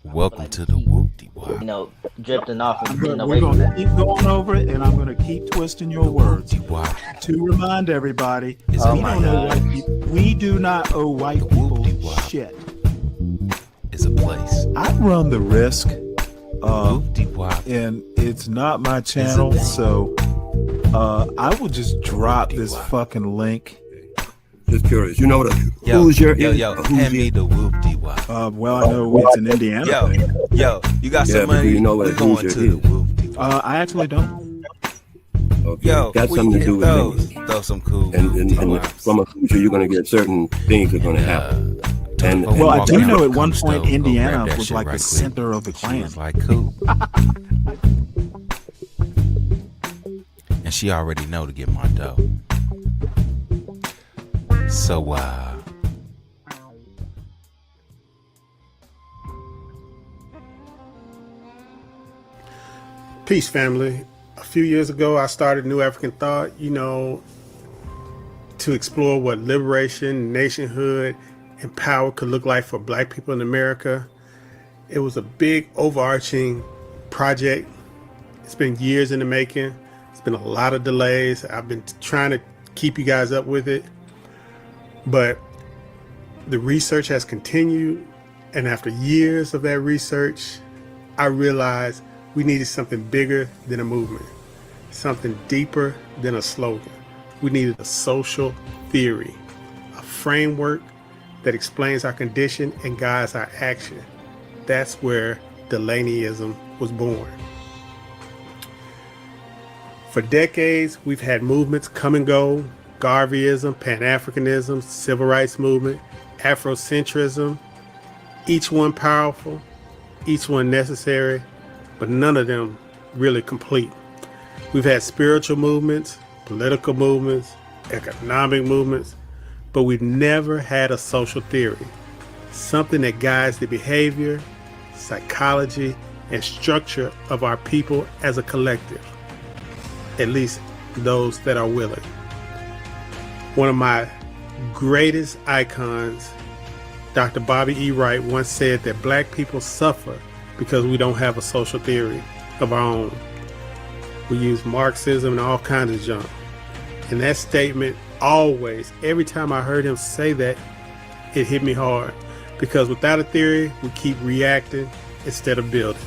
Welcome to the Whoopty Wop. Drifting off and getting We're away from going to that. keep going over it, and I'm going to keep twisting your words Whoopty Wop. to remind everybody It's Oh we my don't owe God. white people. We do not owe white people Whoopty-wop. shit. Is a place. I run the risk, Whoopty Wop. and it's not my channel, so I will just drop this fucking link. Just curious. You know what? Yo, Who's your yo, who's hand your- me the Whoopty Wop. Well, I know it's an Indiana Yo, thing. yo, you got Yeah, some but do money? you know what We're a going Hoosier to the is? Whoopty Wop. I actually don't. Okay. Yo, got we something to can do with throw some cool and Whoopty Wops. from a Hoosier, you're going to get certain things that are going to happen. And- Well, Well, I walk do out know the at one cool point stove, go Indiana grab that was shit like right the quick. center of the She Klan. was like, cool. And she already know to get my dough. So, Peace, family. A few years ago, I started New African Thought, to explore what liberation, nationhood, and power could look like for Black people in America. It was a big, overarching project. It's been years in the making. It's been a lot of delays. I've been trying to keep you guys up with it. But the research has continued. And after years of that research, I realized we needed something bigger than a movement, something deeper than a slogan. We needed a social theory, a framework that explains our condition and guides our action. That's where Delaneyism was born. For decades, we've had movements come and go: Garveyism, Pan-Africanism, Civil Rights Movement, Afrocentrism, each one powerful, each one necessary, but none of them really complete. We've had spiritual movements, political movements, economic movements, but we've never had a social theory, something that guides the behavior, psychology, and structure of our people as a collective, at least those that are willing. One of my greatest icons, Dr. Bobby E. Wright, once said that Black people suffer because we don't have a social theory of our own. We use Marxism and all kinds of junk. And that statement always, every time I heard him say that, it hit me hard. Because without a theory, we keep reacting instead of building.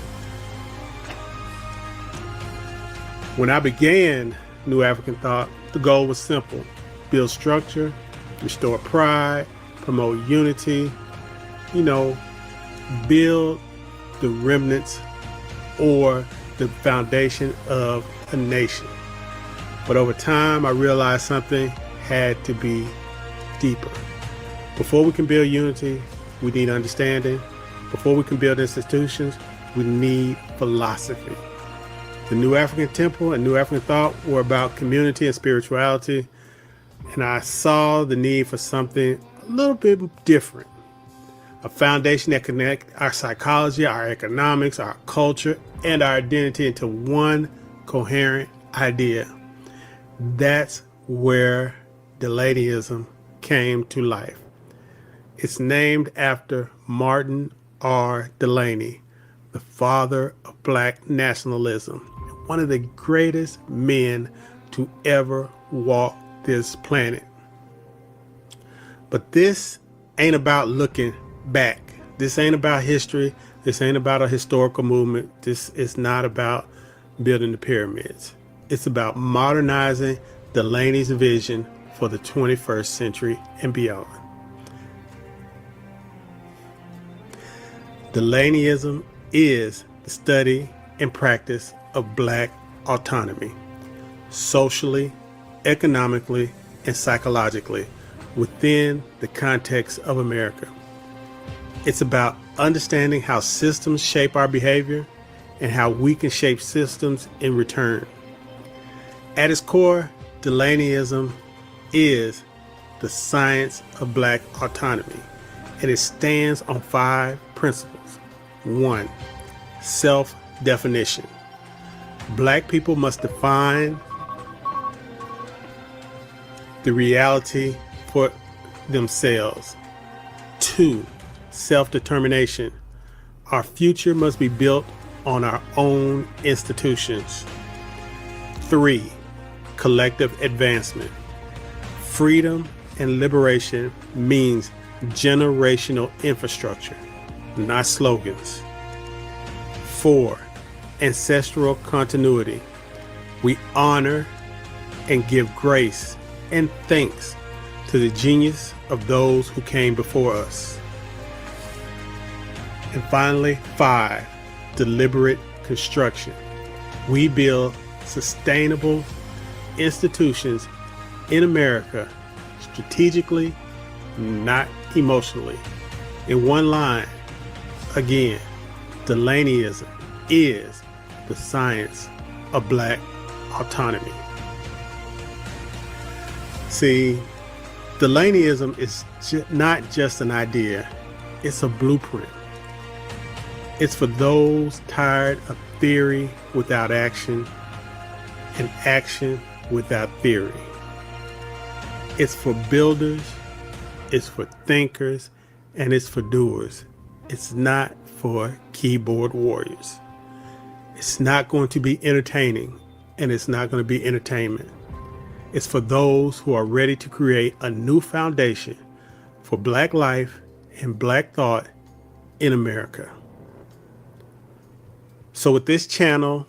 When I began New African Thought, the goal was simple: build structure, restore pride, promote unity, build the remnants or the foundation of a nation. But over time, I realized something had to be deeper. Before we can build unity, we need understanding. Before we can build institutions, we need philosophy. The New African Temple and New African Thought were about community and spirituality, and I saw the need for something a little bit different. A foundation that connects our psychology, our economics, our culture, and our identity into one coherent idea. That's where Delaneyism came to life. It's named after Martin R. Delaney, the father of Black nationalism, one of the greatest men to ever walk this planet. But this ain't about looking back. This ain't about history. This ain't about a historical movement. This is not about building the pyramids. It's about modernizing Delaney's vision for the 21st century and beyond. Delaneyism is the study and practice of Black autonomy, socially, economically, and psychologically within the context of America. It's about understanding how systems shape our behavior and how we can shape systems in return. At its core, Delaneyism is the science of Black autonomy, and it stands on 5 principles. 1, self-definition. Black people must define the reality for themselves. 2, self-determination. Our future must be built on our own institutions. 3. Collective advancement. Freedom and liberation means generational infrastructure, not slogans. 4. Ancestral continuity. We honor and give grace and thanks to the genius of those who came before us. And finally, 5. Deliberate construction. We build sustainable institutions in America strategically, not emotionally. In one line, again, Delaneyism is the science of Black autonomy. See, Delaneyism is not just an idea, it's a blueprint. It's for those tired of theory without action and action without theory. It's for builders, it's for thinkers, and it's for doers. It's not for keyboard warriors. It's not going to be entertaining, and it's not going to be entertainment. It's for those who are ready to create a new foundation for Black life and Black thought in America. So with this channel,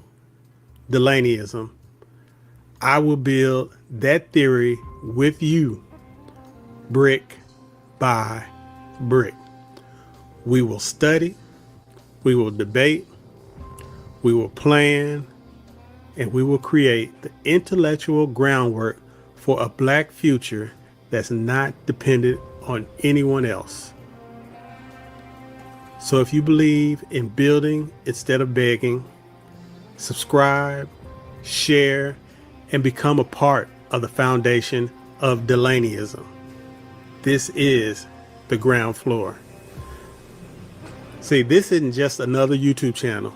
Delaneyism, I will build that theory with you, brick by brick. We will study, we will debate, we will plan, and we will create the intellectual groundwork for a Black future that's not dependent on anyone else. So if you believe in building instead of begging, subscribe, share, and become a part of the foundation of Delaneyism. This is the ground floor. See, this isn't just another YouTube channel.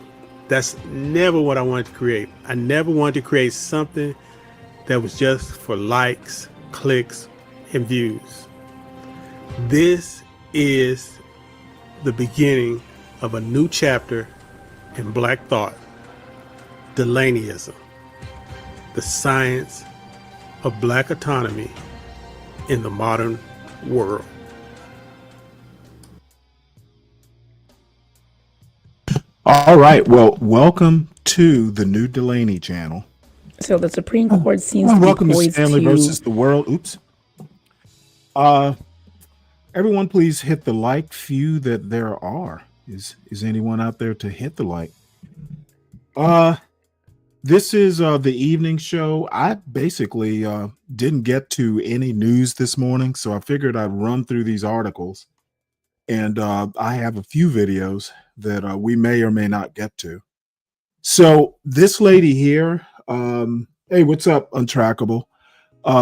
That's never what I wanted to create. I never wanted to create something that was just for likes, clicks, and views. This is the beginning of a new chapter in Black thought, Delaneyism, the science of Black autonomy in the modern world. All right. Well, welcome to the new Delaney channel. So the Supreme Court seems to be Welcome to poised Stanley to versus the World. Oops. Everyone, please hit the like few that there are. Is anyone out there to hit the like? This is the evening show. I basically didn't get to any news this morning, so I figured I'd run through these articles. And I have a few videos that we may or may not get to. So this lady here, hey, what's up, Untrackable?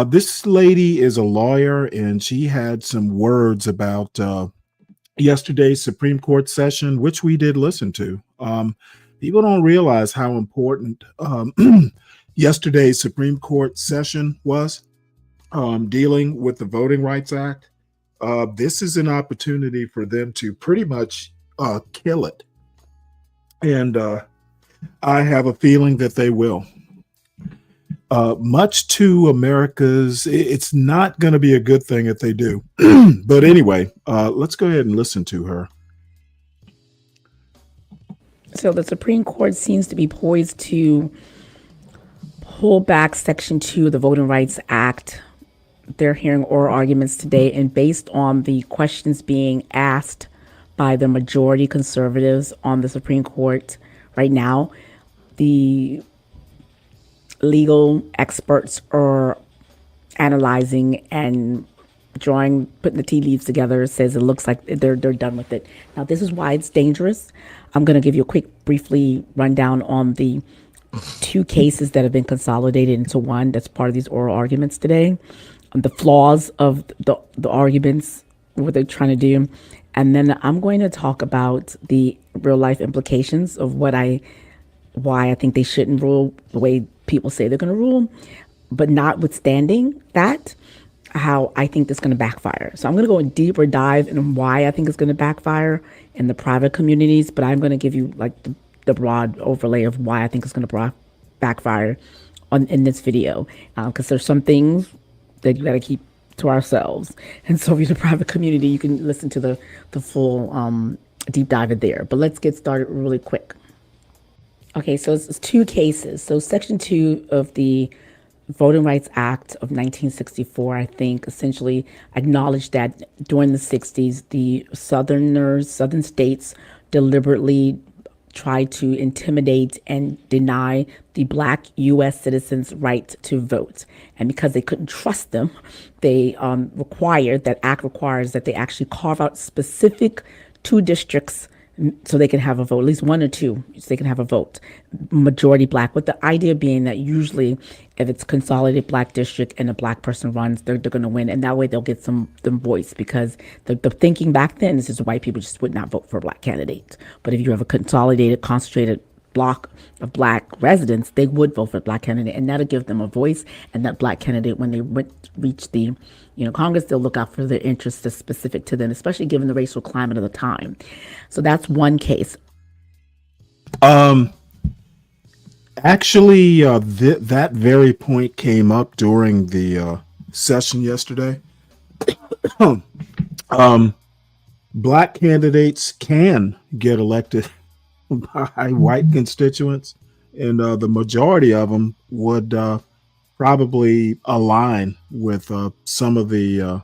This lady is a lawyer, and she had some words about yesterday's Supreme Court session, which we did listen to. People don't realize how important yesterday's Supreme Court session was dealing with the Voting Rights Act. This is an opportunity for them to pretty much kill it. And I have a feeling that they will. Much to America's, it's not going to be a good thing if they do. But anyway, let's go ahead and listen to her. So the Supreme Court seems to be poised to pull back Section 2 of the Voting Rights Act. They're hearing oral arguments today, and based on the questions being asked by the majority conservatives on the Supreme Court right now, the legal experts are analyzing and putting the tea leaves together. Says it looks like they're done with it. Now, this is why it's dangerous. I'm going to give you a quick, briefly rundown on the two cases that have been consolidated into one that's part of these oral arguments today, the flaws of the arguments, what they're trying to do. And then I'm going to talk about the real life implications of why I think they shouldn't rule the way people say they're going to rule. But notwithstanding that, how I think this is going to backfire. So I'm going to go a deeper dive in why I think it's going to backfire in the private communities, but I'm going to give you like the broad overlay of why I think it's going to backfire in this video, because there's some things that you got to keep to ourselves. And so if you're the private community, you can listen to the full deep dive in there. But let's get started really quick. Okay, so it's two cases. So Section 2 of the Voting Rights Act of 1964, I think, essentially acknowledged that during the 60s, the southern states deliberately tried to intimidate and deny the Black U.S. citizens' right to vote. And because they couldn't trust them, they that act requires that they actually carve out specific 2 districts so they can have a vote, at least 1 or 2, so they can have a vote, majority Black, with the idea being that usually if it's consolidated Black district and a Black person runs, they're going to win. And that way they'll get some voice, because the thinking back then is just white people just would not vote for a Black candidate. But if you have a consolidated, concentrated block of Black residents, they would vote for a Black candidate, and that'll give them a voice. And that Black candidate, when they reach the Congress, they'll look out for their interests that's specific to them, especially given the racial climate of the time. So that's one case. Actually, that very point came up during the session yesterday. Black candidates can get elected by white constituents, and the majority of them would probably align with some of the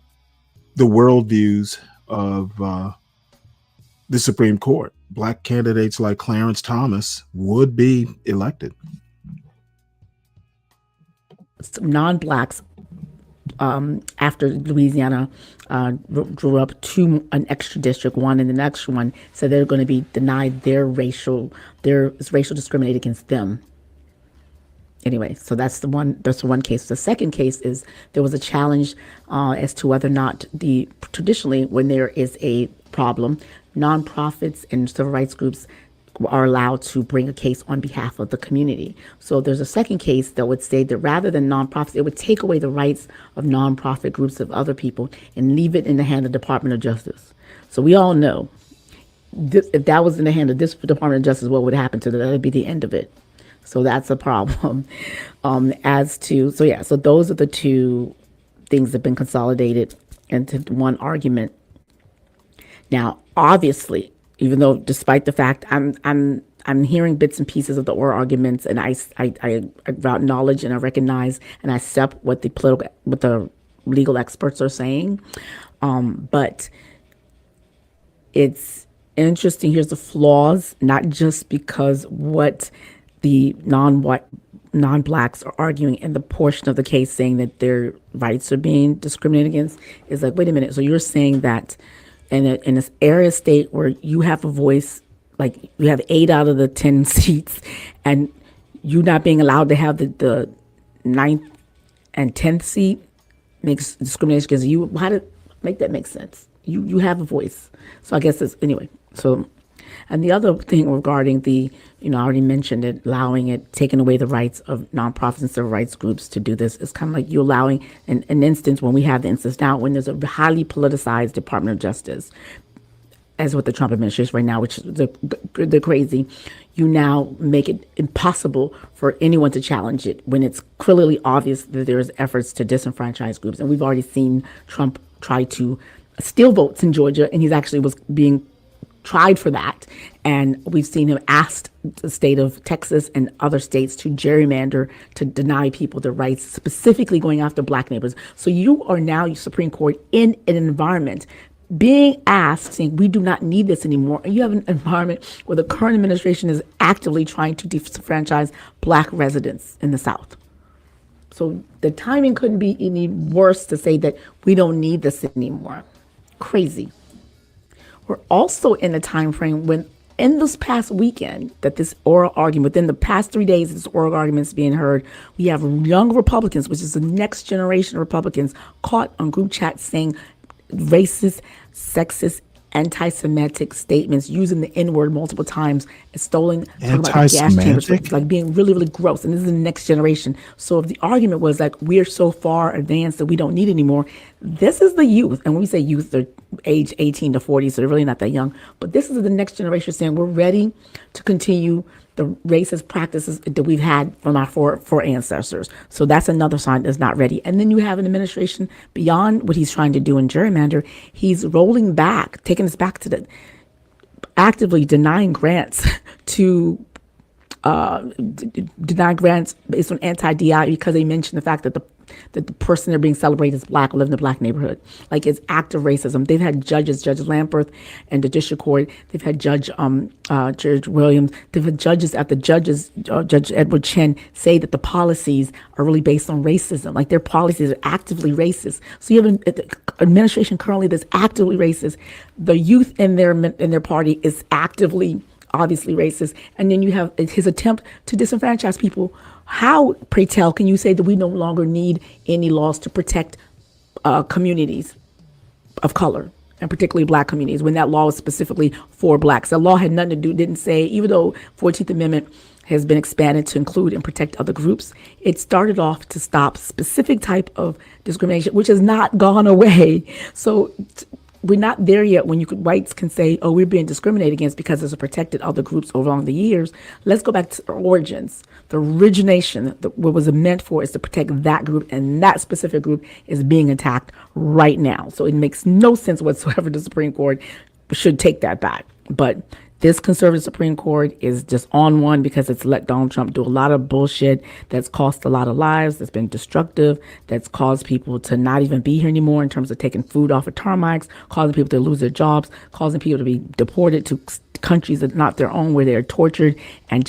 worldviews of the Supreme Court. Black candidates like Clarence Thomas would be elected. Some non-Blacks, after Louisiana drew up an extra district, one and the next one, said they're going to be denied their racial discrimination against them. Anyway, so that's the one case. The second case is there was a challenge as to whether or not traditionally when there is a problem, nonprofits and civil rights groups are allowed to bring a case on behalf of the community. So there's a second case that would say that rather than nonprofits, it would take away the rights of nonprofit groups of other people and leave it in the hand of the Department of Justice. So we all know if that was in the hand of this Department of Justice, what would happen to that? That would be the end of it. So that's a problem. So those are the 2 things that have been consolidated into one argument. Now, obviously, even though, despite the fact I'm hearing bits and pieces of the oral arguments, and I acknowledge and I recognize and I accept what the legal experts are saying, but it's interesting. Here's the flaws, not just because what the non-Blacks are arguing in the portion of the case saying that their rights are being discriminated against is like, wait a minute. So you're saying that in this area state where you have a voice, like you have 8 out of the 10 seats, and you not being allowed to have the 9th and 10th seat makes discrimination against you. How to make that make sense? You have a voice. So I guess it's anyway. So, and the other thing regarding I already mentioned it, taking away the rights of nonprofits and civil rights groups to do this. It's kind of like you allowing an instance when we have the instance now when there's a highly politicized Department of Justice, as with the Trump administration right now, which they're crazy. You now make it impossible for anyone to challenge it when it's clearly obvious that there's efforts to disenfranchise groups. And we've already seen Trump try to steal votes in Georgia, and he's actually was being tried for that. And we've seen him ask the state of Texas and other states to gerrymander to deny people their rights, specifically going after Black neighbors. So you are now, Supreme Court, in an environment being asked, saying we do not need this anymore. And you have an environment where the current administration is actively trying to disenfranchise Black residents in the South. So the timing couldn't be any worse to say that we don't need this anymore. Crazy. We're also in a time frame when, in this past weekend, that this oral argument, within the past 3 days, this oral argument is being heard, we have young Republicans, which is the next generation of Republicans, caught on group chats saying racist, sexist, anti-Semitic statements, using the N-word multiple times, talking about the gas chambers, Anti-Semitic? like being really, really gross. And this is the next generation. So if the argument was like, we're so far advanced that we don't need anymore, this is the youth. And when we say youth, they're age 18 to 40, so they're really not that young. But this is the next generation saying we're ready to continue the racist practices that we've had from our four ancestors. So that's another sign that's not ready. And then you have an administration beyond what he's trying to do in gerrymander. He's rolling back, taking us back to the actively denying grants to deny grants based on anti-DI because they mentioned the fact that the person they're being celebrated is black or live in a black neighborhood. Like, it's active racism. They've had Judge Lamperth and the district court. They've had Judge Williams. They've had judges at the Judge Edward Chen say that the policies are really based on racism. Like, their policies are actively racist. So you have an administration currently that's actively racist. The youth in their party is actively, obviously racist. And then you have his attempt to disenfranchise people. How, pray tell, can you say that we no longer need any laws to protect communities of color, and particularly black communities, when that law was specifically for blacks? The law had nothing to do, didn't say, even though 14th Amendment has been expanded to include and protect other groups, it started off to stop specific type of discrimination, which has not gone away. So we're not there yet when whites can say, oh, we're being discriminated against because there's a protected other groups along the years. Let's go back to the origins. The origination, what was it meant for, is to protect that group, and that specific group is being attacked right now. So it makes no sense whatsoever the Supreme Court should take that back. But this conservative Supreme Court is just on one because it's let Donald Trump do a lot of bullshit that's cost a lot of lives, that's been destructive, that's caused people to not even be here anymore in terms of taking food off of tarmacs, causing people to lose their jobs, causing people to be deported to countries that are not their own, where they're tortured, and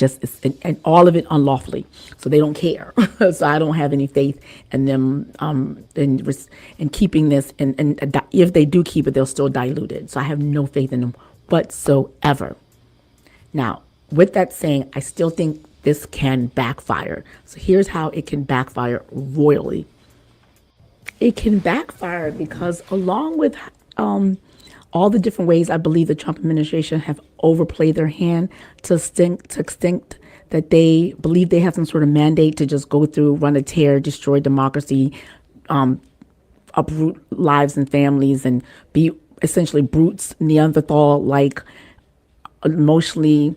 and all of it unlawfully. So they don't care. So I don't have any faith in them in keeping this. And if they do keep it, they'll still dilute it. So I have no faith in them whatsoever. Now, with that saying, I still think this can backfire. So here's how it can backfire royally. It can backfire because, along with all the different ways I believe the Trump administration have overplayed their hand to extent that they believe they have some sort of mandate to just go through, run a tear, destroy democracy, uproot lives and families, and be essentially brutes, Neanderthal-like, emotionally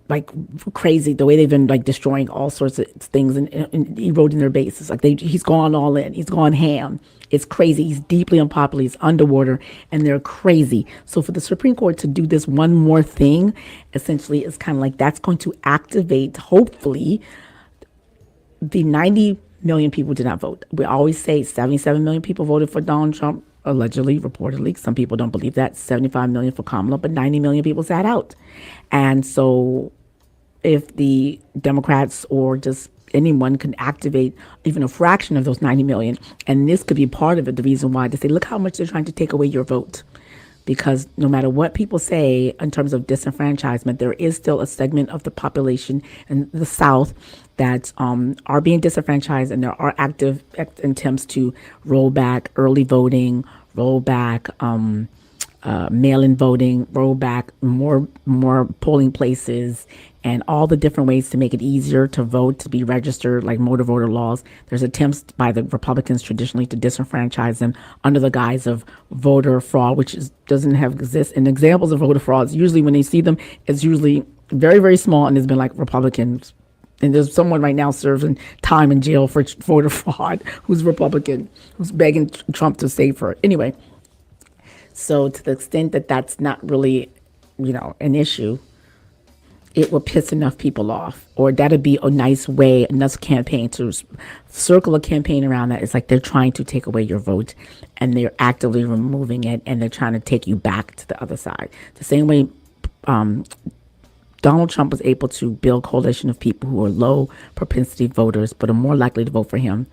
like crazy, the way they've been like destroying all sorts of things and eroding their bases. Like he's gone all in, he's gone ham. It's crazy. He's deeply unpopular. He's underwater, and they're crazy. So for the Supreme Court to do this one more thing, essentially, is kind of like that's going to activate, hopefully, the 90 million people did not vote. We always say 77 million people voted for Donald Trump, allegedly, reportedly. Some people don't believe that. 75 million for Kamala, but 90 million people sat out. And so if the Democrats or just anyone can activate even a fraction of those 90 million, and this could be part of it, the reason why, to say, look how much they're trying to take away your vote. Because no matter what people say in terms of disenfranchisement, there is still a segment of the population in the South that are being disenfranchised, and there are active attempts to roll back early voting, roll back mail-in voting, roll back more polling places, and all the different ways to make it easier to vote, to be registered, like motor voter laws. There's attempts by the Republicans traditionally to disenfranchise them under the guise of voter fraud, which doesn't exist. And examples of voter frauds, usually when they see them, it's usually very, very small, and there's been like Republicans. And there's someone right now serving time in jail for voter fraud who's Republican, who's begging Trump to save her. Anyway, so to the extent that that's not really, an issue, it will piss enough people off, or that'd be a nice way, a nice campaign to circle a campaign around that. It's like they're trying to take away your vote, and they're actively removing it, and they're trying to take you back to the other side. The same way Donald Trump was able to build a coalition of people who are low propensity voters, but are more likely to vote for him,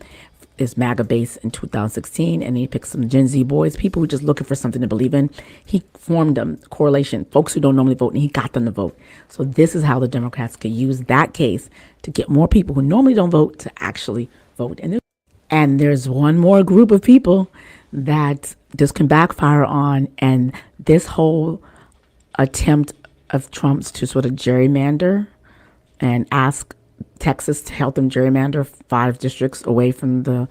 is MAGA base in 2016, and he picked some Gen Z boys, people who are just looking for something to believe in. He formed a correlation, folks who don't normally vote, and he got them to vote. So this is how the Democrats could use that case to get more people who normally don't vote to actually vote. And there's one more group of people that this can backfire on, and this whole attempt of Trump's to sort of gerrymander and ask Texas to help them gerrymander 5 districts away from the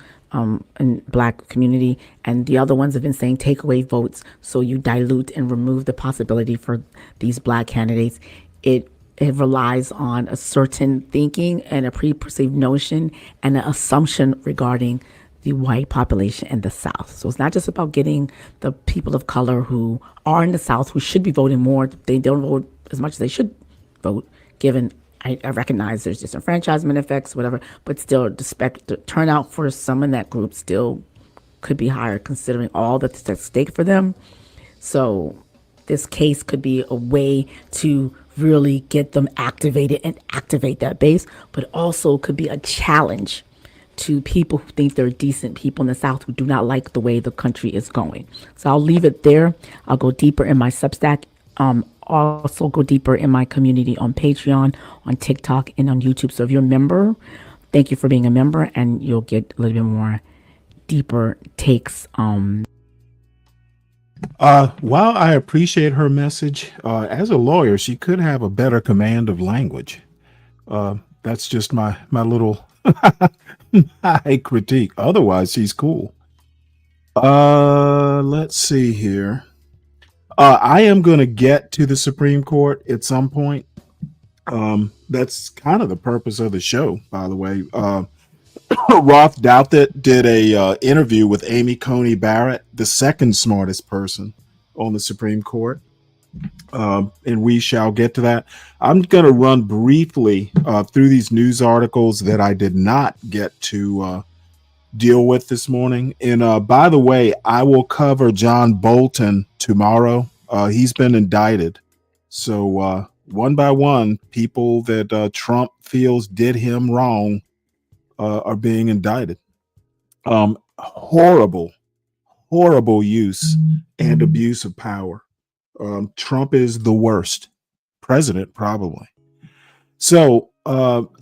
black community, and the other ones have been saying take away votes so you dilute and remove the possibility for these black candidates. It relies on a certain thinking and a pre-perceived notion and an assumption regarding the white population in the South. So it's not just about getting the people of color who are in the South, who should be voting more. They don't vote as much as they should vote, given I recognize there's disenfranchisement effects, whatever, but still the turnout for some in that group still could be higher considering all that's at stake for them. So this case could be a way to really get them activated and activate that base, but also could be a challenge to people who think they're decent people in the South who do not like the way the country is going. So I'll leave it there. I'll go deeper in my Substack. Also go deeper in my community on Patreon, on TikTok, and on YouTube. So if you're a member, thank you for being a member, and you'll get a little bit more deeper takes. While I appreciate her message, as a lawyer, she could have a better command of language. That's just my little high critique. Otherwise, she's cool. Let's see here. I am going to get to the Supreme Court at some point. That's kind of the purpose of the show, by the way. Roth Douthat did a interview with Amy Coney Barrett, the second smartest person on the Supreme Court. And we shall get to that. I'm going to run briefly through these news articles that I did not get to deal with this morning. And by the way, I will cover John Bolton tomorrow. He's been indicted. So one by one, people that Trump feels did him wrong are being indicted. Horrible use and abuse of power. Trump is the worst president, probably. So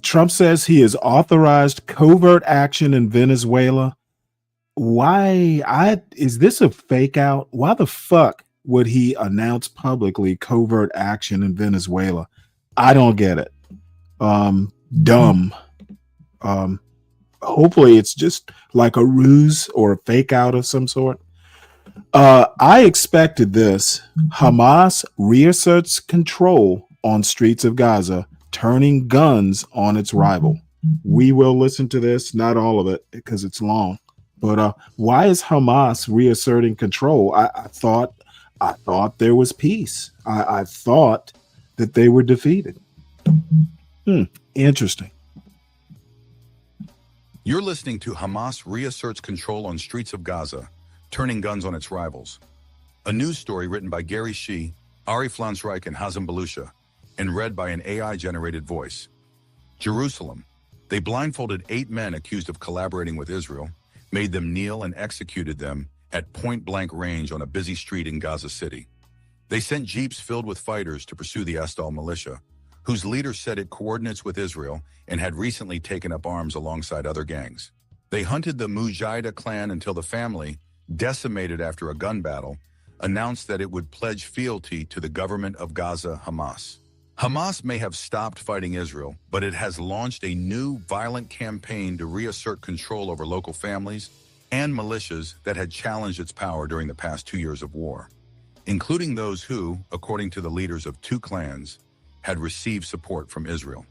Trump says he has authorized covert action in Venezuela. Is this a fake out? Why the fuck would he announce publicly covert action in Venezuela? I don't get it. Dumb. Hopefully it's just like a ruse or a fake out of some sort. I expected this. Hamas reasserts control on streets of Gaza, turning guns on its rival. We will listen to this, not all of it, because it's long. But why is Hamas reasserting control? I thought there was peace. I thought that they were defeated. Interesting. You're listening to Hamas reasserts control on streets of Gaza, turning guns on its rivals. A news story written by Gary Shee, Ari Flansreich, and Hazem Balusha, and read by an AI-generated voice. Jerusalem. They blindfolded 8 men accused of collaborating with Israel, made them kneel, and executed them at point-blank range on a busy street in Gaza City. They sent jeeps filled with fighters to pursue the Ashdod militia, whose leader said it coordinates with Israel and had recently taken up arms alongside other gangs. They hunted the Mujahideen clan until the family, decimated after a gun battle, announced that it would pledge fealty to the government of Gaza, Hamas. Hamas may have stopped fighting Israel, but it has launched a new violent campaign to reassert control over local families and militias that had challenged its power during the past 2 years of war, including those who, according to the leaders of 2 clans, had received support from Israel.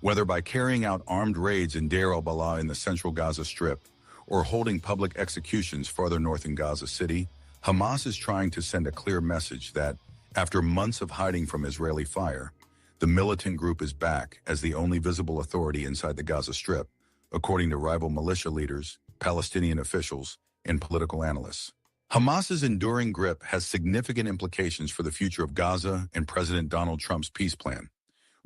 Whether by carrying out armed raids in Deir al-Balah in the central Gaza Strip or holding public executions farther north in Gaza City, Hamas is trying to send a clear message that, after months of hiding from Israeli fire, the militant group is back as the only visible authority inside the Gaza Strip, according to rival militia leaders, Palestinian officials, and political analysts. Hamas's enduring grip has significant implications for the future of Gaza and President Donald Trump's peace plan.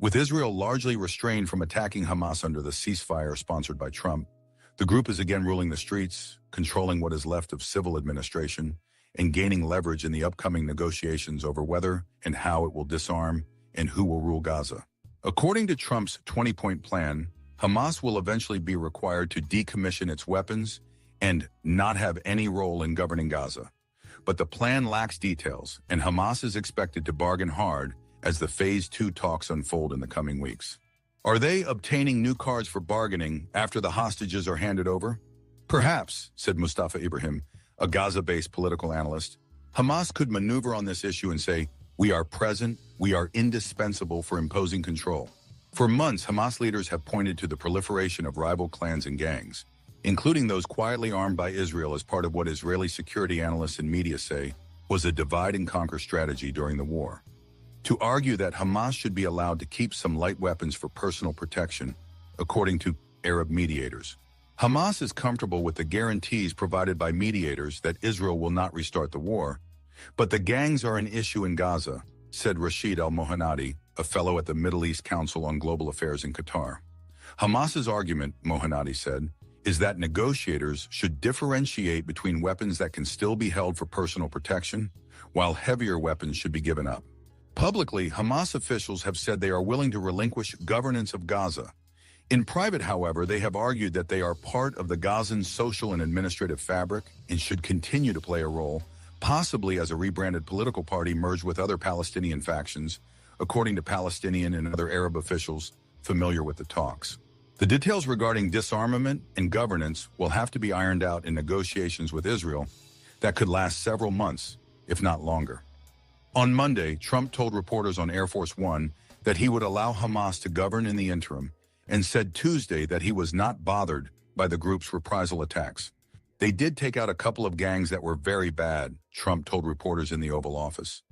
With Israel largely restrained from attacking Hamas under the ceasefire sponsored by Trump, the group is again ruling the streets, controlling what is left of civil administration, and gaining leverage in the upcoming negotiations over whether and how it will disarm and who will rule Gaza. According to Trump's 20-point plan, Hamas will eventually be required to decommission its weapons and not have any role in governing Gaza. But the plan lacks details, and Hamas is expected to bargain hard as the Phase 2 talks unfold in the coming weeks. Are they obtaining new cards for bargaining after the hostages are handed over? Perhaps, said Mustafa Ibrahim, a Gaza-based political analyst. Hamas could maneuver on this issue and say, "We are present, we are indispensable for imposing control." For months, Hamas leaders have pointed to the proliferation of rival clans and gangs, including those quietly armed by Israel as part of what Israeli security analysts and media say was a divide-and-conquer strategy during the war. To argue that Hamas should be allowed to keep some light weapons for personal protection, according to Arab mediators. Hamas is comfortable with the guarantees provided by mediators that Israel will not restart the war, but the gangs are an issue in Gaza, said Rashid al-Mohanadi, a fellow at the Middle East Council on Global Affairs in Qatar. Hamas's argument, Mohanadi said, is that negotiators should differentiate between weapons that can still be held for personal protection, while heavier weapons should be given up. Publicly, Hamas officials have said they are willing to relinquish governance of Gaza. In private, however, they have argued that they are part of the Gazan social and administrative fabric and should continue to play a role, possibly as a rebranded political party merged with other Palestinian factions, according to Palestinian and other Arab officials familiar with the talks. The details regarding disarmament and governance will have to be ironed out in negotiations with Israel that could last several months, if not longer. On Monday, Trump told reporters on Air Force One that he would allow Hamas to govern in the interim and said Tuesday that he was not bothered by the group's reprisal attacks. They did take out a couple of gangs that were very bad, Trump told reporters in the Oval Office.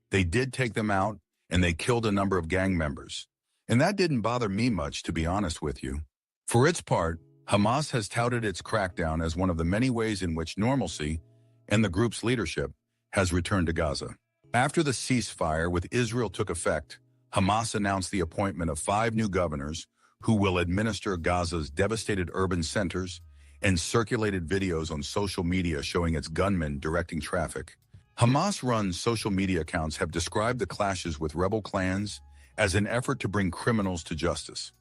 They did take them out, and they killed a number of gang members. And that didn't bother me much, to be honest with you. For its part, Hamas has touted its crackdown as one of the many ways in which normalcy and the group's leadership has returned to Gaza. After the ceasefire with Israel took effect, Hamas announced the appointment of 5 new governors who will administer Gaza's devastated urban centers and circulated videos on social media showing its gunmen directing traffic. Hamas-run social media accounts have described the clashes with rebel clans as an effort to bring criminals to justice.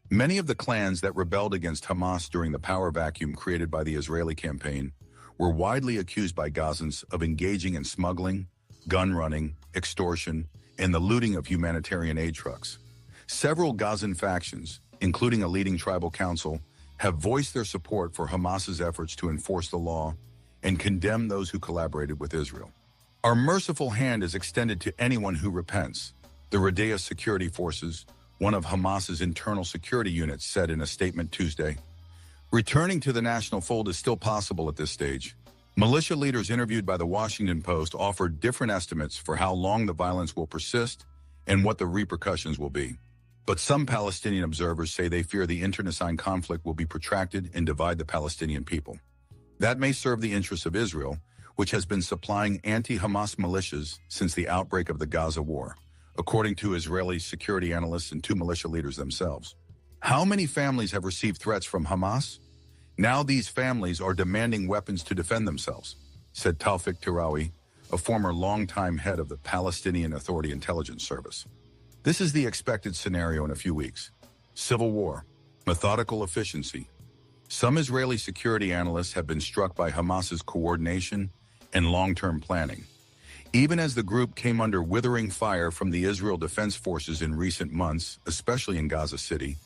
Many of the clans that rebelled against Hamas during the power vacuum created by the Israeli campaign were widely accused by Gazans of engaging in smuggling, gun running, extortion, and the looting of humanitarian aid trucks. Several Gazan factions, including a leading tribal council, have voiced their support for Hamas's efforts to enforce the law and condemn those who collaborated with Israel. Our merciful hand is extended to anyone who repents, the Radeya Security Forces, one of Hamas's internal security units, said in a statement Tuesday. Returning to the national fold is still possible at this stage. Militia leaders interviewed by the Washington Post offered different estimates for how long the violence will persist and what the repercussions will be. But some Palestinian observers say they fear the internecine conflict will be protracted and divide the Palestinian people. That may serve the interests of Israel, which has been supplying anti-Hamas militias since the outbreak of the Gaza war, according to Israeli security analysts and 2 militia leaders themselves. How many families have received threats from Hamas? Now these families are demanding weapons to defend themselves, said Tawfiq Tirawi, a former longtime head of the Palestinian Authority Intelligence Service. This is the expected scenario in a few weeks. Civil war, methodical efficiency. Some Israeli security analysts have been struck by Hamas's coordination and long-term planning. Even as the group came under withering fire from the Israel Defense Forces in recent months, especially in Gaza City,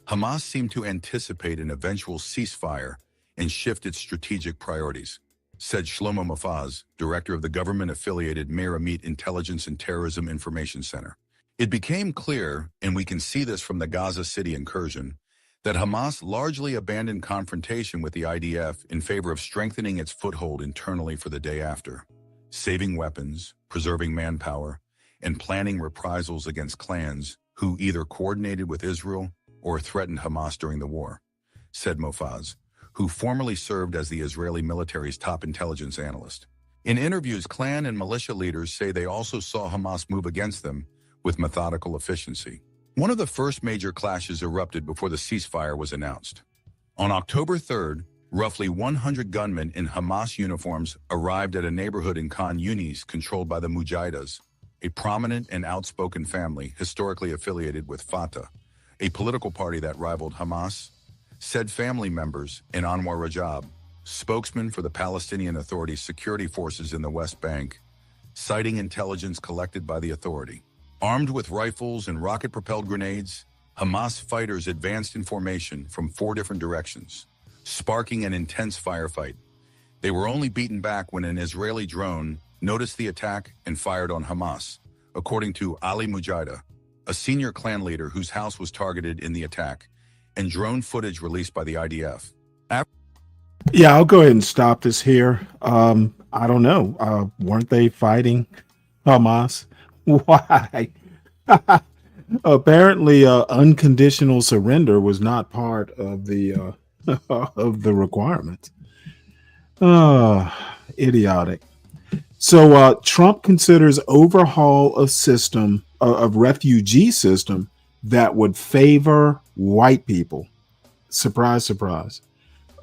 Hamas seemed to anticipate an eventual ceasefire and shift its strategic priorities, said Shlomo Mofaz, director of the government-affiliated Meir Amit Intelligence and Terrorism Information Center. It became clear, and we can see this from the Gaza City incursion, that Hamas largely abandoned confrontation with the IDF in favor of strengthening its foothold internally for the day after, saving weapons, preserving manpower, and planning reprisals against clans who either coordinated with Israel or threatened Hamas during the war, said Mofaz, who formerly served as the Israeli military's top intelligence analyst. In interviews, clan and militia leaders say they also saw Hamas move against them with methodical efficiency. One of the first major clashes erupted before the ceasefire was announced. On October 3rd, roughly 100 gunmen in Hamas uniforms arrived at a neighborhood in Khan Yunis controlled by the Mujahidas, a prominent and outspoken family historically affiliated with Fatah, a political party that rivaled Hamas, said family members in Anwar Rajab, spokesman for the Palestinian Authority's security forces in the West Bank, citing intelligence collected by the authority. Armed with rifles and rocket-propelled grenades, Hamas fighters advanced in formation from 4 different directions, sparking an intense firefight. They were only beaten back when an Israeli drone noticed the attack and fired on Hamas, according to Ali Mujahida, a senior clan leader whose house was targeted in the attack, and drone footage released by the IDF. Yeah, I'll go ahead and stop this here. I don't know. Weren't they fighting Hamas? Why? Apparently, unconditional surrender was not part of the of the requirements. Idiotic. So Trump considers overhaul of system of refugee system that would favor white people. Surprise, surprise.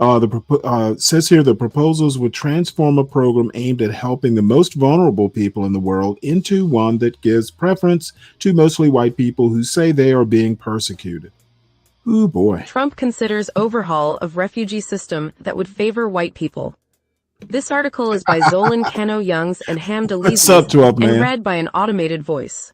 Says here the proposals would transform a program aimed at helping the most vulnerable people in the world into one that gives preference to mostly white people who say they are being persecuted. Ooh, boy. Trump considers overhaul of refugee system that would favor white people. This article is by Zolan Kano-Youngs and Ham What's up, DeLezy 12 man? and read by an automated voice.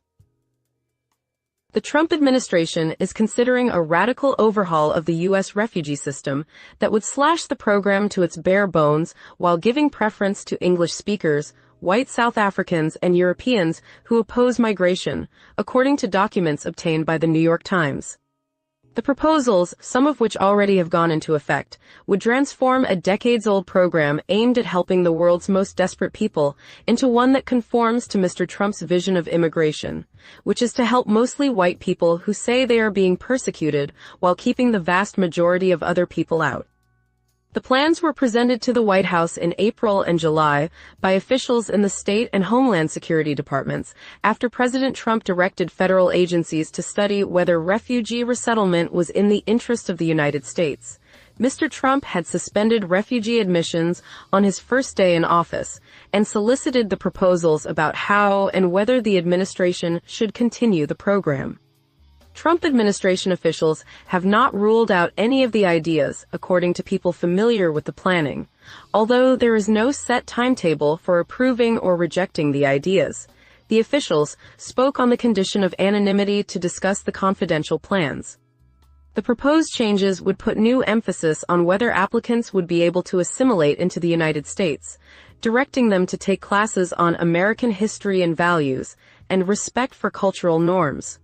The Trump administration is considering a radical overhaul of the U.S. refugee system that would slash the program to its bare bones while giving preference to English speakers, white South Africans, and Europeans who oppose migration, according to documents obtained by the New York Times. The proposals, some of which already have gone into effect, would transform a decades-old program aimed at helping the world's most desperate people into one that conforms to Mr. Trump's vision of immigration, which is to help mostly white people who say they are being persecuted while keeping the vast majority of other people out. The plans were presented to the White House in April and July by officials in the State and Homeland Security departments after President Trump directed federal agencies to study whether refugee resettlement was in the interest of the United States. Mr. Trump had suspended refugee admissions on his first day in office and solicited the proposals about how and whether the administration should continue the program. Trump administration officials have not ruled out any of the ideas, according to people familiar with the planning, although there is no set timetable for approving or rejecting the ideas. The officials spoke on the condition of anonymity to discuss the confidential plans. The proposed changes would put new emphasis on whether applicants would be able to assimilate into the United States, directing them to take classes on American history and values, and respect for cultural norms.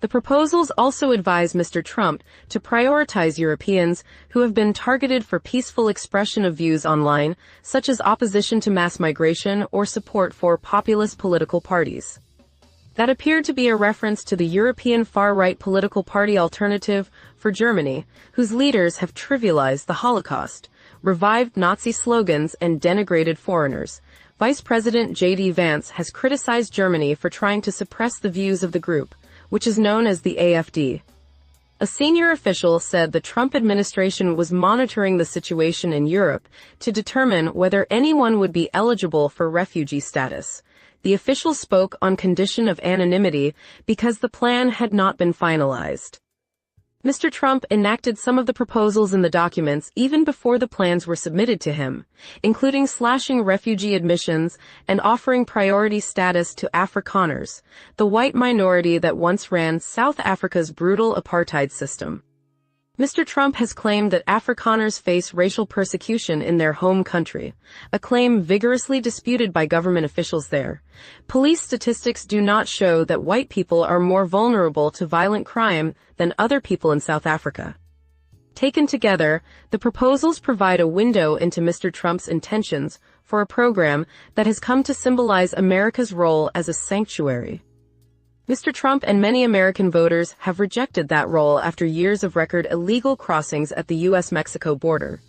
The proposals also advise Mr. Trump to prioritize Europeans who have been targeted for peaceful expression of views online, such as opposition to mass migration or support for populist political parties. That appeared to be a reference to the European far-right political party Alternative for Germany, whose leaders have trivialized the Holocaust, revived Nazi slogans, and denigrated foreigners. Vice President J.D. Vance has criticized Germany for trying to suppress the views of the group, which is known as the AfD. A senior official said the Trump administration was monitoring the situation in Europe to determine whether anyone would be eligible for refugee status. The official spoke on condition of anonymity because the plan had not been finalized. Mr. Trump enacted some of the proposals in the documents even before the plans were submitted to him, including slashing refugee admissions and offering priority status to Afrikaners, the white minority that once ran South Africa's brutal apartheid system. Mr. Trump has claimed that Afrikaners face racial persecution in their home country, a claim vigorously disputed by government officials there. Police statistics do not show that white people are more vulnerable to violent crime than other people in South Africa. Taken together, the proposals provide a window into Mr. Trump's intentions for a program that has come to symbolize America's role as a sanctuary. Mr. Trump and many American voters have rejected that role after years of record illegal crossings at the U.S.-Mexico border.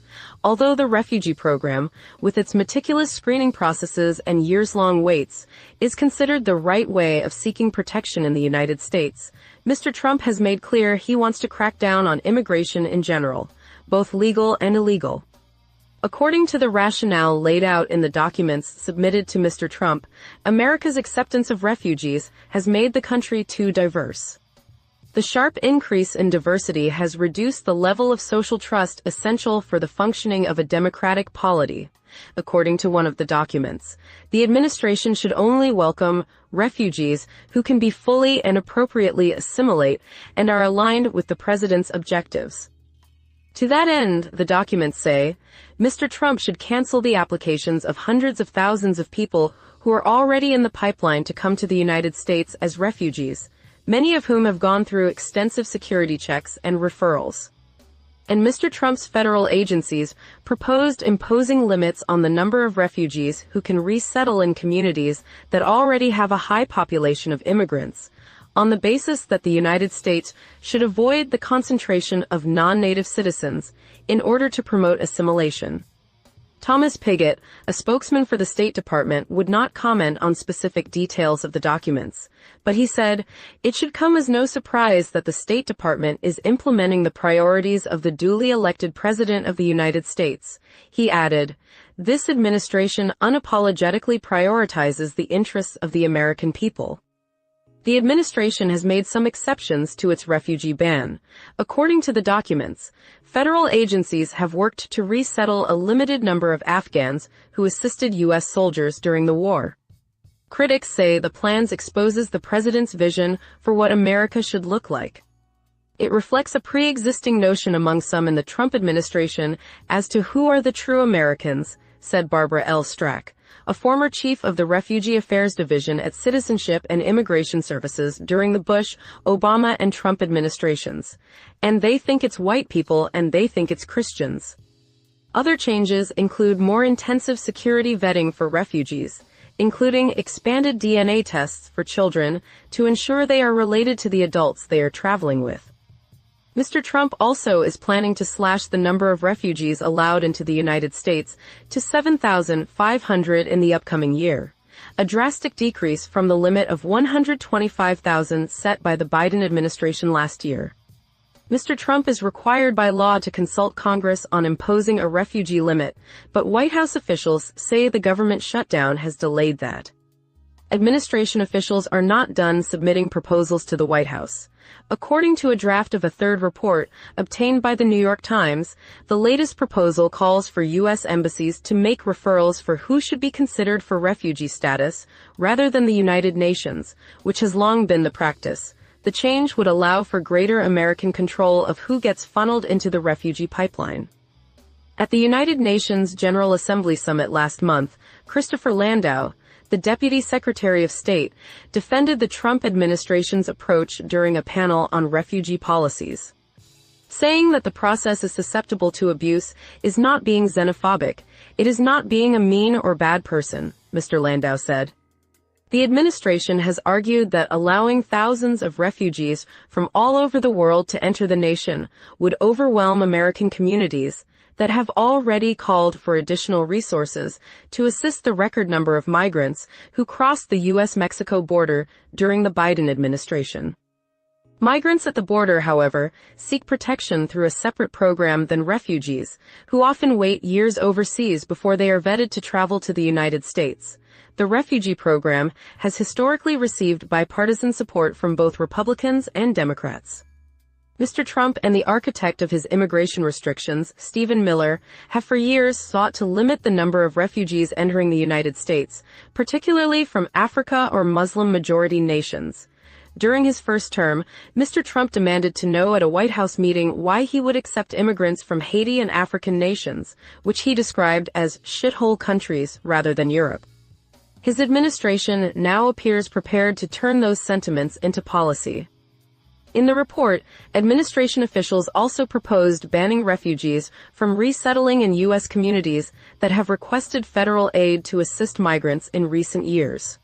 Although the refugee program, with its meticulous screening processes and years-long waits, is considered the right way of seeking protection in the United States, Mr. Trump has made clear he wants to crack down on immigration in general, both legal and illegal. According to the rationale laid out in the documents submitted to Mr. Trump, America's acceptance of refugees has made the country too diverse. The sharp increase in diversity has reduced the level of social trust essential for the functioning of a democratic polity. According to one of the documents, the administration should only welcome refugees who can be fully and appropriately assimilate and are aligned with the president's objectives. To that end, the documents say, Mr. Trump should cancel the applications of hundreds of thousands of people who are already in the pipeline to come to the United States as refugees, many of whom have gone through extensive security checks and referrals. And Mr. Trump's federal agencies proposed imposing limits on the number of refugees who can resettle in communities that already have a high population of immigrants, on the basis that the United States should avoid the concentration of non-native citizens in order to promote assimilation. Thomas Pigott, a spokesman for the State Department, would not comment on specific details of the documents, but he said, "It should come as no surprise that the State Department is implementing the priorities of the duly elected President of the United States." He added, "This administration unapologetically prioritizes the interests of the American people." The administration has made some exceptions to its refugee ban. According to the documents, federal agencies have worked to resettle a limited number of Afghans who assisted U.S. soldiers during the war. Critics say the plans exposes the president's vision for what America should look like. It reflects a pre-existing notion among some in the Trump administration as to who are the true Americans, said Barbara L. Strack, a former chief of the Refugee Affairs Division at Citizenship and Immigration Services during the Bush, Obama, and Trump administrations. And they think it's white people and they think it's Christians. Other changes include more intensive security vetting for refugees, including expanded DNA tests for children to ensure they are related to the adults they are traveling with. Mr. Trump also is planning to slash the number of refugees allowed into the United States to 7,500 in the upcoming year, a drastic decrease from the limit of 125,000 set by the Biden administration last year. Mr. Trump is required by law to consult Congress on imposing a refugee limit, but White House officials say the government shutdown has delayed that. Administration officials are not done submitting proposals to the White House. According to a draft of a third report obtained by the New York Times, the latest proposal calls for U.S. embassies to make referrals for who should be considered for refugee status, rather than the United Nations, which has long been the practice. The change would allow for greater American control of who gets funneled into the refugee pipeline. At the United Nations General Assembly Summit last month, Christopher Landau, the Deputy Secretary of State, defended the Trump administration's approach during a panel on refugee policies. Saying that the process is susceptible to abuse is not being xenophobic, it is not being a mean or bad person, Mr. Landau said. The administration has argued that allowing thousands of refugees from all over the world to enter the nation would overwhelm American communities that have already called for additional resources to assist the record number of migrants who crossed the U.S.-Mexico border during the Biden administration. Migrants at the border, however, seek protection through a separate program than refugees, who often wait years overseas before they are vetted to travel to the United States. The refugee program has historically received bipartisan support from both Republicans and Democrats. Mr. Trump and the architect of his immigration restrictions, Stephen Miller, have for years sought to limit the number of refugees entering the United States, particularly from Africa or Muslim-majority nations. During his first term, Mr. Trump demanded to know at a White House meeting why he would accept immigrants from Haiti and African nations, which he described as shithole countries rather than Europe. His administration now appears prepared to turn those sentiments into policy. In the report, administration officials also proposed banning refugees from resettling in U.S. communities that have requested federal aid to assist migrants in recent years.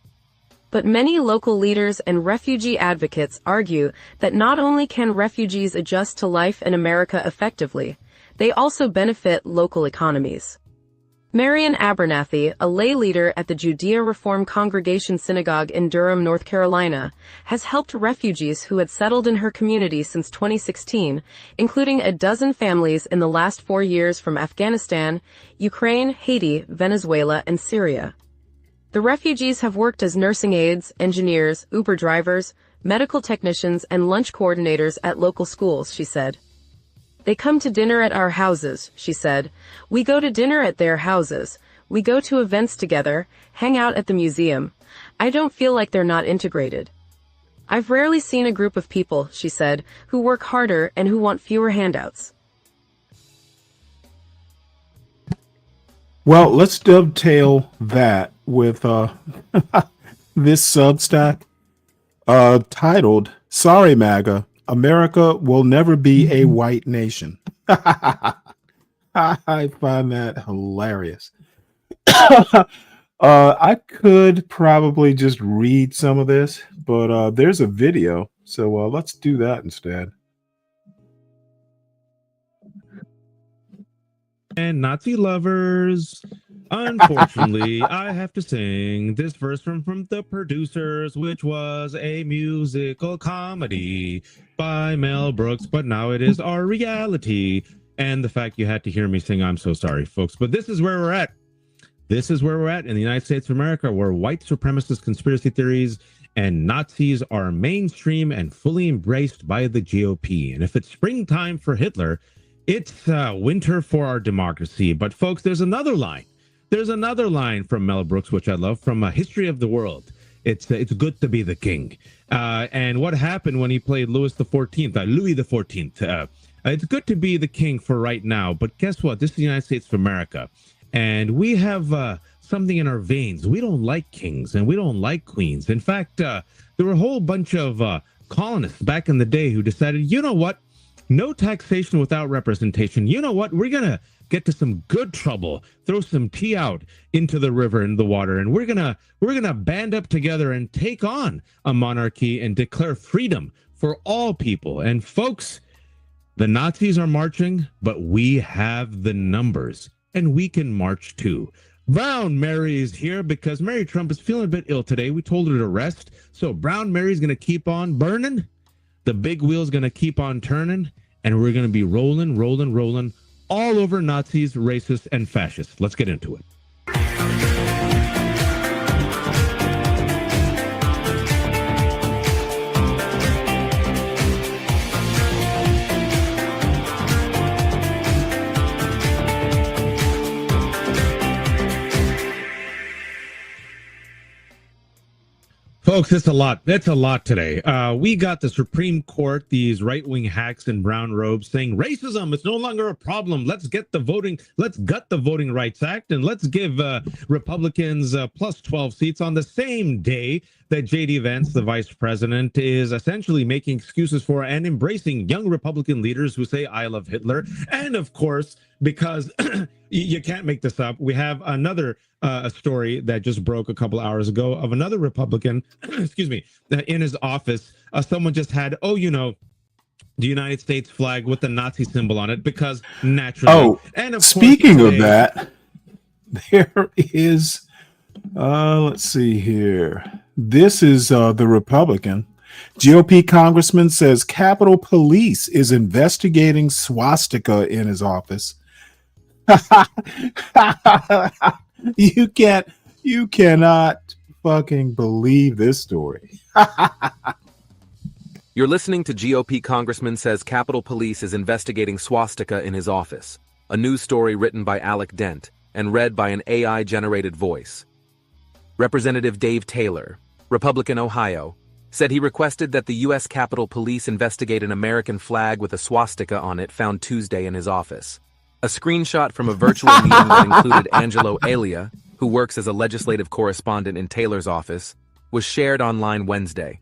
But many local leaders and refugee advocates argue that not only can refugees adjust to life in America effectively, they also benefit local economies. Marian Abernathy, a lay leader at the Judea Reform Congregation Synagogue in Durham, North Carolina, has helped refugees who had settled in her community since 2016, including a dozen families in the last 4 years from Afghanistan, Ukraine, Haiti, Venezuela, and Syria. The refugees have worked as nursing aides, engineers, Uber drivers, medical technicians, and lunch coordinators at local schools, she said. They come to dinner at our houses, she said. We go to dinner at their houses. We go to events together, hang out at the museum. I don't feel like they're not integrated. I've rarely seen a group of people, she said, who work harder and who want fewer handouts. Well, let's dovetail that with this Substack titled, Sorry, MAGA, America will never be a white nation. I find that hilarious. I could probably just read some of this, but there's a video, so let's do that instead. And Nazi lovers, unfortunately, I have to sing this verse from The Producers, which was a musical comedy by Mel Brooks, but now it is our reality. And the fact you had to hear me sing, I'm so sorry, folks. But this is where we're at. This is where we're at in the United States of America, where white supremacist conspiracy theories and Nazis are mainstream and fully embraced by the GOP. And if it's springtime for Hitler, it's winter for our democracy. But folks, there's another line. There's another line from Mel Brooks, which I love, from History of the World. It's good to be the king. And what happened when he played Louis XIV? It's good to be the king for right now. But guess what? This is the United States of America. And we have something in our veins. We don't like kings and we don't like queens. In fact, there were a whole bunch of colonists back in the day who decided, you know what? No taxation without representation. You know what? We're going to get to some good trouble, throw some tea out into the river and the water, and we're going to band up together and take on a monarchy and declare freedom for all people. And folks, the Nazis are marching, but we have the numbers and we can march too. Brown Mary is here because Mary Trump is feeling a bit ill today. We told her to rest. So Brown Mary's going to keep on burning. The big wheel's going to keep on turning, and we're going to be rolling all over Nazis, racists, and fascists. Let's get into it. Folks, it's a lot. It's a lot today. We got the Supreme Court, these right-wing hacks in brown robes saying racism is no longer a problem. Let's gut the Voting Rights Act, and let's give Republicans plus 12 seats on the same day that J.D. Vance, the vice president, is essentially making excuses for and embracing young Republican leaders who say, I love Hitler. And of course, because you can't make this up, we have another a story that just broke a couple hours ago of another Republican, excuse me, in his office. Someone just had, the United States flag with the Nazi symbol on it because naturally. Oh, and of speaking of that, there is, let's see here. This is the Republican. GOP congressman says Capitol Police is investigating swastika in his office. You cannot fucking believe this story. You're listening to GOP Congressman says Capitol Police is investigating swastika in his office, a news story written by Alec Dent and read by an AI-generated voice. Representative Dave Taylor, Republican, Ohio, said he requested that the U.S. Capitol Police investigate an American flag with a swastika on it found Tuesday in his office. A screenshot from a virtual meeting that included Angelo Elia, who works as a legislative correspondent in Taylor's office, was shared online Wednesday.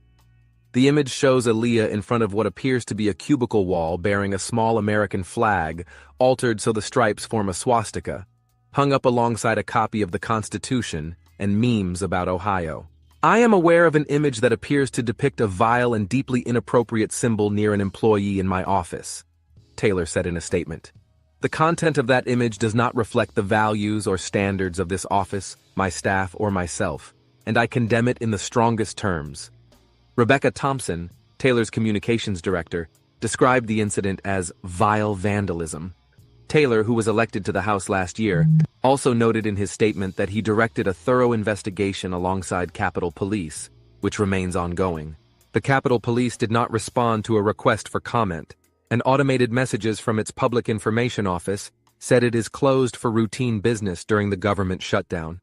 The image shows Elia in front of what appears to be a cubicle wall bearing a small American flag, altered so the stripes form a swastika, hung up alongside a copy of the Constitution and memes about Ohio. I am aware of an image that appears to depict a vile and deeply inappropriate symbol near an employee in my office, Taylor said in a statement. The content of that image does not reflect the values or standards of this office, my staff, or myself, and I condemn it in the strongest terms. Rebecca Thompson, Taylor's communications director, described the incident as vile vandalism. Taylor, who was elected to the House last year, also noted in his statement that he directed a thorough investigation alongside Capitol Police, which remains ongoing. The Capitol Police did not respond to a request for comment, and automated messages from its public information office said it is closed for routine business during the government shutdown.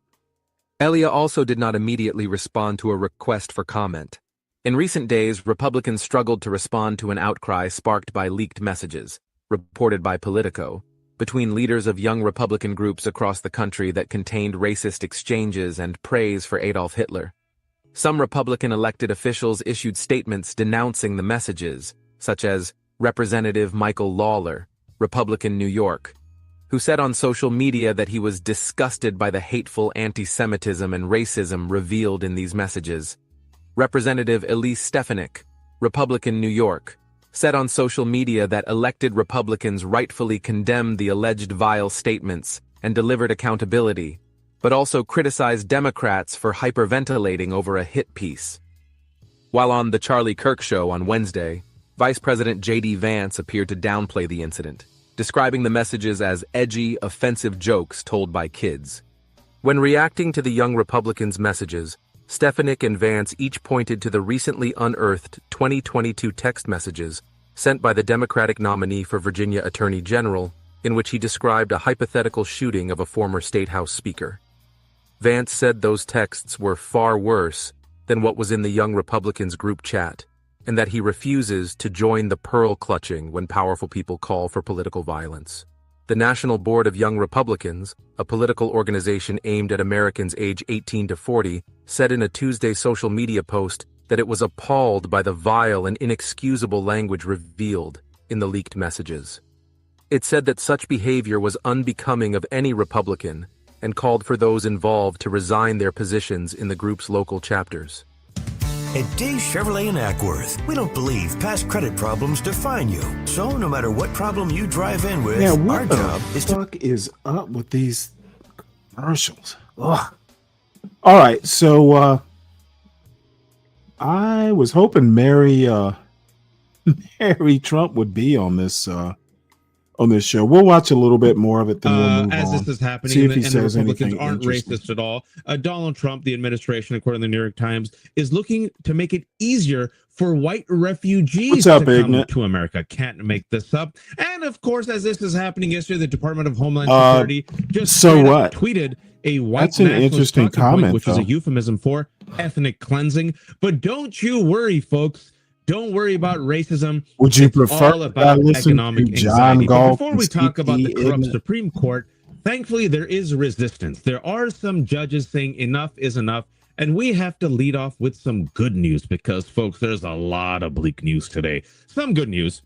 Elia also did not immediately respond to a request for comment. In recent days, Republicans struggled to respond to an outcry sparked by leaked messages, reported by Politico, between leaders of young Republican groups across the country that contained racist exchanges and praise for Adolf Hitler. Some Republican elected officials issued statements denouncing the messages, such as Representative Michael Lawler, Republican New York, who said on social media that he was disgusted by the hateful anti-Semitism and racism revealed in these messages. Representative Elise Stefanik, Republican New York, said on social media that elected Republicans rightfully condemned the alleged vile statements and delivered accountability, but also criticized Democrats for hyperventilating over a hit piece. While on The Charlie Kirk Show on Wednesday, Vice President J.D. Vance appeared to downplay the incident, describing the messages as edgy, offensive jokes told by kids. When reacting to the young Republicans' messages, Stefanik and Vance each pointed to the recently unearthed 2022 text messages sent by the Democratic nominee for Virginia Attorney General, in which he described a hypothetical shooting of a former State House Speaker. Vance said those texts were far worse than what was in the Young Republicans group chat, and that he refuses to join the pearl clutching when powerful people call for political violence. The National Board of Young Republicans, a political organization aimed at Americans age 18 to 40, said in a Tuesday social media post that it was appalled by the vile and inexcusable language revealed in the leaked messages. It said that such behavior was unbecoming of any Republican and called for those involved to resign their positions in the group's local chapters. At Dave Chevrolet in Ackworth, we don't believe past credit problems define you. So no matter what problem you drive in with, Yeah, our what the job is to... fuck is up with these commercials? Ugh. All right, so I was hoping Mary Trump would be on this show. We'll watch a little bit more of it. Then we'll move as on. this is happening, See if and he the says Republicans anything aren't interesting. racist at all. Donald Trump, the administration, according to the New York Times, is looking to make it easier for white refugees What's up, to come Ignat? to America. Can't make this up. And of course, as this is happening yesterday, the Department of Homeland Security just so straight up what? tweeted a white That's an nationalist interesting talking point, comment, which is a though. euphemism for ethnic cleansing. But don't you worry, folks. Don't worry about racism. Would you It's prefer all that about I listen economic to John anxiety. But Galt before and we talk about the Steve corrupt Ignat? Supreme Court, thankfully there is resistance. There are some judges saying enough is enough, and we have to lead off with some good news because, folks, there's a lot of bleak news today. Some good news.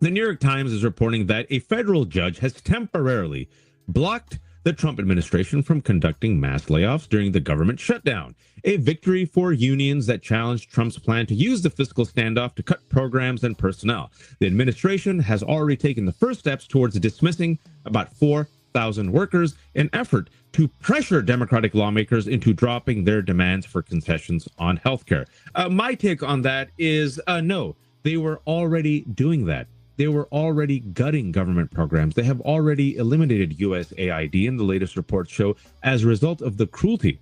The New York Times is reporting that a federal judge has temporarily blocked the Trump administration from conducting mass layoffs during the government shutdown, a victory for unions that challenged Trump's plan to use the fiscal standoff to cut programs and personnel. The administration has already taken the first steps towards dismissing about 4,000 workers in an effort to pressure Democratic lawmakers into dropping their demands for concessions on healthcare. My take on that is no, they were already doing that. They were already gutting government programs. They have already eliminated USAID, and the latest reports show as a result of the cruelty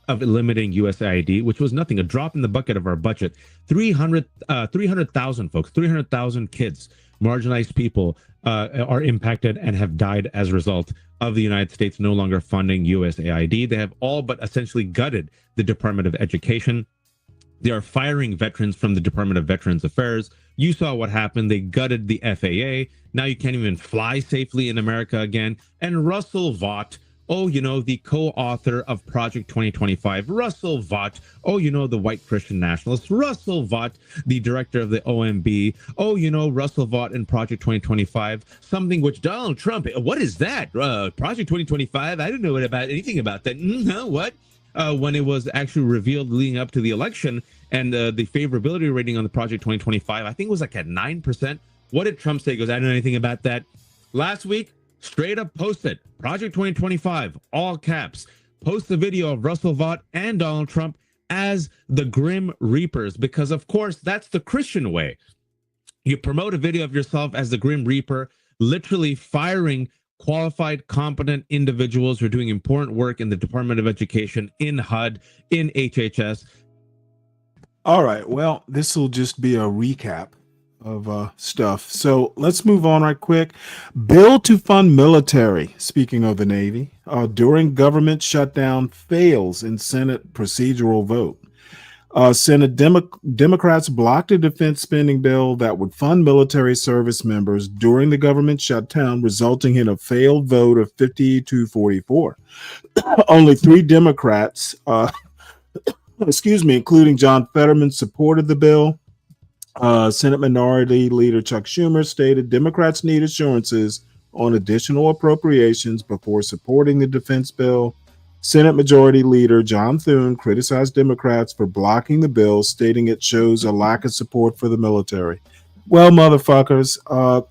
of eliminating USAID, which was nothing, a drop in the bucket of our budget. 300,000 folks, 300,000 kids, marginalized people are impacted and have died as a result of the United States no longer funding USAID. They have all but essentially gutted the Department of Education. They are firing veterans from the Department of Veterans Affairs. You saw what happened. They gutted the FAA. Now you can't even fly safely in America again. And Russell Vought, the co-author of Project 2025. Russell Vought, the white Christian nationalist. Russell Vought, the director of the OMB. Russell Vought in Project 2025. Something which Donald Trump, what is that? Project 2025? I didn't know anything about that. What? When it was actually revealed leading up to the election, and the favorability rating on the Project 2025, I think it was like at 9%. What did Trump say? He goes, I don't know anything about that. Last week, straight up posted Project 2025, all caps. Post the video of Russell Vought and Donald Trump as the Grim Reapers, because of course that's the Christian way. You promote a video of yourself as the Grim Reaper, literally firing qualified, competent individuals who are doing important work in the Department of Education, in HUD, in HHS. All right. Well, this will just be a recap of stuff. So let's move on right quick. Bill to fund military. Speaking of the Navy, during government shutdown fails in Senate procedural vote. Senate Democrats blocked a defense spending bill that would fund military service members during the government shutdown, resulting in a failed vote of 50-44. Only 3 Democrats, including John Fetterman, supported the bill. Senate Minority Leader Chuck Schumer stated Democrats need assurances on additional appropriations before supporting the defense bill. Senate Majority Leader John Thune criticized Democrats for blocking the bill, stating it shows a lack of support for the military. Well, motherfuckers,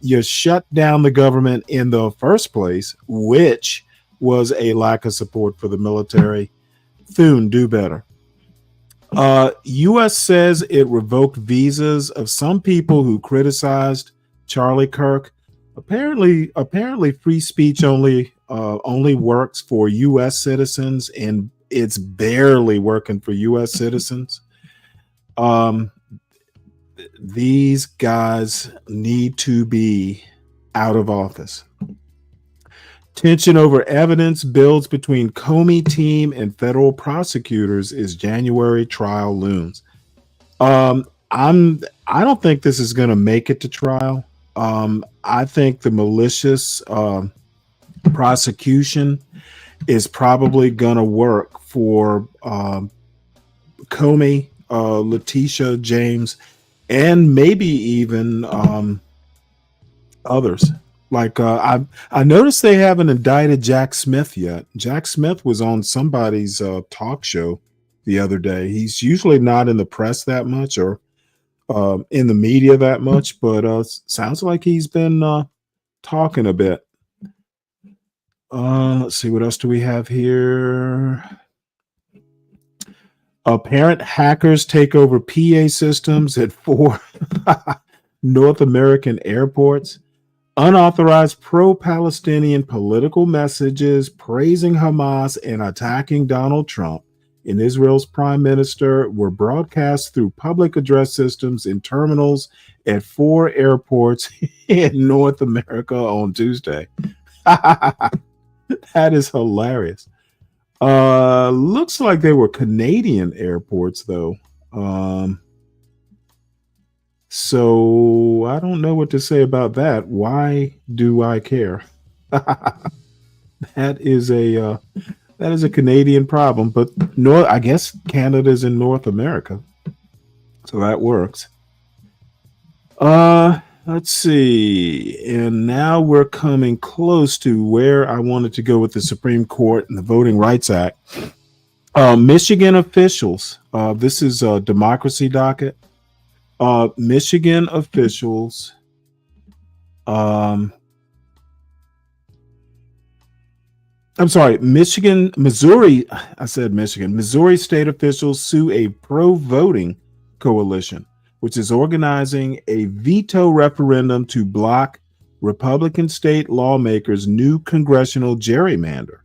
you shut down the government in the first place, which was a lack of support for the military. Thune, do better. U.S. says it revoked visas of some people who criticized Charlie Kirk. Apparently, free speech only works for U.S. citizens, and it's barely working for U.S. citizens. These guys need to be out of office. Tension over evidence builds between Comey team and federal prosecutors as January trial looms. I don't think this is going to make it to trial. I think the malicious prosecution is probably going to work for Comey, Letitia James, and maybe even others. Like I noticed they haven't indicted Jack Smith yet. Jack Smith was on somebody's talk show the other day. He's usually not in the press that much or in the media that much, but sounds like he's been talking a bit. Let's see, what else do we have here? Apparent hackers take over PA systems at 4 North American airports. Unauthorized pro-Palestinian political messages praising Hamas and attacking Donald Trump and Israel's prime minister were broadcast through public address systems in terminals at 4 airports in North America on Tuesday. That is hilarious. Looks like they were Canadian airports, though. So I don't know what to say about that. Why do I care? That is a Canadian problem, but I guess Canada's in North America, so that works. Let's see, and now we're coming close to where I wanted to go with the Supreme Court and the Voting Rights Act. Michigan officials. This is a democracy docket. Michigan officials Missouri state officials sue a pro-voting coalition, which is organizing a veto referendum to block Republican state lawmakers' new congressional gerrymander.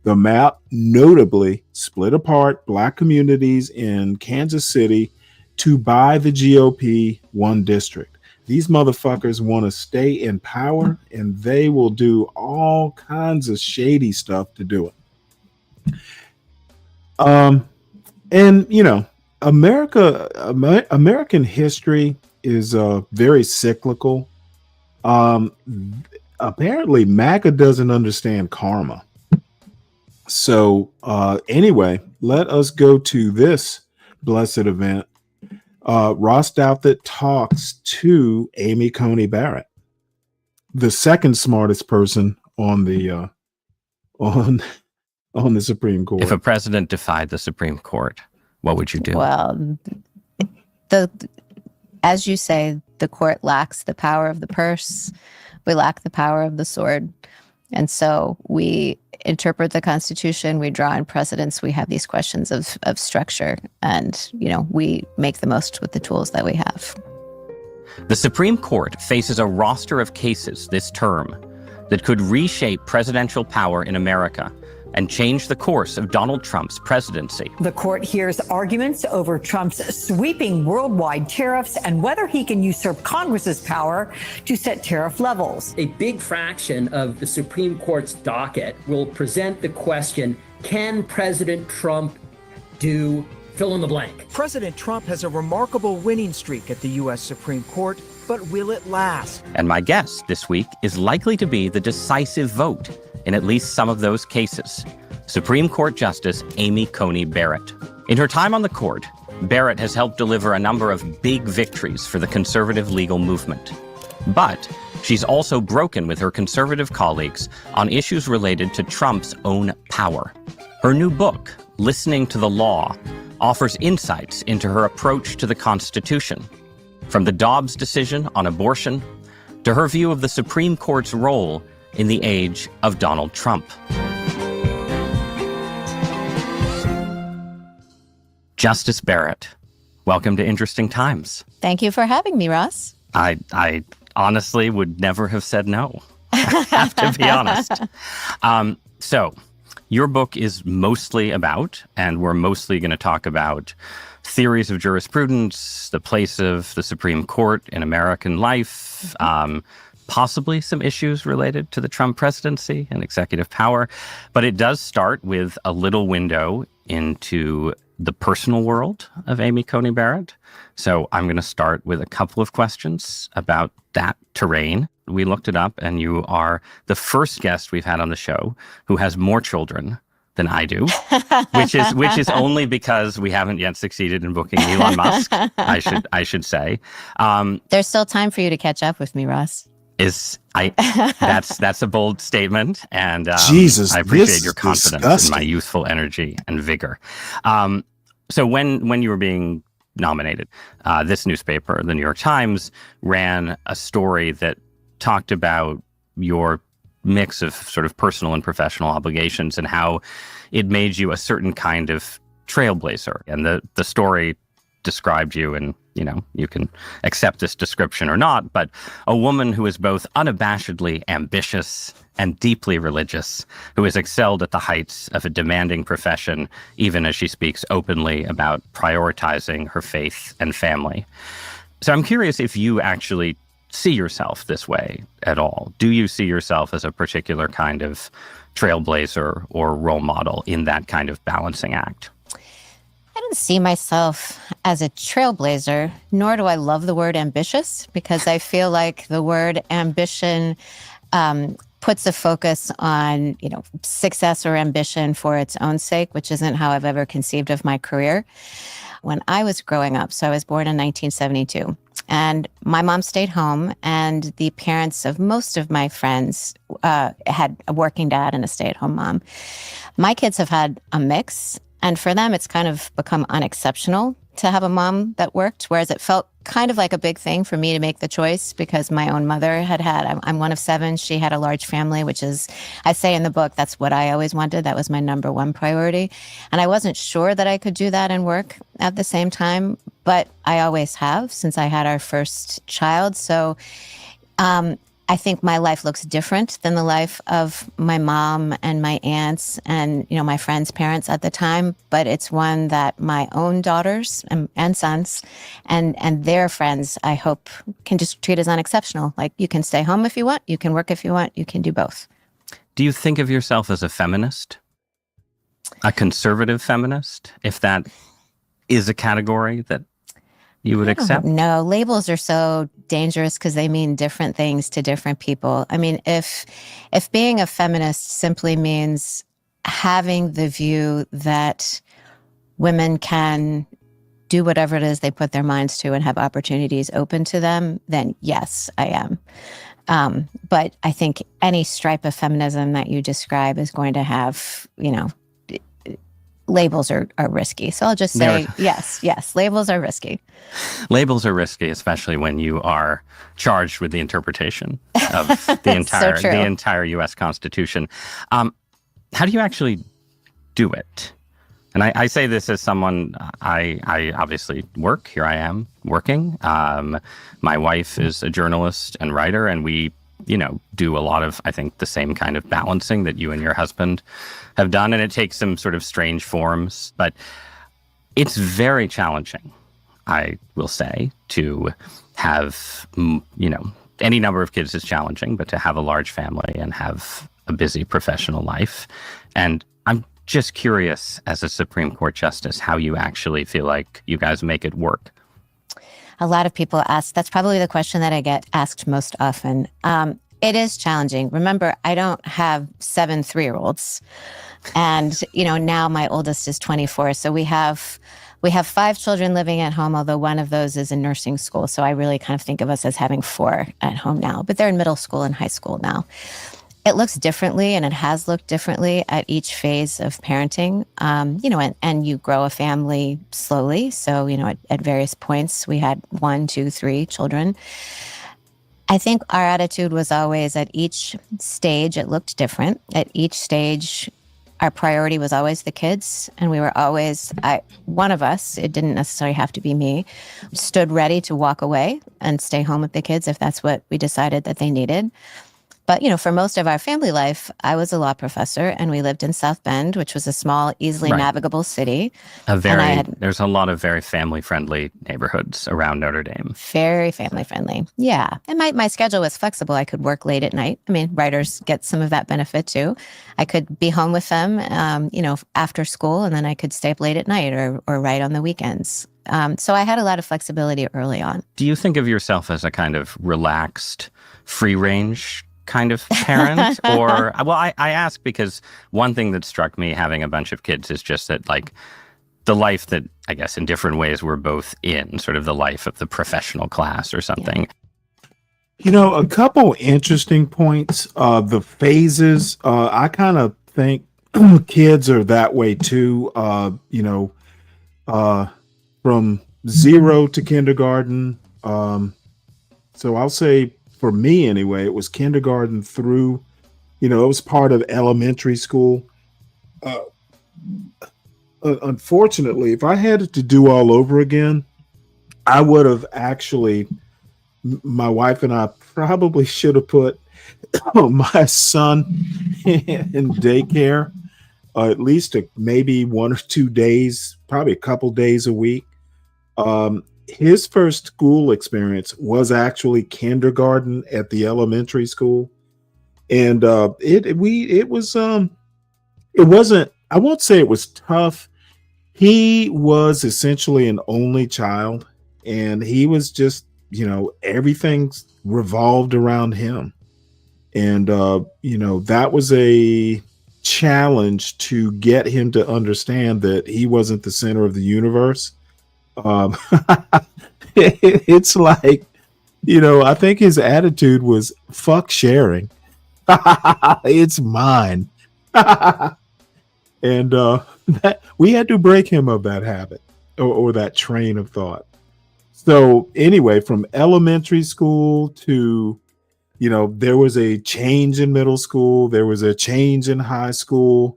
The map notably split apart Black communities in Kansas City to buy the GOP one district. These motherfuckers want to stay in power, and they will do all kinds of shady stuff to do it. And you know, American history is very cyclical. Apparently, MAGA doesn't understand karma. So anyway, let us go to this blessed event. Ross Douthat talks to Amy Coney Barrett, the second smartest person on the Supreme Court. If a president defied the Supreme Court, what would you do? Well, as you say, the court lacks the power of the purse. We lack the power of the sword. And so we interpret the Constitution, we draw in precedents, we have these questions of structure, and, you know, we make the most with the tools that we have. The Supreme Court faces a roster of cases this term that could reshape presidential power in America and change the course of Donald Trump's presidency. The court hears arguments over Trump's sweeping worldwide tariffs and whether he can usurp Congress's power to set tariff levels. A big fraction of the Supreme Court's docket will present the question, can President Trump do fill in the blank? President Trump has a remarkable winning streak at the U.S. Supreme Court, but will it last? And my guess this week is likely to be the decisive vote in at least some of those cases. Supreme Court Justice Amy Coney Barrett. In her time on the court, Barrett has helped deliver a number of big victories for the conservative legal movement. But she's also broken with her conservative colleagues on issues related to Trump's own power. Her new book, Listening to the Law, offers insights into her approach to the Constitution, from the Dobbs decision on abortion to her view of the Supreme Court's role in the age of Donald Trump. Justice Barrett, welcome to Interesting Times. Thank you for having me, Ross. I honestly would never have said no. I have to be honest. So your book is mostly about, and we're mostly going to talk about, theories of jurisprudence, the place of the Supreme Court in American life, possibly some issues related to the Trump presidency and executive power. But it does start with a little window into the personal world of Amy Coney Barrett. So I'm going to start with a couple of questions about that terrain. We looked it up, and you are the first guest we've had on the show who has more children than I do, which is only because we haven't yet succeeded in booking Elon Musk. I should say. There's still time for you to catch up with me, Ross. That's a bold statement, and Jesus, I appreciate your this is confidence disgusting. in my youthful energy and vigor. So when you were being nominated, this newspaper, the New York Times, ran a story that talked about your mix of sort of personal and professional obligations and how it made you a certain kind of trailblazer. And the story described you, and you can accept this description or not, but a woman who is both unabashedly ambitious and deeply religious, who has excelled at the heights of a demanding profession, even as she speaks openly about prioritizing her faith and family. So I'm curious if you actually see yourself this way at all. Do you see yourself as a particular kind of trailblazer or role model in that kind of balancing act? I don't see myself as a trailblazer, nor do I love the word ambitious, because I feel like the word ambition puts a focus on, success or ambition for its own sake, which isn't how I've ever conceived of my career. When I was growing up, so I was born in 1972, and my mom stayed home, and the parents of most of my friends had a working dad and a stay-at-home mom. My kids have had a mix, and for them, it's kind of become unexceptional to have a mom that worked, whereas it felt kind of like a big thing for me to make the choice because my own mother I'm one of 7. She had a large family, which is, I say in the book, that's what I always wanted. That was my number one priority. And I wasn't sure that I could do that and work at the same time, but I always have since I had our first child. So I think my life looks different than the life of my mom and my aunts and, my friends' parents at the time. But it's one that my own daughters and sons and their friends, I hope, can just treat as unexceptional. Like, you can stay home if you want, you can work if you want, you can do both. Do you think of yourself as a feminist? A conservative feminist, if that is a category that you would accept? No, labels are so dangerous because they mean different things to different people. I mean, if being a feminist simply means having the view that women can do whatever it is they put their minds to and have opportunities open to them, then yes, I am. But I think any stripe of feminism that you describe is going to have, labels are risky. So I'll just say, yes, labels are risky. Labels are risky, especially when you are charged with the interpretation of the entire U.S. Constitution. How do you actually do it? And I say this as someone, I obviously work. Here I am working. My wife is a journalist and writer, and we do a lot of, I think, the same kind of balancing that you and your husband have done. And it takes some sort of strange forms, but it's very challenging, I will say, to have, any number of kids is challenging, but to have a large family and have a busy professional life. And I'm just curious, as a Supreme Court justice, how you actually feel like you guys make it work. A lot of people ask, that's probably the question that I get asked most often. It is challenging. Remember, I don't have 7 3-year-olds. And, now my oldest is 24. So we have 5 children living at home, although one of those is in nursing school. So I really kind of think of us as having 4 at home now, but they're in middle school and high school now. It looks differently, and it has looked differently at each phase of parenting, and you grow a family slowly. So, at various points, we had 1, 2, 3 children. I think our attitude was always at each stage, it looked different. At each stage, our priority was always the kids. And we were always, one of us, it didn't necessarily have to be me, stood ready to walk away and stay home with the kids if that's what we decided that they needed. But, for most of our family life, I was a law professor, and we lived in South Bend, which was a small, easily navigable city. There's a lot of very family-friendly neighborhoods around Notre Dame. Very family-friendly, yeah. And my schedule was flexible. I could work late at night. I mean, writers get some of that benefit, too. I could be home with them, after school, and then I could stay up late at night or write on the weekends. So I had a lot of flexibility early on. Do you think of yourself as a kind of relaxed, free-range kind of parent? Or, well, I ask because one thing that struck me having a bunch of kids is just that, the life that, I guess, in different ways we're both in, sort of the life of the professional class or something. Yeah. A couple interesting points. The phases, I kind of think kids are that way too. From 0 to kindergarten. So I'll say, for me anyway, it was kindergarten through, it was part of elementary school. Unfortunately, if I had it to do all over again, I would have actually, my wife and I probably should have put my son in daycare, at least maybe 1 or 2 days, probably a couple days a week. His first school experience was actually kindergarten at the elementary school. And it wasn't, I won't say it was tough. He was essentially an only child, and he was just, everything revolved around him. And that was a challenge to get him to understand that he wasn't the center of the universe. It's like, I think his attitude was fuck sharing. It's mine. And that we had to break him of that habit or that train of thought. So anyway, from elementary school to, there was a change in middle school, there was a change in high school,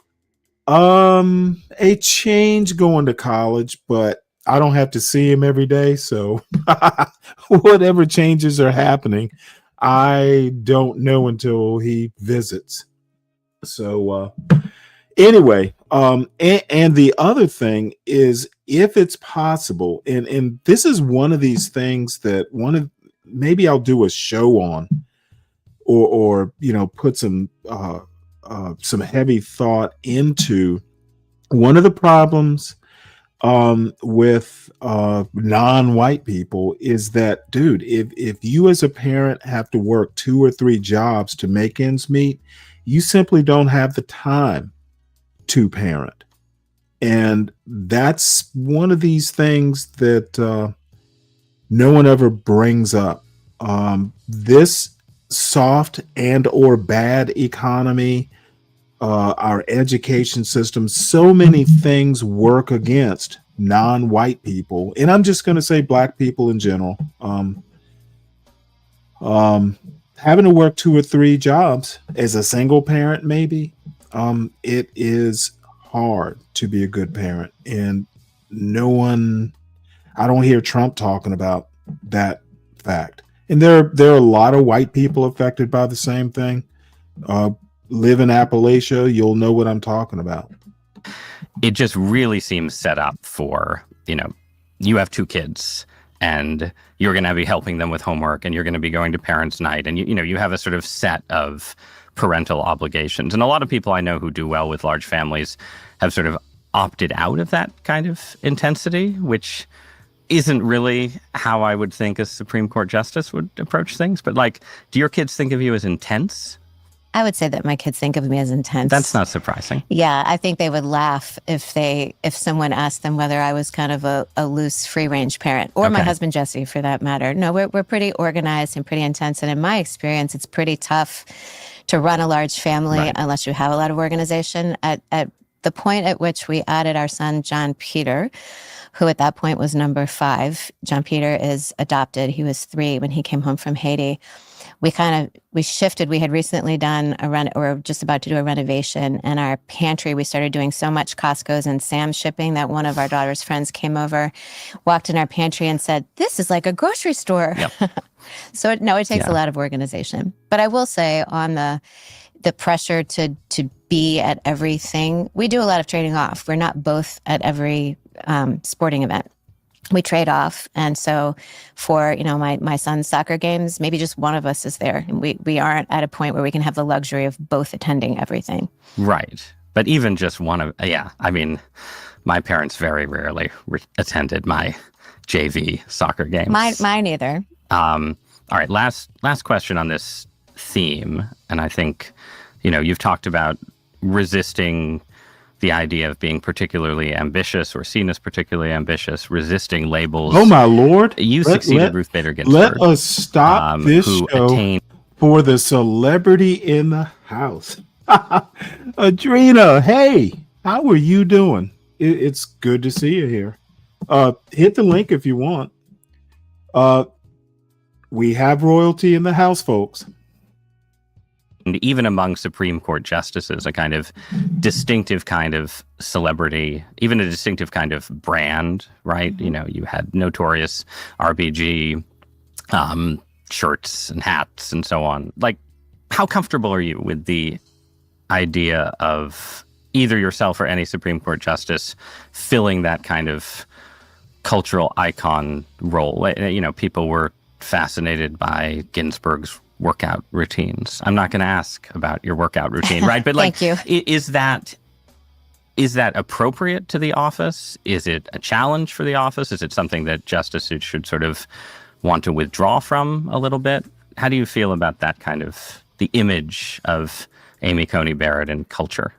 a change going to college, but I don't have to see him every day. So whatever changes are happening, I don't know until he visits. So anyway, and the other thing is, if it's possible, and this is one of these things that maybe I'll do a show on, or put some heavy thought into. One of the problems with non-white people is that, dude, if you as a parent have to work 2 or 3 jobs to make ends meet, you simply don't have the time to parent. And that's one of these things that no one ever brings up. This soft and or bad economy, our education system, so many things work against non-white people, and I'm just going to say black people in general. Having to work 2 or 3 jobs as a single parent, maybe, it is hard to be a good parent, and I don't hear Trump talking about that fact. And there are a lot of white people affected by the same thing. Live in Appalachia, you'll know what I'm talking about. It just really seems set up for, you have 2 kids and you're going to be helping them with homework and you're going to be going to parents' night. And, you have a sort of set of parental obligations. And a lot of people I know who do well with large families have sort of opted out of that kind of intensity, which isn't really how I would think a Supreme Court justice would approach things. But do your kids think of you as intense? I would say that my kids think of me as intense. That's not surprising. Yeah, I think they would laugh if someone asked them whether I was kind of a loose, free-range parent, or my husband Jesse, for that matter. No, we're pretty organized and pretty intense, and in my experience, it's pretty tough to run a large family unless you have a lot of organization. At the point at which we added our son John Peter, who at that point was number 5. John Peter is adopted. He was 3 when he came home from Haiti. We shifted. We had recently done or just about to do a renovation, and our pantry, we started doing so much Costco's and Sam's shipping that one of our daughter's friends came over, walked in our pantry and said, "This is like a grocery store." Yep. So it takes a lot of organization. But I will say, on the pressure to be at everything, we do a lot of trading off. We're not both at every sporting event. We trade off. And so for, my son's soccer games, maybe just one of us is there. And we aren't at a point where we can have the luxury of both attending everything. Right. But even just one of, my parents very rarely attended my JV soccer games. Mine either. All right. Last question on this theme. And I think, you've talked about resisting the idea of being particularly ambitious or seen as particularly ambitious, resisting labels. Oh, my Lord. You succeeded Ruth Bader Ginsburg. Let us stop this show for the celebrity in the house. Adrena, hey, how are you doing? It's good to see you here. Hit the link if you want. We have royalty in the house, folks. And even among Supreme Court justices, a kind of distinctive kind of celebrity, even a distinctive kind of brand, right? You had notorious RBG shirts and hats and so on. How comfortable are you with the idea of either yourself or any Supreme Court justice filling that kind of cultural icon role? People were fascinated by Ginsburg's workout routines. I'm not going to ask about your workout routine, right? But Thank you. Is that appropriate to the office? Is it a challenge for the office? Is it something that justices should sort of want to withdraw from a little bit? How do you feel about that kind of the image of Amy Coney Barrett in culture?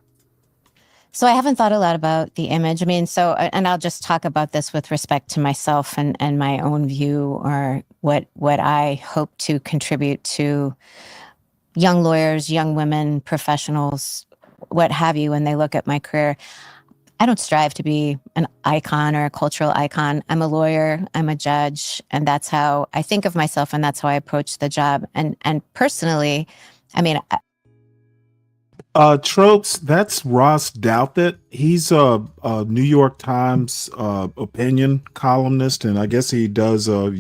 So I haven't thought a lot about the image. And I'll just talk about this with respect to myself and my own view, or what I hope to contribute to young lawyers, young women, professionals, what have you, when they look at my career. I don't strive to be an icon or a cultural icon. I'm a lawyer, I'm a judge, and that's how I think of myself, and that's how I approach the job. And personally, Tropes, that's Ross Douthat. He's a New York Times opinion columnist, and I guess he does a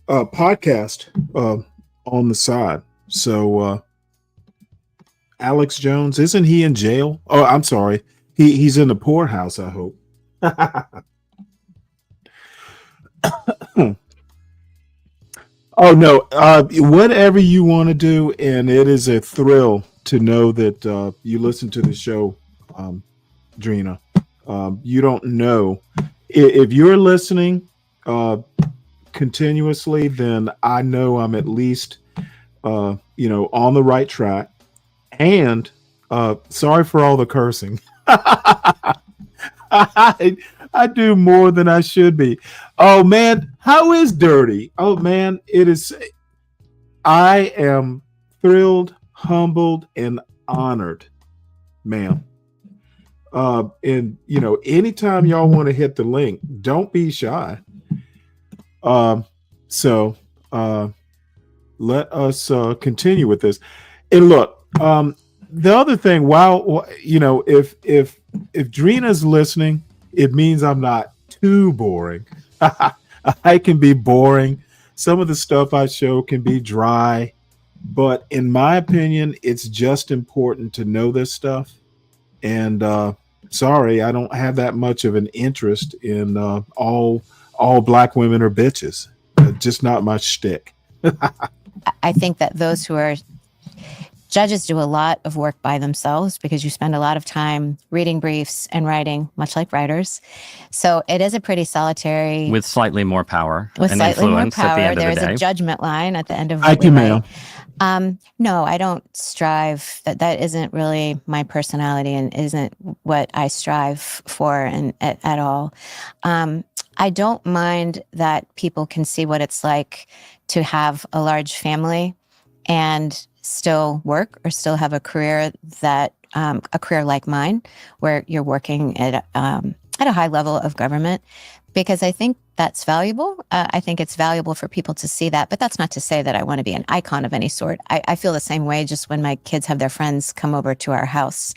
podcast on the side. So Alex Jones, isn't he in jail? Oh, I'm sorry. He's in the poorhouse, I hope. Oh, no. Whatever you want to do, and it is a thrill to know that you listen to the show, Drina. You don't know. If you're listening continuously, then I know I'm at least, on the right track. And sorry for all the cursing. I do more than I should be. Oh, man. How is Dirty? Oh, man. It is. I am thrilled, humbled, and honored, ma'am. And, anytime y'all want to hit the link, don't be shy. So let us continue with this. And look, the other thing, if Drina's listening, it means I'm not too boring. I can be boring. Some of the stuff I show can be dry, but in my opinion, it's just important to know this stuff. And sorry, I don't have that much of an interest in all black women are bitches. Just not my shtick. I think that those who are judges do a lot of work by themselves because you spend a lot of time reading briefs and writing, much like writers. So it is a pretty solitary. With slightly more power With and slightly more influence at the power, end of there the is day. a judgment line at the end of Thank what you, we ma'am. write. No, I don't strive. That isn't really my personality and isn't what I strive for and at all. I don't mind that people can see what it's like to have a large family and still work or still have a career that a career like mine, where you're working at a high level of government, because I think that's valuable. I think it's valuable for people to see that, but that's not to say that I want to be an icon of any sort. I feel the same way just when my kids have their friends come over to our house.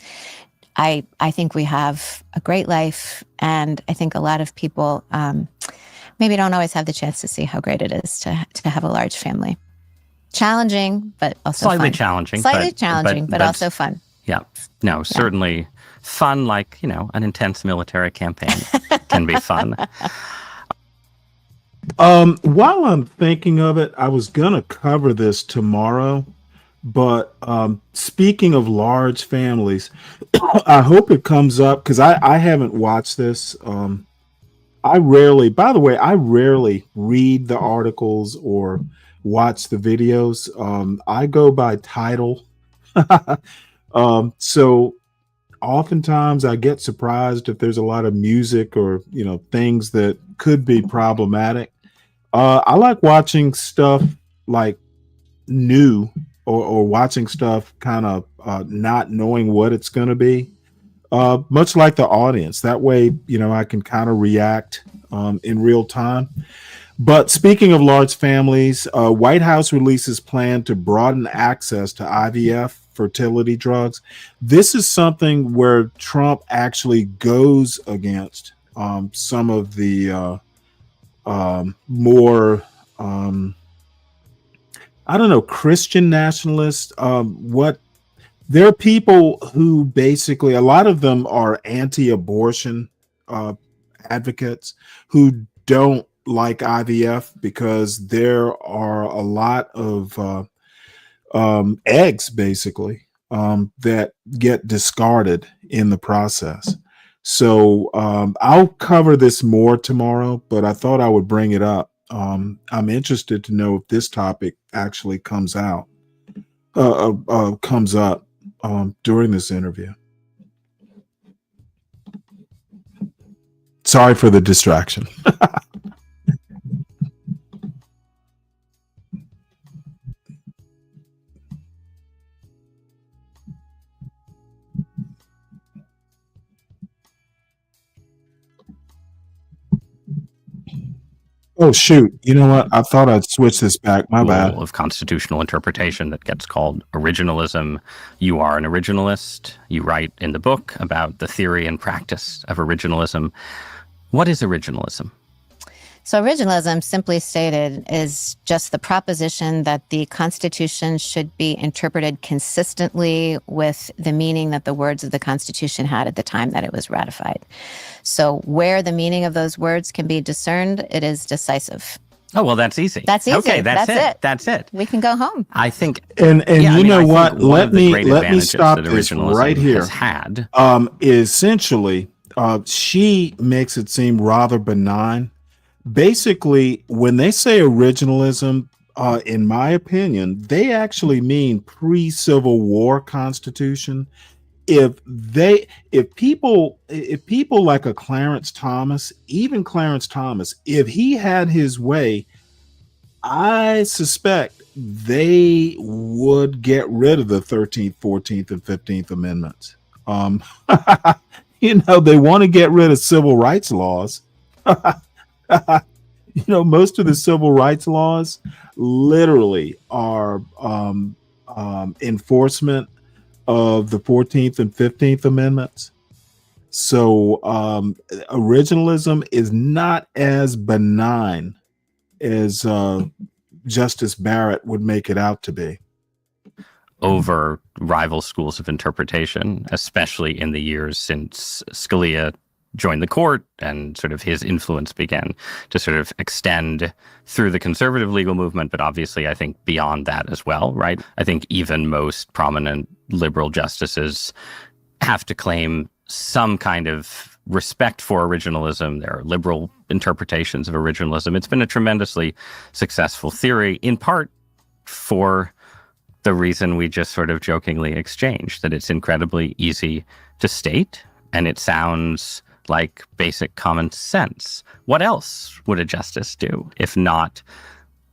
I think we have a great life, and I think a lot of people maybe don't always have the chance to see how great it is to have a large family. Challenging, but also Slightly fun. challenging. Slightly challenging, but but also fun. Yeah. No, certainly fun, like, an intense military campaign can be fun. While I'm thinking of it, I was gonna cover this tomorrow, but speaking of large families, I hope it comes up because I haven't watched this. I rarely read the articles or watch the videos. I go by title. So oftentimes I get surprised if there's a lot of music or, things that could be problematic. I like watching stuff like new or watching stuff kind of not knowing what it's going to be, much like the audience. That way, I can kind of react in real time. But speaking of large families, White House releases plan to broaden access to IVF fertility drugs. This is something where Trump actually goes against some of the more, Christian nationalists. There are people who basically, a lot of them are anti-abortion advocates who don't like IVF because there are a lot of eggs basically that get discarded in the process. So I'll cover this more tomorrow, but I thought I would bring it up. I'm interested to know if this topic actually comes up during this interview. Sorry for the distraction. Oh, shoot. You know what? I thought I'd switch this back. My bad. Of constitutional interpretation that gets called originalism. You are an originalist. You write in the book about the theory and practice of originalism. What is originalism? So originalism, simply stated, is just the proposition that the Constitution should be interpreted consistently with the meaning that the words of the Constitution had at the time that it was ratified. So where the meaning of those words can be discerned, it is decisive. Oh, well, that's easy. That's easy. Okay, that's it. That's it. We can go home. I think, and yeah, you know I what? think one Let of the great me advantages stop that this originalism right here. has had. Essentially, she makes it seem rather benign. Basically, when they say originalism, in my opinion, they actually mean pre-Civil War Constitution. If people like a Clarence Thomas, even Clarence Thomas, if he had his way, I suspect they would get rid of the 13th, 14th, and 15th Amendments. They want to get rid of civil rights laws. Most of the civil rights laws literally are enforcement of the 14th and 15th Amendments. So originalism is not as benign as Justice Barrett would make it out to be. Over rival schools of interpretation, especially in the years since Scalia joined the court and sort of his influence began to sort of extend through the conservative legal movement, but obviously I think beyond that as well, right? I think even most prominent liberal justices have to claim some kind of respect for originalism. There are liberal interpretations of originalism. It's been a tremendously successful theory, in part for the reason we just sort of jokingly exchanged, that it's incredibly easy to state and it sounds like basic common sense. What else would a justice do if not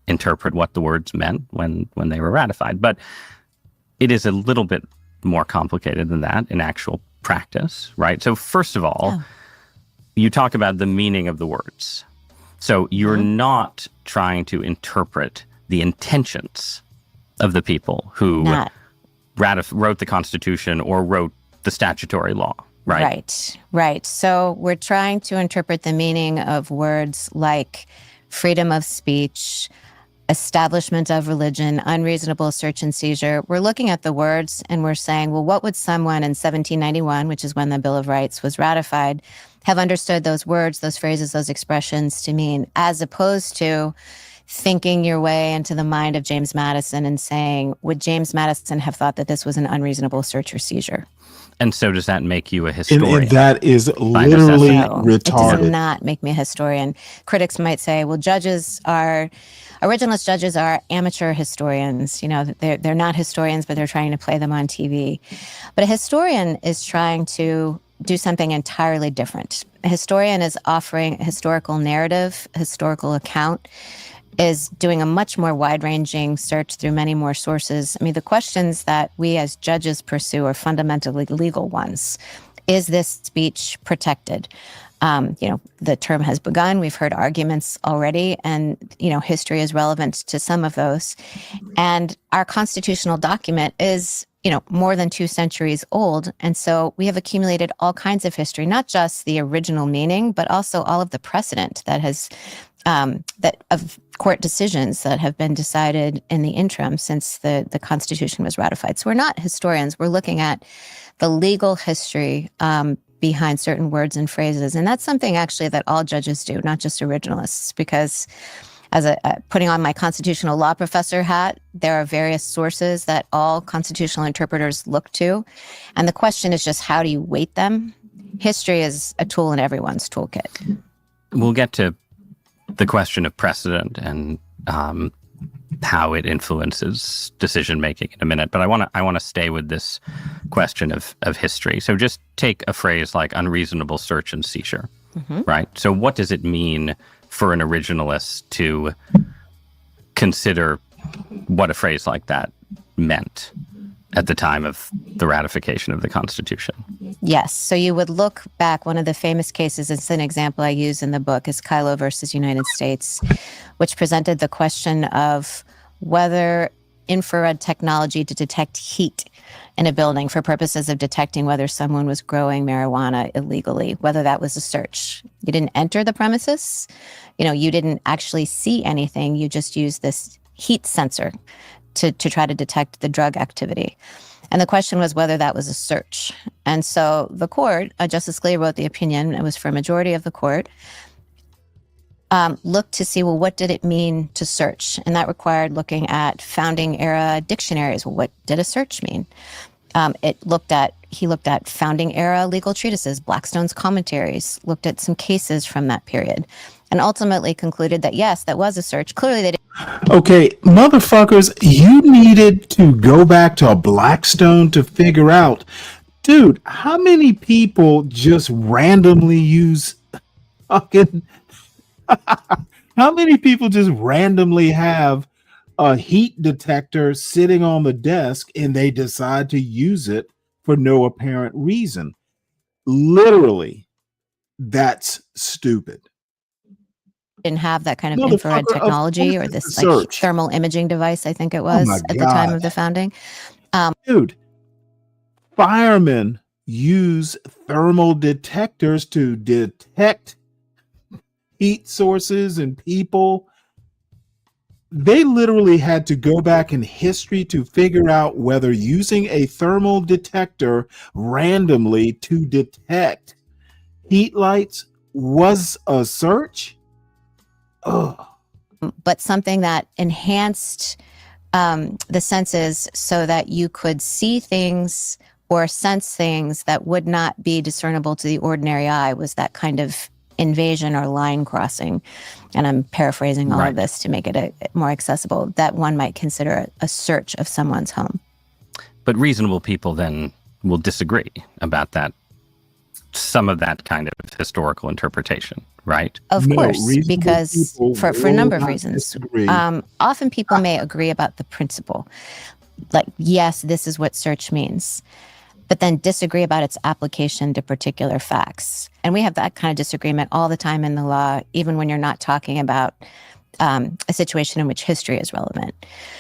interpret what the words meant when they were ratified? But it is a little bit more complicated than that in actual practice, right? So first of all, you talk about the meaning of the words. So you're not trying to interpret the intentions of the people who wrote the Constitution or wrote the statutory law, right? Right. So we're trying to interpret the meaning of words like freedom of speech, establishment of religion, unreasonable search and seizure. We're looking at the words and we're saying, well, what would someone in 1791, which is when the Bill of Rights was ratified, have understood those words, those phrases, those expressions to mean, as opposed to thinking your way into the mind of James Madison and saying, would James Madison have thought that this was an unreasonable search or seizure? And so does that make you a historian? And that is literally retarded. It does not make me a historian. Critics might say, well, originalist judges are amateur historians. You know, they're not historians, but they're trying to play them on TV. But a historian is trying to do something entirely different. A historian is offering a historical narrative, historical account, is doing a much more wide-ranging search through many more sources. I mean, the questions that we as judges pursue are fundamentally legal ones. Is this speech protected? The term has begun. We've heard arguments already, and, history is relevant to some of those. And our constitutional document is, more than 2 centuries old. And so we have accumulated all kinds of history, not just the original meaning, but also all of the precedent that has of court decisions that have been decided in the interim since the Constitution was ratified. So we're not historians. We're looking at the legal history behind certain words and phrases. And that's something actually that all judges do, not just originalists, because as putting on my constitutional law professor hat, there are various sources that all constitutional interpreters look to. And the question is just, how do you weight them? History is a tool in everyone's toolkit. We'll get to the question of precedent and how it influences decision making in a minute, but I want to stay with this question of history. So just take a phrase like unreasonable search and seizure, right? So what does it mean for an originalist to consider what a phrase like that meant at the time of the ratification of the Constitution? Yes. So you would look back. One of the famous cases, it's an example I use in the book, is Kyllo versus United States, which presented the question of whether infrared technology to detect heat in a building for purposes of detecting whether someone was growing marijuana illegally, whether that was a search. You didn't enter the premises. You didn't actually see anything. You just used this heat sensor to try to detect the drug activity. And the question was whether that was a search. And so the court, Justice Scalia wrote the opinion, it was for a majority of the court, looked to see, well, what did it mean to search? And that required looking at founding era dictionaries. Well, what did a search mean? He looked at founding era legal treatises, Blackstone's commentaries, looked at some cases from that period, and ultimately concluded that, yes, that was a search. Clearly, they didn't. Okay, motherfuckers, you needed to go back to a Blackstone to figure out, dude, how many people just randomly use fucking, how many people just randomly have a heat detector sitting on the desk and they decide to use it for no apparent reason? Literally, that's stupid. Didn't have that kind of infrared technology or this like thermal imaging device, I think it was, at the time of the founding. Dude, firemen use thermal detectors to detect heat sources and people. they literally had to go back in history to figure out whether using a thermal detector randomly to detect heat lights was a search. Ugh. But something that enhanced the senses so that you could see things or sense things that would not be discernible to the ordinary eye was that kind of invasion or line crossing. And I'm paraphrasing all of this to make it more accessible, that one might consider a search of someone's home. But reasonable people then will disagree about that, some of that kind of historical interpretation, right? Of course, because for a number of reasons. Often people may agree about the principle. Like, yes, this is what search means, but then disagree about its application to particular facts. And we have that kind of disagreement all the time in the law, even when you're not talking about a situation in which history is relevant.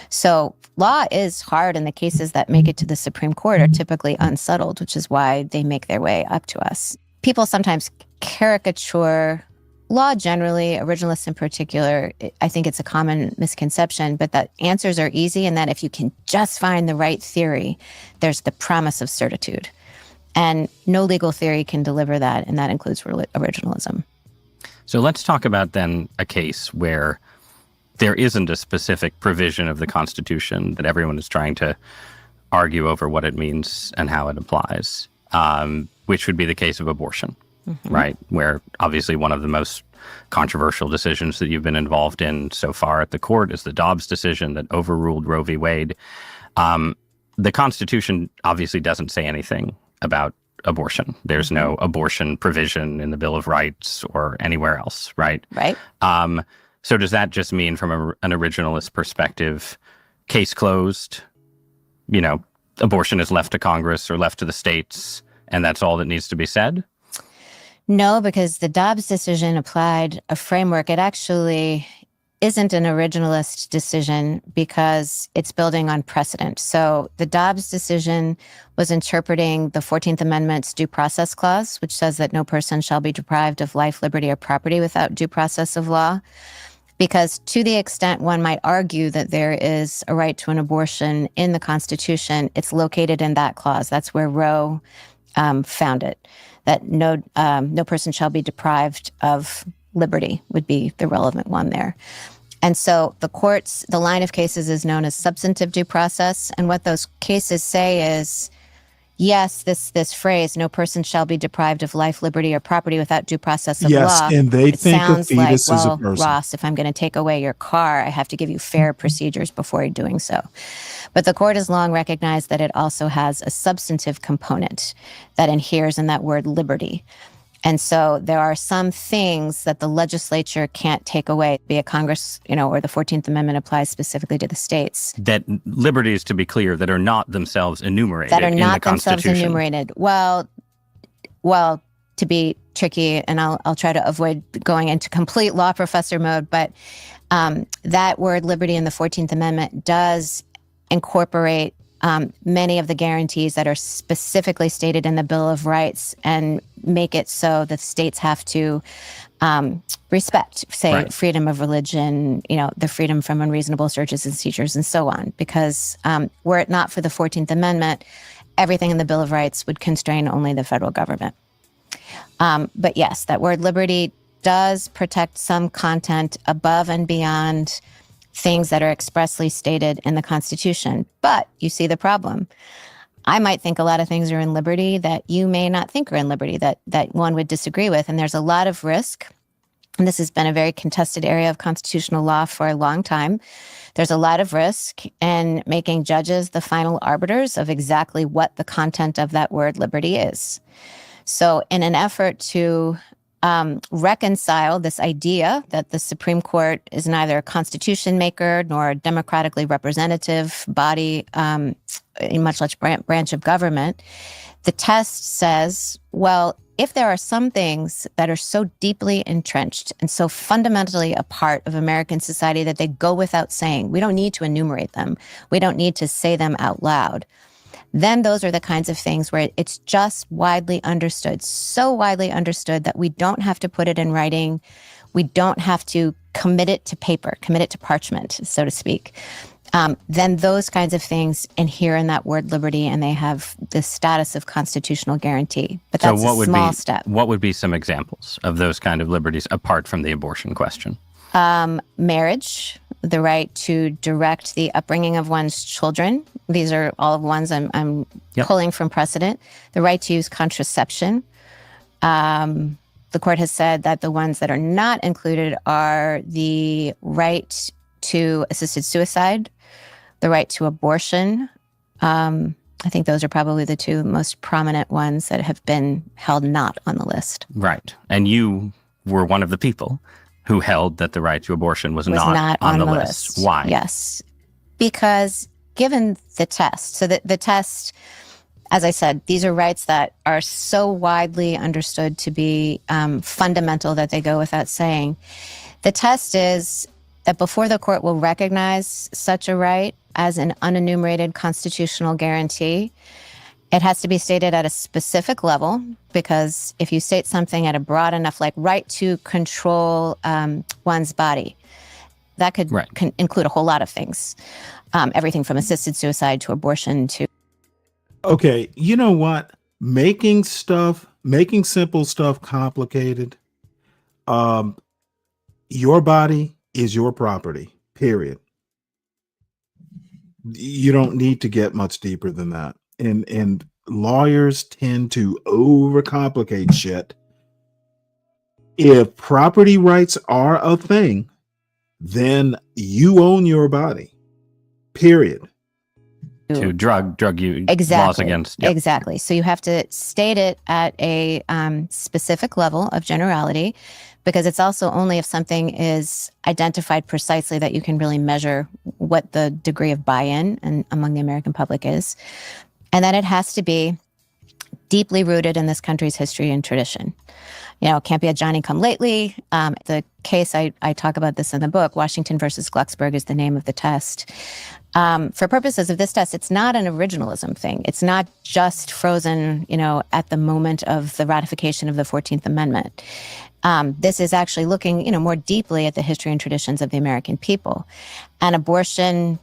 So law is hard, and the cases that make it to the Supreme Court are typically unsettled, which is why they make their way up to us. People sometimes caricature law generally, originalists in particular. I think it's a common misconception, but that answers are easy, and that if you can just find the right theory, there's the promise of certitude. And no legal theory can deliver that, and that includes originalism. So let's talk about then a case where there isn't a specific provision of the Constitution that everyone is trying to argue over what it means and how it applies, which would be the case of abortion, right? Where obviously one of the most controversial decisions that you've been involved in so far at the court is the Dobbs decision that overruled Roe v. Wade. The Constitution obviously doesn't say anything about abortion. There's no abortion provision in the Bill of Rights or anywhere else, right? Right. So does that just mean from an originalist perspective, case closed, abortion is left to Congress or left to the states, and that's all that needs to be said? No, because the Dobbs decision applied a framework. It actually isn't an originalist decision because it's building on precedent. So the Dobbs decision was interpreting the 14th Amendment's due process clause, which says that no person shall be deprived of life, liberty, or property without due process of law. Because to the extent one might argue that there is a right to an abortion in the Constitution, it's located in that clause. That's where Roe found it, that no person shall be deprived of liberty would be the relevant one there. And so the line of cases is known as substantive due process. And what those cases say is, yes, this phrase, no person shall be deprived of life, liberty, or property without due process of law. Yes, and they think a sounds like, fetus is a well, person. Ross, if I'm going to take away your car, I have to give you fair procedures before doing so. But the court has long recognized that it also has a substantive component that inheres in that word liberty. And so there are some things that the legislature can't take away, be it Congress, or the 14th Amendment applies specifically to the states. That liberties, to be clear, that are not themselves enumerated That are in not the themselves Constitution. enumerated. Well, to be tricky, and I'll try to avoid going into complete law professor mode, but that word liberty in the 14th Amendment does incorporate many of the guarantees that are specifically stated in the Bill of Rights and make it so that states have to respect, say, freedom of religion, the freedom from unreasonable searches and seizures and so on. Because were it not for the 14th Amendment, everything in the Bill of Rights would constrain only the federal government. But yes, that word liberty does protect some content above and beyond things that are expressly stated in the Constitution. But you see the problem. I might think a lot of things are in liberty that you may not think are in liberty, that one would disagree with. And there's a lot of risk. And this has been a very contested area of constitutional law for a long time. There's a lot of risk in making judges the final arbiters of exactly what the content of that word liberty is. So in an effort to reconcile this idea that the Supreme Court is neither a constitution maker nor a democratically representative body, in much less branch of government, the test says, well, if there are some things that are so deeply entrenched and so fundamentally a part of American society that they go without saying, we don't need to enumerate them, we don't need to say them out loud, then those are the kinds of things where it's just widely understood, so widely understood that we don't have to put it in writing. We don't have to commit it to paper, commit it to parchment, so to speak, then those kinds of things inhere in that word liberty, and they have the status of constitutional guarantee. But that's a small step. What would be some examples of those kind of liberties apart from the abortion question? Marriage, the right to direct the upbringing of one's children. These are all of ones I'm pulling from precedent. The right to use contraception. The court has said that the ones that are not included are the right to assisted suicide, the right to abortion. I think those are probably the two most prominent ones that have been held not on the list. Right. And you were one of the people who held that the right to abortion was not on the list. Why? Yes. Because given the test, so the test, as I said, these are rights that are so widely understood to be fundamental that they go without saying. The test is that before the court will recognize such a right as an unenumerated constitutional guarantee, it has to be stated at a specific level, because if you state something at a broad enough, like right to control one's body, that could include a whole lot of things. Everything from assisted suicide to abortion to... Okay, you know what? Making simple stuff complicated. Your body is your property, period. You don't need to get much deeper than that. And lawyers tend to overcomplicate shit. If property rights are a thing, then you own your body, period. To drug use exactly. laws against. Exactly. So you have to state it at a specific level of generality, because it's also only if something is identified precisely that you can really measure what the degree of buy-in and among the American public is. And then it has to be deeply rooted in this country's history and tradition. You know, it can't be a Johnny-come-lately. The case, I talk about this in the book, Washington versus Glucksberg is the name of the test. For purposes of this test, it's not an originalism thing. It's not just frozen, at the moment of the ratification of the 14th Amendment. This is actually looking, more deeply at the history and traditions of the American people. And abortion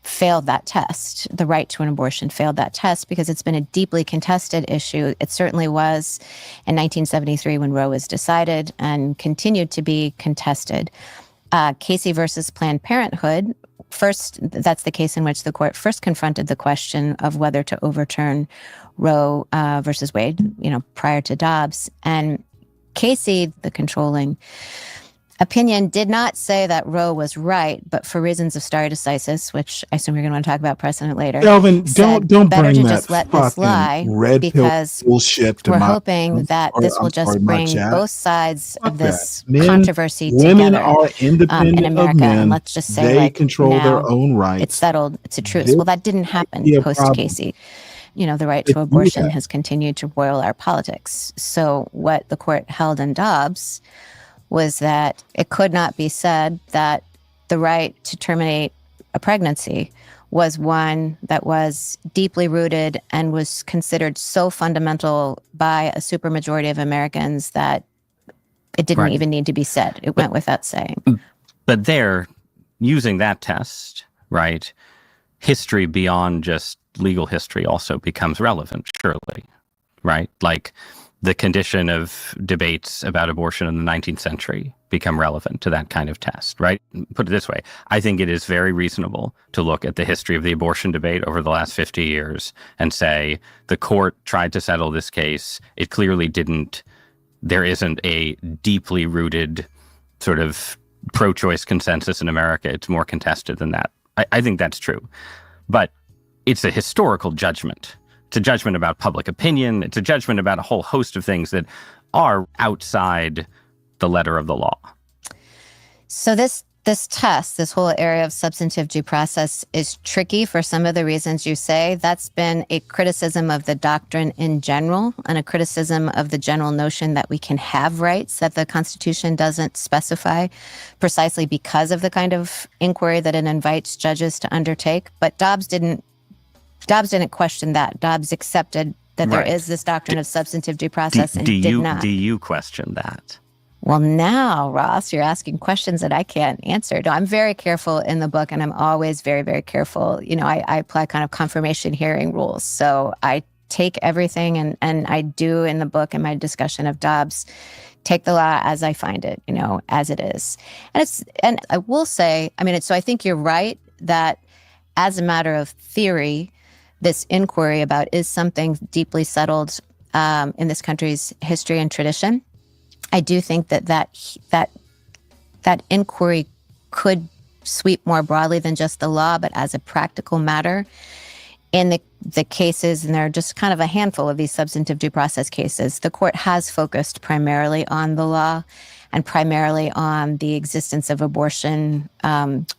failed that test. The right to an abortion failed that test because it's been a deeply contested issue. It certainly was in 1973 when Roe was decided, and continued to be contested. Casey versus Planned Parenthood, first, that's the case in which the court first confronted the question of whether to overturn Roe versus Wade, prior to Dobbs. And Casey, the controlling opinion, did not say that Roe was right, but for reasons of stare decisis, which I assume you're going to want to talk about precedent later. Elvin, don't better bring to that just let this lie, red pill because bullshit to we're my, hoping that this will just bring both sides of this controversy women together. are independent in America, of men. and let's just say, they control now their own rights. It's settled. It's a truce. This Well, that didn't happen be a post problem. Casey. The right to abortion has continued to roil our politics. So what the court held in Dobbs was that it could not be said that the right to terminate a pregnancy was one that was deeply rooted and was considered so fundamental by a supermajority of Americans that it didn't even need to be said. It went without saying. But there, using that test, right, history beyond just legal history also becomes relevant, surely, right? Like the condition of debates about abortion in the 19th century become relevant to that kind of test, right? Put it this way, I think it is very reasonable to look at the history of the abortion debate over the last 50 years and say the court tried to settle this case. It clearly didn't. There isn't a deeply rooted sort of pro-choice consensus in America. It's more contested than that. I think that's true. But it's a historical judgment. It's a judgment about public opinion. It's a judgment about a whole host of things that are outside the letter of the law. So this test, this whole area of substantive due process, is tricky for some of the reasons you say. That's been a criticism of the doctrine in general, and a criticism of the general notion that we can have rights that the Constitution doesn't specify, precisely because of the kind of inquiry that it invites judges to undertake. But Dobbs didn't question that. Dobbs accepted that there is this doctrine of substantive due process and did not. Do you question that? Well, now, Ross, you're asking questions that I can't answer. No, I'm very careful in the book, and I'm always very, very careful. You know, I apply kind of confirmation hearing rules. So I take everything, and I do in the book in my discussion of Dobbs, take the law as I find it, you know, as it is. And I will say, I mean, so I think you're right that as a matter of theory, this inquiry about is something deeply settled in this country's history and tradition. I do think that inquiry could sweep more broadly than just the law, but as a practical matter, in the cases, and there are just kind of a handful of these substantive due process cases, the court has focused primarily on the law and primarily on the existence of abortion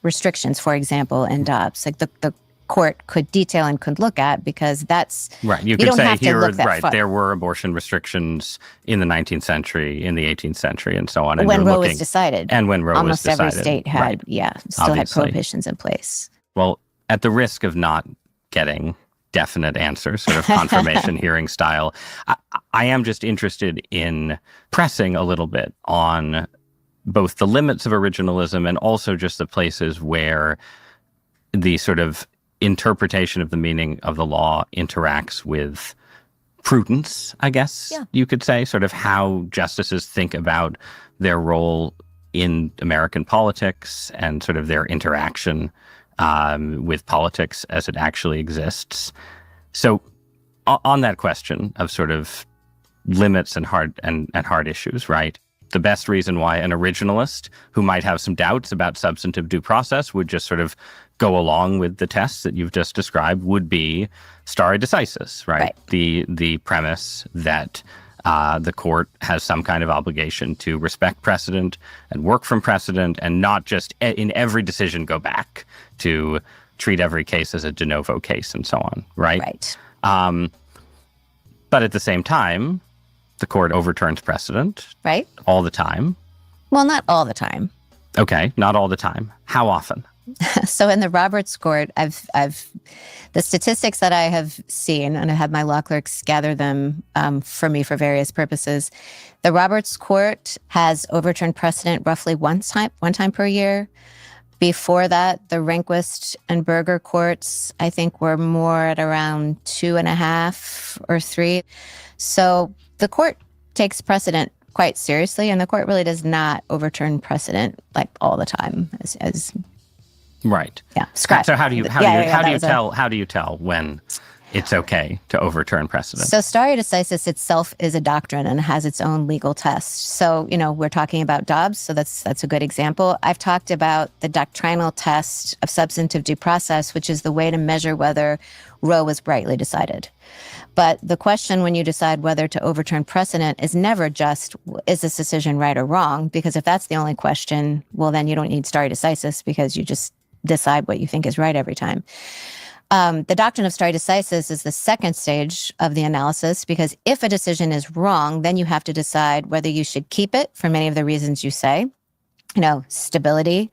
restrictions, for example, in Dobbs. Like the court could detail and could look at, because that's right. You could say here, right, there were abortion restrictions in the 19th century, in the 18th century, and so on. And when Roe was decided. And when Roe was decided. Almost every state had, right. still Obviously. had prohibitions in place. Well, at the risk of not getting definite answers, sort of confirmation hearing style, I am just interested in pressing a little bit on both the limits of originalism and also just the places where the sort of interpretation of the meaning of the law interacts with prudence, I guess you could say, sort of how justices think about their role in American politics and sort of their interaction with politics as it actually exists. So on that question of sort of limits and hard issues, right? The best reason why an originalist who might have some doubts about substantive due process would just sort of go along with the tests that you've just described would be stare decisis, right? The premise that the court has some kind of obligation to respect precedent and work from precedent and not just in every decision go back to treat every case as a de novo case and so on, right? Right. But at the same time, the court overturns precedent. Right. All the time. Well, not all the time. Okay, not all the time. How often? So in the Roberts Court, I've the statistics that I have seen, and I had my law clerks gather them for me for various purposes. The Roberts Court has overturned precedent roughly one time per year. Before that, the Rehnquist and Berger courts, I think, were more at around 2.5 or 3. So the court takes precedent quite seriously, and the court really does not overturn precedent like all the time, as right. Yeah. Scratch. So how do you tell when it's okay to overturn precedent? So stare decisis itself is a doctrine and has its own legal test. So, you know, we're talking about Dobbs, so that's a good example. I've talked about the doctrinal test of substantive due process, which is the way to measure whether Roe was rightly decided. But the question when you decide whether to overturn precedent is never just, is this decision right or wrong? Because if that's the only question, well, then you don't need stare decisis, because you just decide what you think is right every time. The doctrine of stare decisis is the second stage of the analysis, because if a decision is wrong, then you have to decide whether you should keep it for many of the reasons you say, you know, stability,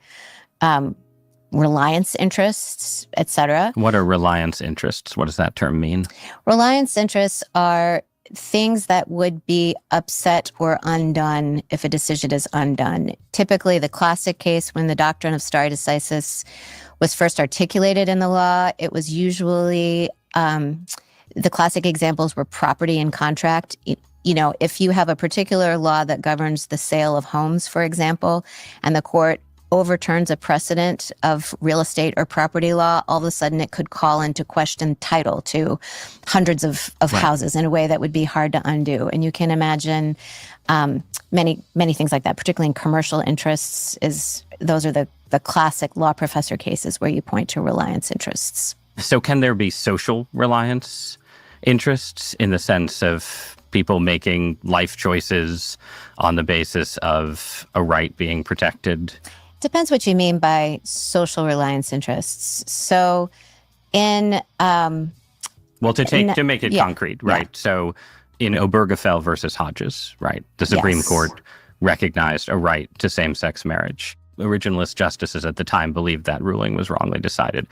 reliance interests, etc. What are reliance interests? What does that term mean? Reliance interests are things that would be upset or undone if a decision is undone. Typically, the classic case when the doctrine of stare decisis was first articulated in the law, it was usually, the classic examples were property and contract. You know, if you have a particular law that governs the sale of homes, for example, and the court overturns a precedent of real estate or property law, all of a sudden it could call into question title to hundreds of houses in a way that would be hard to undo. And you can imagine many things like that, particularly in commercial interests. Those are the classic law professor cases where you point to reliance interests. So can there be social reliance interests in the sense of people making life choices on the basis of a right being protected? Depends what you mean by social reliance interests. So in well, to make it concrete, right? Yeah. So in Obergefell versus Hodges, right? The Supreme Court recognized a right to same-sex marriage. Originalist justices at the time believed that ruling was wrongly decided.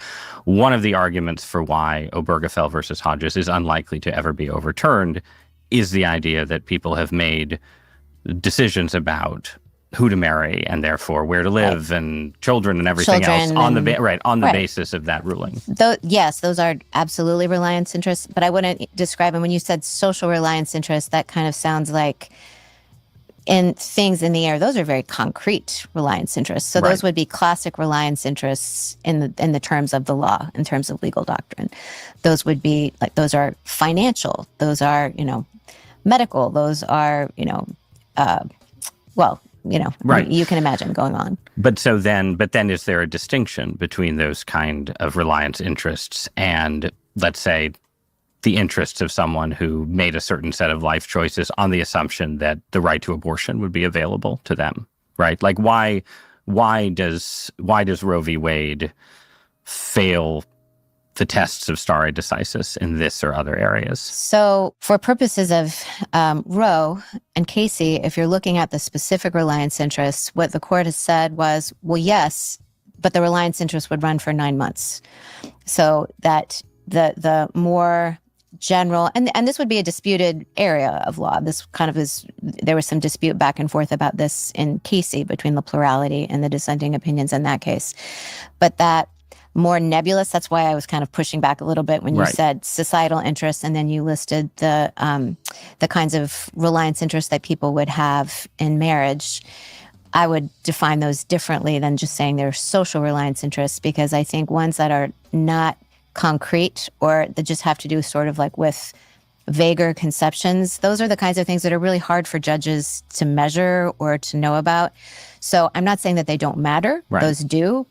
One of the arguments for why Obergefell versus Hodges is unlikely to ever be overturned is the idea that people have made decisions about who to marry and therefore where to live and children and everything else on the basis of that ruling. Yes, those are absolutely reliance interests, but I wouldn't describe them. When you said social reliance interests, that kind of sounds like in things in the air. Those are very concrete reliance interests. So those would be classic reliance interests in the terms of the law, in terms of legal doctrine. Those would be like, those are financial, those are, medical, those are, you can imagine going on. But then is there a distinction between those kind of reliance interests and, let's say, the interests of someone who made a certain set of life choices on the assumption that the right to abortion would be available to them, right? Like why does Roe v. Wade fail the tests of stare decisis in this or other areas? So for purposes of Roe and Casey, if you're looking at the specific reliance interests, what the court has said was, well, yes, but the reliance interest would run for 9 months. So that the more general, and this would be a disputed area of law. This kind of there was some dispute back and forth about this in Casey between the plurality and the dissenting opinions in that case. But that more nebulous, that's why I was kind of pushing back a little bit when you said societal interests, and then you listed the kinds of reliance interests that people would have in marriage. I would define those differently than just saying they're social reliance interests, because I think ones that are not concrete or that just have to do sort of like with vaguer conceptions, those are the kinds of things that are really hard for judges to measure or to know about. So I'm not saying that they don't matter. Those do,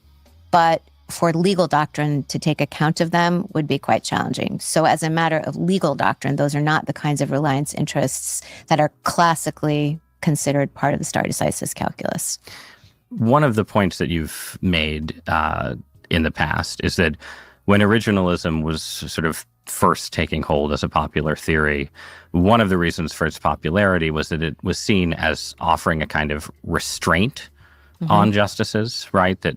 but for legal doctrine to take account of them would be quite challenging. So as a matter of legal doctrine, those are not the kinds of reliance interests that are classically considered part of the stare decisis calculus. One of the points that you've made in the past is that when originalism was sort of first taking hold as a popular theory, one of the reasons for its popularity was that it was seen as offering a kind of restraint on justices, right? That,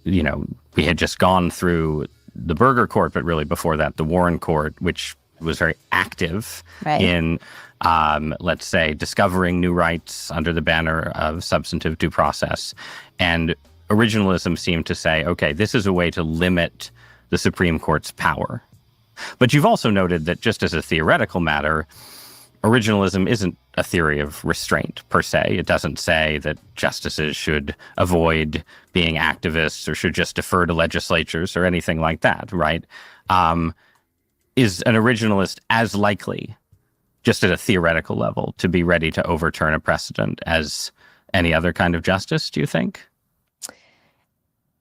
we had just gone through the Burger Court, but really before that, the Warren Court, which was very active in, let's say, discovering new rights under the banner of substantive due process. And originalism seemed to say, okay, this is a way to limit the Supreme Court's power. But you've also noted that just as a theoretical matter, originalism isn't a theory of restraint per se. It doesn't say that justices should avoid being activists or should just defer to legislatures or anything like that, right? Is an originalist as likely, just at a theoretical level, to be ready to overturn a precedent as any other kind of justice, do you think?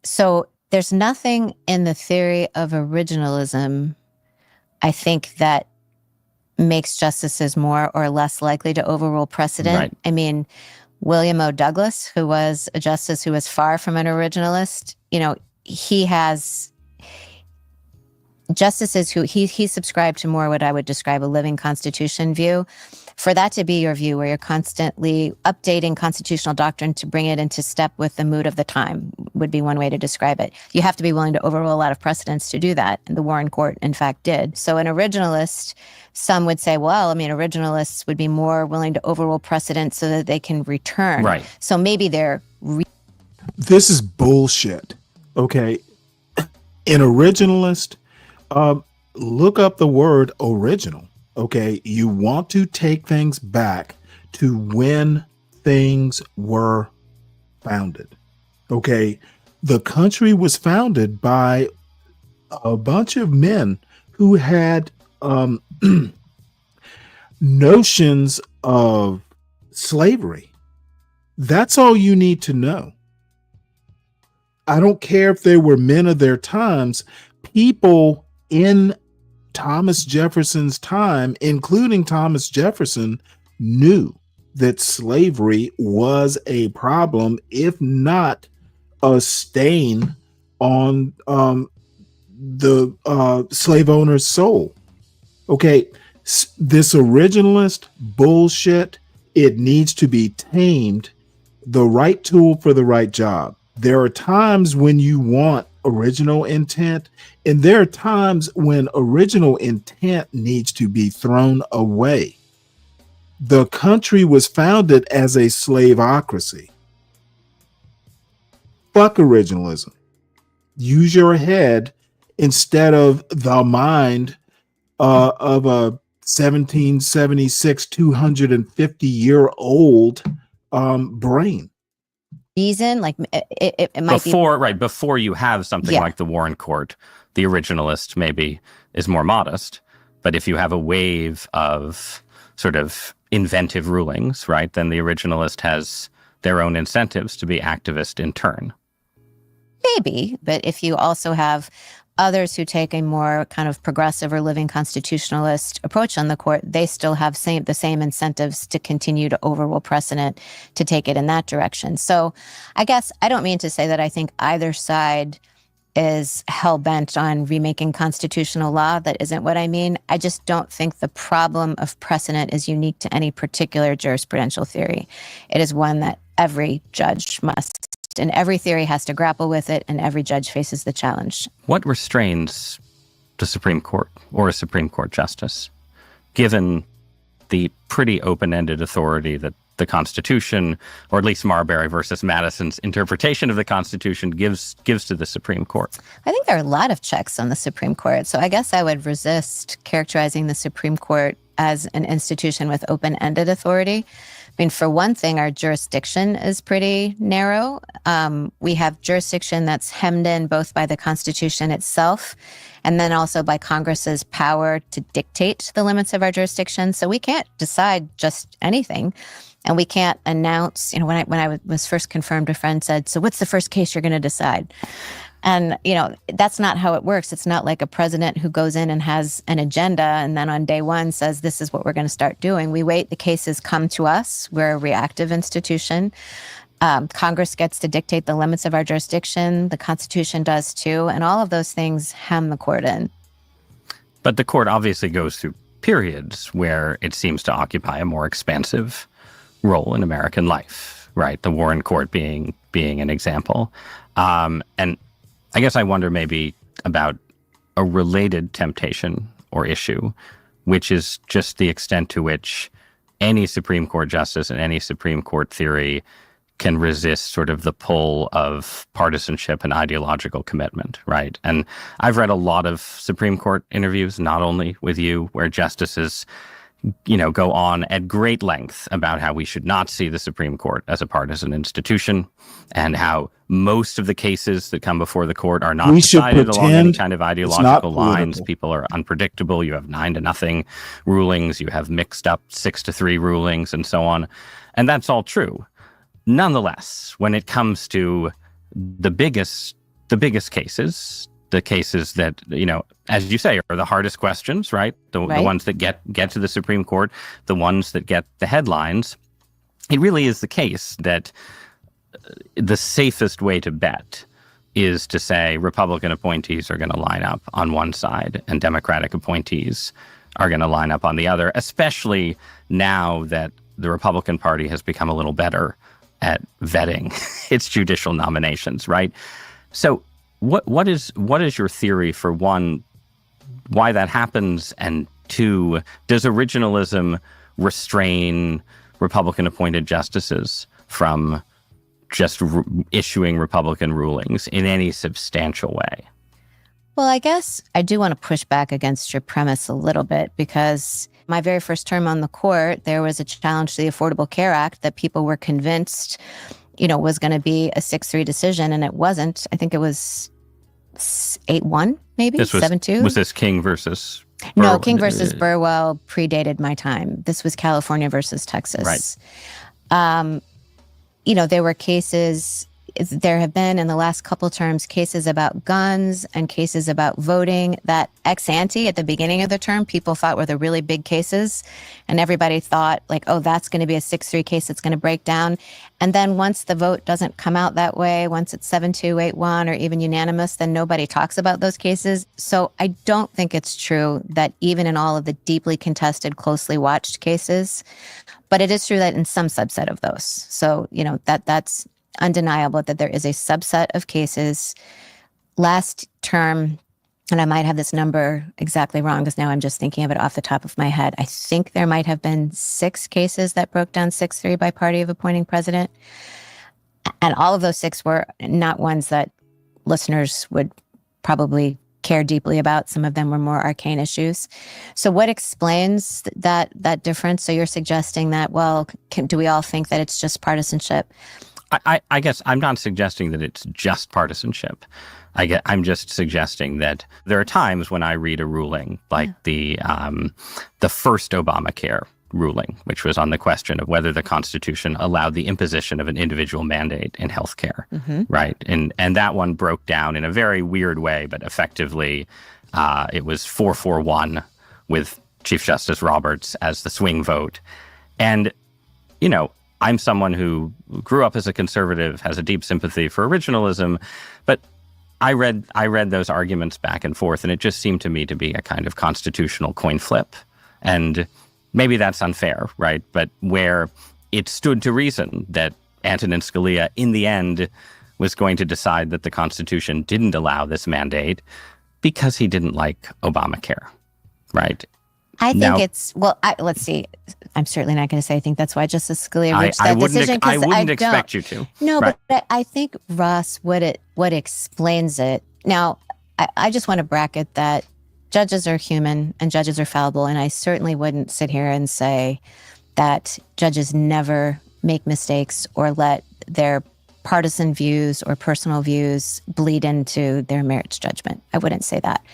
So there's nothing in the theory of originalism, I think, that makes justices more or less likely to overrule precedent. Right. I mean, William O. Douglas, who was a justice who was far from an originalist, he has justices who he subscribed to more what I would describe a living constitution view. For that to be your view, where you're constantly updating constitutional doctrine to bring it into step with the mood of the time, would be one way to describe it. You have to be willing to overrule a lot of precedents to do that. And the Warren Court, in fact, did. So an originalist, some would say, originalists would be more willing to overrule precedents so that they can return. Right. So maybe they're... This is bullshit. Okay. An originalist, look up the word original. Okay, you want to take things back to when things were founded. Okay, the country was founded by a bunch of men who had notions of slavery. That's all you need to know. I don't care if they were men of their times. People in Thomas Jefferson's time, including Thomas Jefferson, knew that slavery was a problem, if not a stain on the slave owner's soul. Okay, this originalist bullshit, it needs to be tamed. The right tool for the right job. There are times when you want original intent, and there are times when original intent needs to be thrown away. The country was founded as a slaveocracy. Fuck originalism. Use your head instead of the mind of a 1776, 250-year-old brain. Reason, like it might before you have something like the Warren Court, the originalist maybe is more modest. But if you have a wave of sort of inventive rulings, right, then the originalist has their own incentives to be activist in turn. Maybe, but if you also have others who take a more kind of progressive or living constitutionalist approach on the court, they still have the same incentives to continue to overrule precedent, to take it in that direction. So I guess I don't mean to say that I think either side is hell-bent on remaking constitutional law. That isn't what I mean. I just don't think the problem of precedent is unique to any particular jurisprudential theory. It is one that every judge must, and every theory has to grapple with it, and every judge faces the challenge. What restrains the Supreme Court or a Supreme Court justice, given the pretty open-ended authority that the Constitution, or at least Marbury versus Madison's interpretation of the Constitution, gives to the Supreme Court? I think there are a lot of checks on the Supreme Court. So I guess I would resist characterizing the Supreme Court as an institution with open-ended authority. I mean, for one thing, our jurisdiction is pretty narrow. We have jurisdiction that's hemmed in both by the Constitution itself and then also by Congress's power to dictate the limits of our jurisdiction. So we can't decide just anything. And we can't announce, when I was first confirmed, a friend said, "So what's the first case you're going to decide?" And, that's not how it works. It's not like a president who goes in and has an agenda and then on day one says, this is what we're going to start doing. We wait, the cases come to us. We're a reactive institution. Congress gets to dictate the limits of our jurisdiction. The Constitution does too. And all of those things hem the court in. But the court obviously goes through periods where it seems to occupy a more expansive role in American life, right? The Warren Court being an example. And I guess I wonder maybe about a related temptation or issue, which is just the extent to which any Supreme Court justice and any Supreme Court theory can resist sort of the pull of partisanship and ideological commitment, right? And I've read a lot of Supreme Court interviews, not only with you, where justices go on at great length about how we should not see the Supreme Court as a partisan institution, and how most of the cases that come before the court are not decided along any kind of ideological lines. People are unpredictable. You have 9-0 rulings. You have mixed up 6-3 rulings and so on. And that's all true. Nonetheless, when it comes to the biggest cases, the cases that, as you say, are the hardest questions, right? The ones that get to the Supreme Court, the ones that get the headlines, it really is the case that the safest way to bet is to say Republican appointees are going to line up on one side and Democratic appointees are going to line up on the other, especially now that the Republican Party has become a little better at vetting its judicial nominations, right? So what is your theory for, one, why that happens, and two, does originalism restrain Republican appointed justices from just issuing Republican rulings in any substantial way? Well, I guess I do want to push back against your premise a little bit, because my very first term on the court, there was a challenge to the Affordable Care Act that people were convinced, was going to be a 6-3 decision, and it wasn't. I think it was 8-1, maybe 7-2. Was this King versus Burwell? No, King versus Burwell predated my time. This was California versus Texas. Right. There were cases. There have been in the last couple terms cases about guns and cases about voting that ex ante at the beginning of the term people thought were the really big cases, and everybody thought like, oh, that's going to be a 6-3 case that's going to break down. And then once the vote doesn't come out that way, once it's 7-2, 8-1, or even unanimous, then nobody talks about those cases. So I don't think it's true that even in all of the deeply contested, closely watched cases, but it is true that in some subset of those. So that's undeniable that there is a subset of cases. Last term, and I might have this number exactly wrong because now I'm just thinking of it off the top of my head. I think there might have been 6 cases that broke down 6-3 by party of appointing president. And all of those 6 were not ones that listeners would probably care deeply about. Some of them were more arcane issues. So what explains that difference? So you're suggesting that, well, do we all think that it's just partisanship? I guess I'm not suggesting that it's just partisanship. I'm just suggesting that there are times when I read a ruling like the first Obamacare ruling, which was on the question of whether the Constitution allowed the imposition of an individual mandate in healthcare, right? And that one broke down in a very weird way, but effectively it was 4-4-1 with Chief Justice Roberts as the swing vote. And, you know, I'm someone who grew up as a conservative, has a deep sympathy for originalism, but I read those arguments back and forth, and it just seemed to me to be a kind of constitutional coin flip. And maybe that's unfair, right? But where it stood to reason that Antonin Scalia, in the end, was going to decide that the Constitution didn't allow this mandate because he didn't like Obamacare, right? I think let's see. I'm certainly not going to say I think that's why Justice Scalia reached that decision. I wouldn't expect you to. No, right. but I think, Ross, what explains it. Now, I just want to bracket that judges are human and judges are fallible, and I certainly wouldn't sit here and say that judges never make mistakes or let their partisan views or personal views bleed into their merits judgment. I wouldn't say that.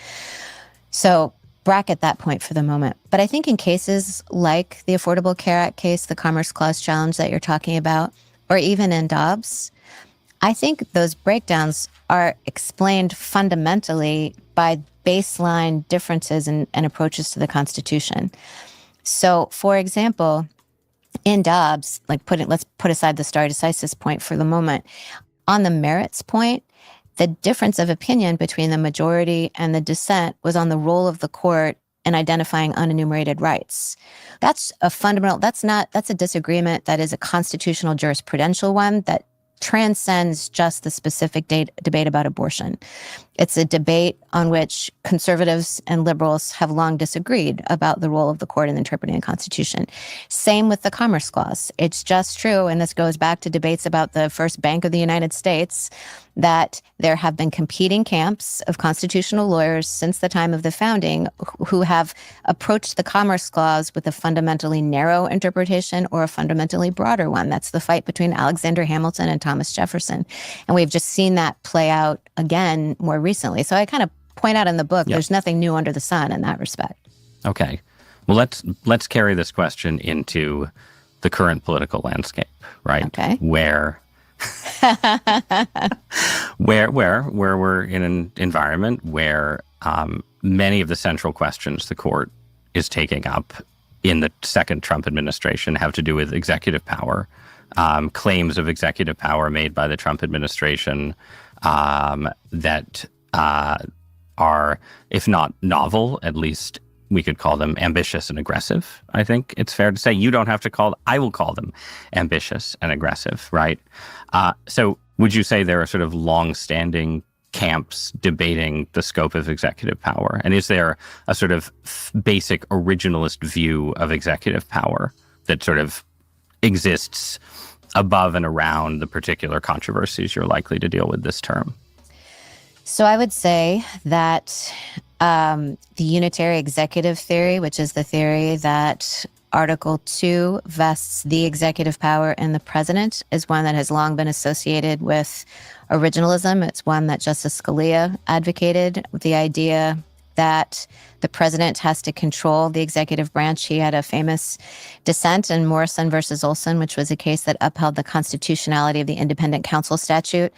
So bracket that point for the moment. But I think in cases like the Affordable Care Act case, the Commerce Clause challenge that you're talking about, or even in Dobbs, I think those breakdowns are explained fundamentally by baseline differences and approaches to the Constitution. So, for example, in Dobbs, let's put aside the stare decisis point for the moment. On the merits point, the difference of opinion between the majority and the dissent was on the role of the court in identifying unenumerated rights. That's a disagreement that is a constitutional jurisprudential one that transcends just the specific debate about abortion. It's a debate on which conservatives and liberals have long disagreed about the role of the court in interpreting the Constitution. Same with the Commerce Clause. It's just true, and this goes back to debates about the first Bank of the United States, that there have been competing camps of constitutional lawyers since the time of the founding who have approached the Commerce Clause with a fundamentally narrow interpretation or a fundamentally broader one. That's the fight between Alexander Hamilton and Thomas Jefferson. And we've just seen that play out again more recently. So I kind of point out in the book, there's nothing new under the sun in that respect. Okay. Well, let's carry this question into the current political landscape, right? Okay. Where we're in an environment where many of the central questions the court is taking up in the second Trump administration have to do with executive power, claims of executive power made by the Trump administration that are, if not novel, at least we could call them ambitious and aggressive. I think it's fair to say. You don't have to I will call them ambitious and aggressive, right? So would you say there are sort of long-standing camps debating the scope of executive power? And is there a sort of basic originalist view of executive power that sort of exists above and around the particular controversies you're likely to deal with this term? So I would say that the unitary executive theory, which is the theory that Article 2 vests the executive power in the president, is one that has long been associated with originalism. It's one that Justice Scalia advocated, with the idea that the president has to control the executive branch. He had a famous dissent in Morrison versus Olson, which was a case that upheld the constitutionality of the independent counsel statute.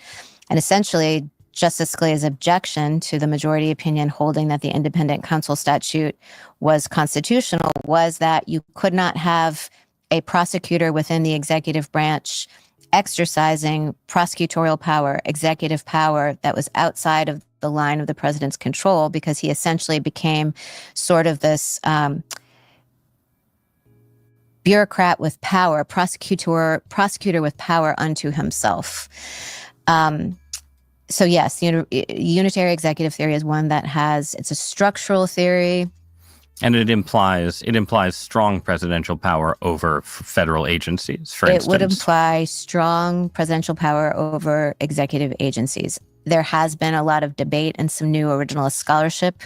And essentially, Justice Scalia's objection to the majority opinion holding that the independent counsel statute was constitutional was that you could not have a prosecutor within the executive branch exercising prosecutorial power, executive power that was outside of the line of the president's control, because he essentially became sort of this bureaucrat with power, prosecutor with power unto himself. So yes, unitary executive theory is one that it's a structural theory. And it implies strong presidential power over federal agencies, for instance. It would imply strong presidential power over executive agencies. There has been a lot of debate and some new originalist scholarship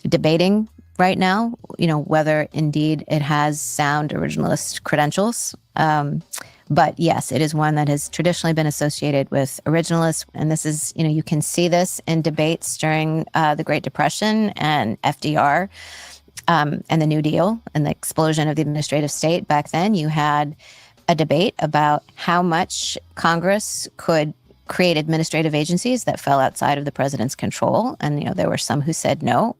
debating right now, whether indeed it has sound originalist credentials. But yes, it is one that has traditionally been associated with originalists. And this is, you can see this in debates during the Great Depression and FDR and the New Deal and the explosion of the administrative state. Back then, you had a debate about how much Congress could create administrative agencies that fell outside of the president's control. And, there were some who said no,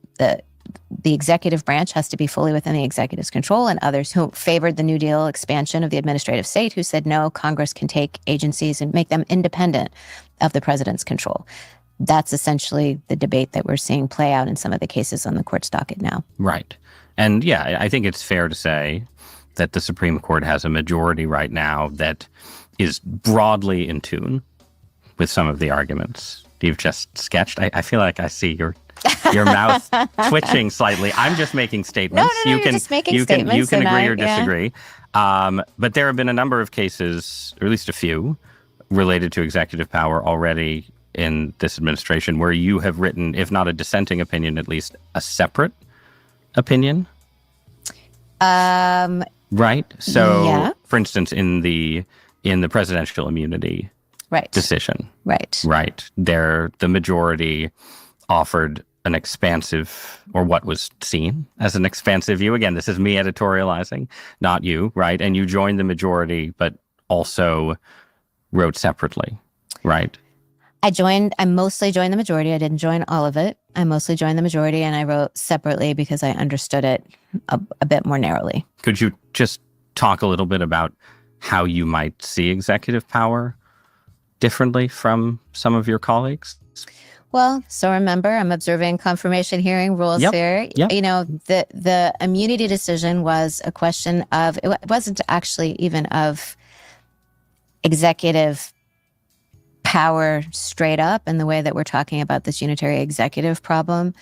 the executive branch has to be fully within the executive's control, and others who favored the New Deal expansion of the administrative state who said no, Congress can take agencies and make them independent of the president's control. That's essentially the debate that we're seeing play out in some of the cases on the court's docket now. Right. And yeah, I think it's fair to say that the Supreme Court has a majority right now that is broadly in tune with some of the arguments you've just sketched. I feel like I see your mouth twitching slightly. I'm just making statements. No, you're just making statements. You can agree or disagree. Yeah. But there have been a number of cases, or at least a few, related to executive power already in this administration where you have written, if not a dissenting opinion, at least a separate opinion. Right? So, yeah. For instance, in the presidential immunity decision. Right. There, the majority offered an expansive, or what was seen as an expansive view. Again, this is me editorializing, not you, right? And you joined the majority, but also wrote separately, right? I mostly joined the majority. I didn't join all of it. I mostly joined the majority, and I wrote separately because I understood it a bit more narrowly. Could you just talk a little bit about how you might see executive power differently from some of your colleagues? Well, so remember, I'm observing confirmation hearing rules here. Yep. The immunity decision was a question of, it wasn't actually even of executive power straight up in the way that we're talking about this unitary executive problem.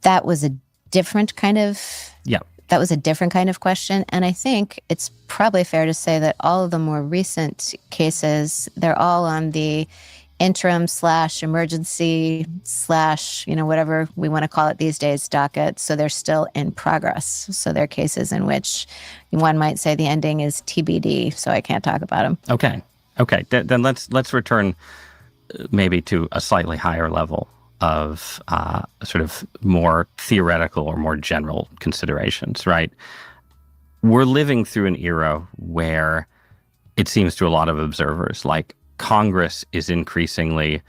That was a different kind of question. And I think it's probably fair to say that all of the more recent cases, they're all on the interim / emergency / whatever we want to call it these days, docket. So they're still in progress. So they're cases in which one might say the ending is TBD, so I can't talk about them. Okay. Then let's return maybe to a slightly higher level of sort of more theoretical or more general considerations, right? We're living through an era where it seems to a lot of observers like Congress is increasingly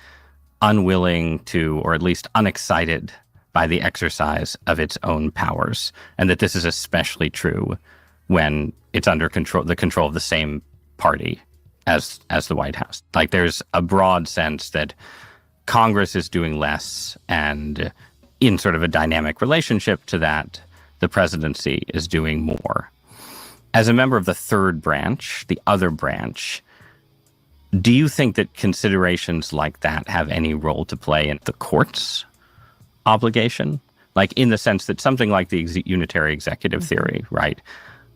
unwilling to, or at least unexcited by the exercise of its own powers, and that this is especially true when it's under the control of the same party as the White House. Like, there's a broad sense that Congress is doing less, and in sort of a dynamic relationship to that, the presidency is doing more. As a member of the third branch, the other branch, do you think that considerations like that have any role to play in the court's obligation? Like, in the sense that something like the unitary executive theory, right,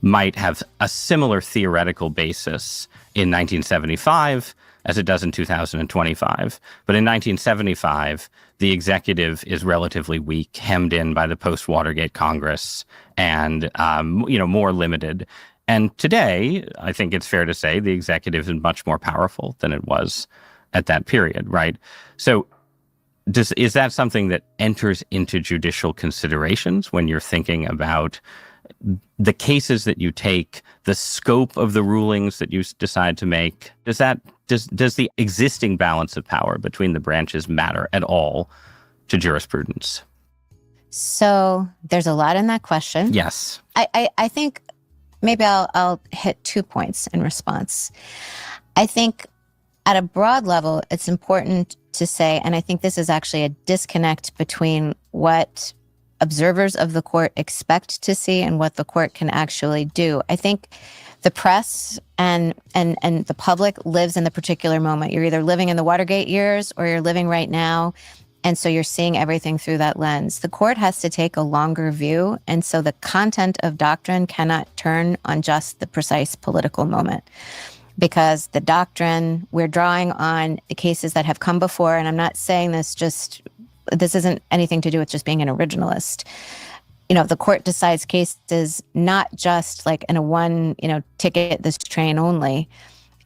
might have a similar theoretical basis in 1975 as it does in 2025. But in 1975, the executive is relatively weak, hemmed in by the post-Watergate Congress, and more limited. And today, I think it's fair to say the executive is much more powerful than it was at that period, right? So is that something that enters into judicial considerations when you're thinking about the cases that you take, the scope of the rulings that you decide to make? Does the existing balance of power between the branches matter at all to jurisprudence? So there's a lot in that question. Yes. I think maybe I'll hit 2 points in response. I think at a broad level, it's important to say, and I think this is actually a disconnect between what observers of the court expect to see and what the court can actually do. I think the press and the public lives in the particular moment. You're either living in the Watergate years or you're living right now. And so you're seeing everything through that lens. The court has to take a longer view. And so the content of doctrine cannot turn on just the precise political moment. Because the doctrine, we're drawing on the cases that have come before. And I'm not saying this isn't anything to do with just being an originalist. The court decides cases not just like in a one, ticket this train only.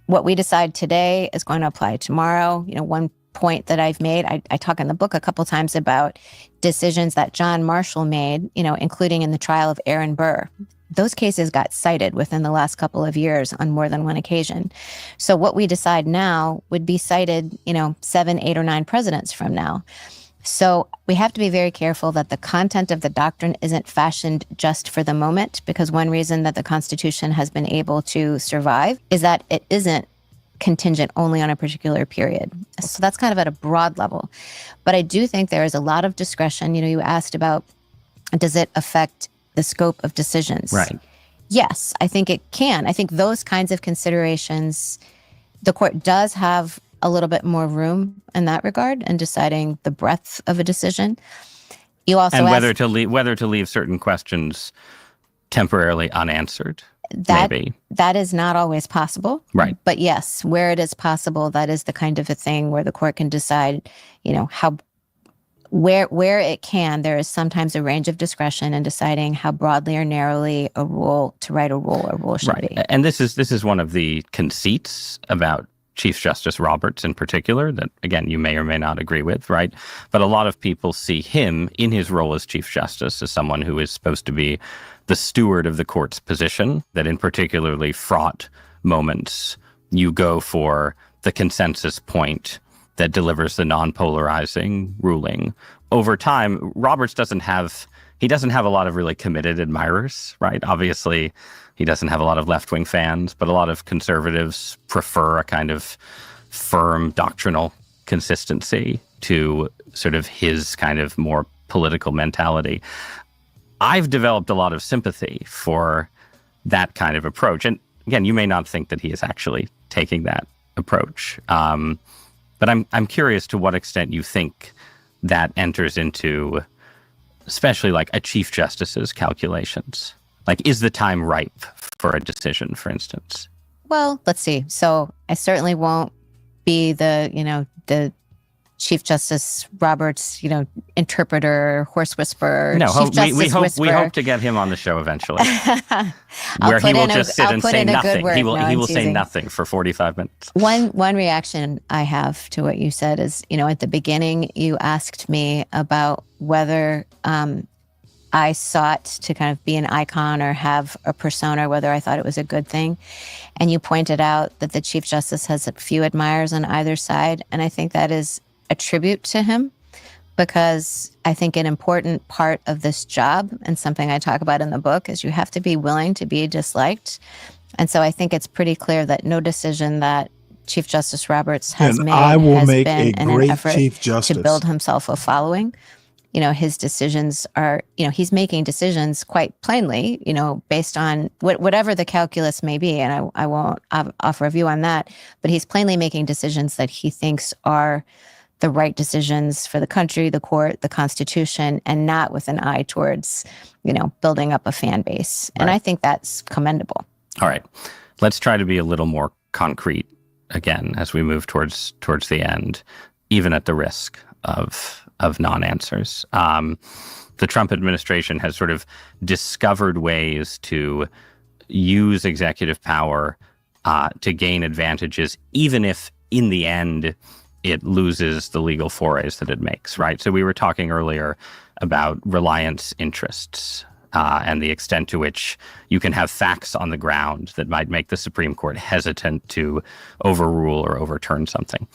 What we decide today is going to apply tomorrow. One point that I've made, I talk in the book a couple times about decisions that John Marshall made, including in the trial of Aaron Burr. Those cases got cited within the last couple of years on more than one occasion. So what we decide now would be cited, 7, 8, or 9 presidents from now. So we have to be very careful that the content of the doctrine isn't fashioned just for the moment, because one reason that the Constitution has been able to survive is that it isn't contingent only on a particular period. So that's kind of at a broad level. But I do think there is a lot of discretion. You asked about, does it affect the scope of decisions? Right. Yes, I think it can. I think those kinds of considerations, the court does have a little bit more room in that regard in deciding the breadth of a decision. You also and asked, whether to leave certain questions temporarily unanswered. Maybe. That is not always possible. Right. But yes, where it is possible, that is the kind of a thing where the court can decide, how where it can, there is sometimes a range of discretion in deciding how broadly or narrowly a rule should be. And this is one of the conceits about Chief Justice Roberts in particular that, again, you may or may not agree with, right? But a lot of people see him in his role as Chief Justice as someone who is supposed to be the steward of the court's position, that in particularly fraught moments, you go for the consensus point that delivers the non-polarizing ruling. Over time, Roberts doesn't have a lot of really committed admirers, right? Obviously, he doesn't have a lot of left-wing fans, but a lot of conservatives prefer a kind of firm doctrinal consistency to sort of his kind of more political mentality. I've developed a lot of sympathy for that kind of approach. And again, you may not think that he is actually taking that approach. But I'm curious to what extent you think that enters into, especially like a Chief Justice's calculations. Like, is the time ripe for a decision, for instance? Well, let's see. So I certainly won't be the Chief Justice Roberts, interpreter, horse whisperer. No, we hope to get him on the show eventually, where he will just sit and say nothing. He will say nothing for 45 minutes. One reaction I have to what you said is, at the beginning you asked me about whether I sought to kind of be an icon or have a persona, whether I thought it was a good thing. And you pointed out that the Chief Justice has a few admirers on either side, and I think that is a tribute to him, because I think an important part of this job, and something I talk about in the book, is you have to be willing to be disliked. And so I think it's pretty clear that no decision that Chief Justice Roberts has made has been in an effort to build himself a following. His decisions are, he's making decisions quite plainly, based on whatever the calculus may be. And I won't offer a view on that, but he's plainly making decisions that he thinks are the right decisions for the country, the court, the Constitution, and not with an eye towards, building up a fan base. And I think that's commendable. All right. Let's try to be a little more concrete again as we move towards the end, even at the risk of non-answers. The Trump administration has sort of discovered ways to use executive power to gain advantages, even if in the end it loses the legal forays that it makes, right? So we were talking earlier about reliance interests and the extent to which you can have facts on the ground that might make the Supreme Court hesitant to overrule or overturn something.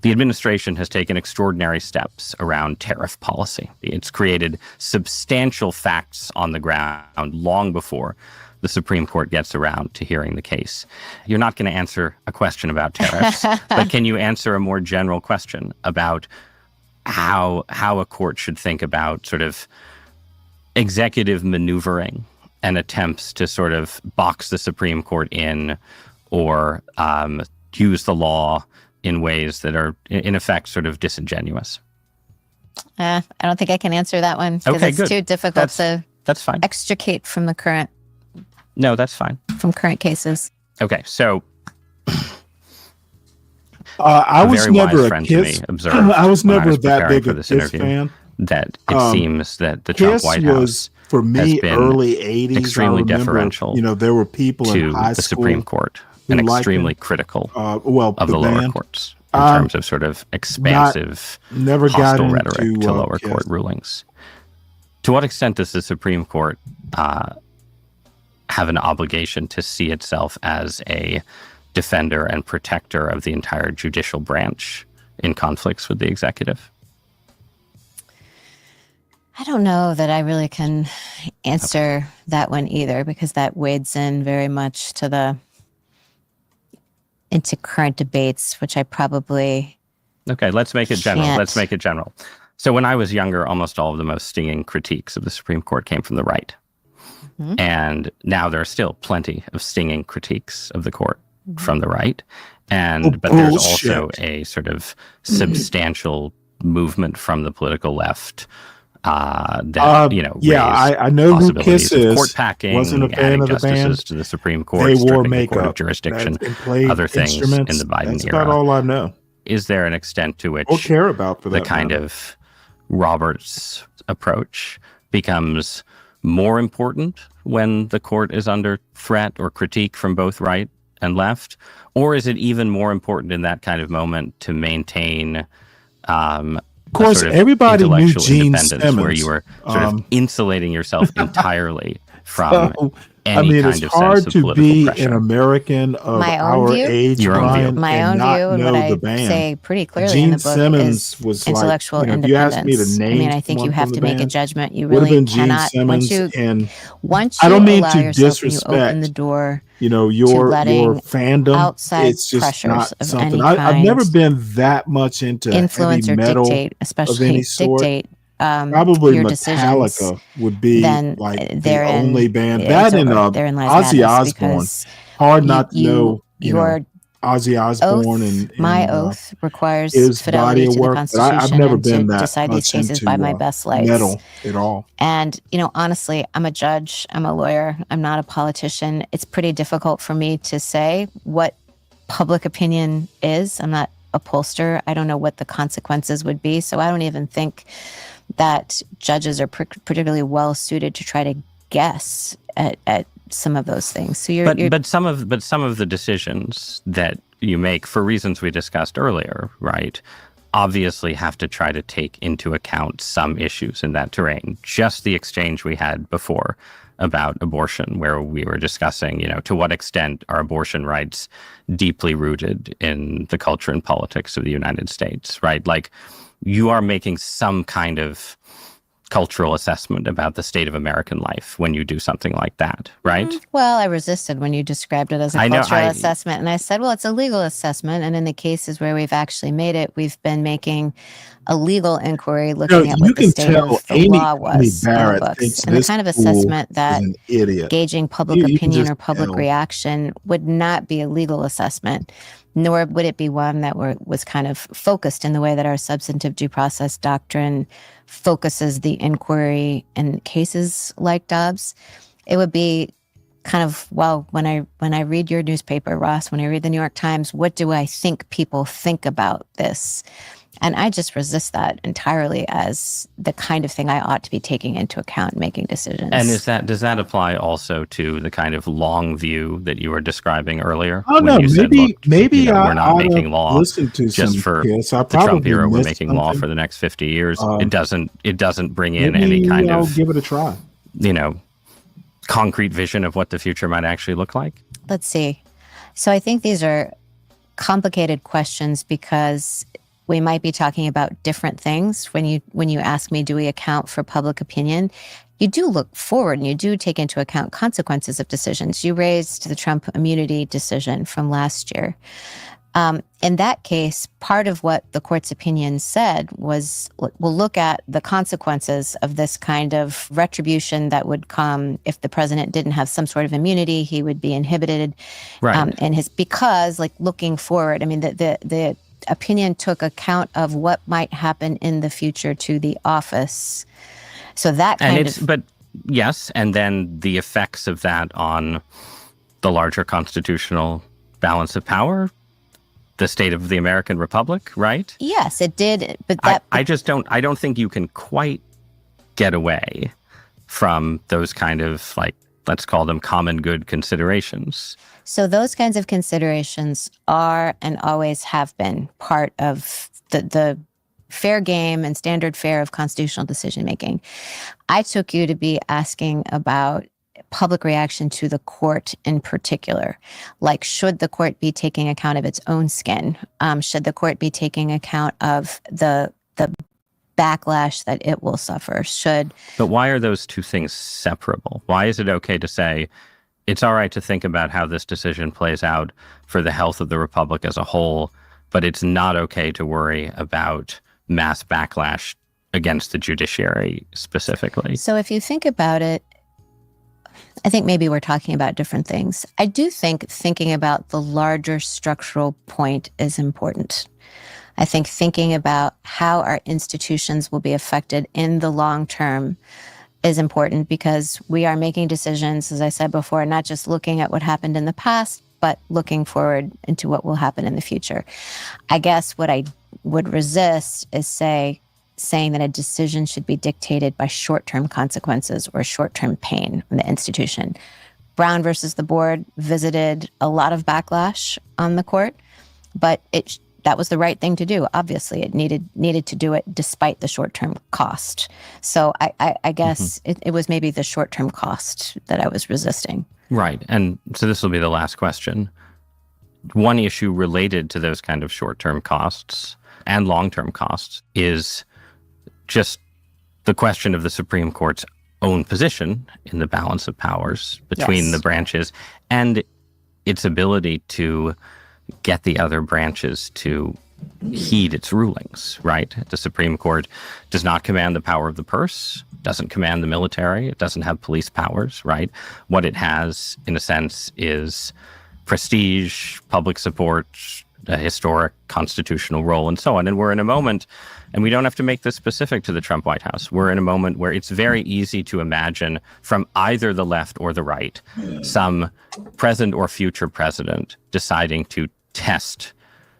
The administration has taken extraordinary steps around tariff policy. It's created substantial facts on the ground long before the Supreme Court gets around to hearing the case. You're not going to answer a question about tariffs, but can you answer a more general question about how a court should think about sort of executive maneuvering and attempts to sort of box the Supreme Court in or use the law in ways that are, in effect, sort of disingenuous? I don't think I can answer that one because Okay, it's good. too difficult That's fine. extricate from the current No, that's fine. from current cases. Okay, so I a was very never wise a friend to me Kiss. observed I was when never was that preparing big for a this Kiss interview fan. that it seems that the Trump Kiss White House was, for me, has been early 80s. extremely I remember, deferential there were people in to high the school Supreme Court who and liked extremely him. critical of of the lower band. courts in terms of sort of expansive, never got hostile into, rhetoric to lower Kiss. court rulings. To what extent does the Supreme Court have an obligation to see itself as a defender and protector of the entire judicial branch in conflicts with the executive? I don't know that I really can answer that one either, because that wades in very much to into current debates, which I probably Okay, let's make it general. Can't. Let's make it general. So when I was younger, almost all of the most stinging critiques of the Supreme Court came from the right. Mhm. And now there are still plenty of stinging critiques of the court Mhm. from the right. Oh, But there's bullshit. also a sort of substantial movement from the political left that, raised I know who possibilities Kiss of is. court packing, Wasn't a fan adding of the justices band. to the Supreme Court, They wore stripping the court makeup of jurisdiction, and played other things in instruments. the Biden That's era. about all I know Is there an extent to which or care about for the that kind matter. of Roberts approach becomes more important when the court is under threat or critique from both right and left? Or is it even more important in that kind of moment to maintain Of course, sort of everybody knew intellectual Gene independence where Simmons. you were sort of insulating yourself entirely from So, any kind it's of hard sense of to political be pressure? an American of My own our view? age, Your own Brian, view. my and own not view and know what the I band. say pretty clearly Gene in the book Simmons is was intellectual like, if you asked me to independence. I name mean, I think you one have from to the make a band, judgment. You would have really been Gene cannot Simmons. And once I you don't mean allow to yourself and you open disrespect, the door your letting fandom. outside It's just pressures not of something. any I've never kind been that much into influence heavy or metal dictate, of especially any sort. dictate Probably your decisions, Metallica would be then like the therein only band. it's That and over. Therein lies Ozzy madness, Osbourne. because Hard not to you- know, your Ozzy Osbourne and my oath requires his fidelity body of to the work. But Constitution I've never and to been that decide these much cases into by my best lights. metal at all. And, honestly, I'm a judge, I'm a lawyer, I'm not a politician. It's pretty difficult for me to say what public opinion is. I'm not a pollster. I don't know what the consequences would be. So I don't even think that judges are particularly well suited to try to guess at some of those things. So But some of the decisions that you make for reasons we discussed earlier, right, obviously have to try to take into account some issues in that terrain. Just the exchange we had before about abortion, where we were discussing, to what extent are abortion rights deeply rooted in the culture and politics of the United States, right? Like, you are making some kind of cultural assessment about the state of American life when you do something like that, right? Well, I resisted when you described it as a I know, cultural assessment. And I said, well, it's a legal assessment. And in the cases where we've actually made it, we've been making a legal inquiry looking at you what the can state tell of the Amy law was in the Barrett books. thinks And the this kind of fool assessment that is an idiot. gauging public You can opinion just or public tell. reaction would not be a legal assessment, nor would it be one that was kind of focused in the way that our substantive due process doctrine focuses the inquiry in cases like Dobbs. It would be kind of, well, when I read your newspaper, Ross, when I read the New York Times, what do I think people think about this? And I just resist that entirely as the kind of thing I ought to be taking into account making decisions. And does that apply also to the kind of long view that you were describing earlier? Oh when no, you said, maybe look, we're not I making law listen to just some for Kiss. I the Trump probably era. We're missed making law something. for the next 50 years. Um, It doesn't bring in Maybe any kind I'll of give it a try. concrete vision of what the future might actually look like. Let's see. So I think these are complicated questions because we might be talking about different things. When you ask me, do we account for public opinion? You do look forward and you do take into account consequences of decisions. You raised the Trump immunity decision from last year. In that case, part of what the court's opinion said was, we'll look at the consequences of this kind of retribution that would come if the president didn't have some sort of immunity. He would be inhibited, Right. because like looking forward. I mean, the opinion took account of what might happen in the future to the office. So that kind of, but yes, and then the effects of that on the larger constitutional balance of power, the state of the American Republic, right? yes, it did. But that I don't think you can quite get away from those kind of, like, let's call them common good considerations. So those kinds of considerations are and always have been part of the fair game and standard fare of constitutional decision making. I took you to be asking about public reaction to the court in particular. Like, should the court be taking account of its own skin? Should the court be taking account of the backlash that it will suffer? But why are those two things separable? Why is it okay to say it's all right to think about how this decision plays out for the health of the republic as a whole, but it's not okay to worry about mass backlash against the judiciary specifically? So if you think about it, I think maybe we're talking about different things. I do think thinking about the larger structural point is important. I think thinking about how our institutions will be affected in the long term is important, because we are making decisions, as I said before, not just looking at what happened in the past, but looking forward into what will happen in the future. I guess what I would resist is saying that a decision should be dictated by short-term consequences or short-term pain in the institution. Brown versus the board visited a lot of backlash on the court, but that was the right thing to do. Obviously, it needed to do it despite the short-term cost. So I guess it was maybe the short-term cost that I was resisting. Right. And so this will be the last question. One issue related to those kind of short-term costs and long-term costs is just the question of the Supreme Court's own position in the balance of powers between the branches and its ability to get the other branches to heed its rulings, right? The Supreme Court does not command the power of the purse, doesn't command the military, it doesn't have police powers, right? What it has, in a sense, is prestige, public support, a historic constitutional role, and so on. And we're in a moment, and we don't have to make this specific to the Trump White House, we're in a moment where it's very easy to imagine from either the left or the right, some present or future president deciding to test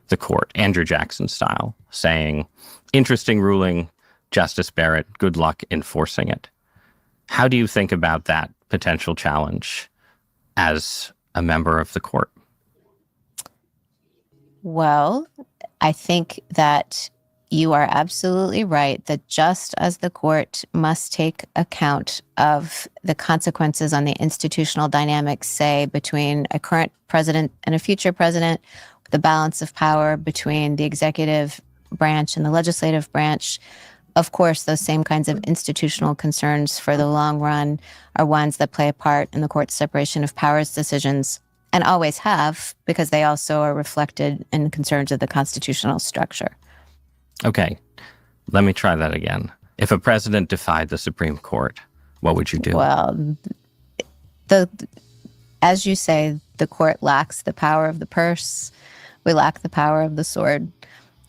the court, Andrew Jackson style, saying, interesting ruling, Justice Barrett, good luck enforcing it. How do you think about that potential challenge as a member of the court? Well, I think that you are absolutely right that just as the court must take account of the consequences on the institutional dynamics, say, between a current president and a future president, the balance of power between the executive branch and the legislative branch, of course, those same kinds of institutional concerns for the long run are ones that play a part in the court's separation of powers decisions, and always have, because they also are reflected in concerns of the constitutional structure. Okay, let me try that again. If a president defied the Supreme Court, what would you do? Well, as you say, the court lacks the power of the purse. We lack the power of the sword.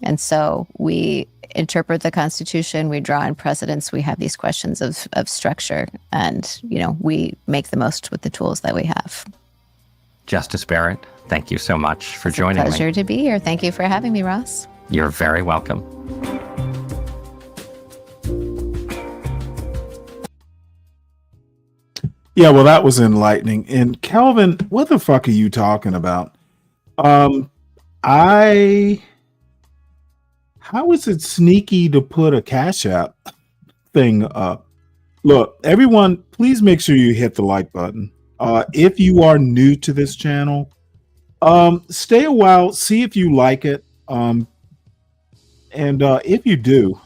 And so we interpret the Constitution, we draw in precedents, we have these questions of structure, and, we make the most with the tools that we have. Justice Barrett, thank you so much for joining me. Pleasure to be here. Thank you for having me, Ross. You're very welcome. Yeah, well, that was enlightening. And Calvin, what the fuck are you talking about? How is it sneaky to put a Cash App thing up? Look, everyone, please make sure you hit the like button. If you are new to this channel, stay a while, see if you like it. And if you do,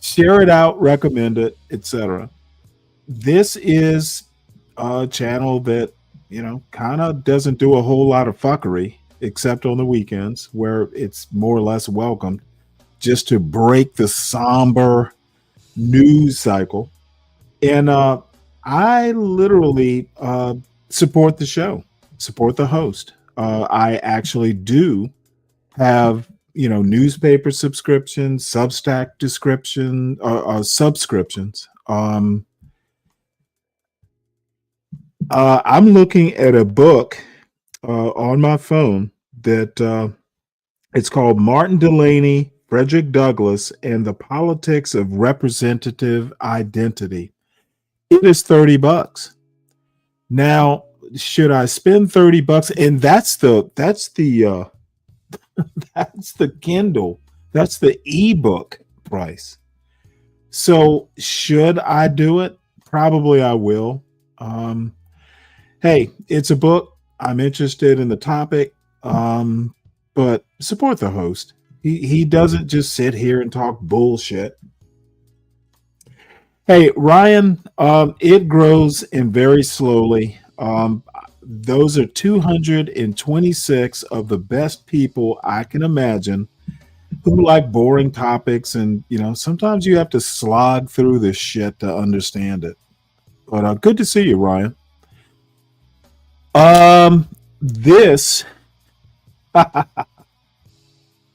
share it out, recommend it, etc. This is a channel that, kind of doesn't do a whole lot of fuckery. except on the weekends where it's more or less welcomed, just to break the somber news cycle. And I literally support the show, support the host. I actually do have, newspaper subscriptions, Substack subscriptions. I'm looking at a book on my phone that it's called Martin Delaney, Frederick Douglass, and the Politics of Representative Identity. It is $30. Now, should I spend $30? And that's the that's the Kindle, that's the ebook price. So should I do it? Probably I will. Hey, it's a book. I'm interested in the topic, but support the host. He doesn't just sit here and talk bullshit. Hey, Ryan, it grows and very slowly. Those are 226 of the best people I can imagine who like boring topics, and sometimes you have to slog through this shit to understand it. But good to see you, Ryan. This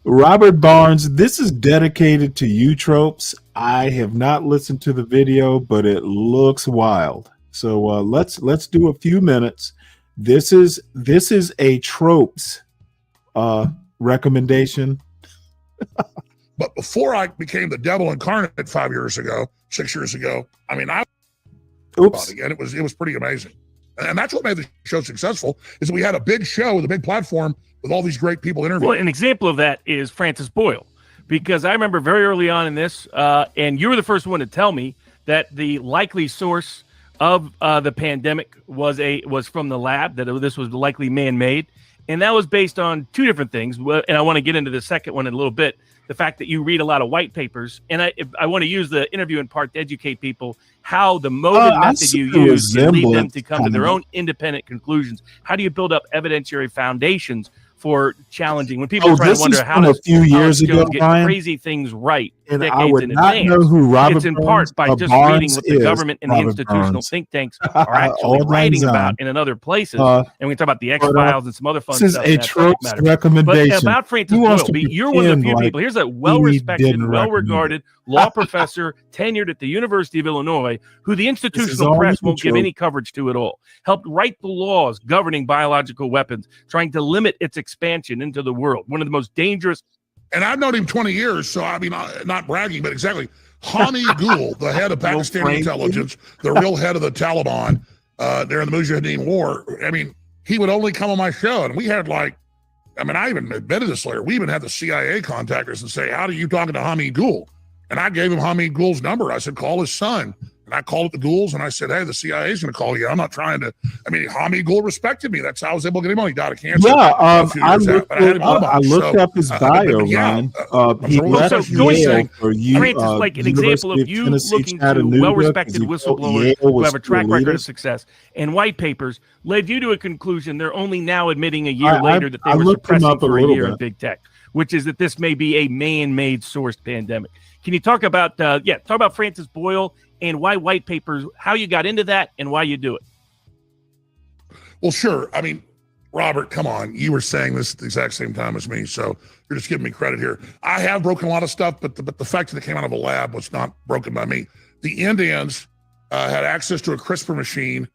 Robert Barnes, this is dedicated to you, Tropes. I have not listened to the video, but it looks wild. So let's do a few minutes. This is a Tropes recommendation. But before I became the devil incarnate 6 years ago, I mean, and it was pretty amazing. And that's what made the show successful, is that we had a big show with a big platform with all these great people interviewing. Well, an example of that is Francis Boyle, because I remember very early on in this, and you were the first one to tell me that the likely source of the pandemic was from the lab, that this was likely man-made. And that was based on two different things. And I want to get into the second one in a little bit. The fact that you read a lot of white papers. And I want to use the interview in part to educate people how the mode and method you use can lead them to come to their own independent conclusions. How do you build up evidentiary foundations for challenging when people try to wonder how does Alex Jones get crazy things right and decades I would in not advance? know who Robert It's in part by just reading what the government and the institutional think tanks are actually writing about in other places. And we can talk about the X-Files and some other fun stuff. This is a Tropes recommendation. But about Francis Boyle, you're one of the few people. Here's a well-respected, well-regarded law professor tenured at the University of Illinois, who the institutional press won't give any coverage to at all. Helped write the laws governing biological weapons, trying to limit its expansion into the world. One of the most dangerous. And I've known him 20 years, so I mean, not bragging, but exactly. Hani Gul, the head of Pakistani intelligence, the real head of the Taliban during the Mujahideen War. I mean, he would only come on my show, and we had I even admitted this later. We even had the CIA contact us and say, "How are you talking to Hamid Gul?" And I gave him Hamid Gul's number. I said, "Call his son." And I called it the Guls, and I said, "Hey, the CIA is going to call you. I'm not trying to." I mean, Hamid Gul respected me. That's how I was able to get him on. He died of cancer. Yeah, I looked up his bio, Ryan. He left Yale for Francis, like an example of you looking to well-respected whistleblowers who have a track record of success, and white papers led you to a conclusion they're only now admitting a year later that they were suppressing for a year in big tech, which is that this may be a man-made sourced pandemic. Can you talk about Francis Boyle and why white papers, how you got into that and why you do it? Well, sure. I mean, Robert, come on. You were saying this at the exact same time as me, so you're just giving me credit here. I have broken a lot of stuff, but the fact that it came out of a lab was not broken by me. The Indians had access to a CRISPR machine.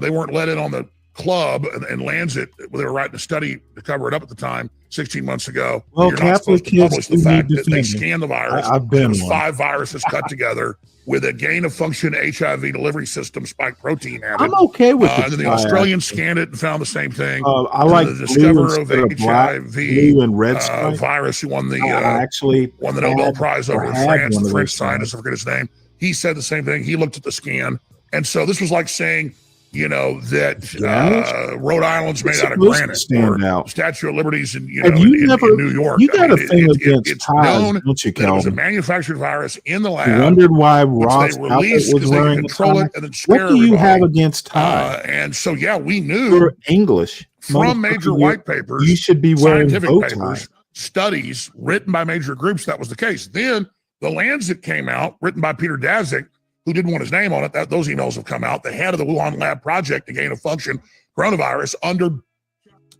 They weren't let in on the club and Lancet. They were writing a study to cover it up at the time, 16 months ago. Well, you're not supposed to publish the fact that they defending. scanned the virus. I've been It was one. 5 viruses cut together with a gain-of-function HIV delivery system spike protein added. I'm okay with And then the fire. Australians scanned it and found the same thing. I like the blue discoverer of instead of black, HIV blue and red stripe. virus who won the actually won the Nobel had Prize or over in had France. one The of French those scientist, I forget his name. He said the same thing. He looked at the scan, and so this was like saying, that Rhode Island's made out of granite, stand or out. Statue of Liberty's in Have you in never- New York. you got a thing against it's ties, known don't you, that it was a Calvin? manufactured virus in the lab. You wondered why which Ross they Outlet released was because they could wearing a control tie? it and then scare What do you everybody. have against ties? And so, yeah, we knew. You're English. from major white papers, you should be wearing scientific bow papers, ties. studies written by major groups. That was the case. Then the Lancet came out, written by Peter Daszak, who didn't want his name on it. Those emails have come out. The head of the Wuhan lab project to gain of function coronavirus under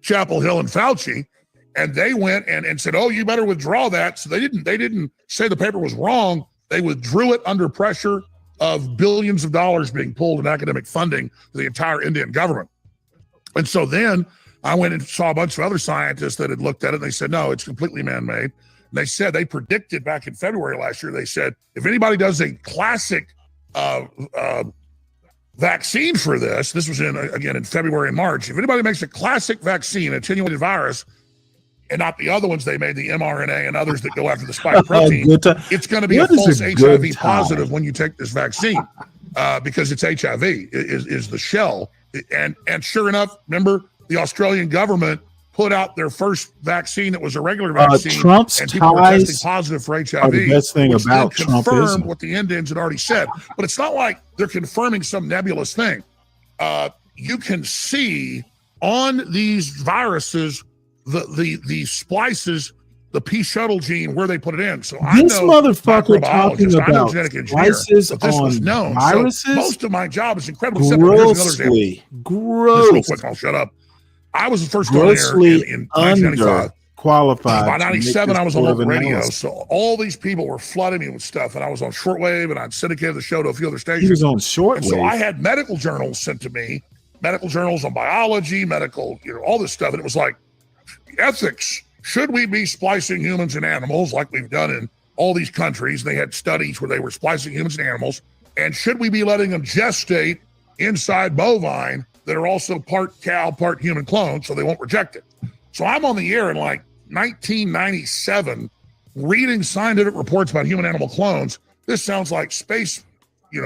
Chapel Hill and Fauci. And they went and said, oh, you better withdraw that. So they didn't say the paper was wrong. They withdrew it under pressure of billions of dollars being pulled in academic funding to the entire Indian government. And so then I went and saw a bunch of other scientists that had looked at it. And they said, no, it's completely man-made. And they said, they predicted back in February last year, they said, if anybody does a classic vaccine for this was in February and March. If anybody makes a classic vaccine, attenuated virus, and not the other ones they made, the mRNA and others that go after the spike protein, it's going to be a false HIV positive when you take this vaccine because it's HIV is the shell. And sure enough, remember the Australian government put out their first vaccine that was a regular vaccine, Trump's and people were ties testing positive for HIV. are the best thing which about then Trump, confirmed isn't it? what the Indians had already said. But it's not like they're confirming some nebulous thing. You can see on these viruses the splices, the P shuttle gene, where they put it in. So I This know microbiologist, talking I know about genetic engineer, splices but this was on known. viruses? So most of my job is incredibly simple. Here's another example. Grossly, Just real quick, I'll shut up. I was the first on air in 1995. Qualified. By to make 97, this I was on sort of local radio. analysis. So all these people were flooding me with stuff, and I was on shortwave, and I'd syndicated the show to a few other stations. He was on And shortwave. so I had medical journals sent to me, medical journals on biology, medical, all this stuff. And it was like, ethics. Should we be splicing humans and animals like we've done in all these countries? They had studies where they were splicing humans and animals. And should we be letting them gestate inside bovine that are also part cow, part human clones so they won't reject it? So I'm on the air in like 1997 reading scientific reports about human animal clones. This sounds like space,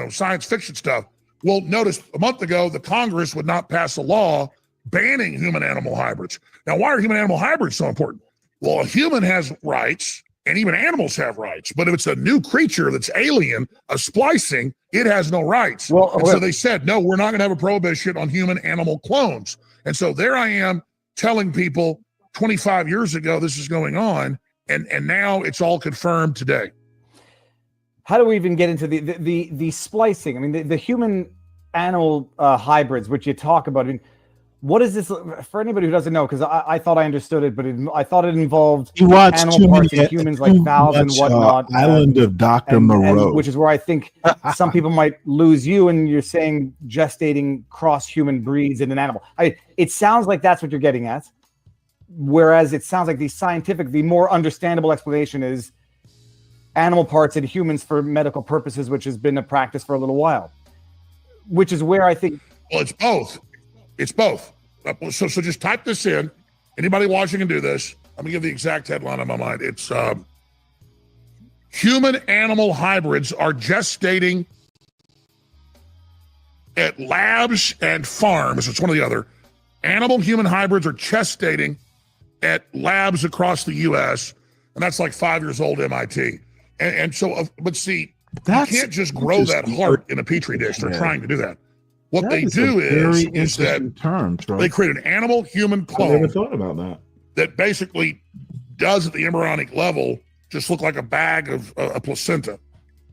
science fiction stuff. Well, notice a month ago, the Congress would not pass a law banning human animal hybrids. Now, why are human animal hybrids so important? Well, a human has rights and even animals have rights. But if it's a new creature that's alien, a splicing, it has no rights. So they said, no, we're not going to have a prohibition on human animal clones. And so there I am telling people 25 years ago this is going on, and now it's all confirmed today. How do we even get into the splicing? I mean, the human animal hybrids, which you talk about. I mean, what is this for anybody who doesn't know? Because I thought I understood it, but I thought it involved animal parts in humans like valves and whatnot. Island of Dr. Moreau. Which is where I think some people might lose you, and you're saying gestating cross-human breeds in an animal. It sounds like that's what you're getting at. Whereas it sounds like the more understandable explanation is animal parts in humans for medical purposes, which has been a practice for a little while. Which is where I think... Well, it's both. It's both. So just type this in. Anybody watching can do this. Let me give the exact headline on my mind. It's human-animal hybrids are gestating at labs and farms. It's one or the other. Animal-human hybrids are gestating at labs across the U.S., and that's like 5 years old MIT. And so, but see, you can't just grow that heart in a petri dish. They're trying to do that. What they do is that they create an animal-human clone. I never thought about that. That basically does at the embryonic level just look like a bag of a placenta.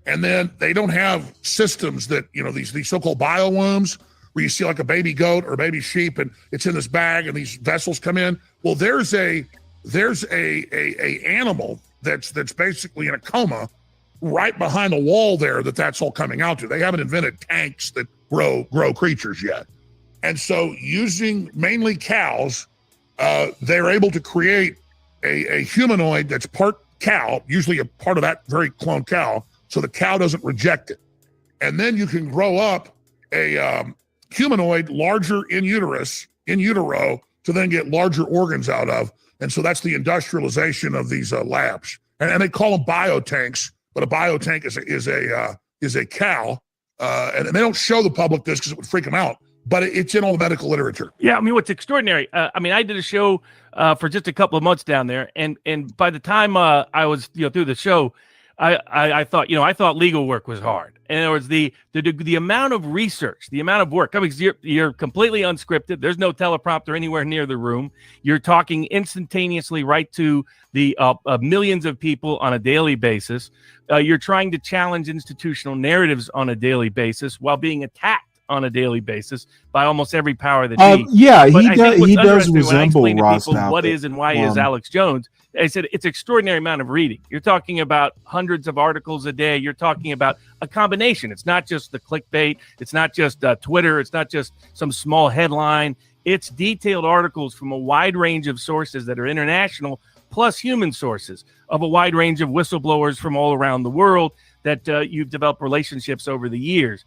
And then they don't have systems that, these so-called biowombs where you see like a baby goat or a baby sheep and it's in this bag and these vessels come in. Well, there's a animal that's basically in a coma right behind the wall there that's all coming out to. They haven't invented tanks that grow creatures yet. And so using mainly cows, they're able to create a humanoid that's part cow, usually a part of that very cloned cow, so the cow doesn't reject it. And then you can grow up a humanoid larger in utero, to then get larger organs out of. And so that's the industrialization of these labs. And they call them biotanks, but a biotank is a cow. And they don't show the public this because it would freak them out, but it's in all the medical literature. Yeah, I mean, what's extraordinary, I did a show for just a couple of months down there, and by the time I was through the show, I thought, I thought legal work was hard. In other words, the amount of research, the amount of work. I mean, you're completely unscripted. There's no teleprompter anywhere near the room. You're talking instantaneously right to the millions of people on a daily basis. You're trying to challenge institutional narratives on a daily basis while being attacked on a daily basis by almost every power that be. Yeah, But he I think does. what's He does interesting when I resemble explain to Ross people what Douthat. is and why is Alex Jones. I said it's extraordinary amount of reading. You're talking about hundreds of articles a day. You're talking about a combination. It's not just the clickbait. It's not just Twitter. It's not just some small headline. It's detailed articles from a wide range of sources that are international, plus human sources of a wide range of whistleblowers from all around the world that you've developed relationships over the years.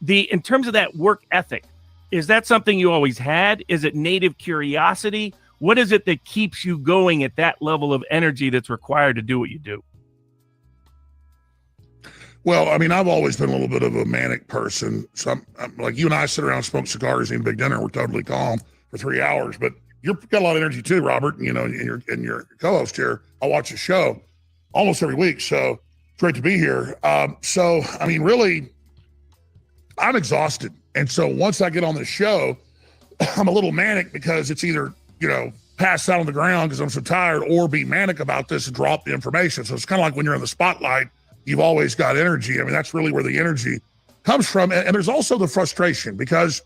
In terms of that work ethic, is that something you always had? Is it native curiosity? What is it that keeps you going at that level of energy that's required to do what you do? Well, I mean, I've always been a little bit of a manic person. So I'm like you and I sit around, smoke cigars, eat a big dinner. We're totally calm for 3 hours. But you've got a lot of energy too, Robert. And your co-host here. I watch the show almost every week. So it's great to be here. So I mean, really, I'm exhausted. And so once I get on the show, I'm a little manic because it's either pass out on the ground because I'm so tired, or be manic about this and drop the information. So it's kind of like when you're in the spotlight, you've always got energy. I mean, that's really where the energy comes from. And there's also the frustration because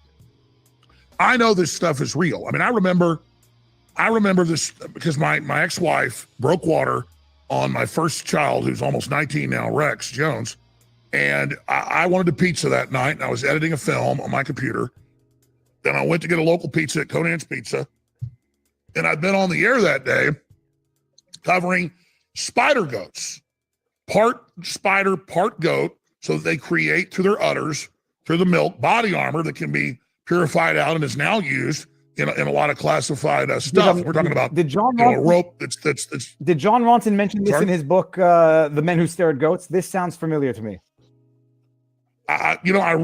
I know this stuff is real. I mean, I remember this because my ex-wife broke water on my first child, who's almost 19 now, Rex Jones. And I wanted a pizza that night, and I was editing a film on my computer. Then I went to get a local pizza at Conan's Pizza. And I'd been on the air that day covering spider goats, part spider, part goat, so that they create through their udders, through the milk, body armor that can be purified out and is now used in a lot of classified stuff. We're talking about did John a rope that's Did John Ronson mention this Sorry? in his book, The Men Who Stare at Goats? This sounds familiar to me. I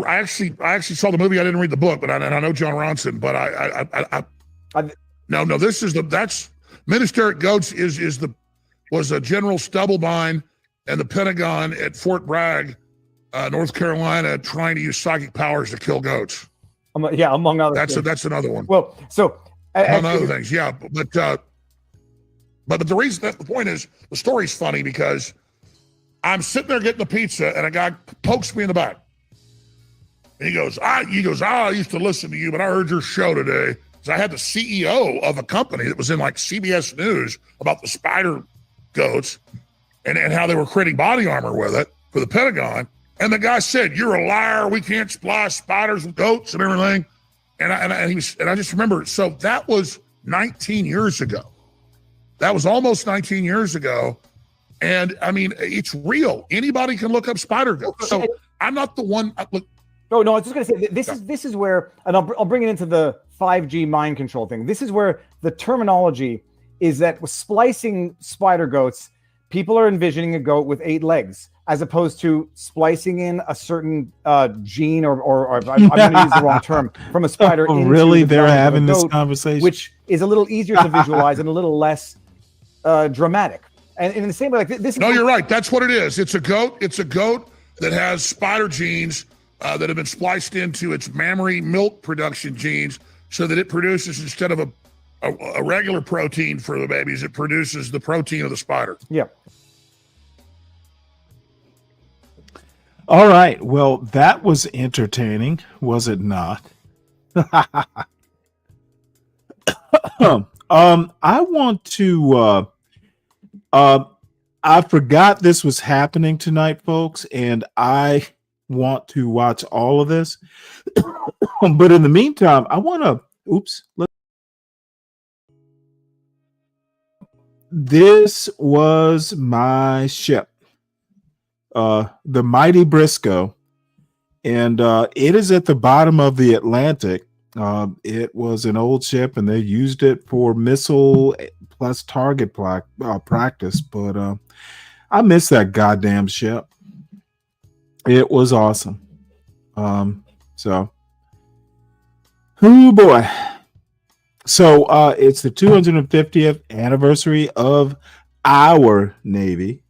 actually saw the movie. I didn't read the book, but I know John Ronson. But no, that's Men Who Stare at Goats was a General Stubblebine and the Pentagon at Fort Bragg, North Carolina, trying to use psychic powers to kill goats. Among other things. That's another one. Well, so among other things, yeah. But the reason that the point is the story's funny because I'm sitting there getting the pizza and a guy pokes me in the back. And he goes, I used to listen to you, but I heard your show today. So I had the CEO of a company that was in like CBS News about the spider goats and how they were creating body armor with it for the Pentagon. And the guy said, "You're a liar. We can't splice spiders with goats and everything." And I just remember. So that was 19 years ago. That was almost 19 years ago. And I mean, it's real. Anybody can look up spider goats. So I'm not the one. Look. No, I was just going to say this is where, and I'll bring it into the 5G mind control thing. This is where the terminology is that with splicing spider goats, people are envisioning a goat with 8 legs, as opposed to splicing in a certain gene or I'm going to use the wrong term, from a spider. Oh, into really? the They're belly of a having this goat, conversation, which is a little easier to visualize and a little less dramatic. And in the same way, like this. No, you're right. That's what it is. It's a goat. It's a goat that has spider genes that have been spliced into its mammary milk production genes, so that it produces, instead of a regular protein for the babies, it produces the protein of the spider. Yeah. All right. Well, that was entertaining, was it not? I want to I forgot this was happening tonight, folks, and I want to watch all of this. But in the meantime, I want to this was my ship. The Mighty Briscoe, and it is at the bottom of the Atlantic. It was an old ship, and they used it for missile plus target practice. But I miss that goddamn ship. It was awesome. Oh boy. So it's the 250th anniversary of our Navy.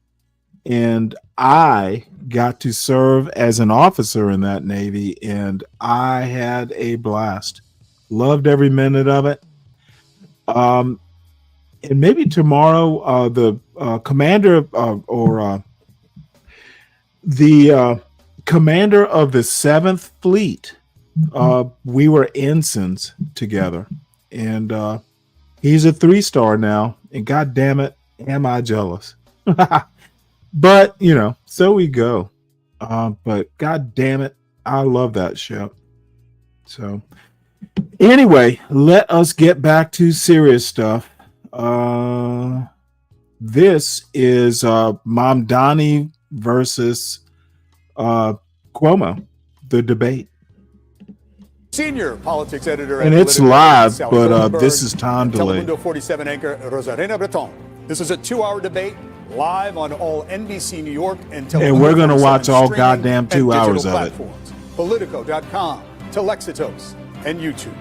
and I got to serve as an officer in that Navy, and I had a blast. Loved every minute of it. And maybe tomorrow, the commander the commander of the 7th Fleet, we were ensigns together, and he's a 3-star now, and god damn it, am I jealous. But you know, so we go. But god damn it, I love that ship. So anyway, let us get back to serious stuff. This is Mamdani versus Cuomo, the debate. Senior politics editor And at it's Politico, live, Sally but Goldenberg, this is time delay. Telemundo 47 anchor Rosarena Breton. This is a 2-hour debate live on all NBC New York and Telemundo And we're going to 47 watch all streaming goddamn 2 and hours digital of it. platforms, Politico.com, Telexitos, and YouTube.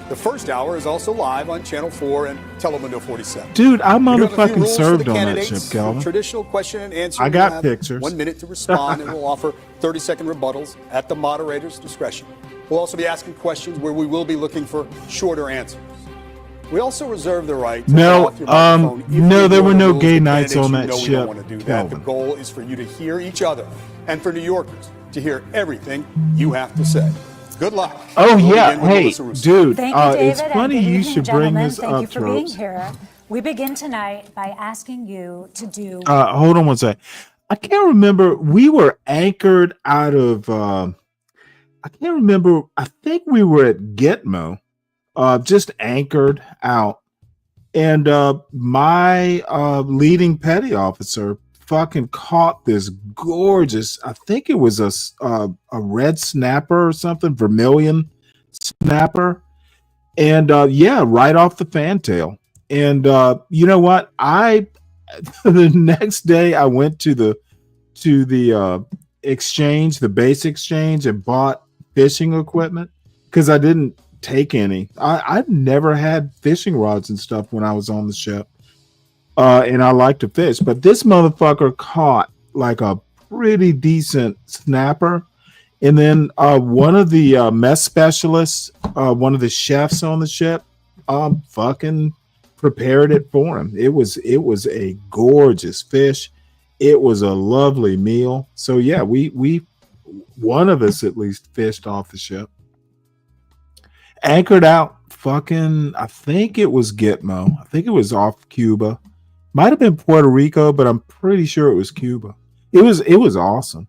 The first hour is also live on Channel 4 and Telemundo 47. Dude, I We do have a few motherfucking rules for served the on that candidates. ship, Calvin. Traditional question and answer. I got We'll have pictures. 1 minute to respond, and we'll offer 30-second rebuttals at the moderator's discretion. We'll also be asking questions where we will be looking for shorter answers. We also reserve the right to No, cut off your microphone if no, you there know were the no rules gay with nights candidates on you that know we don't ship, want to do that. Calvin. The goal is for you to hear each other and for New Yorkers to hear everything you have to say. Good luck. Oh We'll yeah, begin with hey, Melissa Russo. dude, Thank you, David, it's funny and good you evening, should bring gentlemen. this Thank up, you for being Tropes. here. We begin tonight by asking you to do. Hold on one sec. I can't remember. We were anchored out of. I can't remember. I think we were at Gitmo, just anchored out, and my leading petty officer fucking caught this gorgeous. I think it was a red snapper or something, vermilion snapper, and yeah, right off the fantail. And you know what? The next day I went to the exchange, the base exchange, and bought fishing equipment because I didn't take any. I'd never had fishing rods and stuff when I was on the ship, and I like to fish. But this motherfucker caught like a pretty decent snapper. And then one of the mess specialists, one of the chefs on the ship, fucking prepared it for him. It was a gorgeous fish. It was a lovely meal. So yeah, we one of us at least fished off the ship. Anchored out fucking, I think it was Gitmo. I think it was off Cuba. Might have been Puerto Rico, but I'm pretty sure it was Cuba. It was awesome.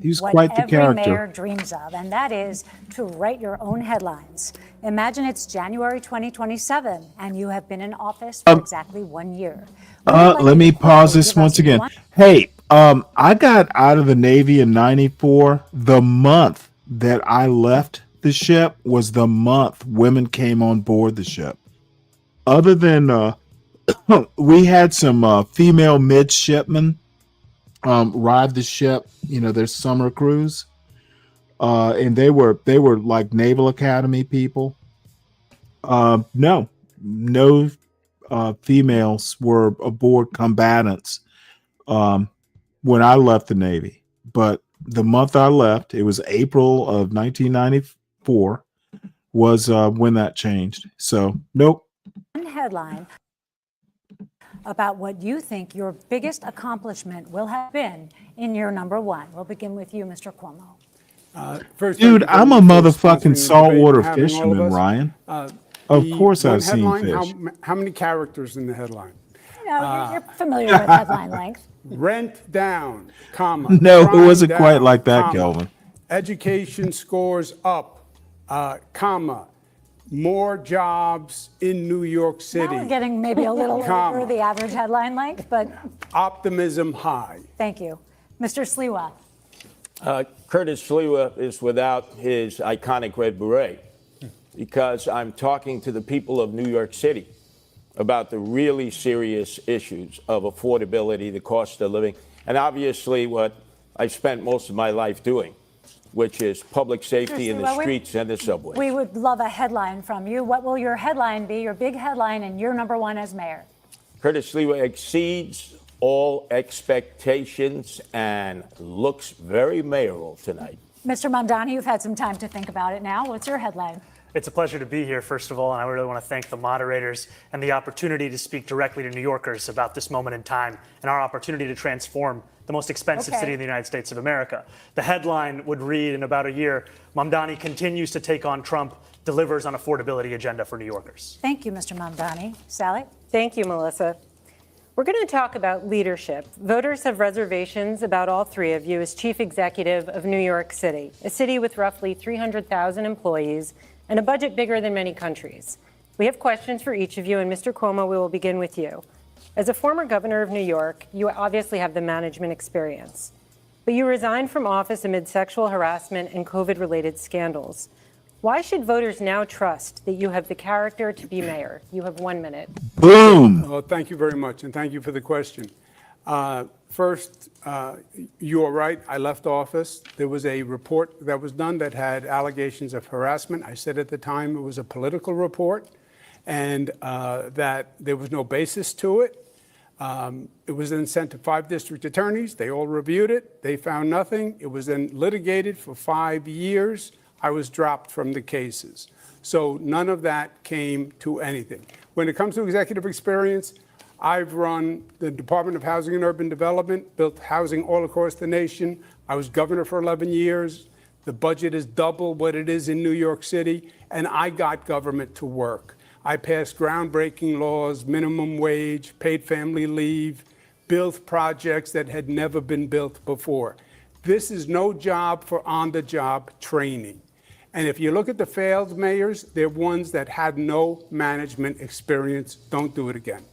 He was What quite the every character. mayor dreams of, and that is to write your own headlines. Imagine it's January 2027, and you have been in office for exactly 1 year. Let me pause this once again. Hey, I got out of the Navy in '94. The month that I left the ship was the month women came on board the ship. Other than we had some female midshipmen ride the ship, you know, their summer cruise, and they were like Naval Academy people. No females were aboard combatants when I left the Navy. But the month I left, it was April of 1994, was when that changed. So nope. One headline about what you think your biggest accomplishment will have been in year number one. We'll begin with you, Mr. Cuomo. First, Dude, thank you I'm a for sponsoring motherfucking the saltwater debate and having all of fisherman, us. Ryan. The Of course one I've seen headline, fish. How many characters in the headline? You know, you're familiar with headline length. Rent down, comma. No, it crime wasn't quite down, like that, comma. Kelvin. Education scores up, comma. More jobs in New York City. Now we're getting maybe a little comma. over the average headline length, but Optimism high. thank you. Mr. Sliwa. Curtis Sliwa is without his iconic red beret because I'm talking to the people of New York City about the really serious issues of affordability, the cost of living, and obviously what I've spent most of my life doing, which is public safety in the Sliwa, streets and the subways. We would love a headline from you. What will your headline be, your big headline in year number one as mayor? Curtis Sliwa exceeds all expectations and looks very mayoral tonight. Mr. Mamdani, you've had some time to think about it now. What's your headline? It's a pleasure to be here, first of all, and I really want to thank the moderators and the opportunity to speak directly to New Yorkers about this moment in time and our opportunity to transform the most expensive city in the United States of America. The headline would read in about a year, Mamdani continues to take on Trump, delivers on affordability agenda for New Yorkers. Thank you, Mr. Mamdani. Sally? Thank you, Melissa. We're going to talk about leadership. Voters have reservations about all three of you as chief executive of New York City, a city with roughly 300,000 employees and a budget bigger than many countries. We have questions for each of you, and Mr. Cuomo, we will begin with you. As a former governor of New York, you obviously have the management experience, but you resigned from office amid sexual harassment and COVID-related scandals. Why should voters now trust that you have the character to be mayor? You have 1 minute. Boom. Well, thank you very much, and thank you for the question. First, you are right. I left office. There was a report that was done that had allegations of harassment. I said at the time it was a political report and that there was no basis to it. It was then sent to 5 district attorneys. They all reviewed it. They found nothing. It was then litigated for 5 years. I was dropped from the cases. So none of that came to anything. When it comes to executive experience, I've run the Department of Housing and Urban Development, built housing all across the nation. I was governor for 11 years. The budget is double what it is in New York City, and I got government to work. I passed groundbreaking laws, minimum wage, paid family leave, built projects that had never been built before. This is no job for on-the-job training. And if you look at the failed mayors, they're ones that had no management experience. Don't do it again.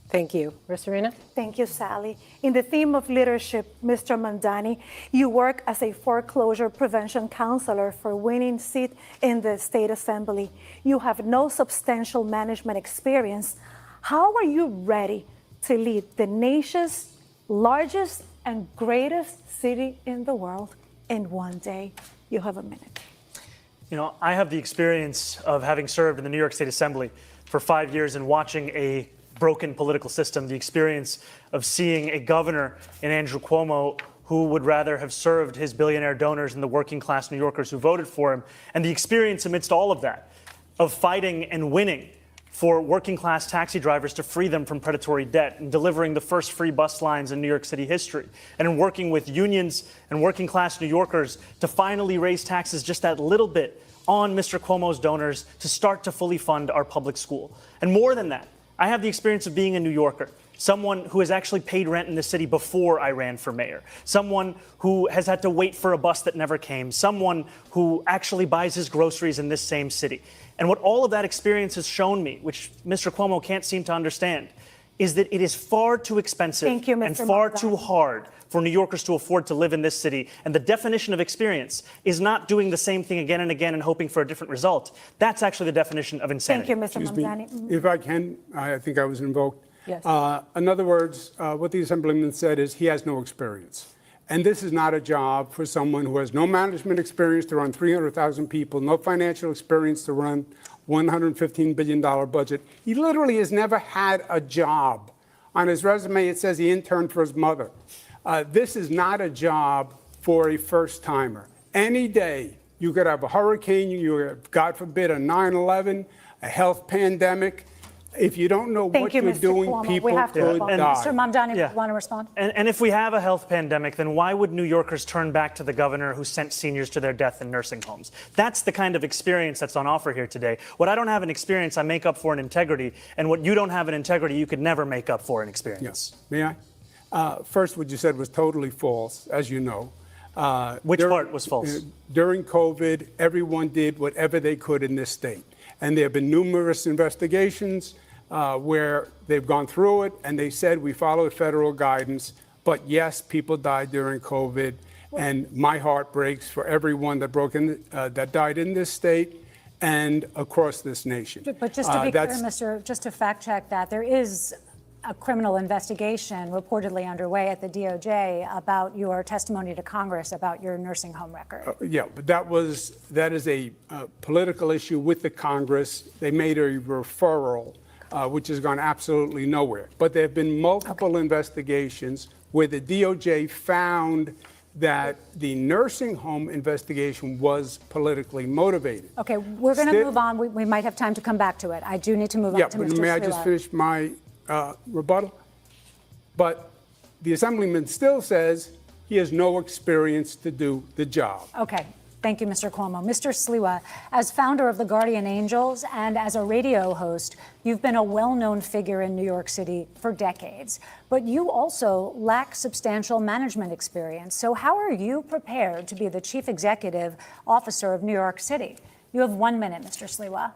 Thank you. Rosarinda? Thank you, Sally. In the theme of leadership, Mr. Mamdani, you work as a foreclosure prevention counselor for winning seat in the state assembly. You have no substantial management experience. How are you ready to lead the nation's largest and greatest city in the world in one day? You have a minute. You know, I have the experience of having served in the New York State Assembly for 5 years and watching a broken political system, the experience of seeing a governor in Andrew Cuomo who would rather have served his billionaire donors and the working class New Yorkers who voted for him, and the experience amidst all of that of fighting and winning for working class taxi drivers to free them from predatory debt and delivering the first free bus lines in New York City history, and in working with unions and working class New Yorkers to finally raise taxes just that little bit on Mr. Cuomo's donors to start to fully fund our public school. And more than that, I have the experience of being a New Yorker, someone who has actually paid rent in the city before I ran for mayor, someone who has had to wait for a bus that never came, someone who actually buys his groceries in this same city. And what all of that experience has shown me, which Mr. Cuomo can't seem to understand, is that it is far too expensive and far too hard for New Yorkers to afford to live in this city. And the definition of experience is not doing the same thing again and again and hoping for a different result. That's actually the definition of insanity. Thank you, Mr. Mamdani. If I can, I think I was invoked. Yes. In other words, what the Assemblyman said is he has no experience. And this is not a job for someone who has no management experience to run 300,000 people, no financial experience to run $115 billion budget. He literally has never had a job. On his resume, it says he interned for his mother. This is not a job for a first-timer. Any day, you could have a hurricane, you have, God forbid, a 9/11, a health pandemic. If you don't know what you're doing, people could die. Mr. Mamdani, want to respond? And if we have a health pandemic, then why would New Yorkers turn back to the governor who sent seniors to their death in nursing homes? That's the kind of experience that's on offer here today. What I don't have in experience, I make up for in integrity. And what you don't have in integrity, you could never make up for in experience. Yes. May I? First, what you said was totally false, as you know. Which part was false? During COVID, everyone did whatever they could in this state. And there have been numerous investigations where they've gone through it and they said we followed federal guidance. But yes, people died during COVID. And my heart breaks for everyone that died in this state and across this nation. But just to be clear, just to fact check that, there is a criminal investigation reportedly underway at the DOJ about your testimony to Congress about your nursing home record. Yeah, but that is a political issue with the Congress. They made a referral which has gone absolutely nowhere. But there have been multiple investigations where the DOJ found that the nursing home investigation was politically motivated. Okay, we're going to move on. We might have time to come back to it. I do need to move on to Mr. But may I Sliwa. just finish my rebuttal? But the Assemblyman still says he has no experience to do the job. Okay. Thank you, Mr. Cuomo. Mr. Sliwa, as founder of the Guardian Angels and as a radio host, you've been a well-known figure in New York City for decades, but you also lack substantial management experience. So how are you prepared to be the chief executive officer of New York City? You have 1 minute, Mr. Sliwa.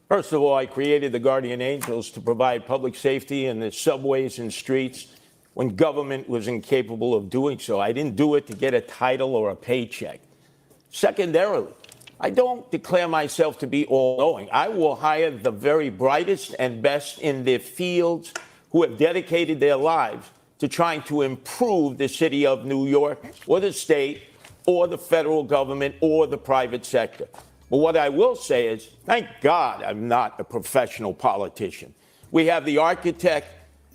First of all, I created the Guardian Angels to provide public safety in the subways and streets when government was incapable of doing so. I didn't do it to get a title or a paycheck. Secondarily, I don't declare myself to be all-knowing. I will hire the very brightest and best in their fields who have dedicated their lives to trying to improve the city of New York or the state or the federal government or the private sector. But what I will say is, thank God I'm not a professional politician. We have the architect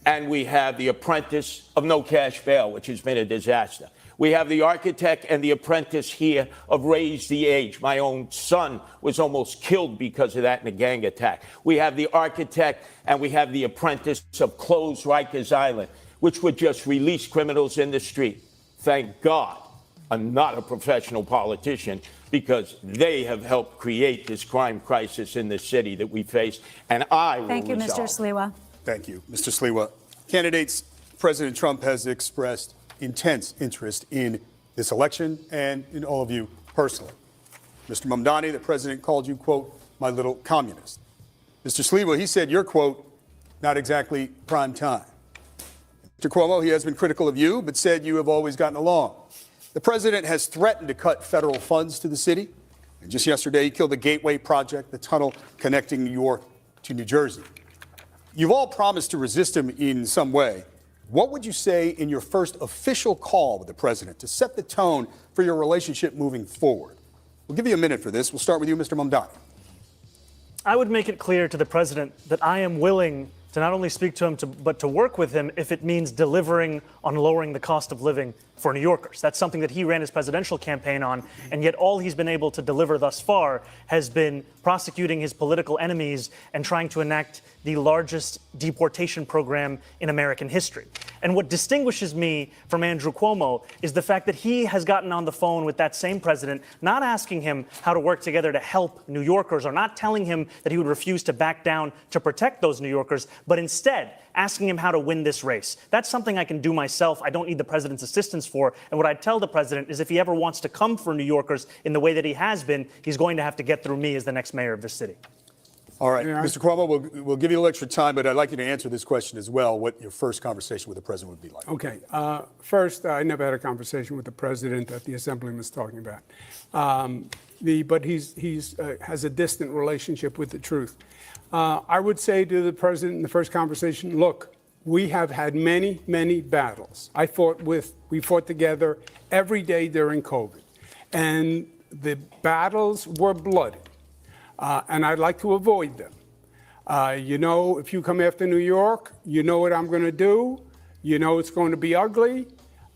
and we have the apprentice of no cash bail, which has been a disaster. We have the architect and the apprentice here of Raise the Age. My own son was almost killed because of that in a gang attack. We have the architect and we have the apprentice of Close Rikers Island, which would just release criminals in the street. Thank God I'm not a professional politician because they have helped create this crime crisis in the city that we face, and I will Thank you, resolve. Mr. Sliwa. Thank you. Mr. Sliwa, candidates, President Trump has expressed intense interest in this election and in all of you personally. Mr. Mamdani, the president called you, quote, my little communist. Mr. Sliwa, he said you're, quote, not exactly prime time. Mr. Cuomo, he has been critical of you, but said you have always gotten along. The president has threatened to cut federal funds to the city. And just yesterday, he killed the Gateway Project, the tunnel connecting New York to New Jersey. You've all promised to resist him in some way. What would you say in your first official call with the president to set the tone for your relationship moving forward? We'll give you a minute for this. We'll start with you, Mr. Mamdani. I would make it clear to the president that I am willing to not only speak to him, but to work with him if it means delivering on lowering the cost of living for New Yorkers. That's something that he ran his presidential campaign on, and yet all he's been able to deliver thus far has been prosecuting his political enemies and trying to enact the largest deportation program in American history. And what distinguishes me from Andrew Cuomo is the fact that he has gotten on the phone with that same president, not asking him how to work together to help New Yorkers, or not telling him that he would refuse to back down to protect those New Yorkers, but instead asking him how to win this race. That's something I can do myself. I don't need the president's assistance for. And what I'd tell the president is if he ever wants to come for New Yorkers in the way that he has been, he's going to have to get through me as the next mayor of this city. All right, Mr. Cuomo, we'll give you a little extra time, but I'd like you to answer this question as well, what your first conversation with the president would be like. Okay. First, I never had a conversation with the president that the Assemblyman was talking about. But he has a distant relationship with the truth. I would say to the president in the first conversation, look, we have had many, many battles. We fought together every day during COVID. And the battles were bloody. And I'd like to avoid them. If you come after New York, you know what I'm going to do. You know it's going to be ugly.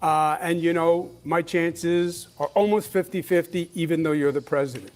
And my chances are almost 50-50, even though you're the president.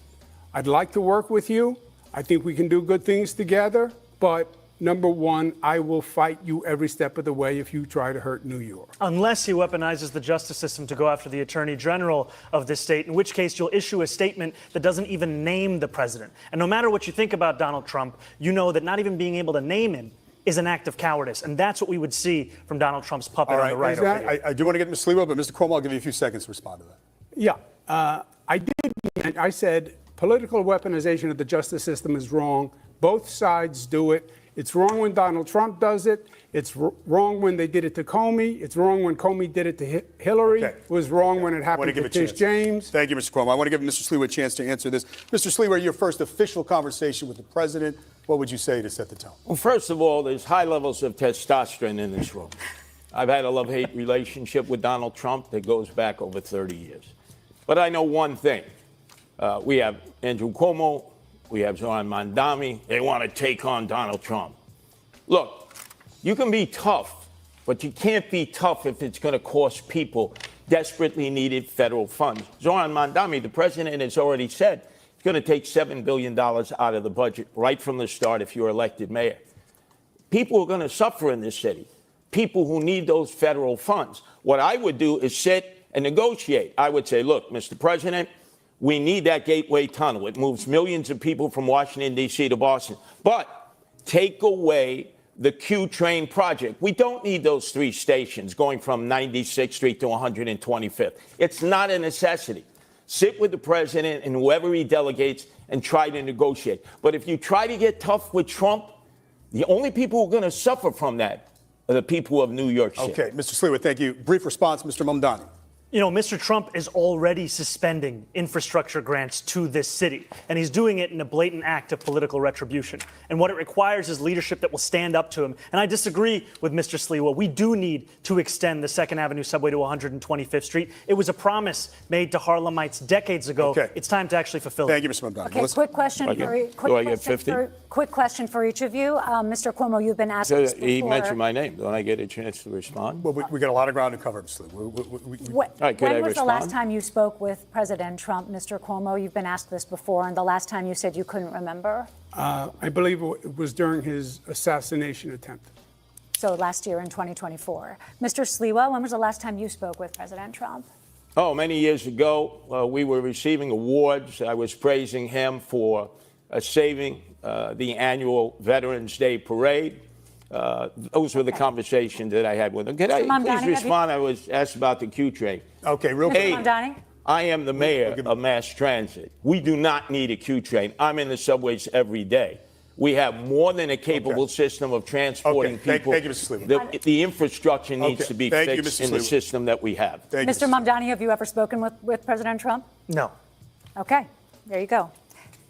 I'd like to work with you. I think we can do good things together. But number one, I will fight you every step of the way if you try to hurt New York. Unless he weaponizes the justice system to go after the attorney general of this state, in which case you'll issue a statement that doesn't even name the president. And no matter what you think about Donald Trump, you know that not even being able to name him is an act of cowardice. And that's what we would see from Donald Trump's puppet on the right over here. I do want to get Mr. Sliwa, but Mr. Cuomo, I'll give you a few seconds to respond to that. Yeah, I said political weaponization of the justice system is wrong. Both sides do it. It's wrong when Donald Trump does it. It's wrong when they did it to Comey. It's wrong when Comey did it to Hillary. Okay. It was wrong when it happened to Tish James. Thank you, Mr. Cuomo. I want to give Mr. Sliwa a chance to answer this. Mr. Sliwa, your first official conversation with the president, what would you say to set the tone? Well, first of all, there's high levels of testosterone in this room. I've had a love-hate relationship with Donald Trump that goes back over 30 years. But I know one thing. We have Andrew Cuomo. We have Zoran Mamdani. They want to take on Donald Trump. Look, you can be tough, but you can't be tough if it's going to cost people desperately needed federal funds. Zoran Mandami, the president, has already said it's going to take $7 billion out of the budget right from the start if you're elected mayor. People are going to suffer in this city, people who need those federal funds. What I would do is sit and negotiate. I would say, look, Mr. President, we need that Gateway Tunnel. It moves millions of people from Washington, D.C. to Boston. But take away the Q train project. We don't need those 3 stations going from 96th Street to 125th. It's not a necessity. Sit with the president and whoever he delegates and try to negotiate. But if you try to get tough with Trump, the only people who are going to suffer from that are the people of New York City. Okay, Mr. Sliwa, thank you. Brief response, Mr. Mamdani. You know, Mr. Trump is already suspending infrastructure grants to this city, and he's doing it in a blatant act of political retribution. And what it requires is leadership that will stand up to him. And I disagree with Mr. Sliwa. We do need to extend the 2nd Avenue subway to 125th Street. It was a promise made to Harlemites decades ago. Okay. It's time to actually fulfill it. Thank you, Mr. Mamdani. Okay, quick question quick question for each of you. Mr. Cuomo, you've been asked this before. He mentioned my name. Don't I get a chance to respond? Well, we got a lot of ground to cover, Mr. Sliwa. When was the last time you spoke with President Trump, Mr. Cuomo? You've been asked this before, and the last time you said you couldn't remember? I believe it was during his assassination attempt. So last year in 2024. Mr. Sliwa, when was the last time you spoke with President Trump? Oh, many years ago, we were receiving awards. I was praising him for saving the annual Veterans Day parade. Those were the conversations that I had with him. Can I please respond? I was asked about the Q train. Okay, real quick. Mr. Mamdani? I am the mayor of mass transit. We do not need a Q train. I'm in the subways every day. We have more than a capable system of transporting people. Thank you, Mr. Sliwa. The infrastructure needs to be fixed in the system that we have. Mr. Mamdani, have you ever spoken with President Trump? No. Okay, there you go.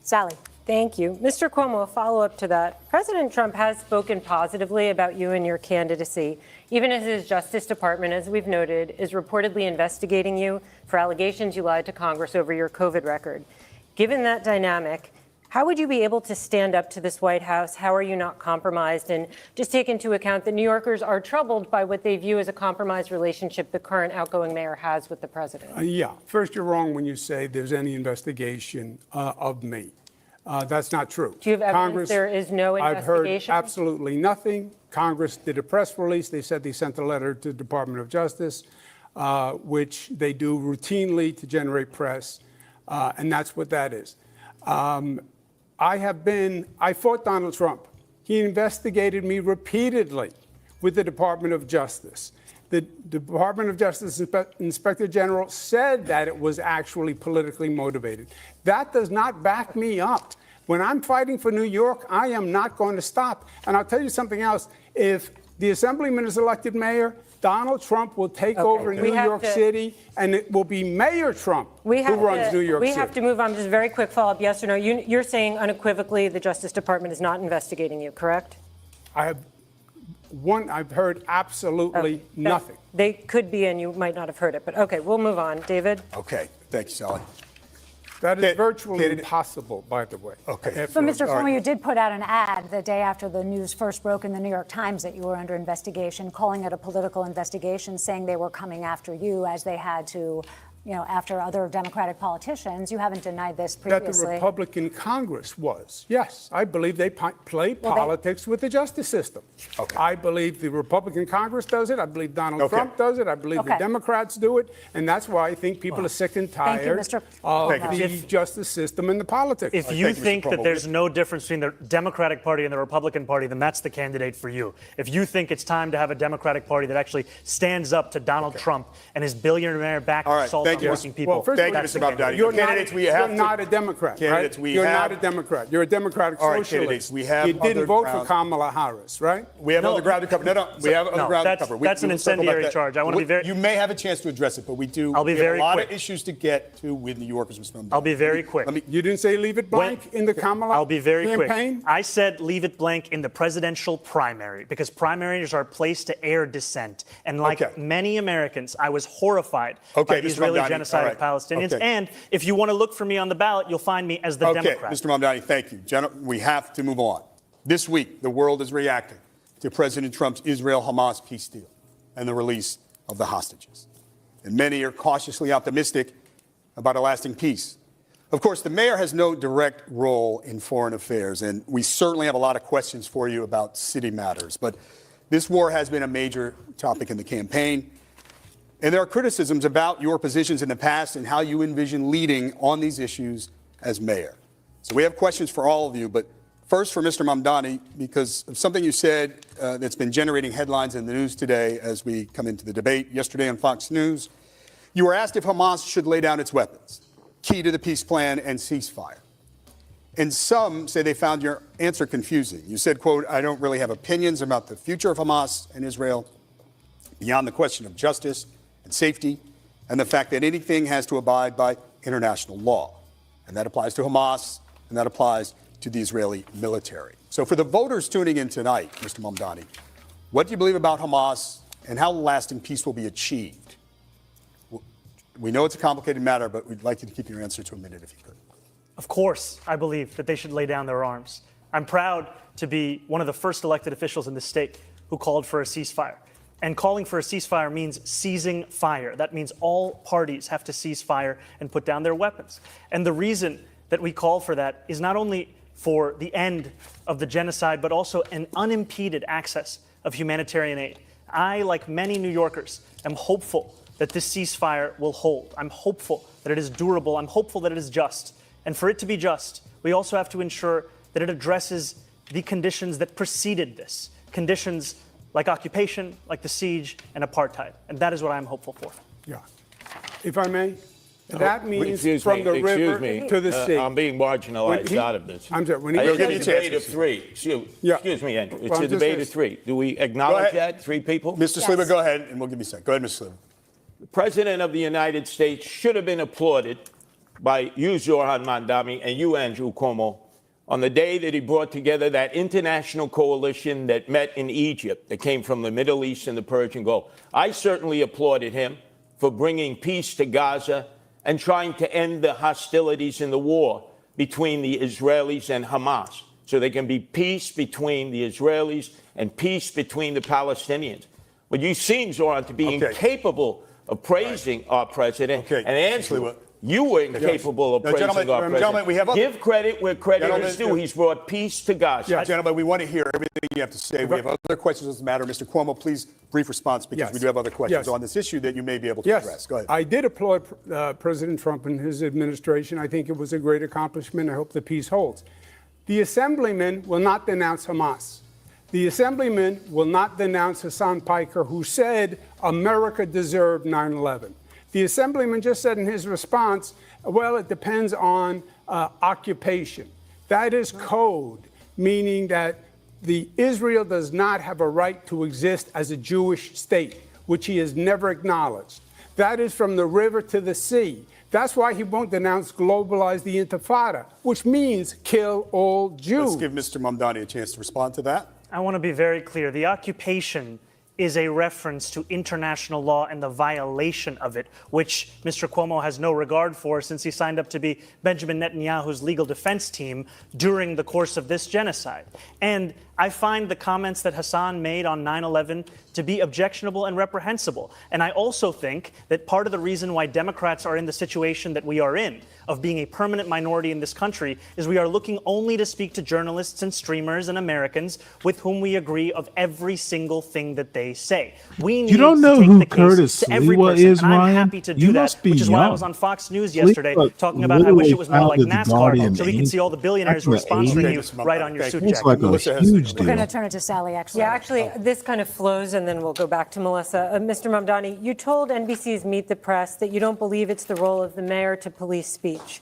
Sally. Thank you. Mr. Cuomo, a follow-up to that. President Trump has spoken positively about you and your candidacy, even as his Justice Department, as we've noted, is reportedly investigating you for allegations you lied to Congress over your COVID record. Given that dynamic, how would you be able to stand up to this White House? How are you not compromised? And just take into account that New Yorkers are troubled by what they view as a compromised relationship the current outgoing mayor has with the president. Yeah. First, you're wrong when you say there's any investigation of me. That's not true. Do you have evidence there is no investigation? I've heard absolutely nothing. Congress did a press release. They said they sent a letter to the Department of Justice, which they do routinely to generate press, and that's what that is. I fought Donald Trump. He investigated me repeatedly with the Department of Justice. The Department of Justice Inspector General said that it was actually politically motivated. That does not back me up. When I'm fighting for New York, I am not going to stop. And I'll tell you something else. If the Assemblyman is elected mayor, Donald Trump will take over New York City, and it will be Mayor Trump who runs New York City. We have to move on. Just a very quick follow-up, yes or no. You're saying unequivocally the Justice Department is not investigating you, correct? I've heard absolutely nothing. They could be, and you might not have heard it. But okay, we'll move on. David? Okay. Thank you, Sally. That is virtually impossible, by the way. Okay. So, Mr. Cuomo, you did put out an ad the day after the news first broke in the New York Times that you were under investigation, calling it a political investigation, saying they were coming after you as they had to, after other Democratic politicians. You haven't denied this previously. That the Republican Congress was. Yes, I believe they play politics with the justice system. Okay. I believe the Republican Congress does it. I believe Donald Trump does it. I believe the Democrats do it. And that's why I think people are sick and tired of the justice system and the politics. If you think that there's no difference between the Democratic Party and the Republican Party, then that's the candidate for you. If you think it's time to have a Democratic Party that actually stands up to Donald Trump and his billionaire-backed assault on working people. Well, first thank you, Mr. Mamdani. You're not a Democrat, right? You're not a Democrat. You're a Democratic socialist. We have you didn't vote for Kamala Harris, right? We have other ground to cover. We have other ground to cover. That's an incendiary charge. I want to be very. You may have a chance to address it, but we do. I'll be very quick. A lot of issues to get to with New Yorkers, Mr. Mamdani. I'll be very quick. You didn't say leave it blank in the Kamala I'll be very campaign? quick. I said leave it blank in the presidential primary because primaries are a place to air dissent. And like many Americans, I was horrified by the Israeli genocide of Palestinians. And if you want to look for me on the ballot, you'll find me as the Democrat. Mr. Mamdani, thank you. We have to move on. This week, the world is reacting to President Trump's Israel-Hamas peace deal and the release of the hostages. And many are cautiously optimistic about a lasting peace. Of course, the mayor has no direct role in foreign affairs, and we certainly have a lot of questions for you about city matters. But this war has been a major topic in the campaign, and there are criticisms about your positions in the past and how you envision leading on these issues as mayor. So we have questions for all of you, but first for Mr. Mamdani, because of something you said that's been generating headlines in the news today as we come into the debate yesterday on Fox News. You were asked if Hamas should lay down its weapons, key to the peace plan and ceasefire. And some say they found your answer confusing. You said, quote, "I don't really have opinions about the future of Hamas and Israel beyond the question of justice and safety and the fact that anything has to abide by international law." And that applies to Hamas, and that applies to the Israeli military. So for the voters tuning in tonight, Mr. Mamdani, what do you believe about Hamas and how lasting peace will be achieved? We know it's a complicated matter, but we'd like you to keep your answer to a minute if you could. Of course, I believe that they should lay down their arms. I'm proud to be one of the first elected officials in this state who called for a ceasefire. And calling for a ceasefire means seizing fire. That means all parties have to cease fire and put down their weapons. And the reason that we call for that is not only for the end of the genocide, but also an unimpeded access of humanitarian aid. I, like many New Yorkers, am hopeful that this ceasefire will hold. I'm hopeful that it is durable. I'm hopeful that it is just. And for it to be just, we also have to ensure that it addresses the conditions that preceded this, conditions like occupation, like the siege, and apartheid. And that is what I'm hopeful for. Yeah. If I may, that means Excuse from me, the excuse river me. to the sea. I'm being marginalized out of this. I'm sorry. When he It's goes- a debate of three. Excuse me, Andrew. It's Well, a I'm just debate gonna- of three. Do we Go acknowledge ahead. that? Three people? Mr. Sliwa, go ahead, and we'll give you a second. Go ahead, Mr. Sliwa. The President of the United States should have been applauded by you, Zoran Mandami, and you, Andrew Cuomo, on the day that he brought together that international coalition that met in Egypt, that came from the Middle East and the Persian Gulf. I certainly applauded him for bringing peace to Gaza and trying to end the hostilities in the war between the Israelis and Hamas, so there can be peace between the Israelis and peace between the Palestinians. But you seem, Zoran, to be incapable of praising our president. And Andrew, you were incapable of praising our president. Gentlemen, we have Give credit where credit is due. He's brought peace to Gaza. Yeah, gentlemen, we want to hear everything you have to say. We have other questions on this matter. Mr. Cuomo, please, brief response, because Yes. we do have other questions Yes. on this issue that you may be able to Yes, address. Go ahead. I did applaud President Trump and his administration. I think it was a great accomplishment. I hope the peace holds. The assemblyman will not denounce Hamas. The assemblyman will not denounce Hassan Piker, who said America deserved 9/11. The assemblyman just said in his response, well, it depends on occupation. That is code, meaning that Israel does not have a right to exist as a Jewish state, which he has never acknowledged. That is from the river to the sea. That's why he won't denounce globalize the intifada, which means kill all Jews. Let's give Mr. Mamdani a chance to respond to that. I want to be very clear. The occupation is a reference to international law and the violation of it, which Mr. Cuomo has no regard for since he signed up to be Benjamin Netanyahu's legal defense team during the course of this genocide. And I find the comments that Hassan made on 9/11 to be objectionable and reprehensible. And I also think that part of the reason why Democrats are in the situation that we are in, of being a permanent minority in this country, is we are looking only to speak to journalists and streamers and Americans with whom we agree of every single thing that they say. We need You don't to know take who the case Curtis to every Sliwa person, is, and I'm Ryan? happy to do You that, must be which is why I young. was on Fox News yesterday Sliwa talking about I wish it was more like literally founded the NASCAR, Guardian so we can see all the billionaires who are back in the sponsoring 80s. you right on your suit It's jacket. like a huge We're deal. going to turn it to Sally, actually. Yeah, actually, this kind of flows, and then we'll go back to Melissa. Mr. Mamdani, you told NBC's Meet the Press that you don't believe it's the role of the mayor to police speech.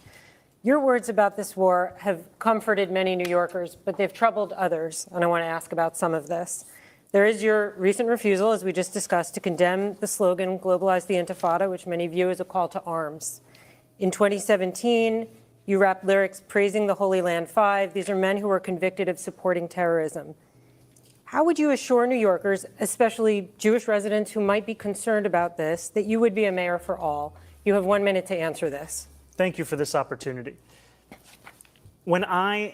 Your words about this war have comforted many New Yorkers, but they've troubled others, and I want to ask about some of this. There is your recent refusal, as we just discussed, to condemn the slogan, globalize the intifada, which many view as a call to arms. In 2017, you rapped lyrics praising the Holy Land Five. These are men who were convicted of supporting terrorism. How would you assure New Yorkers, especially Jewish residents who might be concerned about this, that you would be a mayor for all? You have 1 minute to answer this. Thank you for this opportunity. When I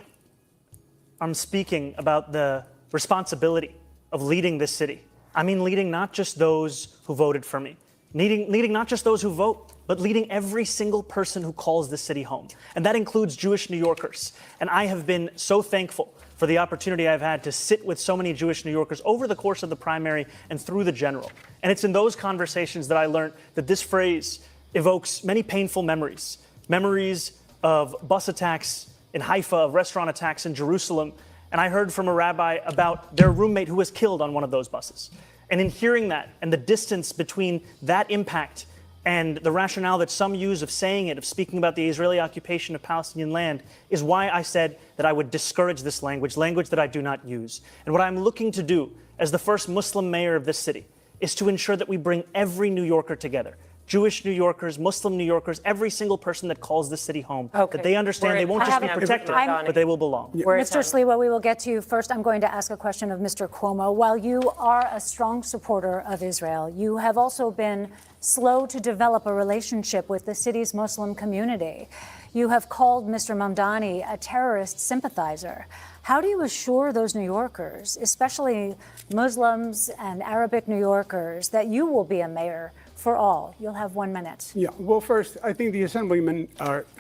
am speaking about the responsibility of leading this city. I mean leading not just those who voted for me, leading not just those who vote, but leading every single person who calls this city home. And that includes Jewish New Yorkers. And I have been so thankful for the opportunity I've had to sit with so many Jewish New Yorkers over the course of the primary and through the general. And it's in those conversations that I learned that this phrase evokes many painful memories. Memories of bus attacks in Haifa, of restaurant attacks in Jerusalem. And I heard from a rabbi about their roommate who was killed on one of those buses. And in hearing that and the distance between that impact and the rationale that some use of saying it, of speaking about the Israeli occupation of Palestinian land, is why I said that I would discourage this language that I do not use. And what I'm looking to do as the first Muslim mayor of this city is to ensure that we bring every New Yorker together. Jewish New Yorkers, Muslim New Yorkers, every single person that calls this city home, that they understand they won't just be protected, but they will belong. Mr. Sliwa, we will get to you first. I'm going to ask a question of Mr. Cuomo. While you are a strong supporter of Israel, you have also been slow to develop a relationship with the city's Muslim community. You have called Mr. Mamdani a terrorist sympathizer. How do you assure those New Yorkers, especially Muslims and Arabic New Yorkers, that you will be a mayor for all? You'll have 1 minute. Yeah, well, first, I think the Assemblyman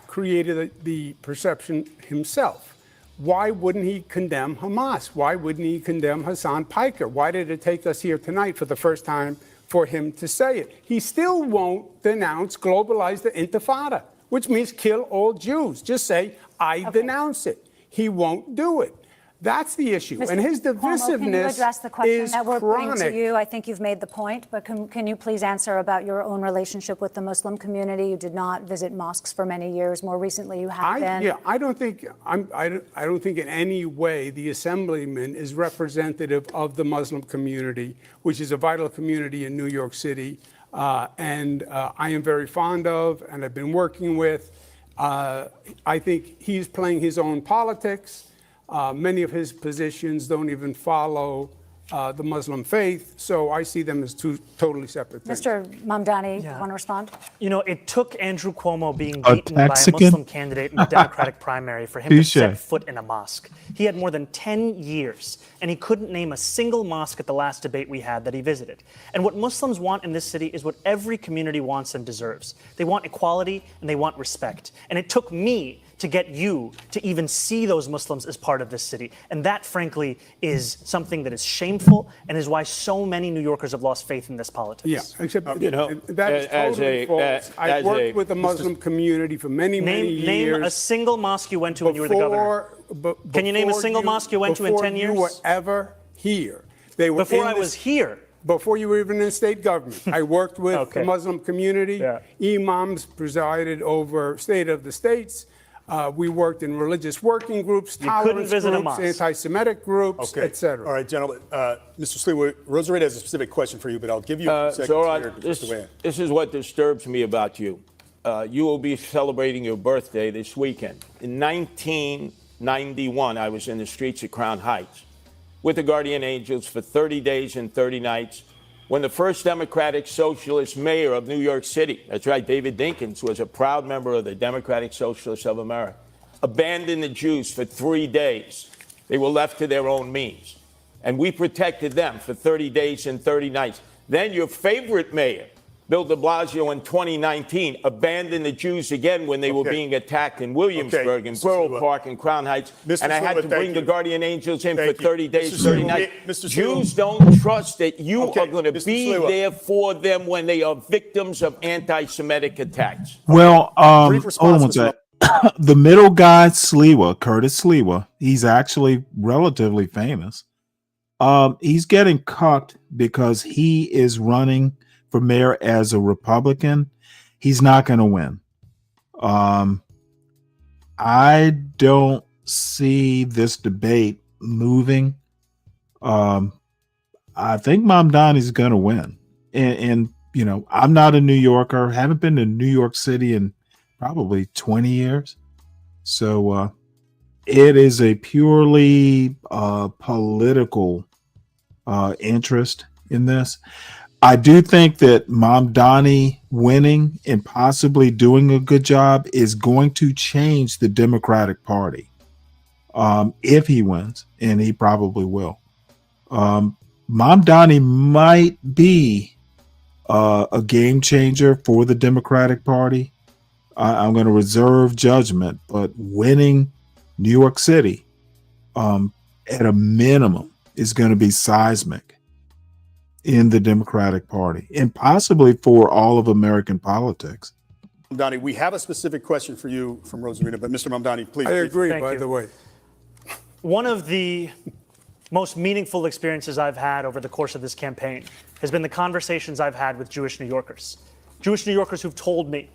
created the perception himself. Why wouldn't he condemn Hamas? Why wouldn't he condemn Hassan Piker? Why did it take us here tonight for the first time for him to say it? He still won't globalize the Intifada, which means kill all Jews. Just say, I denounce it. He won't do it. That's the issue. Mr. And his Cuomo, divisiveness can you address the question is that we're putting to chronic. you? I think you've made the point, but can you please answer about your own relationship with the Muslim community? You did not visit mosques for many years. More recently, you have been. Yeah, I don't think in any way the Assemblyman is representative of the Muslim community, which is a vital community in New York City, and I am very fond of, and I've been working with. I think he's playing his own politics. Many of his positions don't even follow the Muslim faith, so I see them as two totally separate things. Mr. Mamdani, want to respond? You know, it took Andrew Cuomo being beaten by a Muslim candidate in the Democratic primary for him to set foot in a mosque. He had more than 10 years, and he couldn't name a single mosque at the last debate we had that he visited. And what Muslims want in this city is what every community wants and deserves. They want equality, and they want respect. And it took me to get you to even see those Muslims as part of this city. And that, frankly, is something that is shameful and is why so many New Yorkers have lost faith in this politics. Yeah, except that is totally false. I worked with the Muslim community for many years. Name a single mosque you went to when you were the governor. Can you name a single mosque you went to in 10 years? Before you were ever here. They were before I was here. Before you were even in state government. I worked with the Muslim community. Imams presided over State of the States. We worked in religious working groups, tolerance groups, anti-Semitic groups, etc. All right, gentlemen. Mr. Sliwa, Rosarita has a specific question for you, but I'll give you a second. This is what disturbs me about you. You will be celebrating your birthday this weekend. In 1991, I was in the streets of Crown Heights with the Guardian Angels for 30 days and 30 nights when the first Democratic Socialist mayor of New York City, that's right, David Dinkins, was a proud member of the Democratic Socialists of America, abandoned the Jews for 3 days. They were left to their own means. And we protected them for 30 days and 30 nights. Then your favorite mayor, Bill de Blasio, in 2019, abandoned the Jews again when they were being attacked in Williamsburg, in Borough Park, and Crown Heights. And I had to bring the Guardian Angels in for 30 days, 30 nights. Jews don't trust that you are going to be there for them when they are victims of anti-Semitic attacks. Well, hold on one second. The middle guy, Sliwa, Curtis Sliwa, he's actually relatively famous. He's getting cucked because he is running for mayor as a Republican. He's not going to win. I don't see this debate moving. I think Mamdani's going to win. And, you know, I'm not a New Yorker, haven't been to New York City in probably 20 years. So it is a purely political interest in this. I do think that Mamdani winning and possibly doing a good job is going to change the Democratic Party if he wins, and he probably will. Mamdani might be a game changer for the Democratic Party. I'm going to reserve judgment, but winning New York City at a minimum is going to be seismic in the Democratic Party and possibly for all of American politics. Mamdani, we have a specific question for you from Rosarina, but Mr. Mamdani, please. I agree, Thank by you. the way. One of the most meaningful experiences I've had over the course of this campaign has been the conversations I've had with Jewish New Yorkers. Jewish New Yorkers who've told me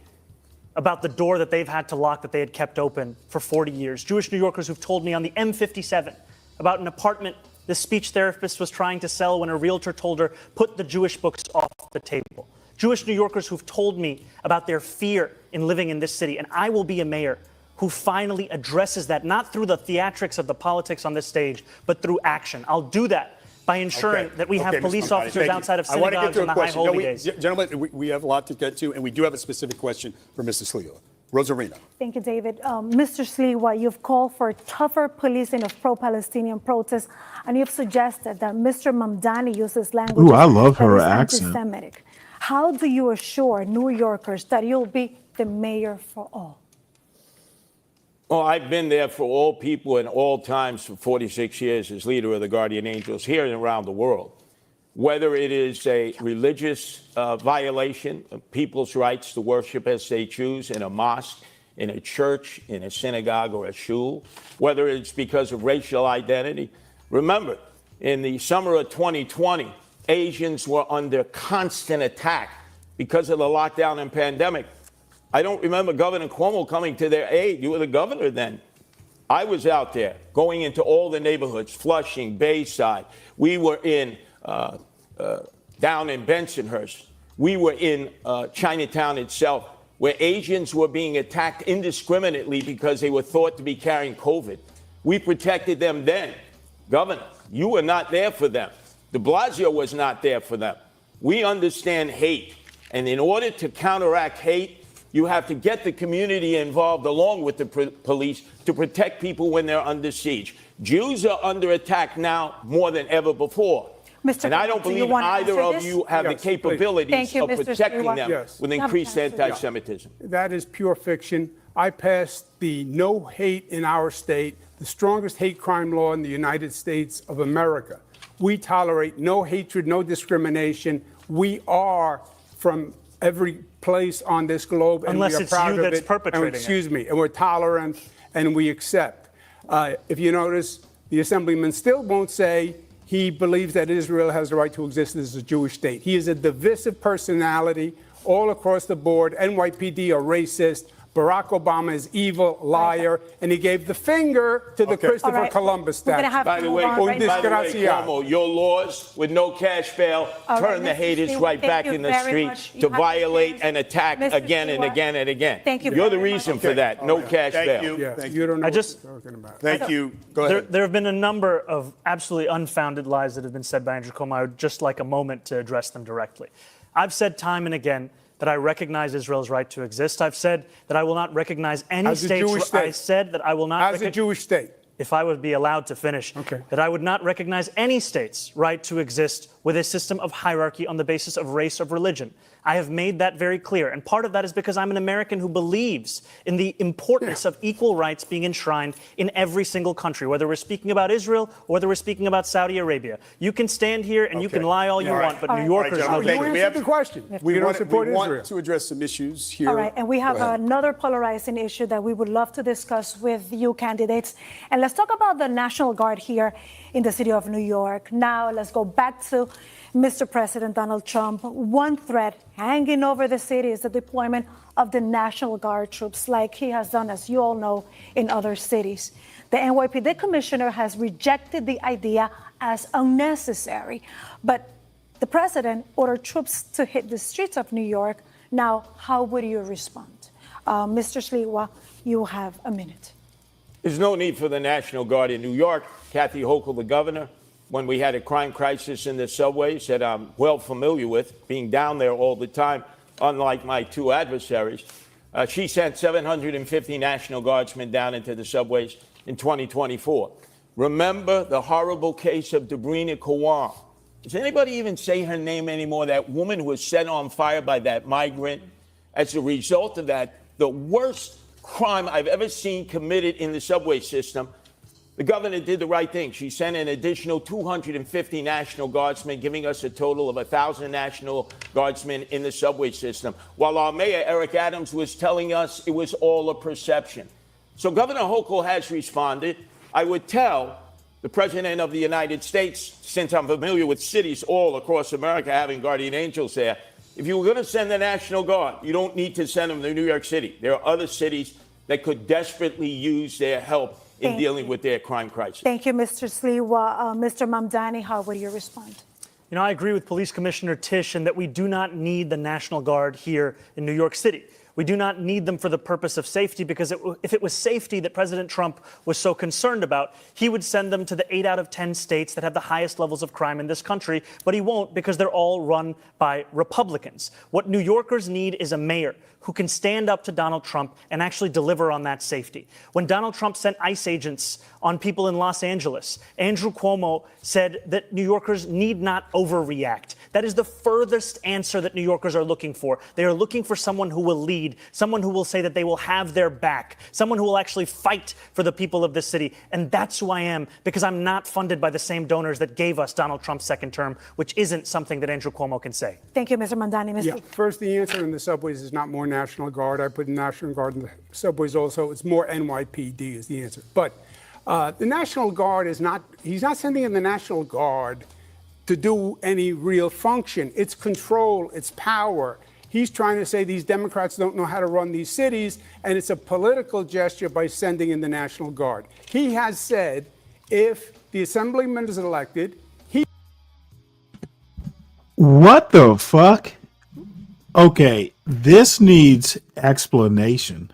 about the door that they've had to lock that they had kept open for 40 years. Jewish New Yorkers who've told me on the M57 about an apartment the speech therapist was trying to sell when a realtor told her, put the Jewish books off the table. Jewish New Yorkers who've told me about their fear in living in this city. And I will be a mayor who finally addresses that, not through the theatrics of the politics on this stage, but through action. I'll do that by ensuring that we have police officers outside of synagogues on the high holy days. Gentlemen, we have a lot to get to, and we do have a specific question for Mr. Sliwa. Rosarina. Thank you, David. Mr. Sliwa, you've called for tougher policing of pro-Palestinian protests, and you've suggested that Mr. Mamdani uses language Ooh, I love her that is accent. anti-Semitic. How do you assure New Yorkers that you'll be the mayor for all? Well, I've been there for all people in all times for 46 years as leader of the Guardian Angels here and around the world. Whether it is a religious violation of people's rights to worship as they choose in a mosque, in a church, in a synagogue, or a shul, whether it's because of racial identity. Remember, in the summer of 2020, Asians were under constant attack because of the lockdown and pandemic. I don't remember Governor Cuomo coming to their aid. You were the governor then. I was out there going into all the neighborhoods, Flushing, Bayside. We were in down in Bensonhurst. We were in Chinatown itself, where Asians were being attacked indiscriminately because they were thought to be carrying COVID. We protected them then. Governor, you were not there for them. De Blasio was not there for them. We understand hate. And in order to counteract hate, you have to get the community involved along with the police to protect people when they're under siege. Jews are under attack now more than ever before. And I don't believe either of you have the capabilities of protecting them with increased anti-Semitism. That is pure fiction. I passed the no hate in our state, the strongest hate crime law in the United States of America. We tolerate no hatred, no discrimination. We are from every place on this globe, and Unless we are it's proud you of that's it. perpetrating and, excuse me, and we're tolerant and we accept. If you notice, the assemblyman still won't say he believes that Israel has the right to exist as a Jewish state. He is a divisive personality all across the board. NYPD are racist. Barack Obama is evil, liar, and he gave the finger to the Christopher Columbus statue. By the way, Cuomo, your laws with no cash bail turn the haters right back in the street to violate and attack again and again and again. Thank you. You're the reason for that. No cash bail. Thank you. Don't know I just, what you're talking about. Thank you. Go ahead. There have been a number of absolutely unfounded lies that have been said by Andrew Cuomo. I would just like a moment to address them directly. I've said time and again that I recognize Israel's right to exist. I've said that I will not recognize any state's. I said that I will not. As a Jewish state. If I would be allowed to finish, that I would not recognize any state's right to exist with a system of hierarchy on the basis of race or religion. I have made that very clear. And part of that is because I'm an American who believes in the importance of equal rights being enshrined in every single country, whether we're speaking about Israel or whether we're speaking about Saudi Arabia. You can stand here and you can lie all you want, but New Yorkers know the truth. We have the question. We don't want support Israel. to address some issues here. All right, and we have another polarizing issue that we would love to discuss with you candidates. And let's talk about the National Guard here in the city of New York. Now, let's go back to Mr. President Donald Trump. One threat hanging over the city is the deployment of the National Guard troops, like he has done, as you all know, in other cities. The NYPD commissioner has rejected the idea as unnecessary, but the president ordered troops to hit the streets of New York. Now, how would you respond? Mr. Sliwa, you have a minute. There's no need for the National Guard in New York. Kathy Hochul, the governor, when we had a crime crisis in the subways that I'm well familiar with, being down there all the time, unlike my two adversaries, she sent 750 National Guardsmen down into the subways in 2024. Remember the horrible case of Debrina Kawan, Does anybody even say her name anymore? That woman who was set on fire by that migrant as a result of that, the worst crime I've ever seen committed in the subway system. The governor did the right thing. She sent an additional 250 National Guardsmen, giving us a total of 1,000 National Guardsmen in the subway system, while our mayor, Eric Adams, was telling us it was all a perception. So Governor Hochul has responded. I would tell the President of the United States, since I'm familiar with cities all across America having guardian angels there, if you were going to send the National Guard, you don't need to send them to New York City. There are other cities that could desperately use their help in dealing with their crime crisis. Thank you, Mr. Sliwa. Mr. Mamdani, how would you respond? You know, I agree with Police Commissioner Tisch in that we do not need the National Guard here in New York City. We do not need them for the purpose of safety, because if it was safety that President Trump was so concerned about, he would send them to the 8 out of 10 states that have the highest levels of crime in this country, but he won't, because they're all run by Republicans. What New Yorkers need is a mayor who can stand up to Donald Trump and actually deliver on that safety. When Donald Trump sent ICE agents on people in Los Angeles, Andrew Cuomo said that New Yorkers need not overreact. That is the furthest answer that New Yorkers are looking for. They are looking for someone who will lead, someone who will say that they will have their back, someone who will actually fight for the people of this city. And that's who I am, because I'm not funded by the same donors that gave us Donald Trump's second term, which isn't something that Andrew Cuomo can say. Thank you, Mr. Mamdani. Yeah, first, the answer in the subways is not more National Guard. I put National Guard in the subways also. It's more NYPD is the answer. But the National Guard is not, he's not sending in the National Guard to do any real function. It's control, it's power. He's trying to say these Democrats don't know how to run these cities, and it's a political gesture by sending in the National Guard. He has said if the assemblyman is elected, he... What the fuck? Okay, this needs explanation.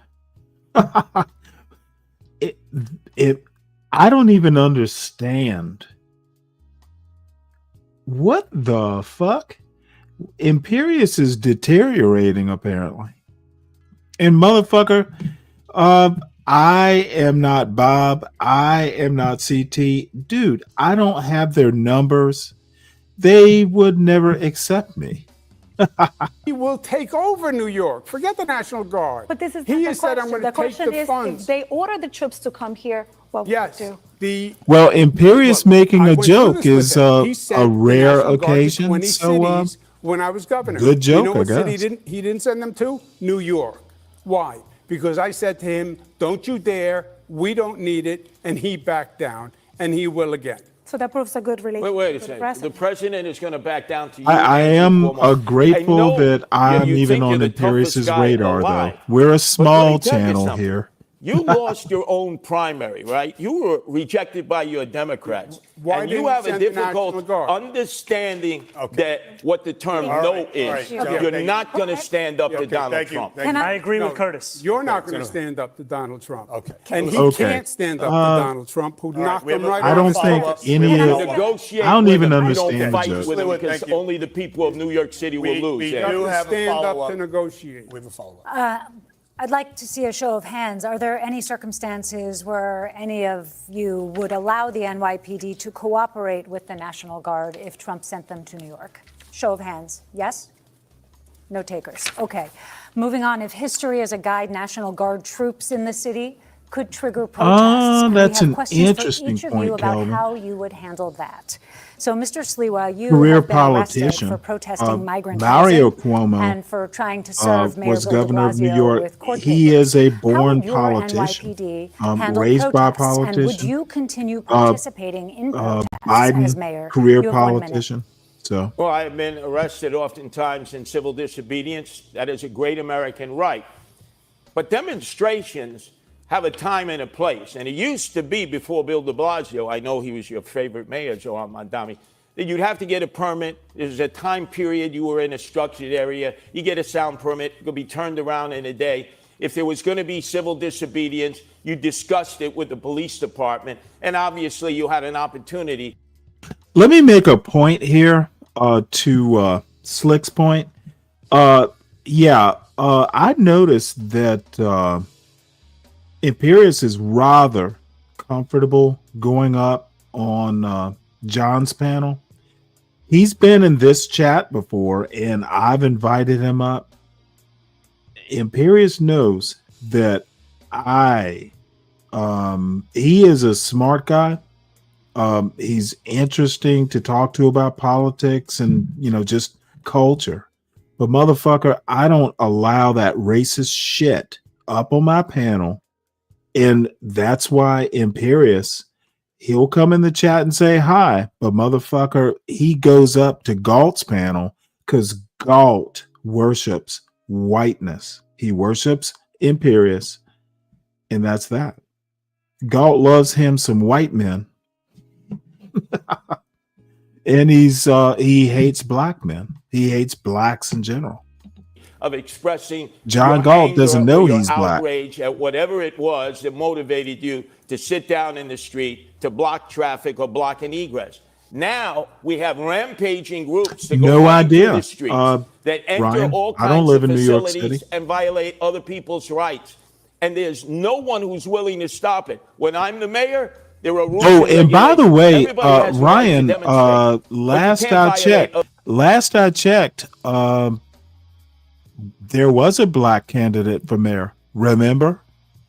I don't even understand. What the fuck? Imperius is deteriorating, apparently. And motherfucker, I am not Bob. I am not CT. Dude, I don't have their numbers. They would never accept me. He will take over New York. Forget the National Guard. But this is he not has the said, I'm question. going to The take question the is, funds. if they order the troops to come here, what would Yes. you do? Well, Imperius making I a went through joke this with is him. He a sent the rare National Guard to occasion. 20 So, cities when I was governor. good joke, You know what I city guess. he didn't send them to? New York. Why? Because I said to him, don't you dare, we don't need it, and he backed down, and he will again. So that proves a good relationship. Wait a with the second. president. The president is going to back down to you. I Andrew am Cuomo. grateful I know that I'm you even think on you're the toughest Imperius's guy radar, alive. though. We're a But small let me tell you channel something. here. You lost your own primary, right? You were rejected by your Democrats. Why and didn't you you have a send the difficult National Guard? understanding that what the term All no right, is. all right, You're Joe. not going to stand up to Donald Trump. I agree No, with Curtis. You're not going to stand up to Donald Trump. Okay. And he Okay. can't stand up Uh, to Donald Trump, who knocked we have him a- right I off don't his think horse. any You of- negotiate I don't with even him. understand, You don't fight Judge. with him Thank because you. only the people of New York City will lose. We yeah. do have stand up to negotiate. We have a follow-up. I'd like to see a show of hands. Are there any circumstances where any of you would allow the NYPD to cooperate with the National Guard if Trump sent them to New York? Show of hands. Yes? No takers. Okay. Moving on. If history is a guide, National Guard troops in the city could trigger protests. And that's we have an questions interesting for each of point, you about Kelvin. how you would handle that. So, Mr. Sliwa, you Career have been arrested politician. for protesting migrant Mario housing Cuomo and for trying to serve Mayor was Bill de governor of New Blasio York. with court He papers. is a How born would your politician, NYPD handle raised by a protests, and would politician. you continue participating in protests as Biden, mayor? career You have 1 minute. politician. So Well, I have been arrested oftentimes in civil disobedience. That is a great American right. But demonstrations have a time and a place. And it used to be before Bill de Blasio, I know he was your favorite mayor, Joe Mondami, that you'd have to get a permit. There's a time period you were in a structured area. You get a sound permit, it could be turned around in a day. If there was going to be civil disobedience, you discussed it with the police department. And obviously you had an opportunity. let me make a point here to Slick's point. I noticed that Imperius is rather comfortable going up on John's panel. He's been in this chat before, and I've invited him up. Imperius knows that he is a smart guy. He's interesting to talk to about politics and, just culture. But motherfucker, I don't allow that racist shit up on my panel. And that's why Imperius, he'll come in the chat and say hi, but motherfucker, he goes up to Galt's panel because Galt worships whiteness. He worships Imperius, and that's that. Galt loves him some white men. And he hates black men. He hates blacks in general. Of expressing John your Galt anger doesn't or know your he's black. outrage at whatever it was that motivated you to sit down in the street to block traffic or block an egress. Now we have rampaging groups that No go idea. through the streets that enter Ryan, all I don't kinds live of in New York facilities City. and violate other people's rights. And there's no one who's willing to stop it. When I'm the mayor, there are rules. Oh, and by the way, Everybody has a right to Ryan, demonstrate. last I checked, there was a black candidate for mayor. Remember?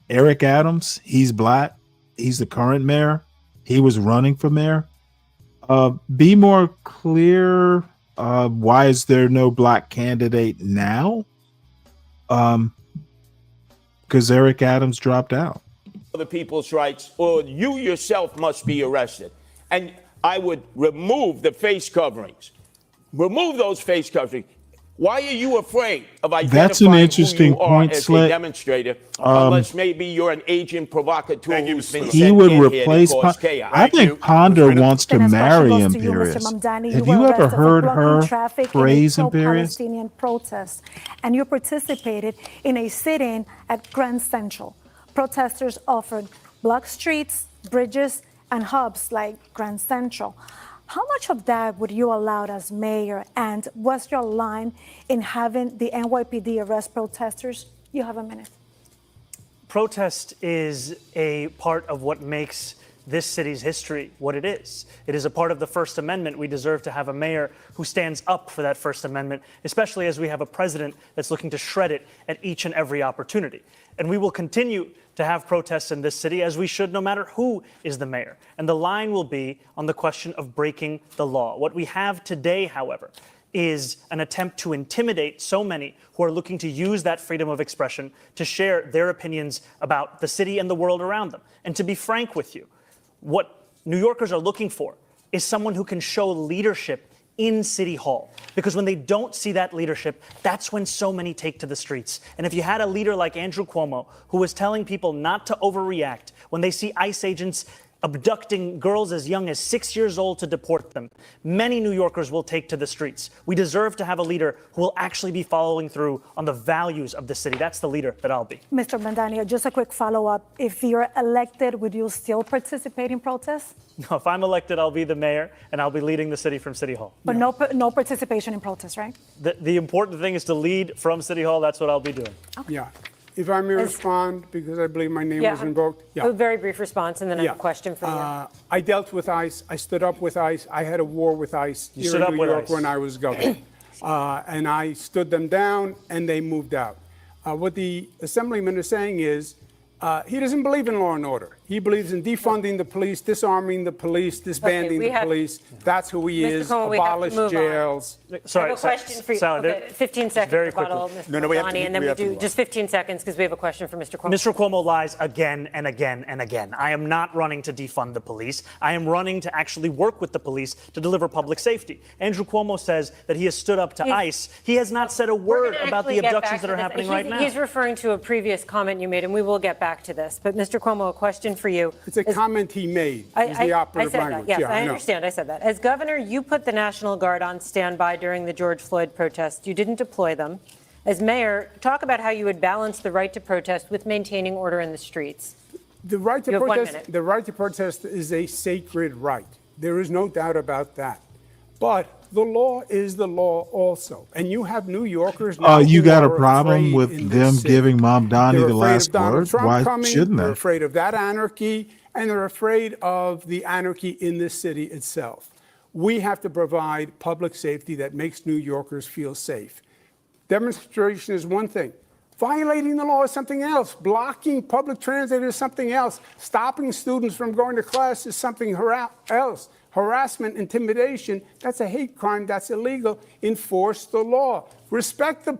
Eric Adams, he's black. He's the current mayor. He was running for mayor. Be more clear. Why is there no black candidate now? Because Eric Adams dropped out. Other people's rights, or you yourself must be arrested. And I would remove the face coverings. Remove those face coverings. Why are you afraid of identifying That's an interesting who you are point, as Slit. a demonstrator, unless maybe you're an agent provocateur who's been He sent would in here to replace. cause chaos? I think Ponder wants to The next marry question goes to you, Imperius. Mr. Mamdani. Have were you ever arrested for heard blocking her traffic in a praise Imperius? pro-Palestinian protest, and you participated in a sit-in at Grand Central. Protesters offered block streets, bridges, and hubs like Grand Central. How much of that would you allow as mayor? And what's your line in having the NYPD arrest protesters? You have a minute. Protest is a part of what makes this city's history what it is. It is a part of the First Amendment. We deserve to have a mayor who stands up for that First Amendment, especially as we have a president that's looking to shred it at each and every opportunity. And we will continue to have protests in this city, as we should, no matter who is the mayor. And the line will be on the question of breaking the law. What we have today, however, is an attempt to intimidate so many who are looking to use that freedom of expression to share their opinions about the city and the world around them. And to be frank with you, what New Yorkers are looking for is someone who can show leadership in City Hall. Because when they don't see that leadership, that's when so many take to the streets. And if you had a leader like Andrew Cuomo, who was telling people not to overreact when they see ICE agents abducting girls as young as 6 years old to deport them, many New Yorkers will take to the streets. We deserve to have a leader who will actually be following through on the values of the city. That's the leader that I'll be. Mr. Mamdani, just a quick follow-up. If you're elected, would you still participate in protests? No, if I'm elected, I'll be the mayor and I'll be leading the city from City Hall. But no participation in protests, right? The important thing is to lead from City Hall. That's what I'll be doing. Yeah. If I may respond, because I believe my name was invoked. A very brief response, and then I have a question for you. I dealt with ICE. I stood up with ICE. I had a war with ICE here in New York when I was governor. And I stood them down, and they moved out. What the assemblyman is saying is he doesn't believe in law and order. He believes in defunding the police, disarming the police, disbanding the police. That's who he is. Abolish jails. Sorry, I have a question for you. Okay, 15 seconds. Very rebuttal, quickly. Mr. Mamdani, and then we do just 15 seconds because we have a question for Mr. Cuomo. Mr. Cuomo lies again and again and again. I am not running to defund the police. I am running to actually work with the police to deliver public safety. Andrew Cuomo says that he has stood up to ICE. He has not said a word about the abductions that are happening right now. He's referring to a previous comment you made, and we will get back to this. But Mr. Cuomo, a question for you. It's a comment he made. Is the operative I said language. that. Yes, Yeah, I know. understand. I said that. As governor, you put the National Guard on standby during the George Floyd protests. You didn't deploy them. As mayor, talk about how you would balance the right to protest with maintaining order in the streets. The right to You have 1 protest. minute. The right to protest is a sacred right. There is no doubt about that. But the law is the law also, and you have New Yorkers. Now You who got a are problem afraid with in them this city. giving Mamdani They're the afraid last of Donald word? Trump Why coming. shouldn't They're they? afraid of that anarchy, and they're afraid of the anarchy in this city itself. We have to provide public safety that makes New Yorkers feel safe. Demonstration is one thing. Violating the law is something else. Blocking public transit is something else. Stopping students from going to class is something else. Harassment, intimidation, that's a hate crime. That's illegal. Enforce the law. Respect the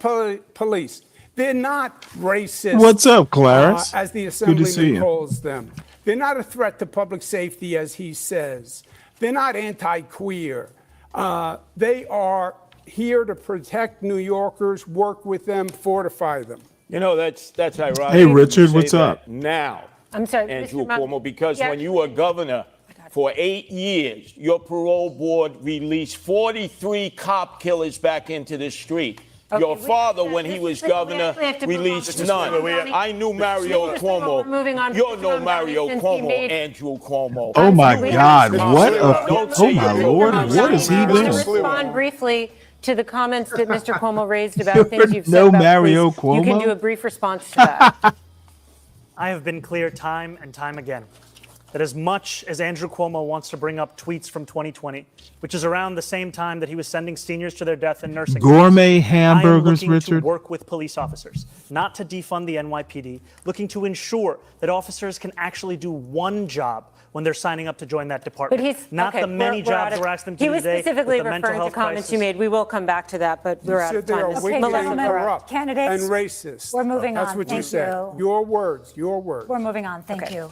police. They're not racist. What's up, Clarence? As the Good to see Assemblyman you. calls them. They're not a threat to public safety, as he says. They're not anti-queer. They are here to protect New Yorkers, work with them, fortify them. You know, that's ironic. Hey, you Richard, say what's that up? Now, I'm sorry, Andrew Mr. Cuomo, because Yeah. when you were governor for 8 years, your parole board released 43 cop killers back into the street. Okay, Your father, when he was governor, we have to move on. released Mr. none. Slima, I knew Mario Mr. Slima, we're moving on. Cuomo. You're Mr. no Mamdani, Mario since he Cuomo, made- Andrew Cuomo. Oh my We God! have- What Don't a say oh my you're Lord! no What is he I want to doing? respond briefly to the comments that Mr. Cuomo raised about things you've said No about Mario police. You can Cuomo? do a brief response to that. I have been clear time and time again that as much as Andrew Cuomo wants to bring up tweets from 2020, which is around the same time that he was sending seniors to their death in nursing homes, Gourmet I am hamburgers, looking Richard. to work with police officers, not to defund the NYPD, looking to ensure that officers can actually do one job when they're signing up to join that department. But he's not okay, the many we're out jobs of- we're asking them to He do was today specifically with the mental referring to health comments crisis. you made. We will come back to that, but we're out said of they time. are Ms. wicked Melissa and Moore. corrupt Candidates, and racist. we're moving That's on. what you Thank said. you. Your words. Your words. We're moving on. Thank you.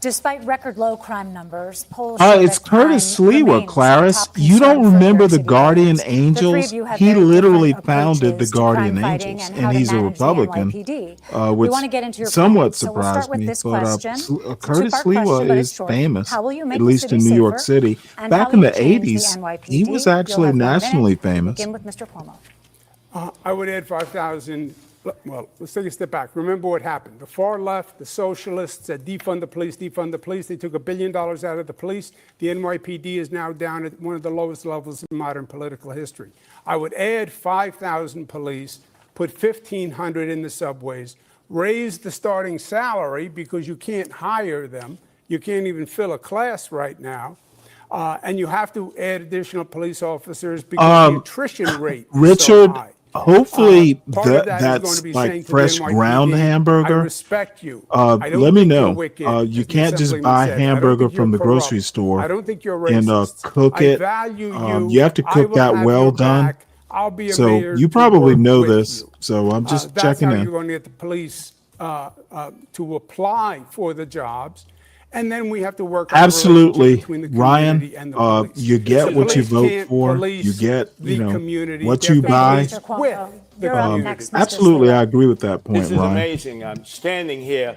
Despite record low crime numbers, polls It's Curtis Sliwa, Clarice. You don't remember the Guardian Angels? you have He very literally different founded the approaches to crime Guardian fighting Angels, and how and to he's a manage the Republican, NYPD. which We want to get into your somewhat plans, so we'll start surprised with me. this But question. Curtis Two-part question, Sliwa but it's is short. famous, How will you make at the least in city New York safer? City. And Back how in will the you change the 80s, NYPD? he was You'll actually have 1 minute. nationally famous. Begin with Mr. Cuomo. I would add 5,000. Well, let's take a step back. Remember what happened. The far left, the socialists said defund the police, defund the police. They took $1 billion out of the police. The NYPD is now down at one of the lowest levels in modern political history. I would add 5,000 police, put 1,500 in the subways, raise the starting salary because you can't hire them. You can't even fill a class right now. And you have to add additional police officers because the attrition rate is Richard, so high. hopefully Part of that is going that's to be like saying to the fresh NYPD, ground I hamburger. respect you. I don't Let me think you're know. wicked, You as the can't just Assemblyman buy said. I don't hamburger think from the you're grocery corrupt. store I don't think you're and racist. cook I it. value you. You have to I cook will that have well your done. back. I'll be a So mayor you to probably work know with this. you. So I'm just That's checking how in. you're going to get the police to apply for the jobs. And then we have to work on the Absolutely, relationship between the community Ryan. and the police. You get The what you police vote can't for. police You get the community. what They you have to buy. police with the You're up community. next, Mr. Absolutely, Slima. I agree with that point, This is Ryan. amazing. I'm standing here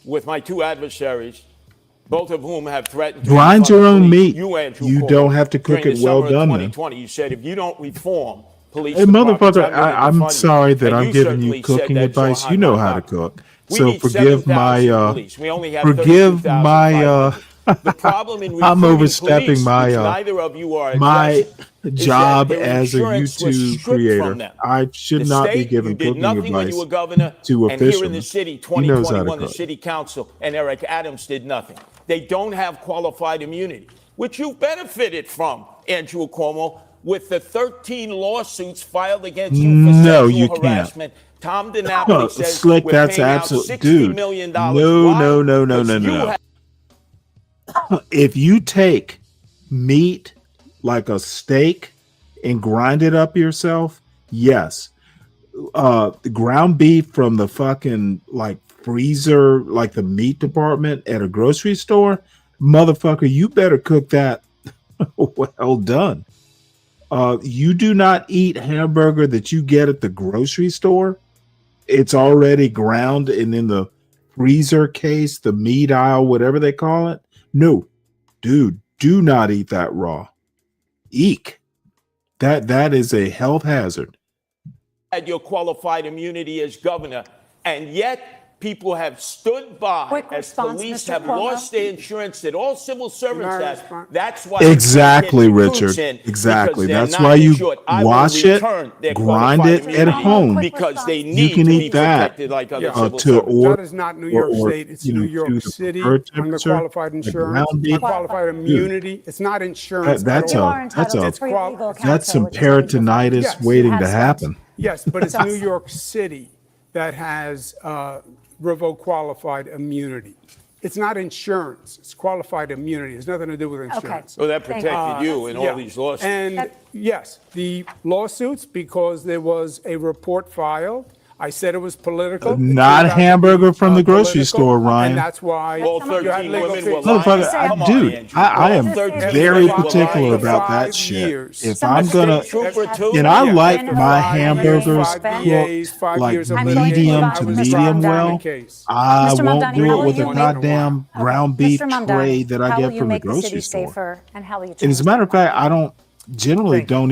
with my two adversaries, both of whom have threatened to Grind defund your the own police. meat. You, Andrew You Cuomo, don't have to cook during it the well summer of done then. 2020, you said if you don't reform police Hey, departments, motherfucker, I'm going to I'm defund you. sorry that And I'm you giving you certainly said cooking that advice. so You know high how to level. cook. We So need forgive 7,000 police. We only have forgive my 32,500. The problem in I'm recruiting overstepping police, my which neither of you are my addressing, is job that their as a insurance was YouTube stripped creator. from them. I should The not be state, giving you did cooking nothing when advice you were governor, to and here in officials. the city, He knows how to 2021, the cook. city council and Eric Adams did nothing. They don't have qualified immunity, which you benefited from, Andrew Cuomo, with the 13 lawsuits filed against you for No, sexual you can't. harassment. Tom DiNapoli says Slick, we're that's paying out absolute, $60 dude. million. No, Why? no, no, no, Because no, you no. have- If you take meat like a steak and grind it up yourself, yes. The ground beef from the fucking like freezer, like the meat department at a grocery store, motherfucker, you better cook that well done. You do not eat hamburger that you get at the grocery store. It's already ground and in the freezer case, the meat aisle, whatever they call it. No, dude, do not eat that raw. Eek. That is a health hazard. had your qualified immunity as governor, and yet people have stood by Quick as response, police Mr. have Cuomo. lost their insurance that all civil servants May I have. respond? That's why Exactly, they can't get Richard. recruits in Exactly. because they're That's not why you insured. I will wash it, return their grind qualified it at immunity home. because they You need can to eat be that protected like other civil to servants. or That is not New York State. It's New York to the City preferred on the temperature, qualified the insurance, ground beef. qualified immunity. It's not insurance. That's at all. that's some peritonitis Yes. waiting to happen. Yes, but it's New York City that has revoked qualified immunity. It's not insurance. It's qualified immunity. It has nothing to do with insurance. So that protected you in all these lawsuits. And yes, the lawsuits, because there was a report filed. I said it was political. It Not turned out to be, hamburger from the grocery political, store, Ryan. And that's why All you had 13 legal women fees. were Motherfucker, dude, I am very particular about that shit. If I'm gonna, and I like my hamburgers cooked like medium to medium well, I won't do it with a goddamn ground beef tray that I get from the grocery store. Safer, and how will you And as a matter of fact, I don't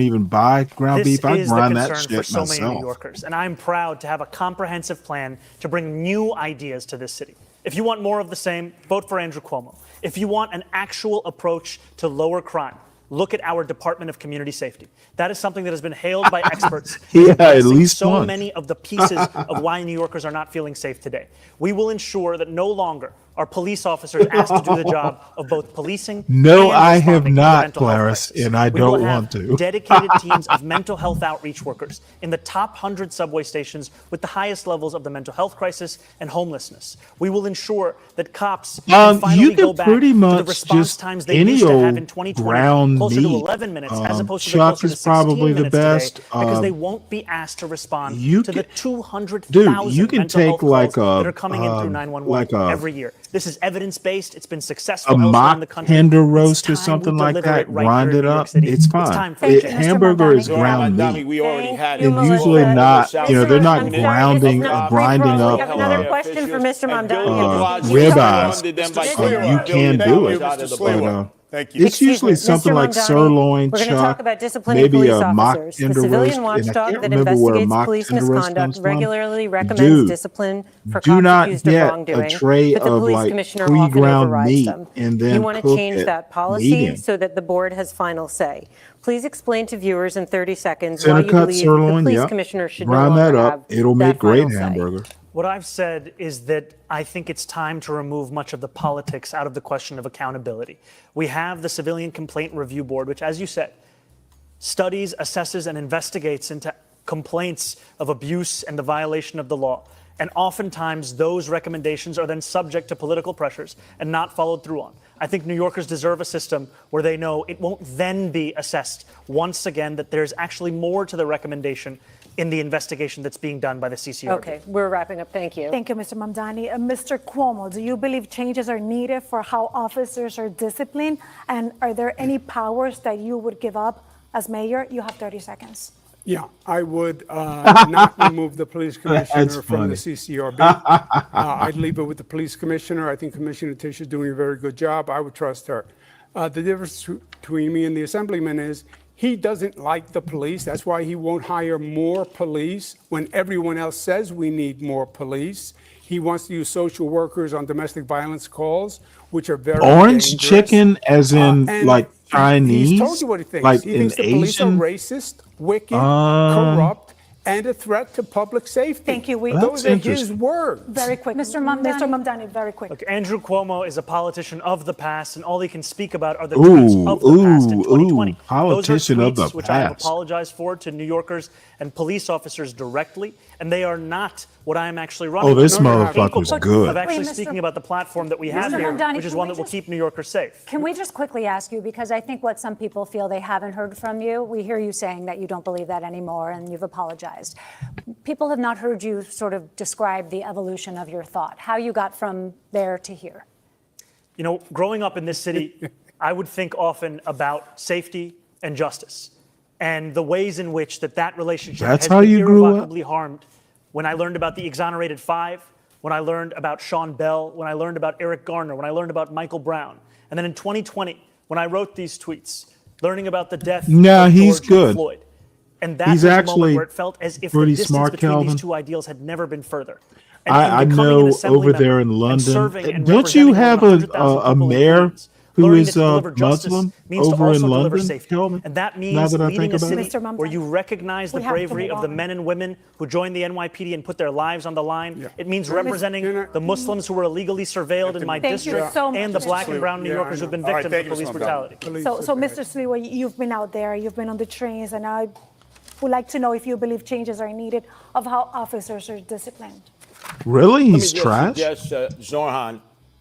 even buy ground This beef. I is the grind that concern for shit so many New myself. Yorkers, and I'm proud to have a comprehensive plan to bring new ideas to this city. If you want more of the same, vote for Andrew Cuomo. If you want an actual approach to lower crime, look at our Department of Community Safety. That is something that has been hailed by experts. Yeah, as at addressing least so one. many of the pieces of why New Yorkers are not feeling safe today. We will ensure that no longer are police officers asked to do the job of both policing No, and I have responding to the not, mental health Clarice, crisis. and I We will don't have want to. dedicated teams of mental health outreach workers in the top 100 subway stations with the highest levels of the mental health crisis and homelessness. We will ensure that cops can finally you go can back pretty to the much response just times they any used to have old in 2020, ground closer meat. to 11 minutes as opposed to the Chuck closer to is probably 16 the minutes best. today, because they won't be asked to respond you to the can- 200,000 Dude, you can mental take health like calls a, that are coming in through 911 like a- every year. This is evidence-based. It's been successful a elsewhere in mock the country. tender It's roast or time something we like deliver that, it right grind here it in New York up. City. It's It's fine. time for you, Mr. Hamburger is Mamdani. ground Mamdani, meat. we already had And it. usually not, South you know, they're not Carolina. grounding, grinding We up have another question for Mr. Mamdani. ribeyes. You can do it. Thank you. It's usually something like sirloin, We're going to talk chuck, about disciplining maybe police a mock officers. The tender roast. civilian And I watchdog can't that remember where a investigates mock police tender roast misconduct comes from. regularly recommends Dude, discipline for do cops not accused of get a wrongdoing, tray but the of police like commissioner often pre-ground overrides meat them. and then You want to cook change it that policy medium. so that the board has final say. Please explain to viewers in 30 seconds Center why you cut believe sirloin, the police yep. commissioner should no Grind that longer up. have It'll that make great final say. hamburger. What I've said is that I think it's time to remove much of the politics out of the question of accountability. We have the Civilian Complaint Review Board, which, as you said, studies, assesses, and investigates into complaints of abuse and the violation of the law. And oftentimes, those recommendations are then subject to political pressures and not followed through on. I think New Yorkers deserve a system where they know it won't then be assessed once again that there's actually more to the recommendation in the investigation that's being done by the CCRB. Okay, we're wrapping up. Thank you. Thank you, Mr. Mamdani. Mr. Cuomo, do you believe changes are needed for how officers are disciplined? And are there any powers that you would give up as mayor? You have 30 seconds. Yeah, I would not remove the police commissioner from the CCRB. I'd leave it with the police commissioner. I think Commissioner Tisch is doing a very good job. I would trust her. The difference between me and the assemblyman is he doesn't like the police. That's why he won't hire more police when everyone else says we need more police. He wants to use social workers on domestic violence calls, which are very Orange dangerous. chicken, as in And like Chinese, He's told you what he thinks. like He in thinks the police are Asian. racist, wicked, corrupt, and a threat to public safety. Thank you. Those are his words. Very quick. Mr. Mamdani, very quick. Look, Andrew Cuomo is a politician of the past, and all he can speak about are the tweets of the past in 2020. Politician Those are of the tweets which I have past. apologized for to New Yorkers and police officers directly, and they are not what I am actually running. Oh, this on. I'm motherfucker's capable good. Of actually Wait, Mr. speaking about the platform that we have Mr. here, Mamdani, which is can one we that will just- keep New Yorkers safe. Can we just quickly ask you, because I think what some people feel they haven't heard from you, we hear you saying that you don't believe that anymore and you've apologized. People have not heard you sort of describe the evolution of your thought, how you got from there to here. You know, growing up in this city, I would think often about safety and justice and the ways in which that relationship That's has how been you grew up? irrevocably harmed. When I learned about the Exonerated Five, when I learned about Sean Bell, when I learned about Eric Garner, when I learned about Michael Brown. And then in 2020, when I wrote these tweets, learning about the death Nah, of he's George good. Floyd. And that He's was a actually moment where it felt as if the pretty distance smart, between Calvin. these two ideals had never been further. I becoming an know assembly over member there in and London. serving and Don't you representing have more than 100,000 a people in mayor Queens. who Learning is to deliver justice Muslim means to over also in deliver London? safety. Tell me. And that Now means that I leading think a about city it. Mr. where you recognize the We have to bravery move of the on. men and women who joined the NYPD and put their lives on the line. It means representing the Muslims who were illegally surveilled in my Thank you district so much, and the Mr. black and brown New Yeah, I Yorkers know. who've been All right, victims thank of you, police Mr. brutality. So, Mr. Sliwa, you've been out there, you've been on the trains, and I would like to know if you believe changes are needed of how officers are disciplined. Really? Let me He's just trash? suggest, Zoran,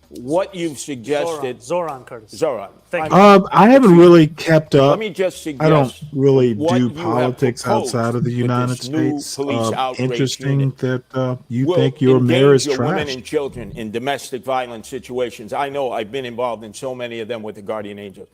what you've suggested. Zoran Curtis. Zoran. Thank I haven't really kept up. Let me just suggest. I don't really what do you have politics proposed outside of the with United this new States. police outrage Interesting unit that you will think your mayor is endanger women trash. and children in domestic violence situations. I know I've been involved in so many of them with the Guardian Angels.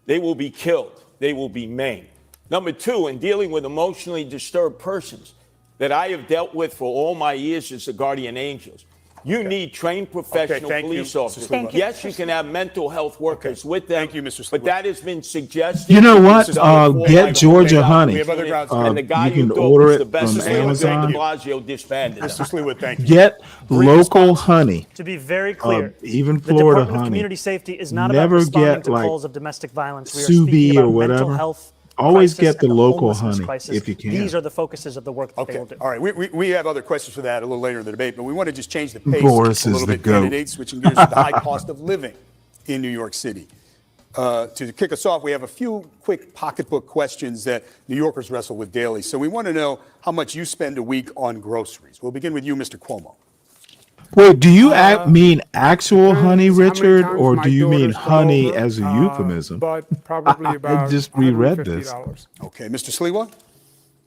They will be killed. They will be maimed. Number two, in dealing with emotionally disturbed persons that I have dealt with for all my years as the Guardian Angels, you need trained professional thank you, police Mr. officers. Thank you. Yes, you can have mental health workers with them. Thank you, Mr. But that has been suggested. You know what? Done before Get by Georgia the honey. We have other grounds. And the guy You can who thought order was it the best from man was Amazon. de Blasio disbanded them. Mr. Sleewood, thank you. Get local honey. To be very clear, Even the Florida Department of honey. Community Safety is not Never about responding get, to like, calls of domestic violence. We are sous speaking vide about or mental whatever. health Always crisis get the and local homelessness honey crisis. if you can. These are the focuses of the work that they will Okay. do. All right. We have other questions for that a little later in the debate, but we want to just change the pace Boris a is little the bit, goat. candidates, switching gears to the high cost of living in New York City. To kick us off, we have a few quick pocketbook questions that New Yorkers wrestle with daily. So we want to know how much you spend a week on groceries. We'll begin with you, Mr. Cuomo. Wait, do you mean actual honey, Depends how many Richard, times or my do you mean daughters come honey over, as a euphemism? But probably I about just reread this. $150. Okay, Mr. Sliwa?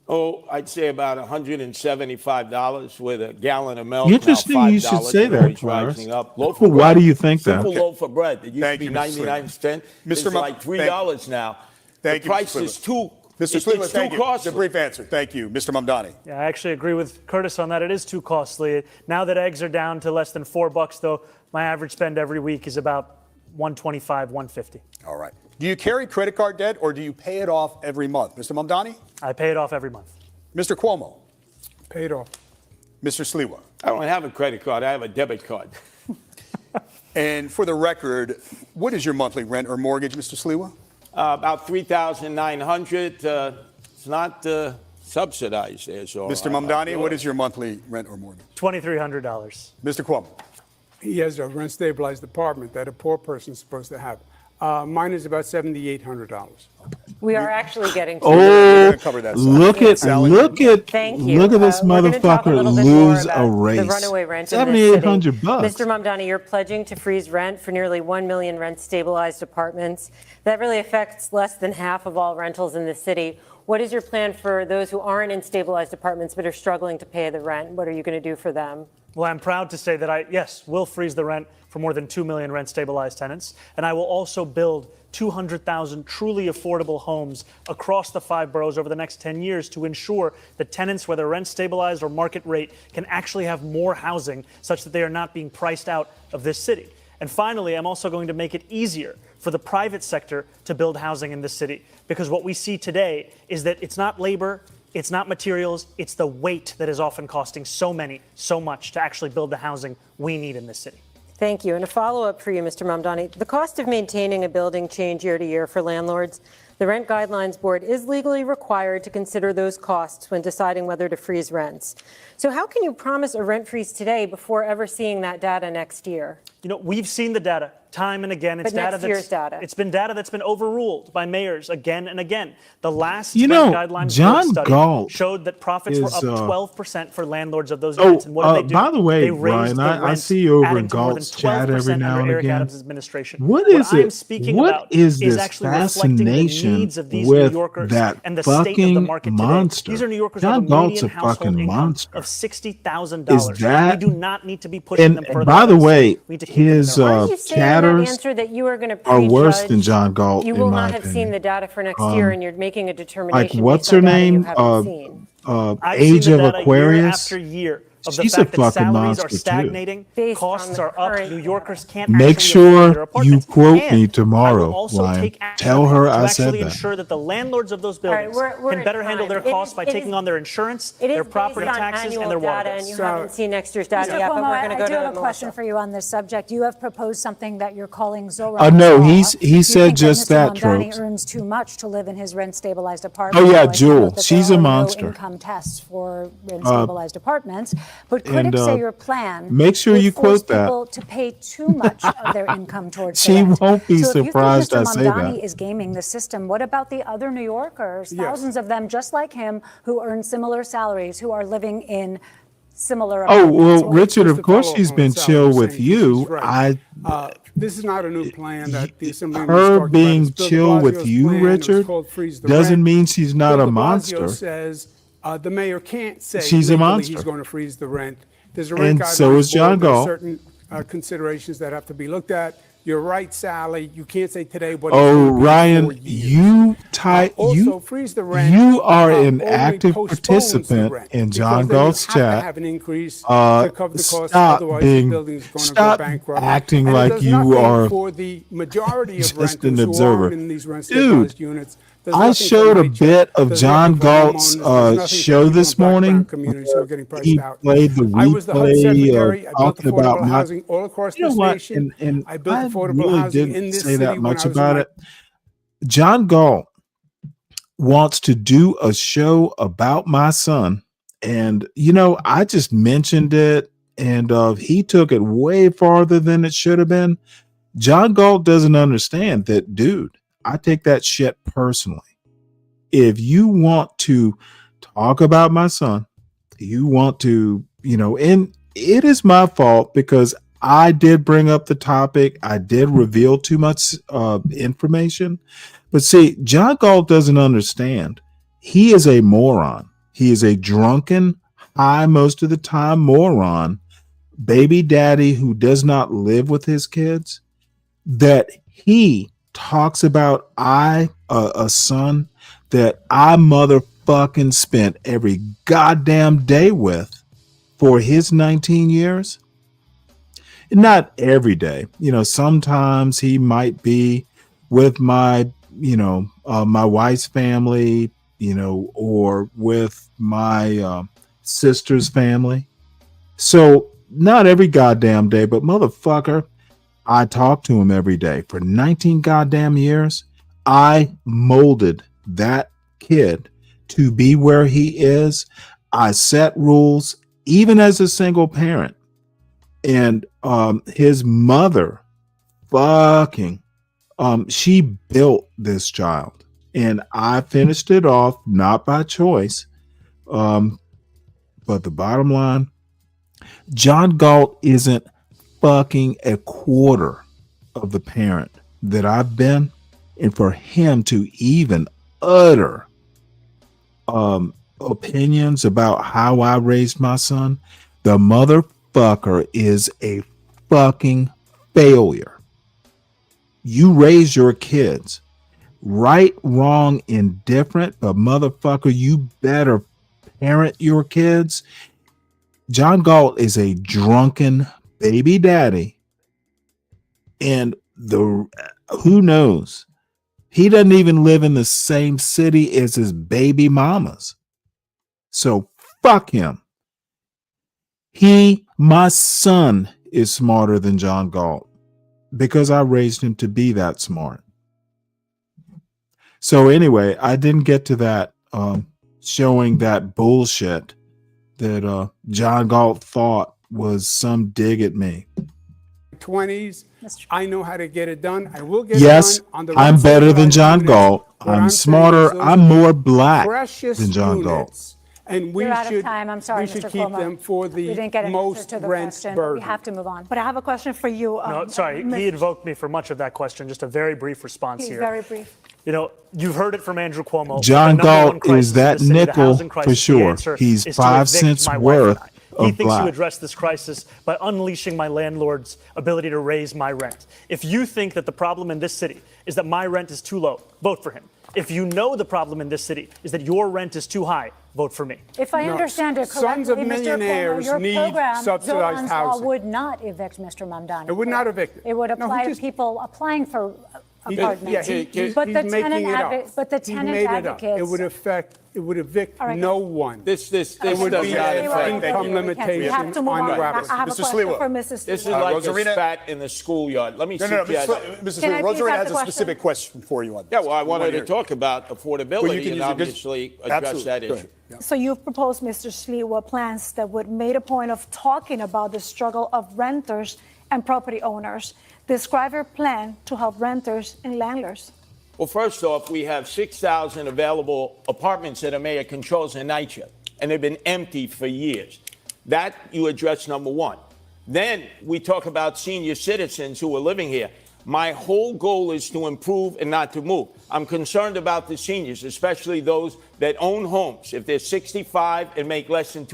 Oh, I'd say about $175 with a gallon of milk. Interesting Now you should $5 say and that, always Forrest. rising up. Loaf of Well, why bread. do you think that? Simple Okay. loaf of bread. It used Thank to be you, Mr. Sliwa. 99 cents. Mr. It's Mo- like $3 now. Thank the you, Mr. price is Sliwa. too. Mr. It's Sliwa, too thank you. It's a costly. brief answer. Thank you. Mr. Mamdani. Yeah, I actually agree with Curtis on that. It is too costly. Now that eggs are down to less than $4, though, my average spend every week is about $125, $150. All right. Do you carry credit card debt or do you pay it off every month? Mr. Mamdani? I pay it off every month. Mr. Cuomo? Paid off. Mr. Sliwa? I don't have a credit card. I have a debit card. And for the record, what is your monthly rent or mortgage, Mr. Sliwa? About $3,900. It's not subsidized there, so. Mr. Mamdani, what is your monthly rent or mortgage? $2,300. Mr. Cuomo? He has a rent stabilized apartment that a poor person's supposed to have. Mine is about $7,800. We are actually getting to Oh, cover that, look at Thank you. look at this We're gonna talk a motherfucker little bit more lose about a race. The runaway rent in this city. $7,800. Mr. Mamdani, you're pledging to freeze rent for nearly 1 million rent-stabilized apartments. That really affects less than half of all rentals in the city. What is your plan for those who aren't in stabilized apartments but are struggling to pay the rent? What are you going to do for them? Well, I'm proud to say that yes, will freeze the rent for more than 2 million rent-stabilized tenants. And I will also build 200,000 truly affordable homes across the 5 boroughs over the next 10 years to ensure that tenants, whether rent stabilized or market rate, can actually have more housing such that they are not being priced out of this city. And finally, I'm also going to make it easier for the private sector to build housing in this city, because what we see today is that it's not labor, it's not materials, it's the weight that is often costing so much to actually build the housing we need in this city. Thank you. And a follow-up for you, Mr. Mamdani. The cost of maintaining a building change year to year for landlords. The Rent Guidelines Board is legally required to consider those costs when deciding whether to freeze rents. So how can you promise a rent freeze today before ever seeing that data next year? You know, we've seen the data time and again. It's But next year's data. It's been data that's been overruled by mayors again and again. The last You Rent know, Guidelines John Board study Galt showed that profits were is, up 12% for landlords of those Oh, units. And what did they do? by the way, they raised Ryan, the I rent, see you over adding in to more than Galt's chat 12% every now under and Eric again. Adams' administration. What is I'm it? speaking What about is this actually reflecting the fascination needs of these with New Yorkers that and the state of the fucking market monster? today. These are New Yorkers John who have a Galt's median a household fucking income monster. of $60,000. Is that? We do not need to be pushing them And further. by the way, We need to keep them in his their Why are you saying in that chatters answer that you are going to are worse prejudge? than John Galt, You in will my not have opinion. seen the data for next year, and you're making a Like, determination what's based on her data you name? haven't seen. I've Age seen of the data Aquarius. year after year of the She's a fact that fucking salaries monster, are too. stagnating, Based on costs the are up, current New Yorkers can't Make actually afford their sure you apartments. quote And me I tomorrow, will also Ryan. take action Tell her to I said actually that. ensure that the landlords of those right, buildings we're can at better handle their time. costs by taking on their insurance, It is their property based on taxes, annual and their water data, and bills. you haven't seen next year's data Mr. yet, but Cuomo, we're going to go I to do have a Melissa. question for you on this subject. You have proposed something that you're calling Zoran's No, Law. he Do you said think just that that, Mr. Mamdani Tropes. earns too much to live in his rent-stabilized apartment? Oh, yeah, I know Jewel. that She's there a are monster. No income tests for rent-stabilized apartments, but and, critics say your plan make sure would you force quote that. people to pay too much of their income towards the She rent. won't be so surprised if you I think say Mr. Mamdani that. is gaming the system, what about the other New Yorkers, Yes. thousands of them just like him, who earn similar salaries, who are living in similar Oh, apartments? well, Richard, Just of course follow she's up on been what Sally chill was with saying, you. she's right. This is not a new plan that the Assembly was Her talking about. being It's Bill de chill with Blasio's you, plan. It was Richard, called Freeze the doesn't Rent. mean she's not Bill a de Blasio monster. says the mayor can't say She's a legally monster. he's going to freeze the rent. There's a rent And so guidelines is John board. There are Galt. certain considerations that have to be looked at. You're right, Sally. You can't say today what it's Oh, going to be in Ryan, 4 years. you Also, freeze the rent. you are an only active postpones the participant rent in because John then you Galt's have to chat. have an increase to cover the cost. Stop Otherwise, being, the building is going to go stop bankrupt. acting And it like does you nothing are for the majority of just renters an who observer. aren't in these rent-stabilized Dude, units. Does I nothing for showed a NYCHA, bit of does John nothing for Galt's homeowners, does nothing for show people this in Black, morning. brown communities who are getting priced He out. played the I was the HUD replay secretary. I built talking about affordable my. housing all across You know this what? nation. And I built I affordable really housing didn't in this say city that when much I was in about my it. John Galt wants to do a show about my son, and I just mentioned it, and he took it way farther than it should have been. John Galt doesn't understand that, dude. I take that shit personally. If you want to talk about my son, you want to, and it is my fault because I did bring up the topic. I did reveal too much information. But see, John Galt doesn't understand. He is a moron. He is a drunken, high most of the time moron, baby daddy who does not live with his kids, that he talks about a son that I motherfucking spent every goddamn day with for his 19 years. Not every day. Sometimes he might be with my, my wife's family, or with my sister's family. So not every goddamn day, but motherfucker, I talk to him every day. For 19 goddamn years, I molded that kid to be where he is. I set rules, even as a single parent. And his mother she built this child. And I finished it off, not by choice. But the bottom line, John Galt isn't fucking a quarter of the parent that I've been. And for him to even utter opinions about how I raised my son, the motherfucker is a fucking failure. You raise your kids right, wrong, indifferent, but motherfucker, you better parent your kids. John Galt is a drunken baby daddy, and who knows? He doesn't even live in the same city as his baby mamas. So fuck him. My son is smarter than John Galt because I raised him to be that smart. So anyway, I didn't get to that showing that bullshit that John Galt thought was some dig at me. 20s. I know how to get it done. I will get Yes, it done on the I'm better than rent-stabilized John units. Galt. What I'm saying smarter. is those I'm are more black precious than John units, Galt. And we You're out should, of time. I'm sorry, we should Mr. keep Cuomo. them for We the didn't get an answer most to the rent question, but we burden. have to move on. But I have a question for you. No, sorry, he invoked me for much of that question. Just a very brief response He's here. very brief. You've heard it from Andrew Cuomo. John The number one Galt crisis is in that the city, the nickel housing for crisis, the sure. answer He's is to 5 evict cents my wife worth. and I. He of thinks black. you address this crisis by unleashing my landlord's ability to raise my rent. If you think that the problem in this city is that my rent is too low, vote for him. If you know the problem in this city is that your rent is too high, vote for me. If I No, understand it sons correctly, of Mr. Cuomo, millionaires your need program, subsidized Zohan's Law, housing. would not evict Mr. Mamdani. It would not evict him. It would No, apply he to just- people applying for He- apartments. yeah, he's but the making tenant it up. but the He tenant made it up. advocates. It would evict All right. no one. This It would does be not an affect. income limitation We have to move on. on I rappers. have a Mr. question Sliwa. for Mrs. This is Sliwa. like Rosarina? a spat in the schoolyard. Let me No, see no, you. Mrs. Can I Sliwa, please Rosarina have has the a question? specific question for you on this. Yeah, well, I wanted wanna to hear it. talk about affordability Well, you can and use it 'cause- obviously address Absolutely. that Go issue. ahead. So you've proposed, Mr. Sliwa, plans that would make a point of talking about the struggle of renters and property owners. Describe your plan to help renters and landlords. Well, first off, we have 6,000 available apartments that the mayor controls in NYCHA, and they've been empty for years. That you address, number one. Then we talk about senior citizens who are living here. My whole goal is to improve and not to move. I'm concerned about the seniors, especially those that own homes. If they're 65 and make less than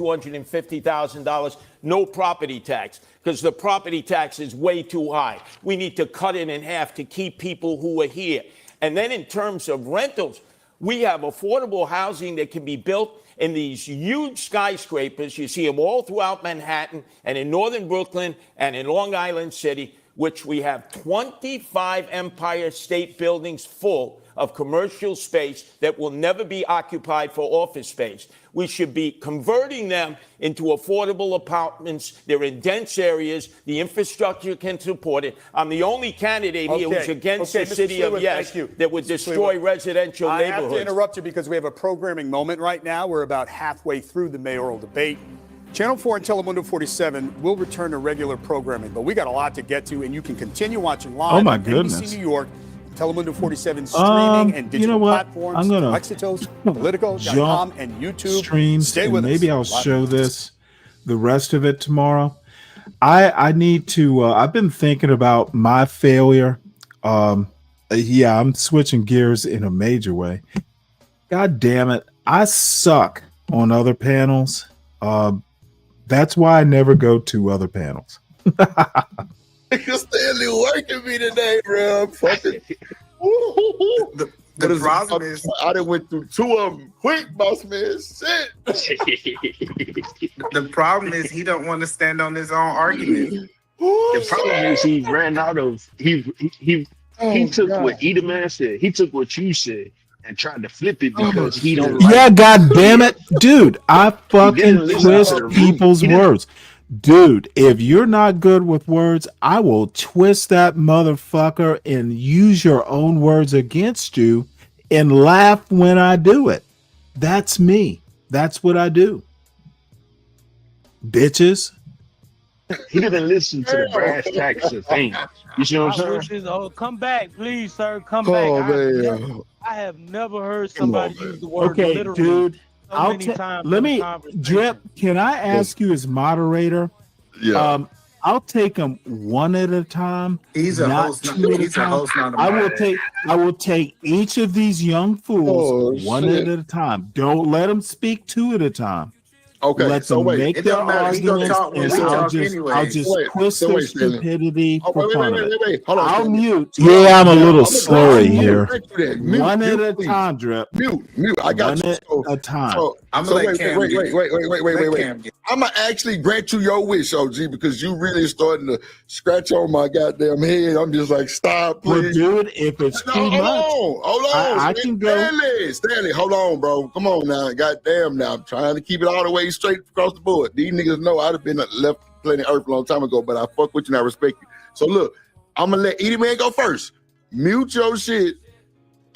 $250,000, no property tax, because the property tax is way too high. We need to cut it in half to keep people who are here. And then in terms of rentals, we have affordable housing that can be built in these huge skyscrapers. You see them all throughout Manhattan and in northern Brooklyn and in Long Island City, which we have 25 Empire State Buildings full of commercial space that will never be occupied for office space. We should be converting them into affordable apartments. They're in dense areas. The infrastructure can support it. I'm the only candidate here who's against the Mr. city of Sliwa, Yes thank you. that would Mr. destroy Sliwa. residential I have neighborhoods. to interrupt you because we have a programming moment right now. We're about halfway through the mayoral debate. Channel 4 and Telemundo 47 will return to regular programming, but we got a lot to get to, and you can continue watching live Oh, my on goodness. NBC New York, Telemundo 47 streaming and digital you know what? platforms, I'm gonna Lexitos, Politico.com, and YouTube. streams, Stay and with maybe us. I'll show this, the rest of it tomorrow. I need to. I've been thinking about my failure. Yeah, I'm switching gears in a major way. God damn it, I suck on other panels. That's why I never go to other panels. Stanley working me today, bro. I'm fucking. The problem is, I done went through two of them quick, boss man. Shit. The problem is he don't want to stand on his own argument. The problem is he ran out of he took what Edelman said. He took what you said and tried to flip it because he don't like. Yeah, god damn it, dude! I fucking didn't listen twist to the people's He didn't- words. Dude, if you're not good with words, I will twist that motherfucker and use your own words against you and laugh when I do it. That's me. That's what I do. Bitches. He didn't listen to the brass tacks of things. You see what I'm saying? Oh, come back, please, sir. Come Oh, back. man. I have never heard Come somebody on, use the word Okay, literally dude. so many times Let in me, conversation. Drip, can I ask you as moderator? Yeah. I'll take them one at a time. He's a not host, not- two at he's a time. host, not a I will moderator. take each of these young fools one shit. at a time. Don't let them speak two at a time. Okay, Let so them wait. make It their don't matter. He gonna arguments, talk when and we I'll talk just anyways. Wait, twist so their wait, Stanley. stupidity Oh, for fun of it. wait. Hold on. I'll Stanley. mute. Yeah, I'm a little slurry here. Mute, One at mute, a please. time, Drip. Mute. I got One you. at a time. So, I'ma so let wait, Cam wait. get it. Wait. I'm gonna actually grant you your wish, OG, because you really starting to scratch on my goddamn head. I'm just like, stop, Well, please. dude, if it's No, too hold much, on. I can go. Stanley, hold on, bro. Come on now. Goddamn now. I'm trying to keep it all the way straight across the board. These niggas know I'd have been left planet Earth a long time ago, but I fuck with you and I respect you. So look, I'm gonna let Edie Man go first. Mute your shit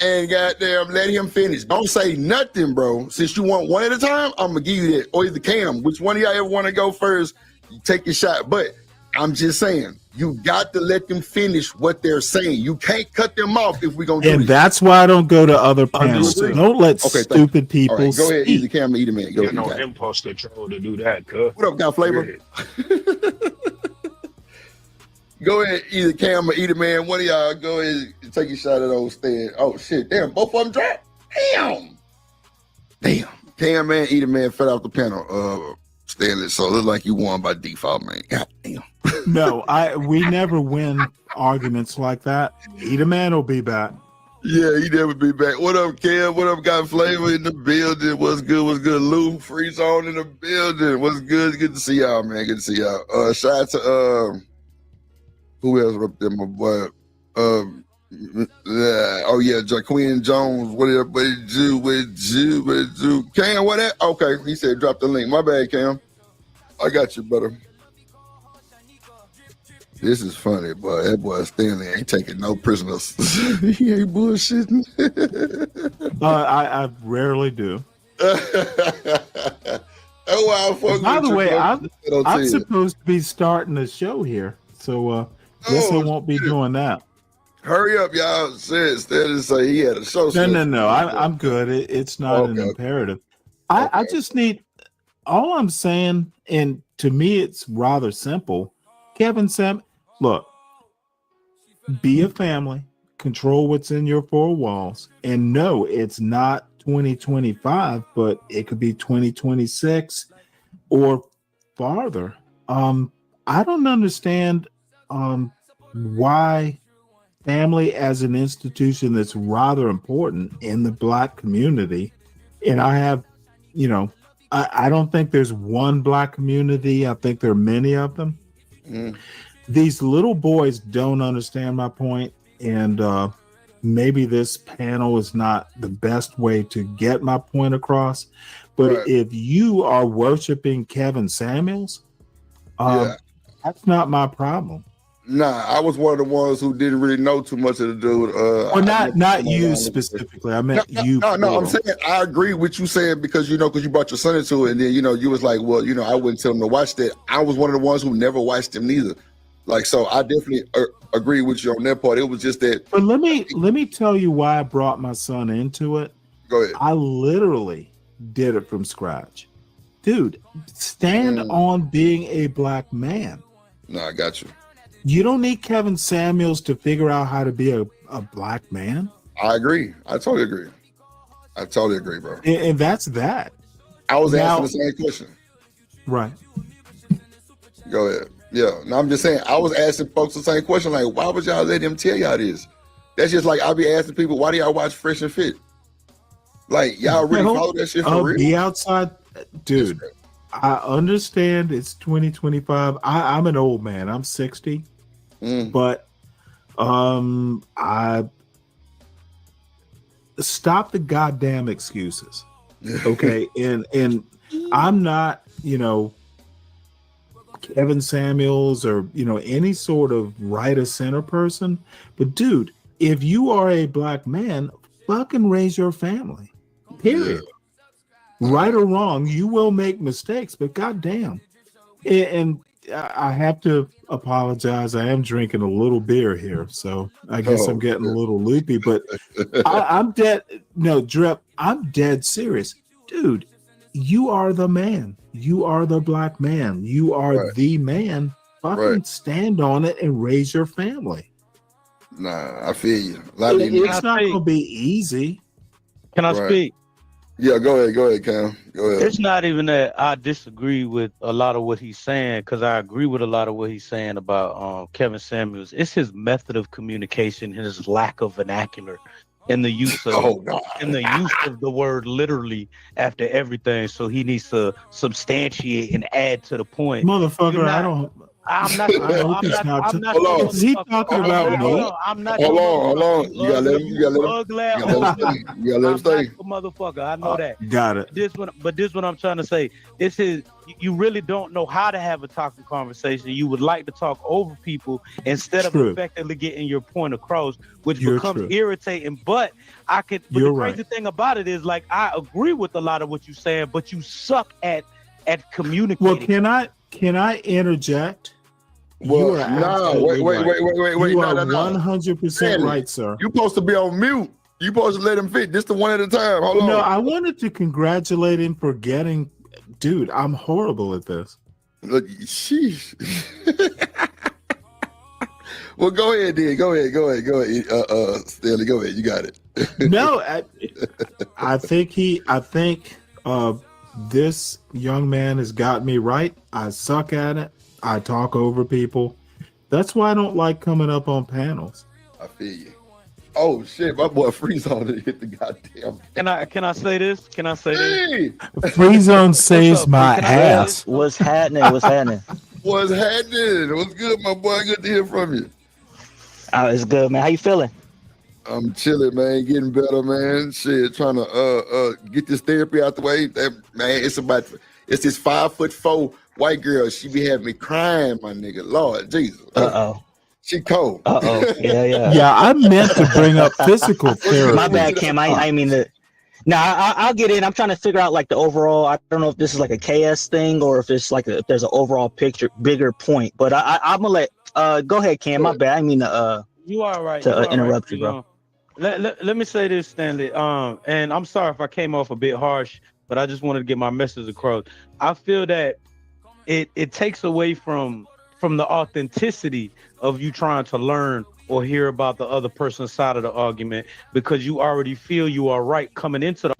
and goddamn let him finish. Don't say nothing, bro. Since you want one at a time, I'm gonna give you that. Or either Cam, which one of y'all ever want to go first, you take your shot. But I'm just saying, you got to let them finish what they're saying. You can't cut them off if we're gonna do And this. that's why I don't go to other panels. Understood. Don't let Okay, thank stupid All people right, go ahead, speak. easy Cam, Edie Man. Go You ahead. no you got it. impulse control to do that, cuz. What up, got flavor? Go ahead, either Cam or Edie Man. One of y'all go ahead and take a shot at old Stan. Oh shit, damn, both of them dropped. Damn. Cam Man, Edie Man fell off the panel. Stanley. So it looks like you won by default, man. God damn. No, we never win arguments like that. Either man will be back. Yeah, he never be back. What up, Cam? What up, got Flavor in the building? What's good? What's good? Lou Freeze on in the building. What's good? Good to see y'all, man. Good to see y'all. Shout out to who else up there, my boy? Oh yeah, Jaquin Jones. What up? What it do? What it do? What it do? Cam, what that? Okay, he said drop the link. My bad, Cam. I got you, brother. This is funny, boy. That boy Stanley ain't taking no prisoners. He ain't bullshitting. I rarely do. Oh, wow, by the way, I'm supposed to be starting the show here, so guess I won't be doing that. Hurry up, y'all. Stanley say he had a show. No. I'm good. It's not an imperative. I just need. All I'm saying, and to me, it's rather simple. Kevin Sam. Look, be a family, control what's in your four walls, and no, it's not 2025, but it could be 2026 or farther. I don't understand why family as an institution that's rather important in the Black community, and I have, I don't think there's one Black community. I think there are many of them. These little boys don't understand my point, and maybe this panel is not the best way to get my point across. But if you are worshiping Kevin Samuels, that's not my problem. Nah, I was one of the ones who didn't really know too much of the dude. Well, not you specifically. I meant you. No, I'm saying I agree with you saying because you brought your son into it, and then you was like, well, I wouldn't tell him to watch that. I was one of the ones who never watched him neither. Like, so I definitely agree with you on that part. It was just that. But let me tell you why I brought my son into it. Go ahead. I literally did it from scratch. Dude, stand on being a Black man. No, I got you. You don't need Kevin Samuels to figure out how to be a Black man. I agree. I totally agree, bro. And that's that. I was asking the same question. Right. Go ahead. Yeah. No, I'm just saying, I was asking folks the same question. Like, why would y'all let him tell y'all this? That's just like, I'll be asking people, why do y'all watch Fresh and Fit? Like, y'all really follow that shit for real? Be outside. Dude, I understand it's 2025. I'm an old man. I'm 60. But I stop the goddamn excuses. Okay. and I'm not, Kevin Samuels or any sort of right of center person, but dude, if you are a Black man, fucking raise your family. Period. Right or wrong, you will make mistakes, but goddamn. And I have to apologize. I am drinking a little beer here, so I guess I'm getting a little loopy. But I'm dead. No, Drip, I'm dead serious, dude. You are the man. You are the Black man. You are the man. Fucking stand on it and raise your family. Nah, I feel you. It's not going to be easy. Can I speak? Yeah, go ahead, Cam. Go ahead. It's not even that I disagree with a lot of what he's saying, because I agree with a lot of what he's saying about Kevin Samuels. It's his method of communication, his lack of vernacular, and the use of the word literally after everything. So he needs to substantiate and add to the point. Motherfucker, I don't. I'm not. I'm not. Hold on. Is he talking about me? I'm not. Hold on. You gotta let him stay. Motherfucker, I know that. Got it. This what I'm trying to say. This is, you really don't know how to have a talking conversation. You would like to talk over people instead of effectively getting your point across, which becomes irritating. But the crazy thing about it is, like, I agree with a lot of what you're saying, but you suck at communicating. Well, can I interject? Well, no, wait. You are no. 100% right, sir. You're supposed to be on mute. You're supposed to let him fit. Just the one at a time. Hold on. No, I wanted to congratulate him for getting. Dude, I'm horrible at this. Look, sheesh. Well, go ahead, then. Go ahead. Stanley, go ahead. You got it. No, I think this young man has got me right. I suck at it. I talk over people. That's why I don't like coming up on panels. I feel you. Oh shit, my boy Freeze on it hit the goddamn. Can I say this? Can I say this? Hey, Free zone saves my Can I say ass. What's happening? What's happening? what's happening? What's good, my boy? Good to hear from you. Oh, it's good, man. How you feeling? I'm chilling, man. Getting better, man. Shit, trying to get this therapy out the way. Man, it's this 5'4" white girl. She be having me crying, my nigga. Lord Jesus. Uh-oh. She cold. Uh-oh. Yeah. Yeah, I meant to bring up physical therapy. My bad, Cam. I mean that. No, I'll get in. I'm trying to figure out like the overall. I don't know if this is like a KS thing or if it's like if there's an overall picture, bigger point. But I'm gonna let. Go ahead, Cam. My bad. I mean You are right. to interrupt you, bro. Let me say this, Stanley. And I'm sorry if I came off a bit harsh, but I just wanted to get my message across. I feel that it takes away from the authenticity of you trying to learn or hear about the other person's side of the argument because you already feel you are right coming into the.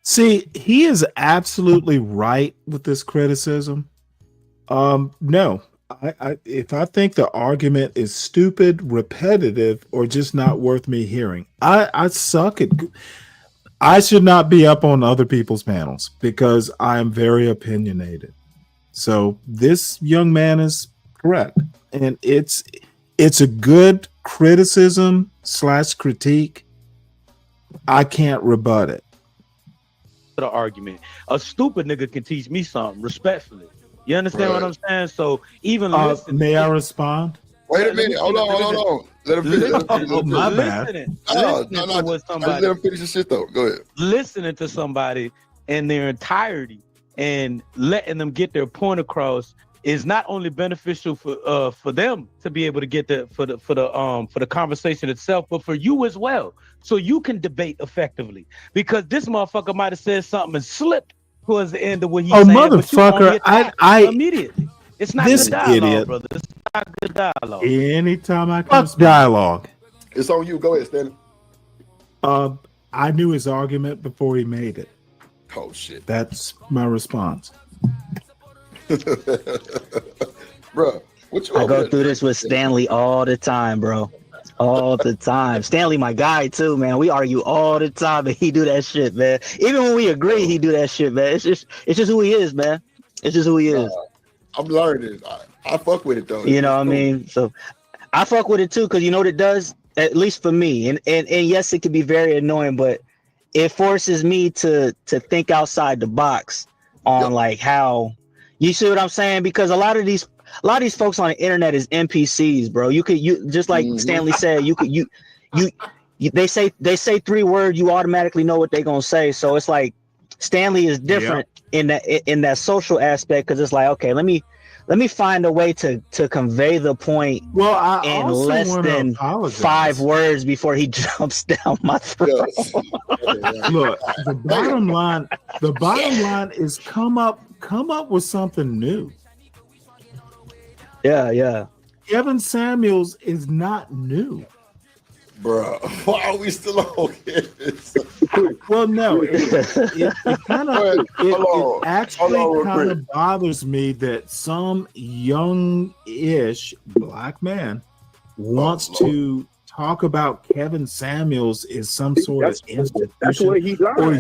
See, he is absolutely right with this criticism. No, if I think the argument is stupid, repetitive, or just not worth me hearing, I suck at. I should not be up on other people's panels because I am very opinionated. So this young man is correct, and it's a good criticism / critique. I can't rebut it. The argument. A stupid nigga can teach me something respectfully. You understand what I'm saying? So even listen. May I respond? Wait a minute. Hold on. Let him finish. Oh, my bad. Listening to what somebody. Let him finish the shit though. Go ahead. Listening to somebody in their entirety and letting them get their point across is not only beneficial for them to be able to get for the conversation itself, but for you as well, so you can debate effectively. Because this motherfucker might have said something and slipped towards the end of what he's saying. Motherfucker! I immediately. It's not this good dialogue, idiot. brother. It's not good dialogue. Anytime I come dialogue, it's on you. Go ahead, Stanley. I knew his argument before he made it. Oh shit. That's my response. Bro, what you I go through this with Stanley all the time, bro. All the time. Stanley, my guy too, man. We argue all the time, and he do that shit, man. Even when we agree, he do that shit, man. It's just who he is, man. It's just who he is. I'm learning. I fuck with it though. You know what I mean? So I fuck with it too, because you know what it does, at least for me. And yes, it can be very annoying, but it forces me to think outside the box on like how, you see what I'm saying? Because a lot of these folks on the internet is NPCs, bro. You just like Stanley said, they say 3 words, you automatically know what they're gonna say. So it's like Stanley is different in that social aspect, because it's like, okay, let me find a way to convey the point in less than 5 words before he jumps down my throat. Look, the bottom line is come up with something new. Yeah. Kevin Samuels is not new. Bro, why are we still on this? Well, no, it actually kind of bothers me that some young-ish black man wants to talk about Kevin Samuels as some sort of institution, that's where he's lying, or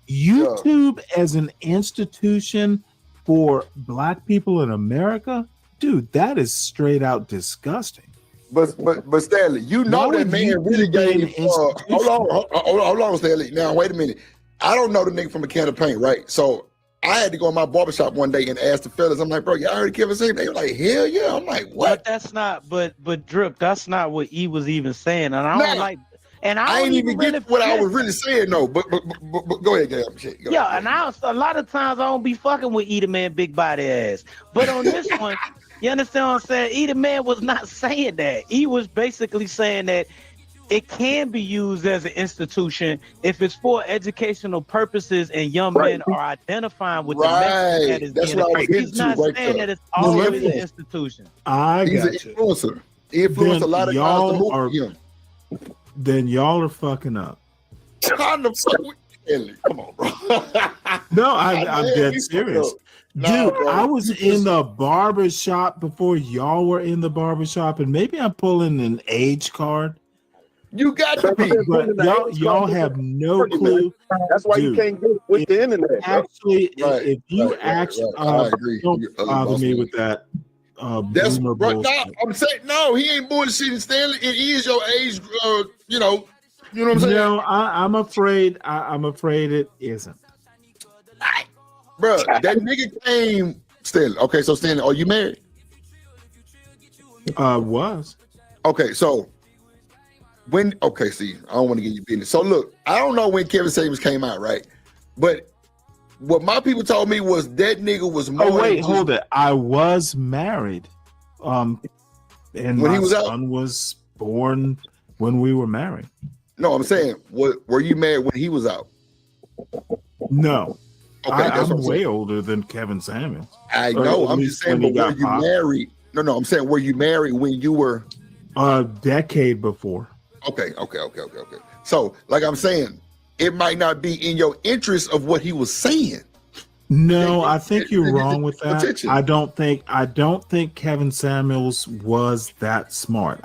YouTube as an institution for black people in America. Dude, that is straight out disgusting. But Stanley, you know that man really gave. Hold on, Stanley. Now wait a minute. I don't know the nigga from a can of paint, right? So I had to go in my barbershop one day and ask the fellas. I'm like, bro, y'all heard of Kevin Samuels? They were like, hell yeah. I'm like, what? But that's not. But Drip, that's not what he was even saying. And I don't like. And I ain't even get what I was really saying, though. But go ahead, Gab. And a lot of times I don't be fucking with Eater Man big body ass. But on this one, you understand what I'm saying? Eater Man was not saying that. He was basically saying that it can be used as an institution if it's for educational purposes and young men are identifying with the message that is being. He's not saying that it's always an institution. He's an influencer. He influenced a lot of guys to move him. Then y'all are fucking up. Stanley, come on, bro. No, I'm dead serious. Dude, bro. I was in the barber shop before y'all were in the barber shop, and maybe I'm pulling an age card. You got to be. But y'all have no clue. That's why you Dude, can't get with the internet. Bro. Actually, Right, if you right, actually, I agree. don't You're bother me boss with that. That's boomer bro, no, bullshit. I'm saying no, he ain't bullshitting, Stanley. It is your age, you know what I'm saying? No, I'm afraid. I'm afraid it isn't. Bro, that nigga came, Stanley. Okay, so Stanley, are you married? Was. Okay, so see, I don't want to get you business. So look, I don't know when Kevin Samuels came out, right? But what my people told me was that nigga was more. Oh wait, hold it. I was married. And When my he was out? son was born when we were married. No, I'm saying, were you married when he was out? No. Okay, that's what I'm I'm way saying. older than Kevin Samuels. I Or know. at I'm least just saying, when but he were got you popped. married? No, I'm saying, were you married when you were? A decade before. Okay. So, like I'm saying, it might not be in your interest of what he was saying. No, I think you're wrong with that. Attention. I don't think Kevin Samuels was that smart.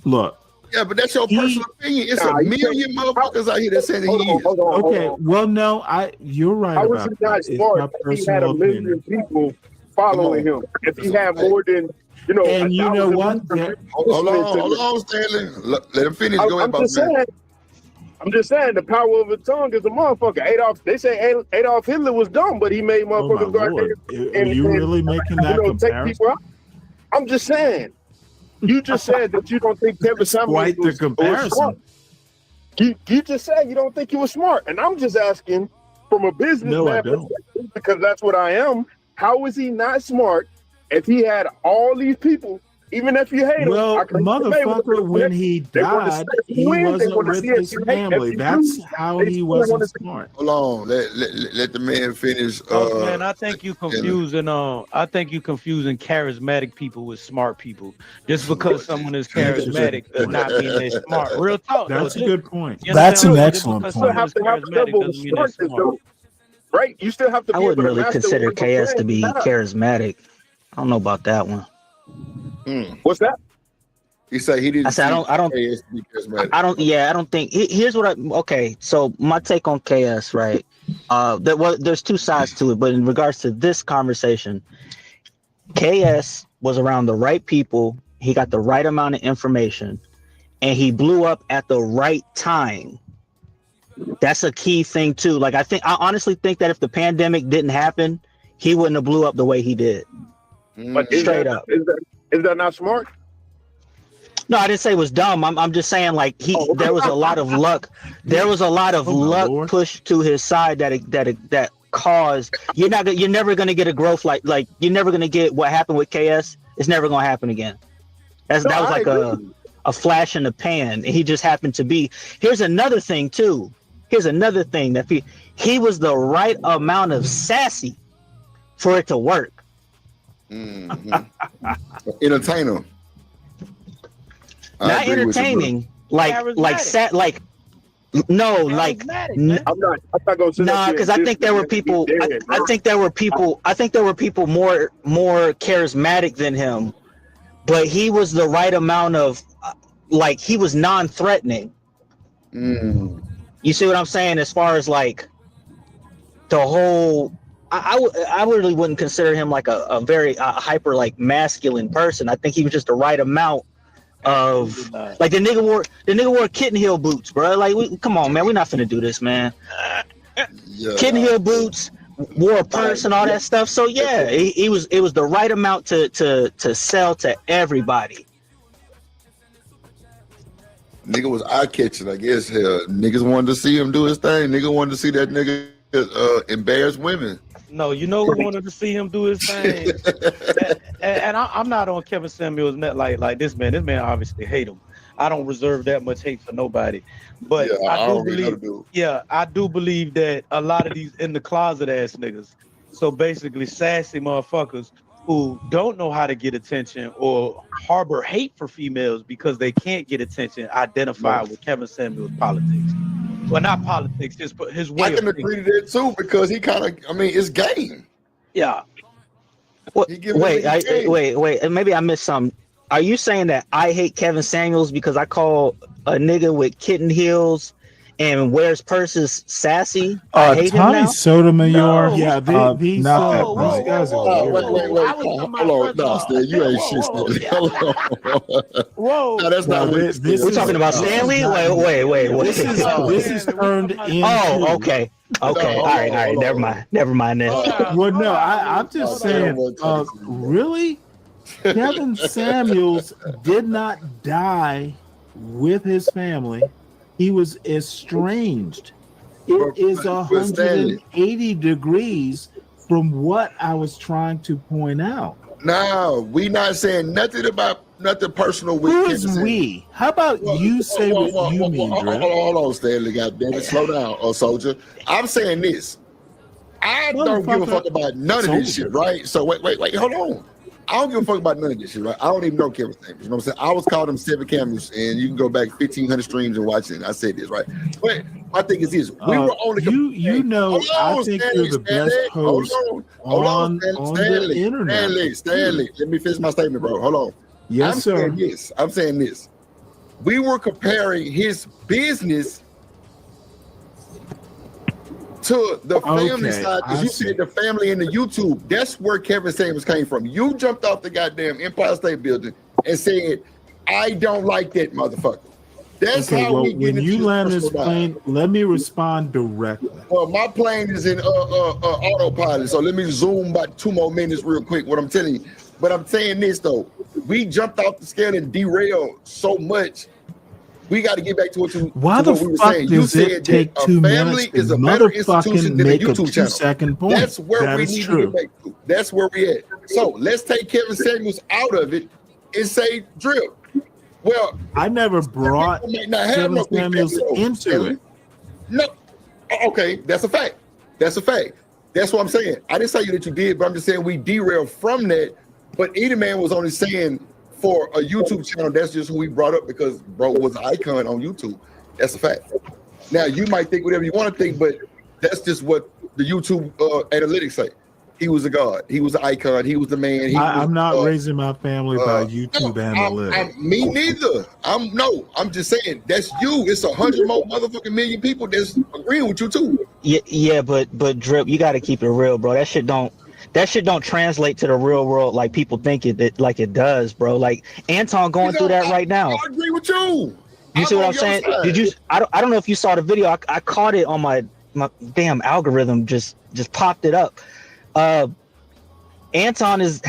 Look. Yeah, but that's your personal opinion. It's Nah, a you million motherfuckers out here that say that Hold he on, is. hold on, hold Okay, on. well, no, you're right How was about he not that. It's my smart if he had personal a million opinion. people following him? If he had more than, you know, And you know what? Hold on, Stanley. Let him finish. Go ahead, boss man. I'm just saying the power of a tongue is a motherfucker. They say Adolf Hitler was dumb, but he made Oh my motherfuckers go out Lord. there Are you really making that take comparison? people out. I'm just saying. You just said that you don't think Kevin Samuels Quite the was comparison. smart. You just said you don't think he was smart, and I'm just asking from a businessman perspective, because that's what I am. How is he not smart if he had all these people? Even if you hate him, Well, I couldn't say motherfucker, when he they want to died, see he you win. They wasn't want to with see his if you hate. family. If you That's lose, how they he still want wasn't to see. smart. Hold on. Let the man finish. Man, I think you confusing. I think you confusing charismatic people with smart people. Just because someone is charismatic does not mean they're smart. Real talk. That's though. a good point. You That's understand? an Just excellent because point. someone is charismatic doesn't mean they're smart. Right? You still have to I be able wouldn't to really master consider what you're KS to playing. be charismatic. I don't know about that one. What's that? He said he didn't. I said I don't think. Here's what okay. So my take on KS, right? There's two sides to it, but in regards to this conversation, KS was around the right people. He got the right amount of information, and he blew up at the right time. That's a key thing too. Like I honestly think that if the pandemic didn't happen, he wouldn't have blew up the way he did. But Straight up. Is that not smart? No, I didn't say it was dumb. I'm just saying like there was a lot of luck. There was a lot of luck pushed to his side that caused you're never gonna get a growth like you're never gonna get what happened with KS. It's never gonna happen again. That was like a flash in the pan, and he just happened to be. Here's another thing too. Here's another thing that he was the right amount of sassy for it to work. Entertainer. Not entertaining, like I'm not gonna say because I think there were people. I think there were people. I think there were people more charismatic than him, but he was the right amount of like he was non-threatening. You see what I'm saying? As far as like the whole, I really wouldn't consider him like a very hyper like masculine person. I think he was just the right amount of like the nigga wore kitten heel boots, bro. Like, come on, man, we're not finna do this, man. Kitten heel boots, wore a purse and all that stuff. So yeah, it was the right amount to sell to everybody. Nigga was eye catching, I guess. Hell, niggas wanted to see him do his thing. Nigga wanted to see that nigga embarrass women. No, you know who wanted to see him do his thing, and I'm not on Kevin Samuels' net like this man. This man obviously hate him. I don't reserve that much hate for nobody, but I do believe that a lot of these in the closet ass niggas. So basically, sassy motherfuckers who don't know how to get attention or harbor hate for females because they can't get attention identify with Kevin Samuels' politics. well, not politics, his way. I can of agree to that too because he kind of, I mean, it's game. Yeah. What, He giving wait, niggas game. wait. Maybe I missed something. Are you saying that I hate Kevin Samuels because I call a nigga with kitten heels and wears purses sassy? I hate him Tommy now? Sotomayor. No. Yeah, Not these guys are weird. Wait. Hold on. No, Stan, you ain't shit, Stan. Hold on. Whoa. No, that's not what We're talking about Stanley? Wait. This is turned into. Oh, okay. All right. Never mind then. Well, no, I'm just saying. Really, Kevin Samuels did not die with his family. He was estranged. It is 180 degrees from what I was trying to point out. No, we not saying nothing about nothing personal with Who Kevin is Samuels. we? How about you say what you mean, Dre? Hold on, Stanley. Goddamn it, slow down, soldier. I'm saying this. I don't give a fuck about none of this shit, right? So wait, hold on. I don't give a fuck about none of this shit, right? I don't even know Kevin Samuels. You know what I'm saying? I was called him 7 Cameras, and you can go back 1,500 streams and watch it. I said this, right? But my thing is this: we were only you know. I think you're the best host on the internet. Stanley, let me finish my statement, bro. Hold on. Yes, sir. I'm saying this. We were comparing his business to the family side, because you said the family and the YouTube. That's where Kevin Samuels came from. You jumped off the goddamn Empire State Building and said, "I don't like that motherfucker." That's how we get when you land this plane, let me respond directly. Well, my plane is in autopilot, so let me zoom about 2 more minutes real quick. What I'm telling you, but I'm saying this though, we jumped off the scale and derailed so much. We got to get back to what you. Why to the what we were fuck saying. You does it said take that 2 a family minutes is to a better institution motherfucking than a make a YouTube channel. 2-second point? That's where That we is need true. to get back to. That's where we at. So let's take Kevin Samuels out of it and say drip. Well, I never brought might not have Kevin no big Samuels family, into it. No. Okay, that's a fact. That's a fact. That's what I'm saying. I didn't say that you did, but I'm just saying we derailed from that. But either man was only saying for a YouTube channel, that's just who we brought up because bro was an icon on YouTube. That's a fact. Now you might think whatever you want to think, but that's just what the YouTube analytics say. He was a god. He was an icon. He was the man. I'm not raising my family by YouTube analytics. Me neither. I'm just saying that's you. It's 100 more motherfucking million people that's agreeing with you too. Yeah, but Drip, you got to keep it real, bro. That shit don't translate to the real world like people think it does, bro. Like Anton going through that right now. I agree with you. You see what I'm saying? Did you? I don't know if you saw the video. I caught it on my damn algorithm. Just popped it up. Anton is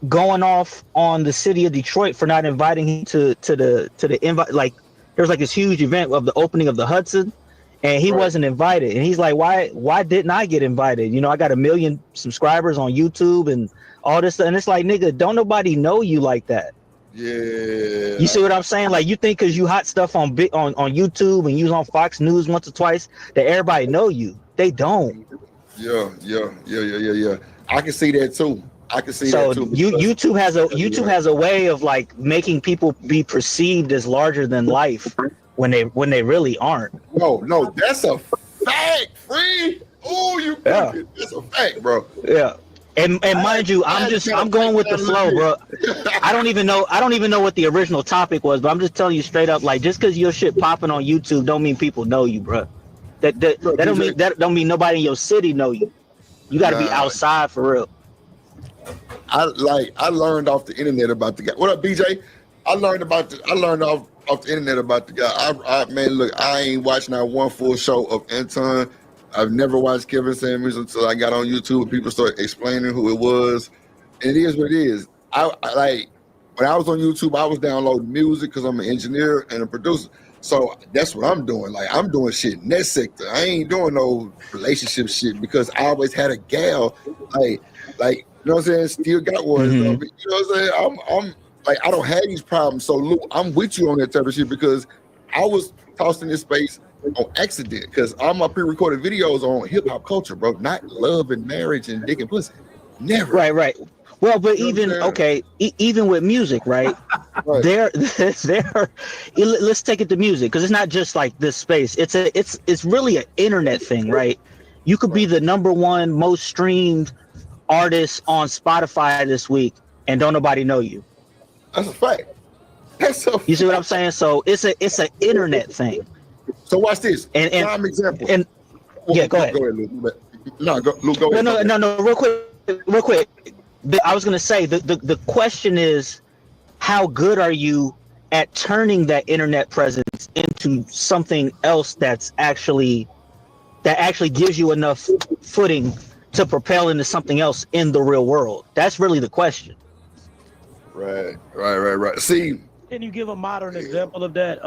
going off on the city of Detroit for not inviting him to the invite. Like there was like this huge event of the opening of the Hudson, and he wasn't invited. And he's like, why didn't I get invited? You know, I got 1 million subscribers on YouTube and all this. And it's like, nigga, don't nobody know you like that. Yeah. You see what I'm saying? Like you think because you hot stuff on YouTube and you was on Fox News once or twice that everybody know you. They don't. Yeah. I can see that too. that too. So YouTube has a way of like making people be perceived as larger than life when they really aren't. No, that's a fact, Free. Oh, you cooking. That's a fact, bro. Yeah. And mind you, I'm going with the flow, bro. I don't even know what the original topic was, but I'm just telling you straight up, like just because your shit popping on YouTube don't mean people know you, bro. That don't mean nobody in your city know you. You got to be outside for real. I learned off the internet about the guy. What up, BJ? I learned off the internet about the guy. Man, look, I ain't watched not one full show of Anton. I've never watched Kevin Samuels until I got on YouTube and people started explaining who it was. And it is what it is. I when I was on YouTube, I was downloading music because I'm an engineer and a producer. So that's what I'm doing. Like I'm doing shit in that sector. I ain't doing no relationship shit because I always had a gal like you know what I'm saying, still got one. You know what I'm saying? I'm like I don't have these problems. So Luke, I'm with you on that type of shit because I was tossed in this space on accident because all my pre-recorded videos are on hip hop culture, bro, not love and marriage and dick and pussy. Never. Right. Well, but You know even what I'm okay, even with music, right? Right. There, let's take it to music because it's not just like this space. It's really an internet thing, right? You could be the #1 most streamed artist on Spotify this week, and don't nobody know you. That's a fact. You see what I'm saying? So it's an internet thing. So watch this. And Prime example. And yeah, go ahead. Go ahead, Luke. No, Luke, go ahead. No. Real quick. I was gonna say the question is, how good are you at turning that internet presence into something else that actually gives you enough footing to propel into something else in the real world? That's really the question. Right. See, Can you give a modern example of that,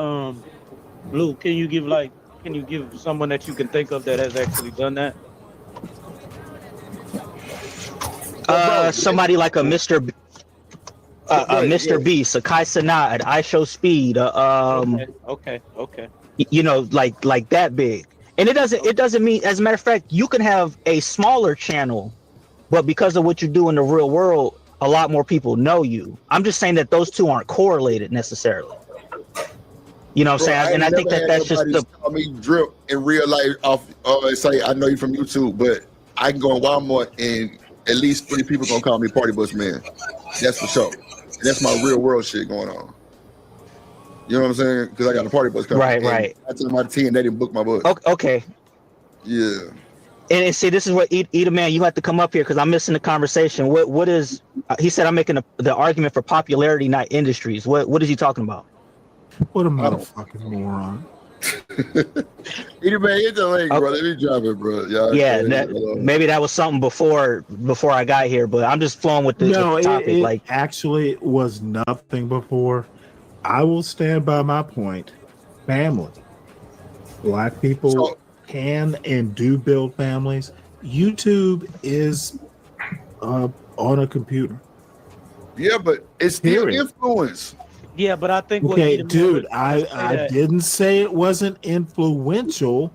Blue? Can you give someone that you can think of that has actually done that? Somebody like a Mr. Beast, a Kai Cenat, I Show Speed, Okay. you know, like that big. And it doesn't mean, as a matter of fact, you can have a smaller channel, but because of what you do in the real world, a lot more people know you. I'm just saying that those two aren't correlated necessarily. You know what I'm saying? And I think that's just the. Call me drip in real life off. Say I know you from YouTube, but I can go in Walmart and at least 3 people gonna call me Party Bus Man. That's for sure. And that's my real world shit going on. You know what I'm saying? Because I got a Party Bus coming. Right. I took my 10, they didn't book my bus. Okay. Yeah. And see, this is what Eat a Man, you have to come up here because I'm missing the conversation. What is? He said I'm making the argument for popularity, not industries. What is he talking about? What a motherfucking moron. Eat Man, hit the link, bro. Let me drop it, bro. Yeah, maybe that was something before I got here, but I'm just flowing with the topic. It actually was nothing before. I will stand by my point. Family. Black people can and do build families. YouTube is on a computer. Yeah, but it's still influence. Yeah, but I think. Okay, dude, I didn't say it wasn't influential.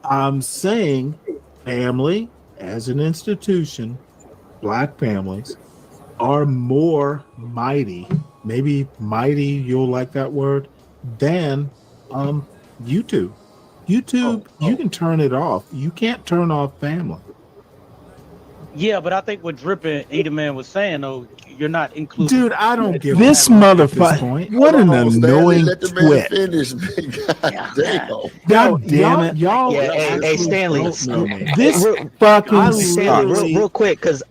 I'm saying family as an institution, Black families are more mighty, maybe mighty, you'll like that word, than YouTube. YouTube, you can turn it off. You can't turn off family. Yeah, but I think what Drip and Eat a Man was saying, though, you're not including. Dude, I don't give this motherfucker. What an annoying Let the man twit. finish, man. God damn it. Y'all. Hey, Stanley. This fucking Stanley, real quick, because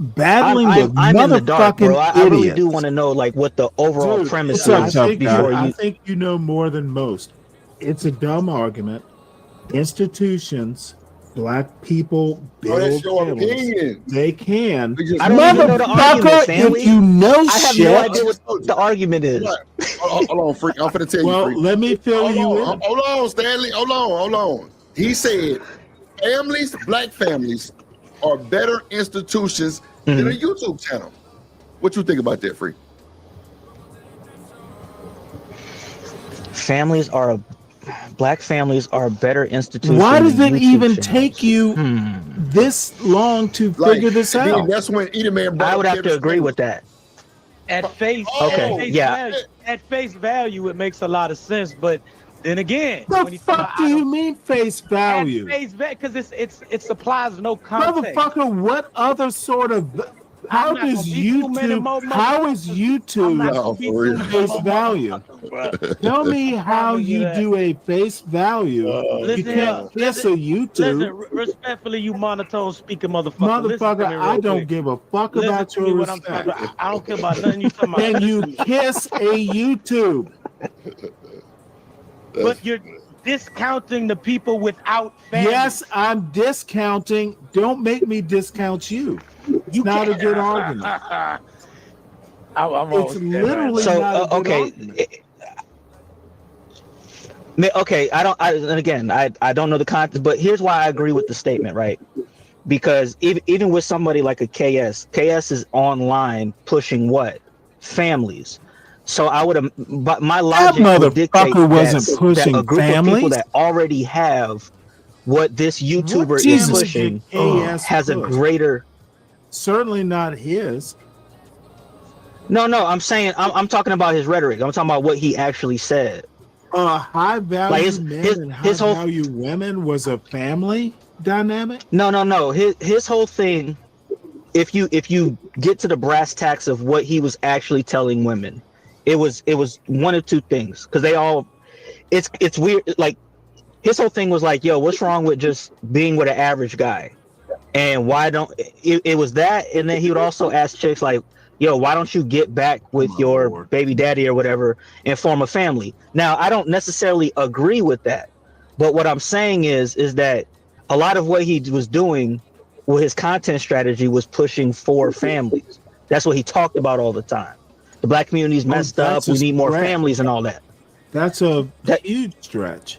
battling with I'm in the dark, bro. motherfucking I really idiots. do want to know like what the overall Dude, premise what's up, is tough guy? before I you. think you know more than most. It's a dumb argument. Institutions, Black people build that's your families. opinion. They can. I don't even know the argument, Motherfucker, Stanley. if you know I have shit. no idea what the argument is. Hold on, freak. I'm finna tell you. Well, Freak. let me fill you in. Hold on, Stanley. Hold on. He said families, Black families, are better institutions than a YouTube channel. What you think about that, Freak? Black families are better institutions. Why does than it YouTube even channels. take you this long to figure this and then out? That's when Eat a Man brought I would up have to Kevin agree Samuels. with that. At face, Okay, at face yeah. value, at face value, it makes a lot of sense. But then again, The fuck do you mean face value? At face value, because it supplies no context. Motherfucker, what other sort of how not does gonna be too many YouTube more how is YouTube face value? Tell me how you do a face value. You Listen can't here. kiss a YouTube. Listen, respectfully, you monotone speaking motherfucker. Listen to Motherfucker, me real I don't quick. give a fuck Listen about to me your what I'm respect. talking about. I don't care about nothing you talking about. Can you Listen to me. kiss a YouTube? But you're discounting the people without family. Yes, I'm discounting. Don't make me discount you. It's not a good argument. It's literally So not a good okay. argument. Okay, I don't know the context, but here's why I agree with the statement, right? Because even with somebody like a KS is online pushing what? Families. So I would, but my logic would dictate motherfucker wasn't that pushing a group of families. people that already have what this YouTuber is Jesus pushing did KS has a push? greater. certainly not his. No, I'm saying I'm talking about his rhetoric. I'm talking about what he actually said. High value Like men and high value women was a family dynamic. No. His whole thing, if you get to the brass tacks of what he was actually telling women, it was one of two things. Because they all, it's weird. Like his whole thing was like, yo, what's wrong with just being with an average guy? And why don't it was that? And then he would also ask chicks like, yo, why don't you get back with your baby daddy or whatever and form a family? Now, I don't necessarily agree with that. But what I'm saying is that a lot of what he was doing with his content strategy was pushing for families. That's what he talked about all the time. The black community's messed up. We need more families and all that. That's a huge stretch.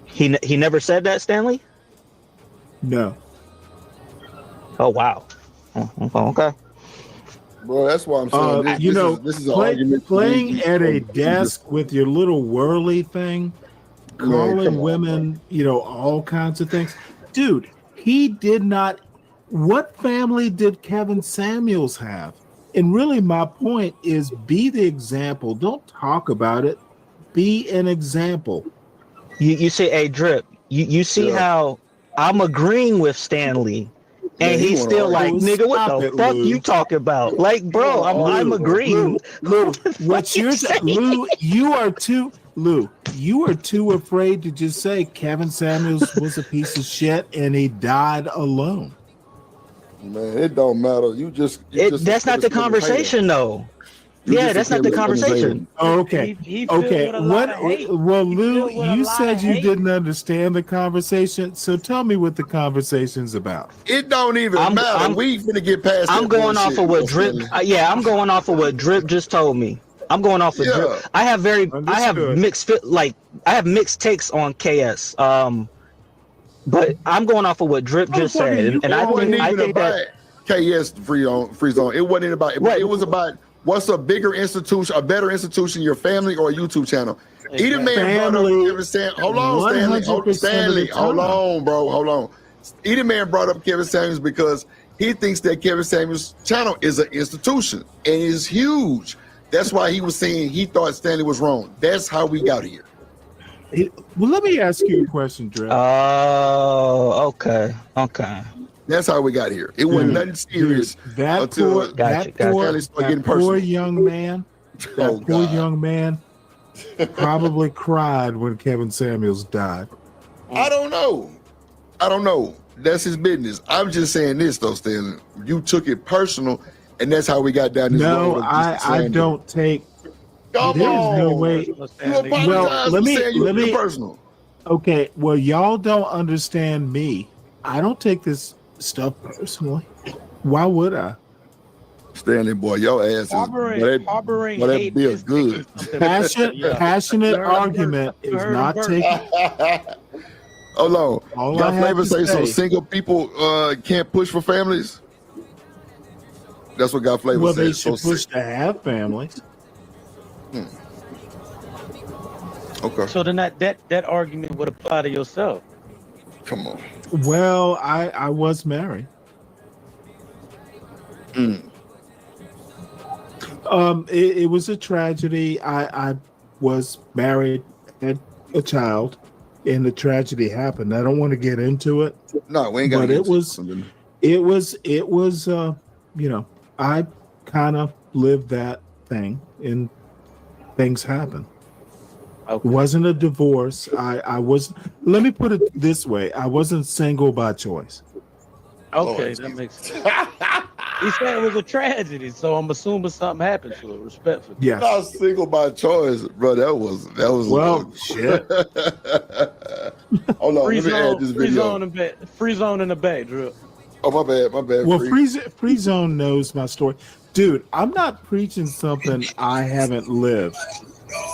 He never said that, Stanley? No. Oh, wow. Okay. Bro, that's why I'm saying this is an argument. Playing at a desk with your little whirly thing, calling women, all kinds of things. Dude, he did not. What family did Kevin Samuels have? And really, my point is be the example. Don't talk about it. Be an example. You say, hey, Drip, you see how I'm agreeing with Stanley. And he's still like, nigga, what the fuck you talking about? Like, bro, I'm agreeing. Lou, what you're saying, Lou, you are too afraid to just say Kevin Samuels was a piece of shit and he died alone. Man, it don't matter. That's not the conversation, though. Yeah, that's not the conversation. Okay. Okay. Well, Lou, you said you didn't understand the conversation. So tell me what the conversation's about. It don't even matter. We finna get past. I'm going off of what Drip. I'm going off of what Drip just told me. I'm going off of Drip. I have mixed takes on KS. But I'm going off of what Drip just said, and I think that KS free zone. It wasn't about. It was about. What's a bigger institution, a better institution, your family or a YouTube channel? Either man brought up Kevin Samuels. Hold on, Stanley. Hold on, bro. Hold on. Either man brought up Kevin Samuels because he thinks that Kevin Samuels' channel is an institution and is huge. That's why he was saying he thought Stanley was wrong. That's how we got here. Well, let me ask you a question, Dre. Oh, okay. That's how we got here. It wasn't nothing serious. That poor young man probably cried when Kevin Samuels died. I don't know. That's his business. I'm just saying this though, Stanley. You took it personal, and that's how we got down this road. No, I don't take. Come there's on. No way. You apologize for saying you took it personal. Okay, well, y'all don't understand me. I don't take this stuff personally. Why would I? Stanley, boy, your ass is harboring hate be good. Passionate argument is not taking. Hold on. All God I have Flavor to say so say- single people can't push for families. That's what God Flavor Well, said. they should push to have families. Okay. So then that argument would apply to yourself. Come on. Well, I was married. It was a tragedy. I was married, had a child, and the tragedy happened. I don't want to get into it. No, we ain't got. But it was. I kind of lived that thing, and things happen. Okay. It wasn't a divorce. I was. Let me put it this way: I wasn't single by choice. Okay, that makes sense. He said it was a tragedy, so I'm assuming something happened to it. Respectfully. Yes. Not single by choice, bro. That was. Well, shit. Hold on, Free let me add this zone, free video. zone in the free zone in the bay, Drew. Oh, my bad. Well, Free Zone knows my story. Dude, I'm not preaching something I haven't lived.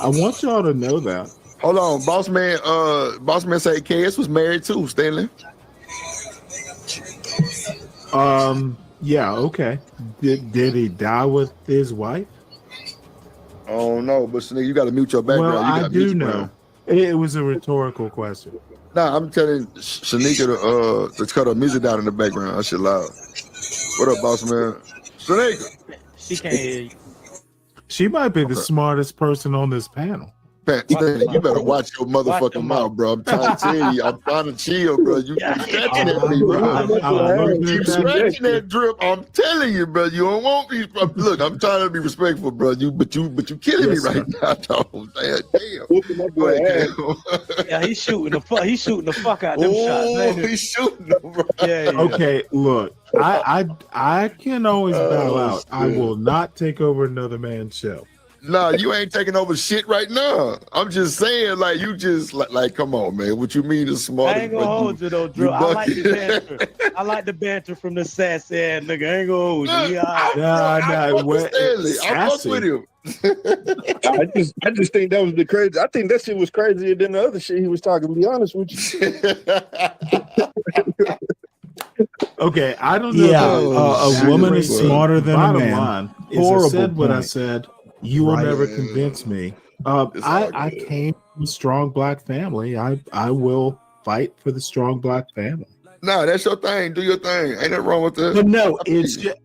I want y'all to know that. Hold on, boss man say KS was married too, Stanley. Yeah, okay. Did he die with his wife? Oh no, but Sneak, you got to mute your background. Well, You I gotta mute do your know. background. It was a rhetorical question. Nah, I'm telling Shanika to cut her music down in the background. I should loud. What up, boss man? Shanika. She can't hear you. She might be the smartest person on this panel. Stanley, you better watch your motherfucking mouth, bro. I'm trying to tell you. I'm trying to chill, bro. You keep scratching at me, bro. You keep scratching that drip. I'm telling you, bro. You don't want me. Look, I'm trying to be respectful, bro. But you killing me right now, dog. Damn. Go ahead, Cam. Yeah, he's shooting the fuck out them shots. Oh, he's shooting them, bro. Yeah. Okay, look, I can always bow out. I will not take over another man's show. Nah, you ain't taking over shit right now. I'm just saying, like, you just like, come on, man. What you mean is smart? I ain't gonna hold you though, Drew. I like the banter. I like the banter from the sassy ass nigga. I ain't gonna hold you. I fuck with Stanley. I fuck with him. I just think that was the crazy. I think that shit was crazier than the other shit he was talking. To be honest with you. Okay, I don't know. A woman is smarter than a man. Line is I said what I said. You will never convince me. I came from a strong black family. I will fight for the strong black family. Nah, that's your thing. Do your thing. Ain't nothing wrong with that. But no, it's just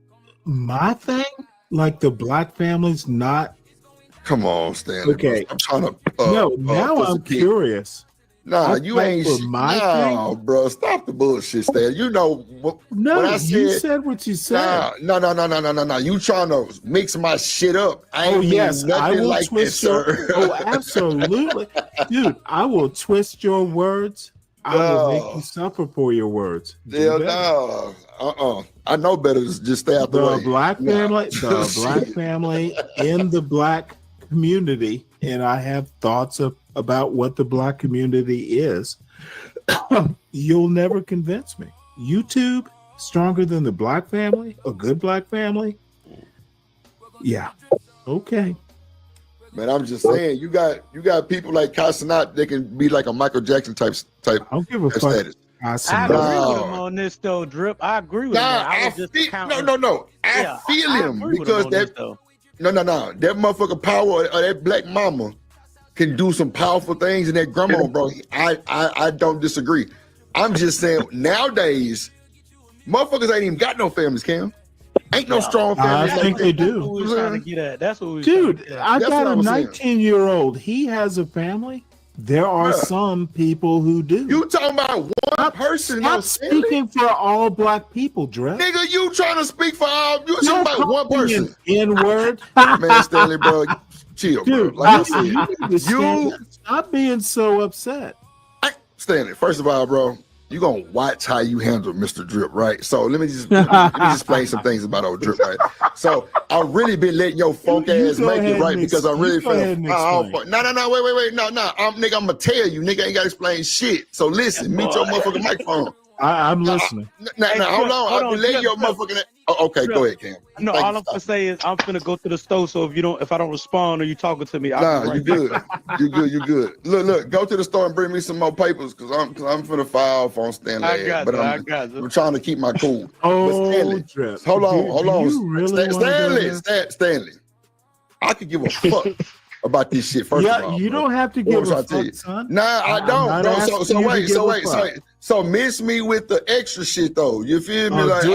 my thing. Like the black family's not. Come on, Stanley. Okay, I'm trying to. Now I'm curious. Nah, you ain't bro. Stop the bullshit, Stan. You know what I said. You said what you said. No. You trying to mix my shit up. I ain't yes, I will like twist this, sir. Oh, absolutely, dude. I will twist your words. I will make you suffer for your words. Hell no. I know better. Just stay out the way. The black family in the black community, and I have thoughts about what the black community is. You'll never convince me. YouTube stronger than the black family, a good black family. Yeah. Okay. Man, I'm just saying, you got people like Casanat that can be like a Michael Jackson type. I don't give a fuck. Status. I agree with him on this though, Drip. I agree with him. No. I feel him because that. No. That motherfucker power or that black mama can do some powerful things in that grandma, bro. I don't disagree. I'm just saying nowadays, motherfuckers ain't even got no families, Cam. Ain't no strong families. I think they do. That's what we Dude, I got a 19-year-old. He has a family. There are some people who do. You talking about one person? Stop speaking for all black people, Dre. Nigga, you trying to speak for all? You talking about one person? N-word. Man, Stanley, bro, chill, dude, bro. Like you stop being so upset. Stanley, first of all, bro, you gonna watch how you handle Mr. Drip, right? So let me just explain some things about old Drip, right? So I've really been letting your funk ass make it right because I really feel. No, wait, no, nigga, I'm gonna tell you, nigga, ain't gotta explain shit. So listen, mute your motherfucking microphone. I'm listening. Now, hold on. I've been letting your motherfucking. Okay, go ahead, Cam. No, all I'm gonna say is I'm gonna go to the stove. So if I don't respond or you talking to me, you good. You good. Look, go to the store and bring me some more papers because I'm finna file off on Stanley. I got you. I'm trying to keep my cool. Oh, Stanley, hold on. Stanley, I could give a fuck about this shit. First of all, you don't have to give a fuck, son. Nah, I don't, bro. So wait. So miss me with the extra shit though. You feel me? Like dude,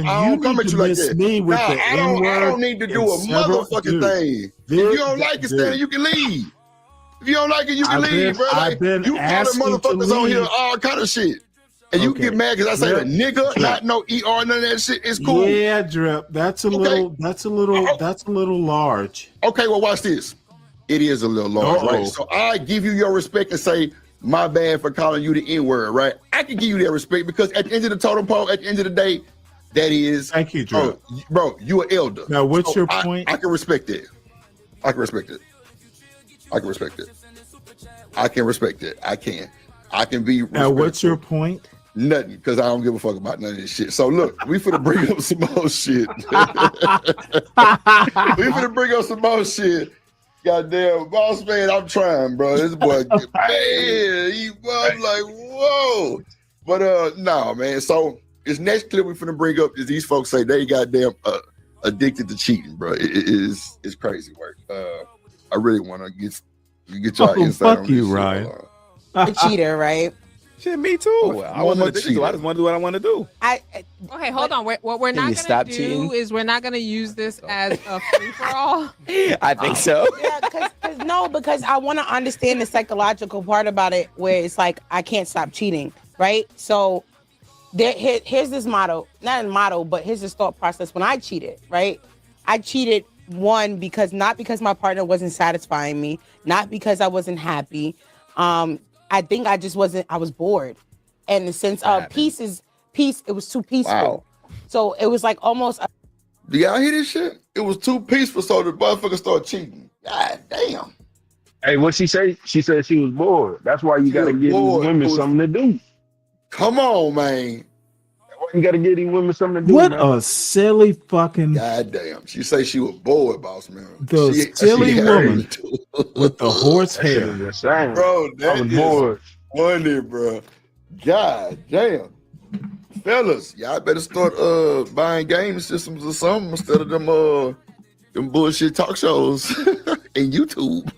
I don't come at you like that. Me with the I don't need to do a motherfucking thing. If you don't like it, Stanley, you can leave. If you don't like it, you can leave, bro. Like, you calling motherfuckers on here all kind of shit. And you get mad because I say the nigga, not no ER, none of that shit. It's cool. Yeah, Drip. That's a little large. Okay, well, watch this. It is a little large, right? So I give you your respect and say, my bad for calling you the N-word, right? I can give you that respect because at the end of the totem pole, at the end of the day, that is. Thank you, Drew. Bro, you an elder. Now, what's your point? I can respect it. I can respect it. I can be respectful. Now, what's your point? Nothing, because I don't give a fuck about none of this shit. So look, we finna bring up some more shit. Goddamn, boss man, I'm trying, bro. This boy, man, I'm like, whoa. But no, man. So this next clip we finna bring up is these folks say they goddamn addicted to cheating, bro. It's crazy work. I really want to get y'all insight fuck on you, this Ryan. The cheater, right? Shit, me too. I want to do. I just want to do what I want to do. Okay, hold on. What we're Can not you going stop to do cheating? is we're not going to use this as a free for all. I think so. Yeah, because I want to understand the psychological part about it, where it's like I can't stop cheating, right? So here's this motto, not a motto, but here's this thought process. When I cheated, right? I cheated not because my partner wasn't satisfying me, not because I wasn't happy. I think I just wasn't. I was bored, and the sense of peace, it was too peaceful. Wow. So it was like almost. Do y'all hear this shit? It was too peaceful, so the motherfucker started cheating. God damn. Hey, what she say? She said she was bored. That's why you got to give these women something to do. Come on, man. You got to give these women something to do. What man. a silly fucking. God damn. She say she was bored, boss man. The silly woman with the horse hair. Bro, that is funny, bro. God damn. Fellas, y'all better start buying game systems or something instead of them bullshit talk shows and YouTube.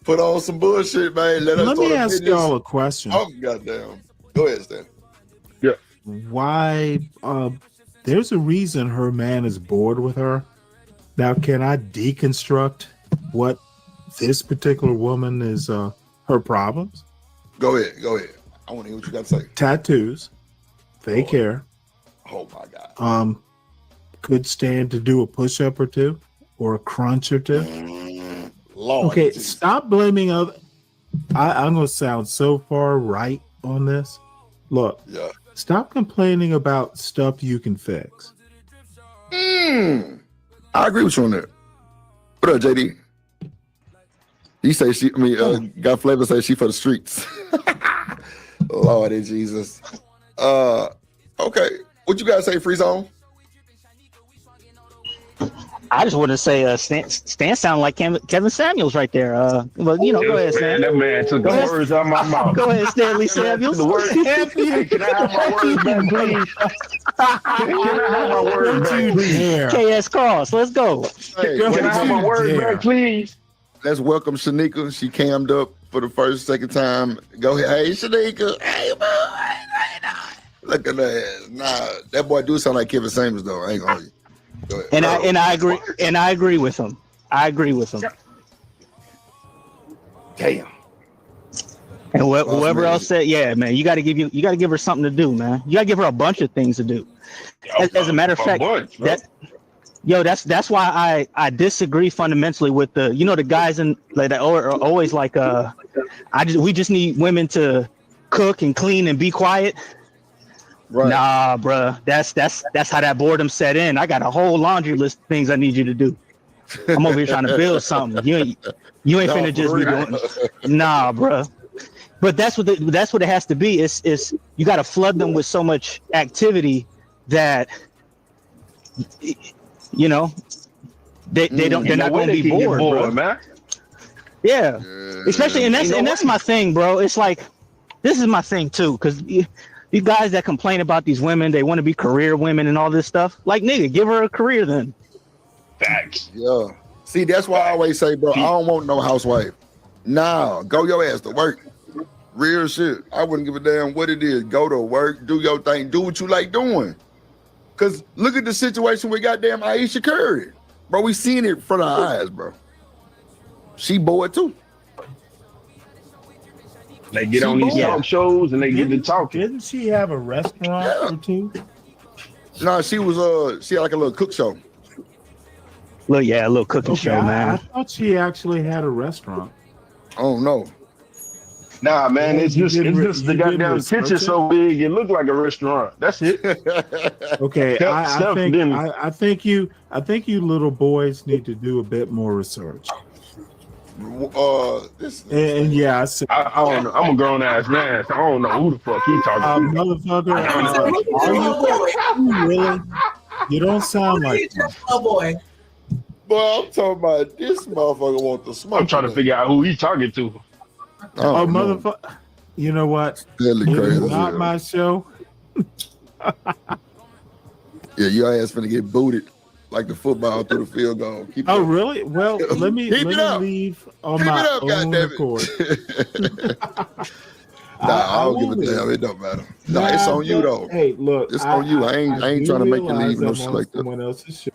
Put on some bullshit, man. Let me ask y'all a question. Oh, goddamn. Go ahead, Stan. Yeah. Why? There's a reason her man is bored with her. Now, can I deconstruct what this particular woman is her problems? Go ahead. I want to hear what you got to say. Tattoos, fake hair. Oh my God. Could stand to do a push-up or two or a crunch or two. Lord okay, Jesus. stop blaming other. I'm gonna sound so far right on this. Look, stop complaining about stuff you can fix. I agree with you on that. What up, JD? He say got Flavor say she for the streets. Lord Jesus. Okay. What you gotta say, Free Zone? I just want to say, Stan sound like Kevin Samuels right there. Well, go ahead, Stan. That man took the words out of my mouth. Go ahead, Stanley Samuels. The words. Hey, can I have my words back, please? Can I have my words back, please? KS Cross, let's go. Hey, can I have my words back, please? Let's welcome Shanika. She cammed up for the second time. Go ahead. Hey, Shanika. Hey, boy. Look at that. Nah, that boy do sound like Kevin Samuels, though. I ain't gonna hold you. Go ahead. And I agree. And I agree with him. Damn. And whoever else said, yeah, man, you got to give her something to do, man. You got to give her a bunch of things to do. As a matter of fact, that's why I disagree fundamentally with the guys that are always like we just need women to cook and clean and be quiet. Right. Nah, bruh. That's how that boredom set in. I got a whole laundry list of things I need you to do. I'm over here trying to build something. You ain't finna just be doing. Nah, bruh. But that's what it has to be. Is you got to flood them with so much activity that they're not going to be bored, bro. Man. Yeah, especially and that's my thing, bro. It's like this is my thing too, because these guys that complain about these women, they want to be career women and all this stuff. Like, nigga, give her a career then. Facts. Yeah. See, that's why I always say, bro, I don't want no housewife. Nah, go your ass to work. Real shit. I wouldn't give a damn what it is. Go to work, do your thing, do what you like doing. Cause look at the situation with goddamn Aisha Curry. Bro, we seen it in front of our eyes, bro. She bored too. They get on these talk shows and they get to talking. Didn't she have a restaurant or two? No, she was she had like a little cook show. A little cooking show, man. I thought she actually had a restaurant. Oh no. Nah, man, it's just the goddamn kitchen so big it looked like a restaurant. That's it. Okay, I think you little boys need to do a bit more research. And yeah, I don't know. I'm a grown ass man, so I don't know who the fuck he talking to. Motherfucker, are you really? You don't sound like that. Oh boy. Boy, I'm talking about this motherfucker want the smoke. I'm trying to figure out who he talking to. Oh, motherfucker! You know what? It's not my show. Yeah, your ass finna get booted like the football through the field goal. Really? Well, let me leave on my own accord. I don't give a love it. damn. It don't matter. Nah, it's on you but- though. Hey, look, It's on you. I ain't do trying to make you realize leave no I'm shit on like that. someone else's show.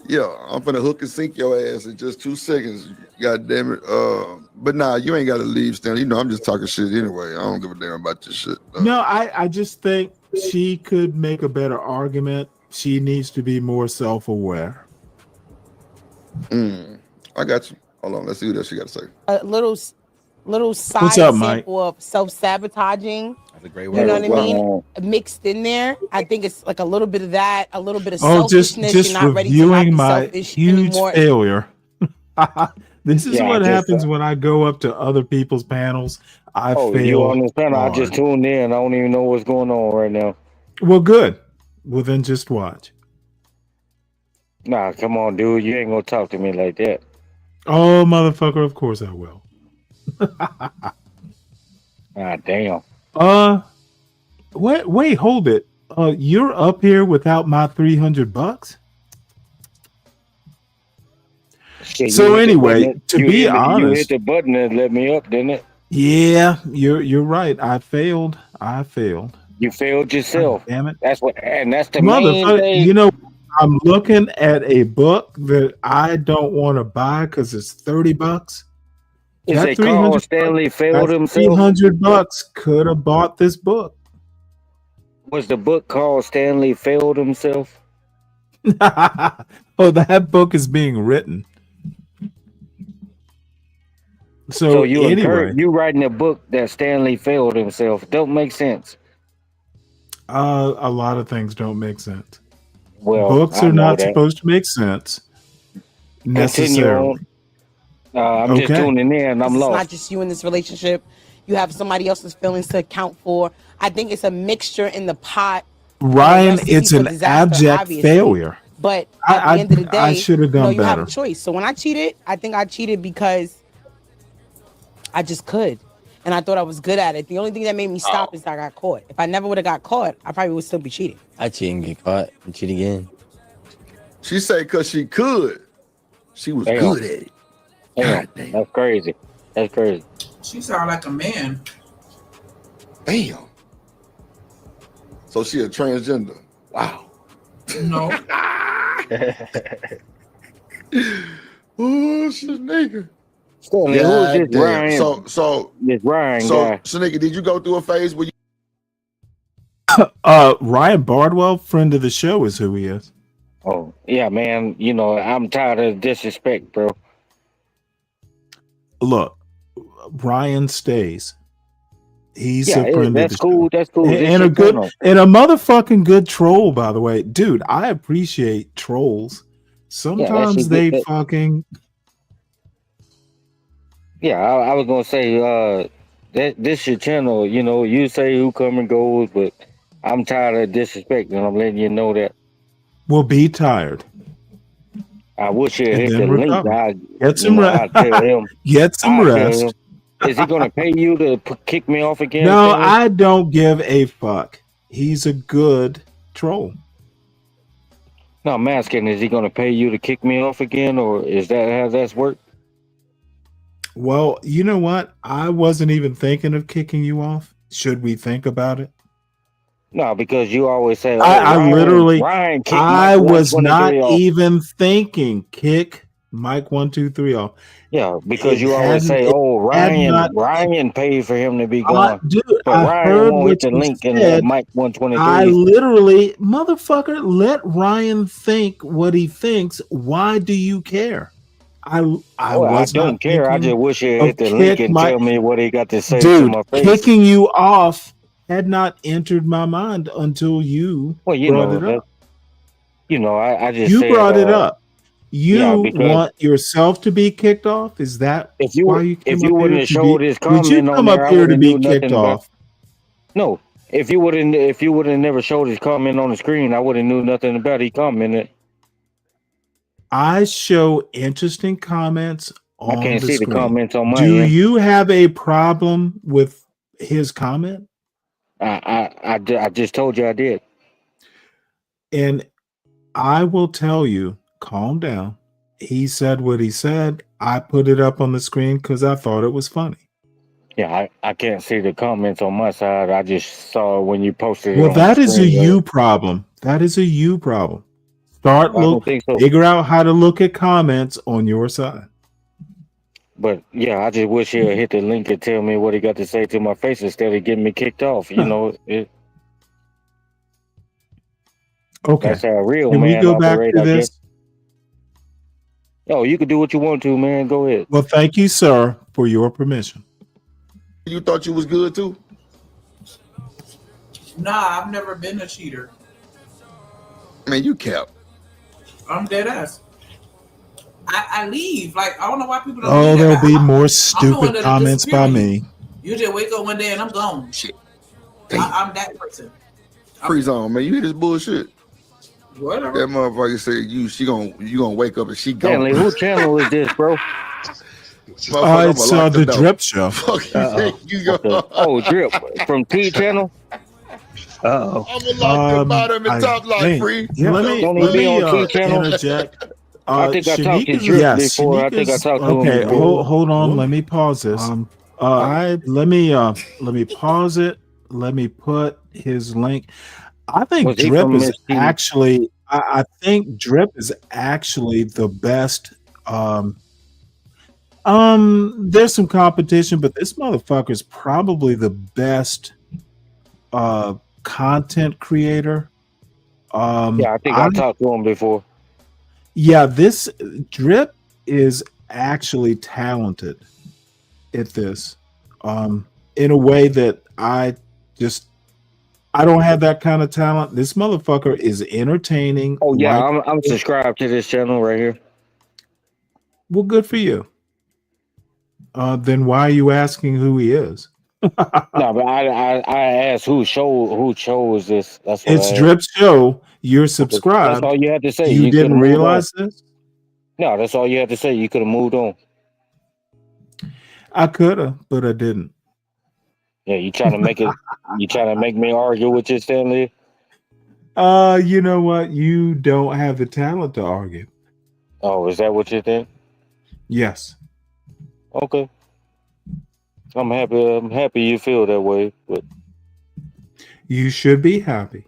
Yeah, I'm finna hook and sink your ass in just 2 seconds. God damn it. But nah, you ain't gotta leave, Stan. You know I'm just talking shit anyway. I don't give a damn about this shit. No, I just think she could make a better argument. She needs to be more self-aware. I got you. Hold on, let's see what else she got to say. A little side What's up, Mike? sample of self-sabotaging. That's a great You word. know what I mean? Mixed in there. I think it's like a little bit of that, a little bit of Oh, selfishness. just You're not ready to not reviewing be my selfish huge anymore. failure. This is Yeah, what I just, happens when I go up to other people's panels. I oh, fail. you on this panel? I just hard. tuned in. I don't even know what's going on right now. Well, good. Well, then just watch. Nah, come on, dude. You ain't gonna talk to me like that. Oh, motherfucker! Of course I will. Ah, damn. Wait, hold it. You're up here without my $300. Shit, So you hit the anyway, button- to you be hit the- you honest, hit the button and let me up, didn't it? yeah, you're right. I failed. You failed yourself. God damn it. That's what, and that's the main Motherfucker, thing. you know, I'm looking at a book that I don't want to buy because it's $30. Is That it Carl Stanley failed himself? $300 could have bought this book. Was the book called Stanley Failed Himself? Oh, that book is being written. So you anyway, you writing a book that Stanley failed himself don't make sense. a lot of things don't make sense. Well, Books I are know not that. supposed to make sense Continue necessarily. on. I'm just Okay. tuning in. I'm It's lost. not just you in this relationship. You have somebody else's feelings to account for. I think it's a mixture in the pot. Ryan, recipe it's for an disaster, abject obviously. failure. But at the end of the day, I should have done you have a better. choice. So when I cheated, I think I cheated because I just could. And I thought I was good at it. The only thing that made me stop is that I got caught. If I never would have got caught, I probably would still be cheating. I cheat and get caught and cheat again. She said because she could. She was Damn. good at it. Damn, that's crazy. That's crazy. She sound like a man. Damn. So she a transgender. Wow. No. Oh, shit, nigga. Stanley, who's this damn. Ryan? This Ryan guy. Shanika, did you go through a phase where you Ryan Bardwell, friend of the show, is who he is. Oh, yeah, man. You know, I'm tired of disrespect, bro. Look, Ryan stays. He's Yeah, a friend of that's the cool. show. That's cool. This And a shit good going on. and a motherfucking good troll, by the way. Dude, I appreciate trolls. Sometimes shit they get- fucking Yeah, I was gonna say, this your channel. You know, you say who come and goes, but I'm tired of disrespect, and I'm letting you know that. will be tired. I wish you And hit then the link. recover. Get some I'll tell him. rest. Get some I'll tell rest. him. Is he gonna pay you to kick me off again? No, Stanley? I don't give a fuck. He's a good troll. No, I'm asking, is he gonna pay you to kick me off again, or is that how that's worked? Well, you know what? I wasn't even thinking of kicking you off. Should we think about it? No, because you always say, I Ryan, literally, Ryan kicked I Mike was 123 not off. even thinking kick Mike 123 off. Yeah, because It you always say, hadn't- "Oh, it had not- Ryan paid for him to be gone." Dude, but I Ryan heard won't what hit the you link and said. Mike 123. I literally, motherfucker, let Ryan think what he thinks. Why do you care? I was don't not care. I thinking just wish you of hit the link kick and Mike- tell me what he got to say to Dude, my face. kicking you off had not entered my mind until you Well, you brought know, it up. I just You said, brought it up. You yeah, because- want yourself to be kicked off? Is that If you why you came if you up wouldn't here have to showed be? his Would you comment on come there, up I here to wouldn't be knew nothing kicked about. off? No, if you would have never showed his comment on the screen, I would have knew nothing about it. He commented. I show interesting comments on can't the see the screen. comments on my Do end. you have a problem with his comment? I just told you I did. And I will tell you, calm down. He said what he said. I put it up on the screen because I thought it was funny. Yeah, I can't see the comments on my side. I just saw when you posted it Well, on the that is a screen. you problem. That is a you problem. Start I don't think so. figure out how to look at comments on your side. But yeah, I just wish he'd hit the link and tell me what he got to say to my face instead of getting me kicked off. You know, Okay. that's how a real Can we man go back operate, to I this? guess. Oh, you can do what you want to, man. Go ahead. Well, thank you, sir, for your permission. You thought you was good too? Nah, I've never been a cheater. Man, you kept. I'm dead ass. I leave. Like, I don't know why people don't Oh, leave. there'll Like, be I'm more the one stupid that'll comments disappear by on you. me. You just wake up one day and I'm gone. Shit. I'm that person. Freeze on, man. You hear this bullshit? Whatever. That motherfucker said you gonna wake up and she gone. Stanley, who channel is this, bro? Motherfucker, It's I'ma lock the door. Drip Show. Fuck you think you go. Oh, Drip from T channel. Oh, I'm gonna lock the bottom and top lock, free. Let me Don't he be on T channel? interject. I think I talked to Drip Yes, before. I think I Shanika's talked to him okay. before. Hold on. Let me pause this. Let me pause it. Let me put his link. I think Was he Drip from is Miss T? actually. I think Drip is actually the best. There's some competition, but this motherfucker is probably the best content creator. Yeah, I think I talked to him before. Yeah, this Drip is actually talented at this. In a way that I don't have that kind of talent. This motherfucker is entertaining. Oh yeah, like- I'm subscribed to this channel right here. Well, good for you. Then why are you asking who he is? No, but I asked who show is this? That's what It's I asked. Drip Show. You're subscribed. That's all you had to say. You didn't could've moved realize on. this? No, that's all you had to say. You could have moved on. I could have, but I didn't. Yeah, you trying to make it? You trying to make me argue with you, Stanley? You know what? You don't have the talent to argue. Oh, is that what you think? Yes. Okay. I'm happy. I'm happy you feel that way. But You should be happy.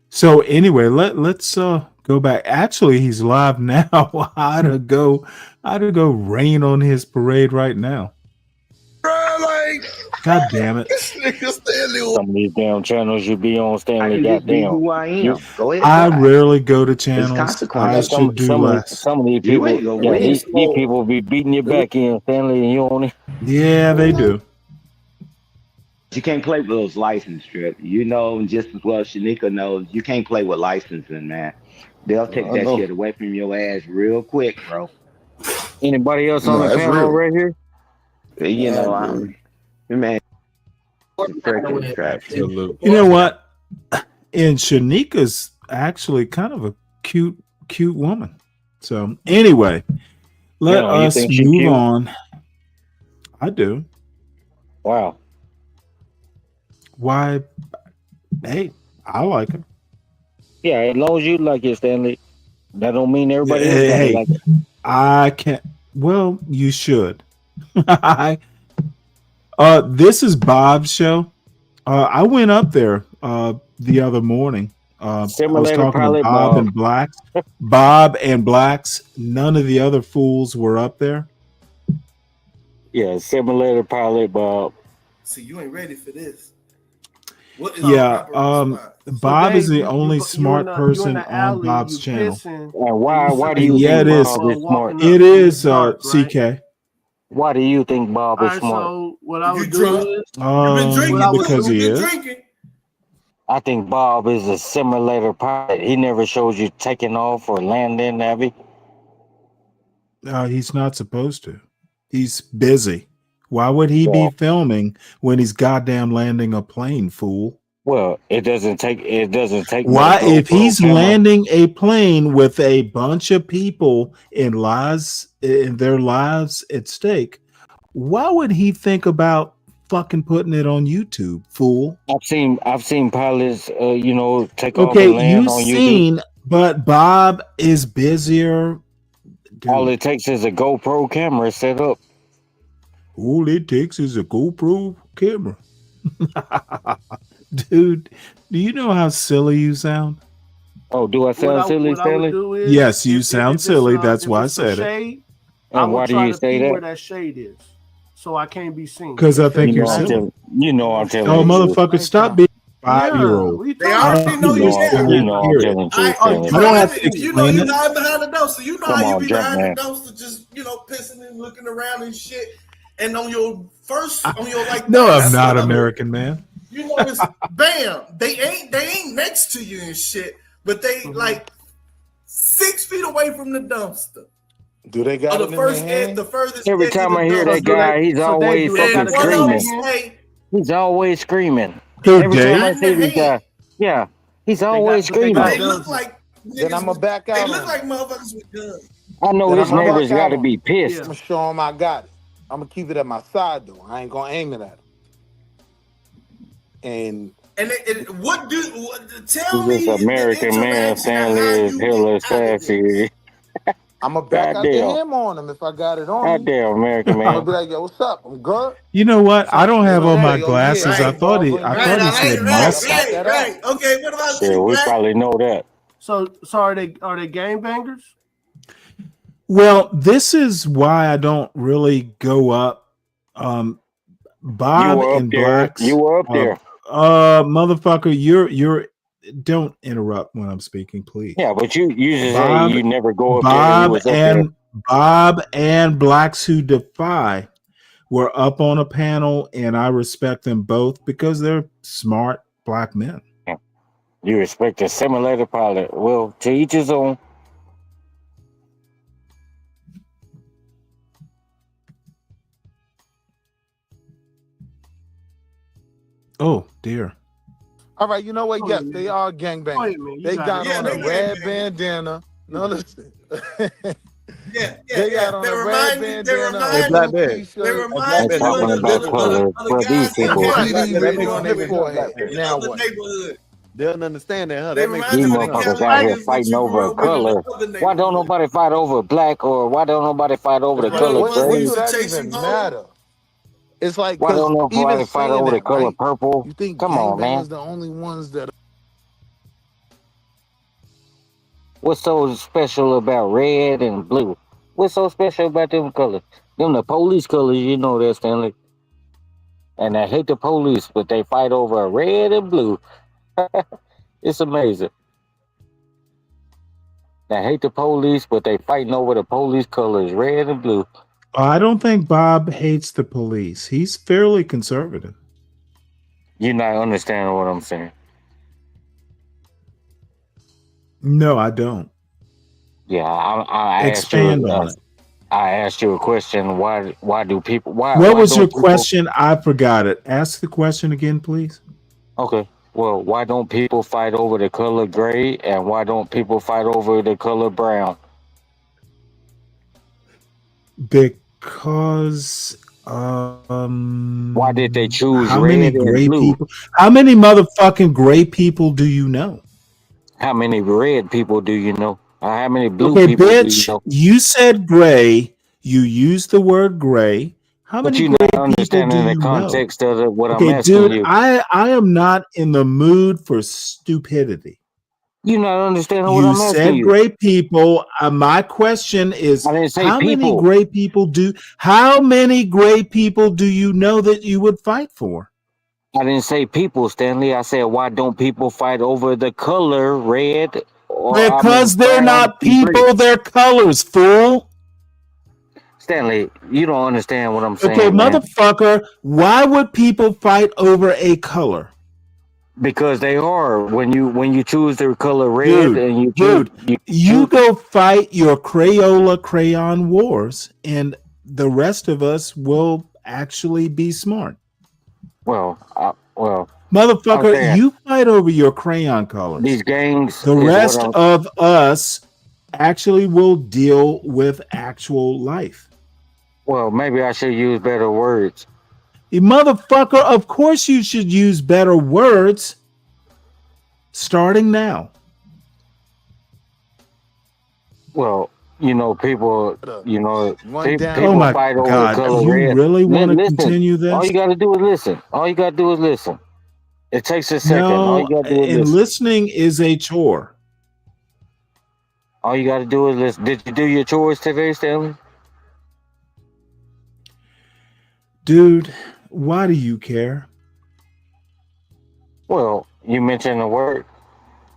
So anyway, let's go back. Actually, he's live now. I'd go rain on his parade right now. Bro, like, God damn it. this nigga Stanley. some of these damn channels you be on, Stanley. Goddamn. I am. Go ahead. I try. rarely go to channels. I consequences. should do less. Some of these You people, ain't gonna yeah, win. these people be beating your back in, Stanley, and you on it. Yeah, they do. You can't play with those license strips. You know just as well as Shanika knows, you can't play with licensing, man. They'll take I that know. shit away from your ass real quick, bro. Anybody else No, on the that's panel real. right here? You know, man. man. Freaking crap. You know what? And Shanika's actually kind of a cute woman. So anyway, let Yeah, you us think she move cute? on. I do. Wow. Why? Hey, I like her. Yeah, as long as you like it, Stanley. That don't mean everybody else gotta Hey, like it. I can't. Well, you should. This is Bob's show. I went up there the other morning. I was Simulator talking to pilot Bob Bob. and Blacks. Bob and Blacks. None of the other fools were up there. Yeah, simulator pilot Bob. See, you ain't ready for this. What is Yeah. our proper response? Bob is the only smart person on Bob's channel. And why do you Yeah, it think is. Bob is smart? It is CK. Why do you think Bob is Alright, smart? so what I would do is Because he is. I think Bob is a simulator pilot. He never shows you taking off or landing, have he? He's not supposed to. He's busy. Why would he be filming when he's goddamn landing a plane, fool? Well, it doesn't take Why, no if he's GoPro camera. landing a plane with a bunch of people in their lives at stake, why would he think about fucking putting it on YouTube, fool? I've seen pilots, take off Okay, and land you've on YouTube. seen, but Bob is busier All it takes is a GoPro camera set up. All it takes is a GoPro camera. Dude, do you know how silly you sound? Oh, do I sound silly, Stanley? Yes, you sound silly. That's why I said it. And I'm why gonna do try you to say see that? where that shade is, so I can't be seen. Because I think you're I'm silly. you know I'm telling Oh, you. motherfucker, stop being a 5-year-old. They already know you there. You know I'm telling the truth, Stanley. I don't have to You know explain you it. hide behind the dumpster. You know Come how you on, be jump, behind man. the dumpster, just pissing and looking around and shit. And on your like. No, I'm that's not what American, man. You know, it's bam. They ain't next to you and shit, but they like 6 feet away from the dumpster. Do they got the it in first their end, hand? the furthest Every edge of time the I hear that dumpster. guy, he's always fucking screaming. He's always screaming. Who, Every time I Dave? see this guy, yeah, he's always screaming. They look like Then I'm gonna back out. They look like motherfuckers with guns. I know Then his I'ma neighbors back got out to on be him. pissed. I'm gonna show him I got it. I'm gonna keep it at my side though. I ain't gonna aim it at him. And tell me This American man, Stanley, is hella sassy. I'm gonna back out the Goddamn. ham on him if I got it on me. Goddamn American I'm gonna man. be like, yo, what's up? I'm good. You know what? I don't have on my Yo, glasses. yeah, I thought he said must. Right. Okay, what about Shit, you? we Right? probably know that. So are they gangbangers? Well, this is why I don't really go up. Bob You were up and there. Blacks. You were up there. Motherfucker, you're. Don't interrupt when I'm speaking, please. Yeah, but you just Bob- say you never go up there. And you was up there. Bob and Blacks Who Defy were up on a panel, and I respect them both because they're smart black men. You respect a simulator pilot. Well, to each his own. Oh dear. All right, you know what? Yes, they are gangbangers. They got on a red bandana. No, listen. They got on a red bandana. They black I'm talking about color for these people. Now what? They don't understand that, huh? They That makes These sense. motherfuckers out here fighting over a color. Why don't nobody fight over black, or why don't nobody fight over the color What gray? do that even matter? It's like, Why don't because nobody even fight saying over the that, color right? purple? You think Come on, man. gangbangers the only ones that What's so special about red and blue? What's so special about them colors? Them the police colors, you know that, Stanley. And I hate the police, but they fight over red and blue. It's amazing. I hate the police, but they fighting over the police colors, red and blue. I don't think Bob hates the police. He's fairly conservative. You're not understanding what I'm saying. No, I don't. Yeah, I asked you. Expand on it. I asked you a question. Why do people? Why? What why was don't your people- question? I forgot it. Ask the question again, please. Okay. Well, why don't people fight over the color gray, and why don't people fight over the color brown? Because Why did they choose how red many and gray blue? people? How many motherfucking gray people do you know? How many red people do you know? Or how many blue Okay, people do you bitch, know? you said gray. You used the word gray. How But many you're gray not people do understanding the you know? context of what I'm Okay, asking dude, you. I am not in the mood for stupidity. You're not understanding what You I'm asking said you. gray people. My question is, I didn't say how many people. gray people do? How many gray people do you know that you would fight for? I didn't say people, Stanley. I said, why don't people fight over the color red? Because they're brown not and gray? people; they're colors, fool. Stanley, you don't understand what I'm saying, Okay, man. motherfucker. Why would people fight over a color? Because they are. When you choose the color red and you choose, You go fight your Crayola crayon wars, and the rest of us will actually be smart. well, Motherfucker, okay. you fight over your crayon colors. These gangs. The is what rest I'm- of us actually will deal with actual life. Well, maybe I should use better words. You motherfucker, of course you should use better words. Starting now. Well, you know, people, you know, One down. people Oh my fight over the God. color You red. really want to Listen, continue all this? you got to do is listen. All you got to do is listen. It takes a second. All No, you got to do is and listen. listening is a chore. All you got to do is listen. Did you do your chores today, Stanley? Dude, why do you care? Well, you mentioned the word.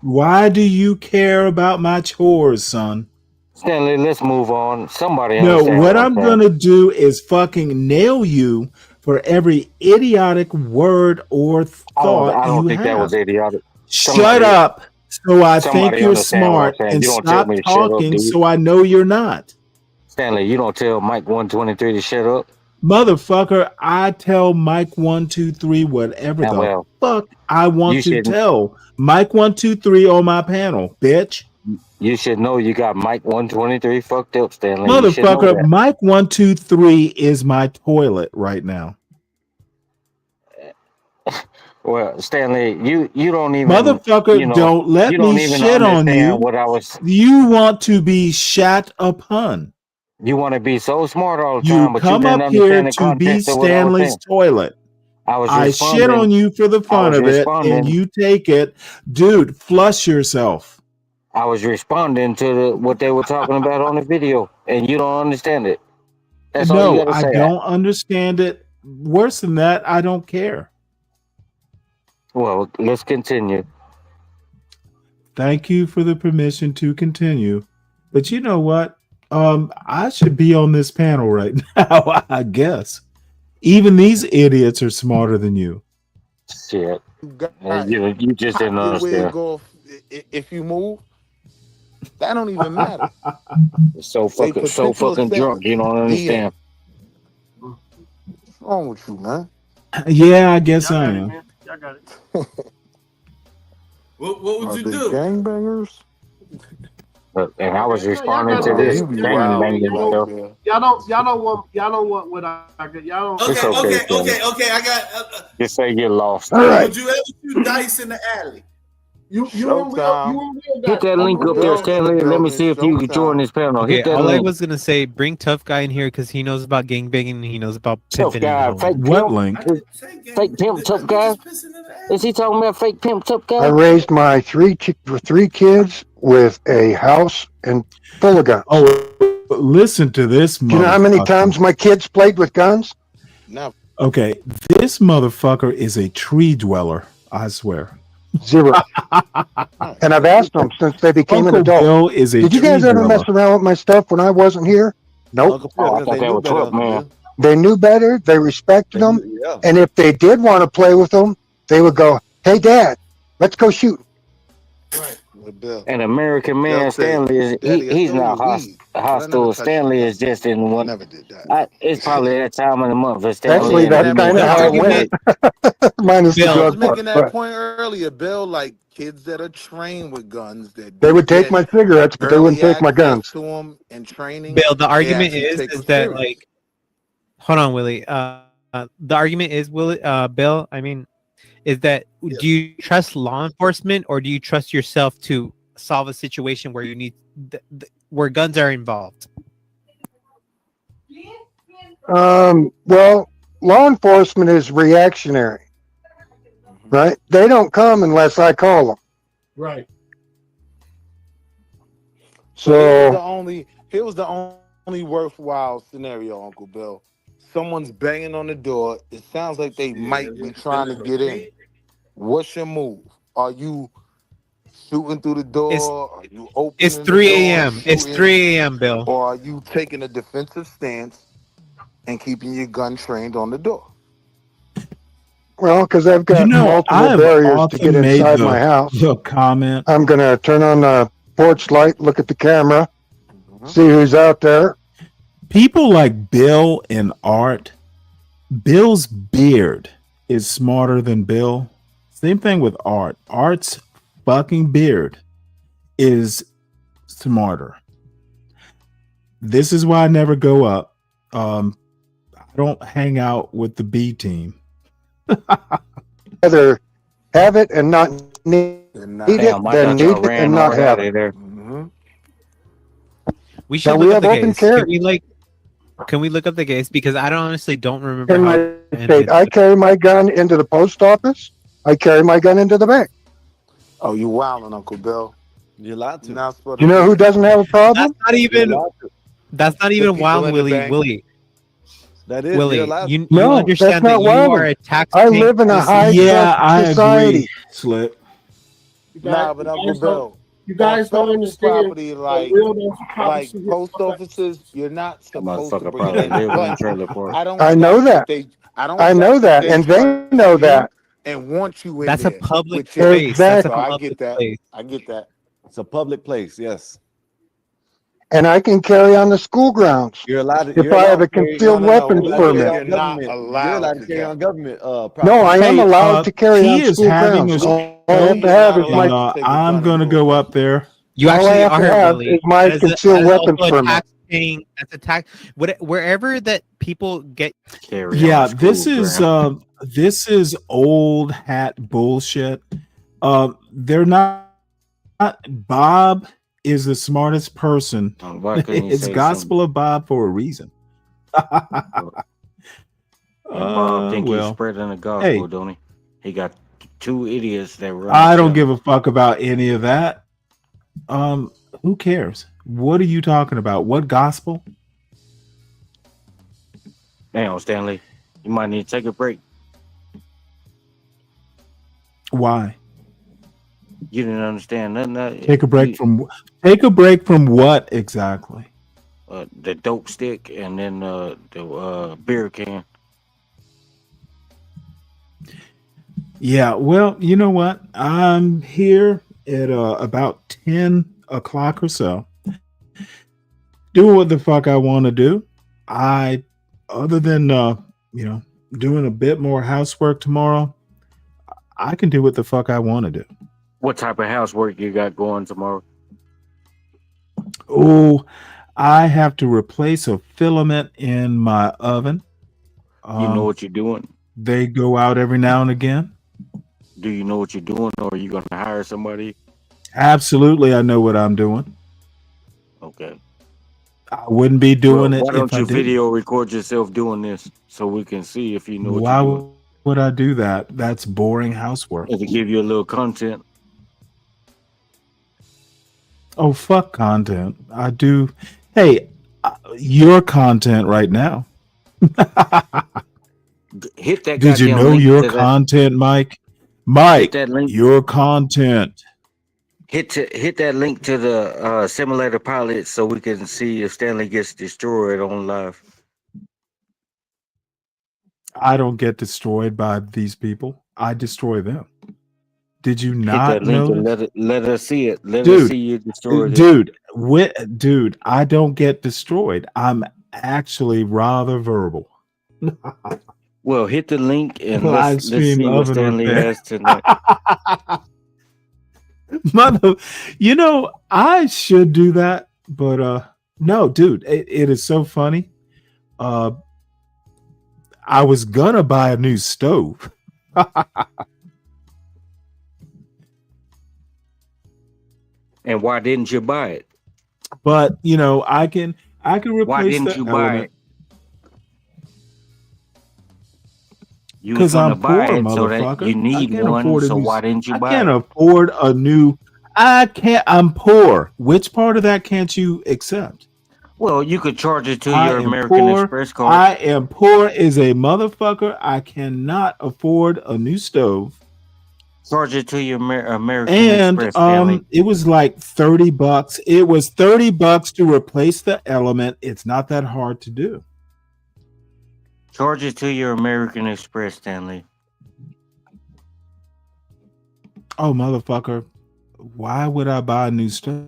Why do you care about my chores, son? Stanley, let's move on. Somebody No, understand what what I'm I'm saying. gonna do is fucking nail you for every idiotic word or thought I don't you think that was have. idiotic. Shut up so I think Somebody you're understand what I'm smart saying. and You don't tell stop me to shut up, talking dude. so I know you're not. Stanley, you don't tell Mike 123 to shut up. Motherfucker, I tell Mike 123 whatever the Well, fuck I want you to should tell Mike 123 on my panel, bitch. you should know you got Mike 123 fucked up, Stanley. You should know Motherfucker, that. Mike 123 is my toilet right now. Well, Stanley, you don't even Motherfucker, you know don't let you me don't even shit on understand you. what I was. You want to be shat upon. You want to be so smart all the You time, but you come didn't up here understand the to be context of what I was Stanley's saying. toilet. I was I shit on responding. you for the I fun was of it, and responding. you take it. Dude, flush yourself. I was responding to what they were talking about on the video, and you don't understand it. That's all you No, got to I say. don't understand it. Worse than that, I don't care. Well, let's continue. Thank you for the permission to continue. But you know what? I should be on this panel right now, I guess. Even these idiots are smarter than you. Shit. Guy, You just didn't your wig understand. off if you move. That don't even matter. So Say fucking particular drunk. You don't DA. understand. What's wrong with you, man? Yeah, I guess I am. Y'all got it. What would Are you they do? gangbangers? And I was Yeah, responding y'all to got this it. gangbanging stuff. Y'all don't want what I get. Y'all don't. It's okay, Stanley. Okay. I got. Just say you're lost. All right. Would you ever shoot dice in the alley? You Showtime. Hit that link up there, Stanley, and let me see if you can join this panel. Okay, Hit that all I link. was gonna say, bring Tough Guy in here because he knows about gangbanging and he knows about Tough pimping. guy, and fake What pimp. link? Fake pimp, tough guy. Is he talking about fake pimp, tough I guy? raised my three kids with a house and full of guns. Oh, listen to this Do you know how many motherfucker. times my kids played with guns? Never. Okay, this motherfucker is a tree dweller, I swear. Zero. And I've asked them since they became Uncle an adult. Bill is a Did you tree guys ever dweller. mess around with my stuff when I wasn't here? Nope. Uncle Phil, Oh, I because thought they that knew was better, 12, Uncle man. Phil. They knew better. They respected them. Yeah. And if they did want to play with them, they would go, "Hey, Dad, let's go shoot." With Bill. An American man, They'll say, Stanley is "Daddy, I he's stole not your weed, but I never hostile. touched Stanley your is just in one. Never did that." It's probably that time of the month for Stanley. Actually, And that's he kind may of have how it to went. get- Minus the I was drug part. making that But point earlier, Bill. Like kids that are trained with guns, that they do would take get my cigarettes, but they wouldn't early take my access guns. to them and training. Bill, the they argument actually is take them is that serious. like, hold on, Willie. The argument is, Bill. I mean, is that do you trust law enforcement or do you trust yourself to solve a situation where you need where guns are involved? Well, law enforcement is reactionary, right? They don't come unless I call them. Right. So Here was the only worthwhile scenario, Uncle Bill. Someone's banging on the door. It sounds like they might be trying to get in. What's your move? Are you shooting through the door? Are you opening It's the 3 door, a.m. It's shooting? 3 a.m. Bill. Or are you taking a defensive stance and keeping your gun trained on the door? Well, because I've got multiple I have barriers to get often made inside my house. the comment. I'm going to turn on the porch light, look at the camera, see who's out there. People like Bill and Art, Bill's beard is smarter than Bill. Same thing with Art. Art's fucking beard is smarter. This is why I never go up. I don't hang out with the B team. Either have it and not need it, Damn, I then thought y'all need it ran and not hard have out it. of there. We should Now, we look up have the open case. carry. Can we look up the case? Because I honestly don't remember In how my it ended. state, I carry my gun into the post office. I carry my gun into the bank. Oh, you wilding, Uncle Bill. You're allowed to. You're not supposed You know who doesn't have a problem? That's not even wild, Willie. Willie. That is. Willie, You're allowed. you No, understand that's that not you wild. are a tax. I live in a high Yeah, I trust society. agree. Slip. Nah, but Uncle Bill. You guys don't on understand. property like post offices, you're not supposed to Motherfucker bring probably it live in a in. trailer park. I don't. I know doubt that. I know that, and they know that. and want you in That's a there public with your- place. That's a So I public get that. place. I get that. It's a public place. Yes. And I can carry on the school grounds You're allowed to. if You're I allowed have a to carry- concealed no, no, no. weapons You're allowed to permit. carry on government- You're allowed to to carry on government. No, property. I am Hey, allowed to carry he on is school having grounds. a All I have to have is my. I'm gonna go up there. You all I actually have to are, have Willie. is my That is concealed that is weapons also a permit. tax paying. That's a tax. Wherever that people get. Yeah, this is old hat bullshit. They're not. Bob is the smartest person. Why couldn't you It's say gospel of Bob for a reason. Bob think he's well. spreading the gospel, Hey. don't he? He got two idiots that run. I don't give a fuck about any of that. Who cares? What are you talking about? What gospel? Damn, Stanley, you might need to take a break. Why? You didn't understand nothing. Take a break from what exactly? The dope stick and then the beer can. Yeah, well, you know what? I'm here at about 10 o'clock or so, doing what the fuck I want to do. Other than doing a bit more housework tomorrow, I can do what the fuck I want to do. What type of housework you got going tomorrow? Oh, I have to replace a filament in my oven. You know what you're doing? They go out every now and again. Do you know what you're doing, or are you going to hire somebody? Absolutely, I know what I'm doing. Okay. I wouldn't be doing Well, it why don't if I you didn't. video record yourself doing this so we can see if you know what Why you're doing? would I do that? That's boring housework. To give you a little content. Oh, fuck content. I do. Hey, your content right now. Hit that. Did you goddamn know link your to that- content, Mike? Mike, that link. your content. Hit that link to the simulator pilot so we can see if Stanley gets destroyed on live. I don't get destroyed by these people. I destroy them. Did you Hit not that link and know? let us see it. Let us Dude, see you destroy it. dude, I don't get destroyed. I'm actually rather verbal. Well, hit the link and Live let's stream see what oven Stanley repair. has tonight. Mother, I should do that, but no, dude, it is so funny. I was gonna buy a new stove. And why didn't you buy it? But I can replace Why didn't the you buy element. it? You was Because I'm gonna poor, buy it so that motherfucker. you I need can't one. afford a So new- why didn't you I buy can't it? afford a new. I can't. I'm poor. Which part of that can't you accept? Well, you could charge it to I your am American poor. Express card. I am poor as a motherfucker. I cannot afford a new stove. Charge it to your American And Express, Stanley. it was like $30. It was $30 to replace the element. It's not that hard to do. Charge it to your American Express, Stanley. Oh, motherfucker. Why would I buy a new stove?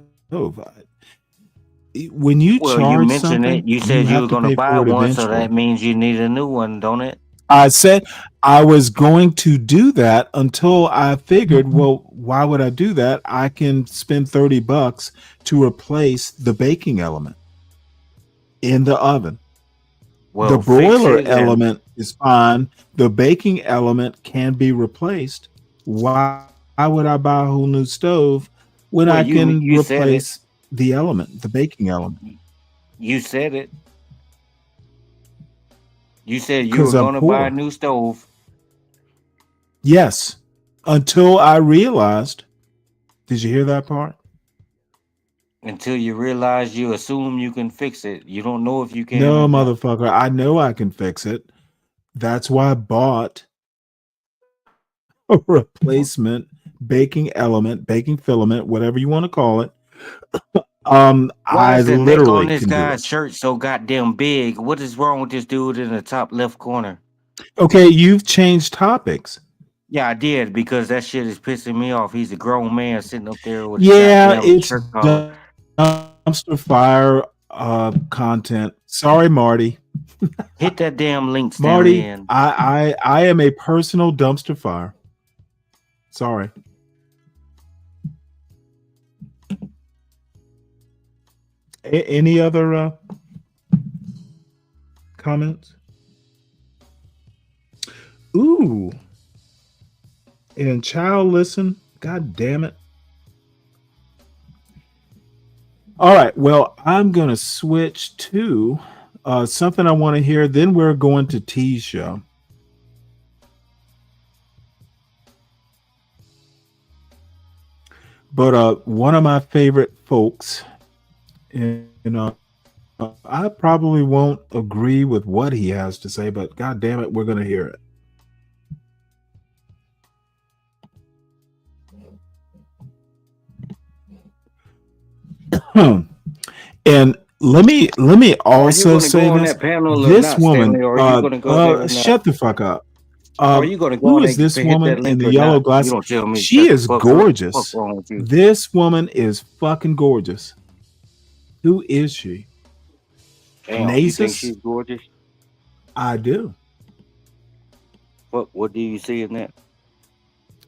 When you Well, charge you mentioned something, it. You said you have were to going to pay buy for it one, so eventually. that means you need a new one, don't it? I said I was going to do that until I figured, well, why would I do that? I can spend $30 to replace the baking element in the oven. Well, The fix broiler it and- element is fine. The baking element can be replaced. Why would I buy a whole new stove when Well, I you- can you said it. replace the element, the baking element? You said it. You said you were 'Cause I'm going to buy a poor. new stove. Yes, until I realized. Did you hear that part? Until you realize you assume you can fix it. You don't know if you can. No, or not. motherfucker. I know I can fix it. That's why I bought a replacement baking element, baking filament, whatever you want to call it. Why I is the neck literally on this can do guy's it. shirt so goddamn big? What is wrong with this dude in the top left corner? Okay, you've changed topics. Yeah, I did because that shit is pissing me off. He's a grown man sitting up there with his Yeah, goddamn it's shirt collar. dumpster fire content. Sorry, Marty. Hit that damn link, Marty, Stanley. I am a personal dumpster fire. Sorry. Any other comments? Ooh. And child, listen. God damn it. All right. Well, I'm going to switch to something I want to hear. Then we're going to T's show. But one of my favorite folks, and I probably won't agree with what he has to say, but God damn it, we're going to hear it. And let me also say this: this woman, shut the fuck up. Who is this woman in the yellow glass? She is gorgeous. This woman is fucking gorgeous. Who is she? Damn, you think Nasus? she's gorgeous? I do. What do you see in that?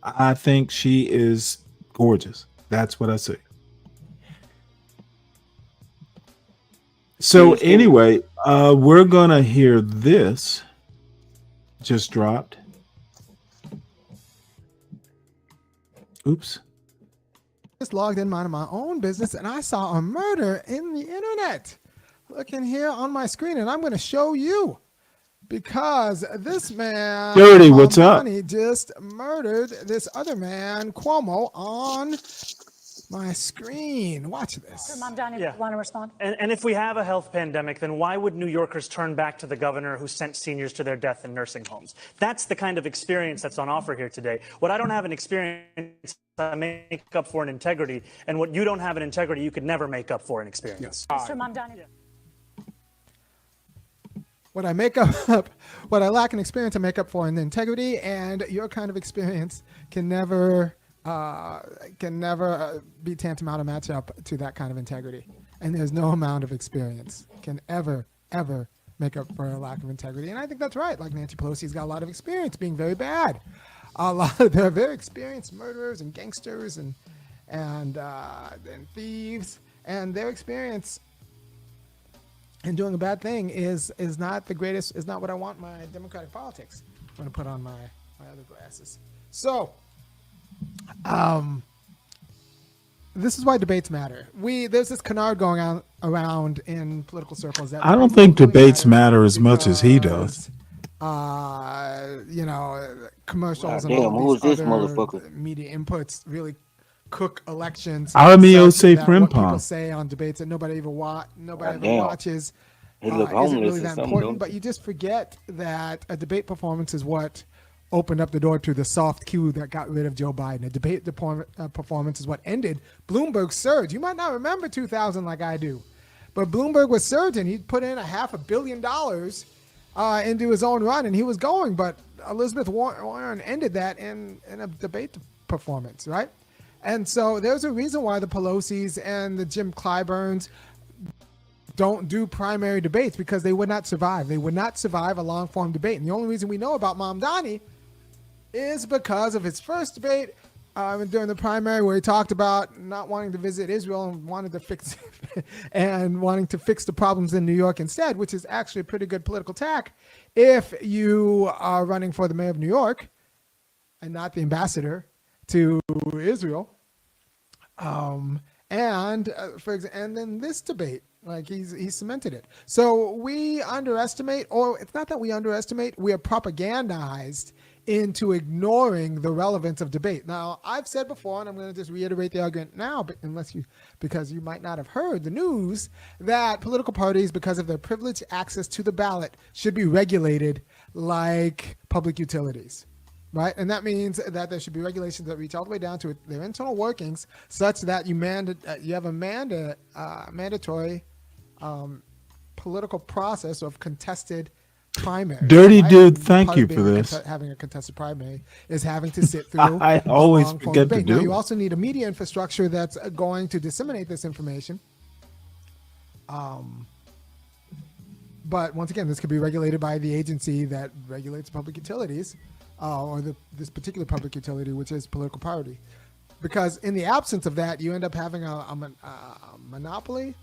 I think she is gorgeous. That's what I see. So anyway, we're gonna hear this. Just dropped. Oops. Just logged in minding my own business and I saw a murder in the internet. Looking here on my screen, and I'm going to show you because this man, Dirty, what's up? Mamdani, just murdered this other man, Cuomo, on my screen. Watch this. Yeah. Want to respond? And if we have a health pandemic, then why would New Yorkers turn back to the governor who sent seniors to their death in nursing homes? That's the kind of experience that's on offer here today. What I don't have an experience, I make up for in integrity, and what you don't have in integrity, you could never make up for in experience. Mr. Mamdani. What I make up, what I lack in experience, I make up for in integrity, and your kind of experience can never be tantamount or match up to that kind of integrity. And there's no amount of experience can ever make up for a lack of integrity. And I think that's right. Like Nancy Pelosi's got a lot of experience being very bad. They're very experienced murderers and gangsters and thieves, and their experience in doing a bad thing is not the greatest, is not what I want my democratic politics. I'm going to put on my other glasses. So, this is why debates matter. There's this canard going on around in political circles that I don't think debates matter as much as he does. Commercials God and damn, all who is these this other motherfucker? media inputs really cook elections. Armio such say that what people frimpong. say on debates that nobody ever God damn. watches He look isn't homeless really or that something, important. don't But you just forget that a debate performance is what opened up the door to the soft cue that got rid of Joe Biden. A debate performance is what ended Bloomberg's surge. You might not remember 2000 like I do, but Bloomberg was surging. He put in $500 million into his own run, and he was going. But Elizabeth Warren ended that in a debate performance, right? And so there's a reason why the Pelosi's and the Jim Clyburns don't do primary debates, because they would not survive. They would not survive a long-form debate. And the only reason we know about Mamdani is because of his first debate during the primary, where he talked about not wanting to visit Israel and wanted to fix and wanting to fix the problems in New York instead, which is actually a pretty good political tack if you are running for the mayor of New York and not the ambassador to Israel. And then this debate, Like he's cemented it. So we underestimate, or it's not that we underestimate, we are propagandized into ignoring the relevance of debate. Now, I've said before, and I'm going to just reiterate the argument now, but because you might not have heard the news, that political parties, because of their privileged access to the ballot, should be regulated like public utilities, right? And that means that there should be regulations that reach all the way down to their internal workings, such that you have a mandatory political process of contested primary. Dirty right? dude, thank you for this. Having a contested primary is having to sit through. I always forget to do Now, it. you also need a media infrastructure that's going to disseminate this information. But once again, this could be regulated by the agency that regulates public utilities, or this particular public utility, which is political party. Because in the absence of that, you end up having a monopoly.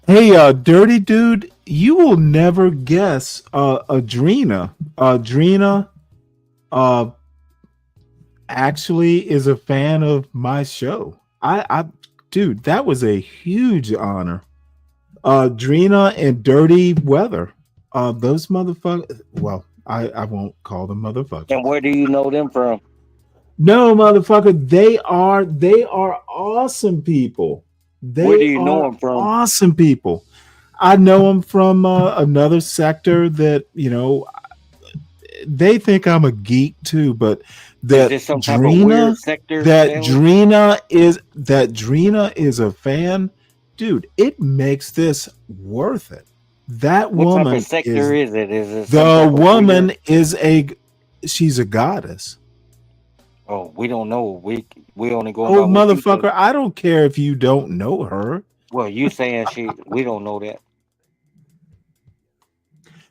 Hey, dirty dude, you will never guess Adrena. Adrena actually is a fan of my show. Dude, that was a huge honor. Adrena and Dirty Weather. Those motherfuckers. Well, I won't call them motherfuckers. And where do you know them from? No, motherfucker, they are awesome people. Where do you know them from? Awesome people. I know them from another sector that, they think I'm a geek too, but that Is this some type of weird sector, Drina is a fan, dude. It makes this worth it. That What woman type of sector is it? Is it some the type of woman weird- she's a goddess. Oh, we don't know. We only go. Oh, by what you motherfucker, think. I don't care if you don't know her. Well, you saying we don't know that.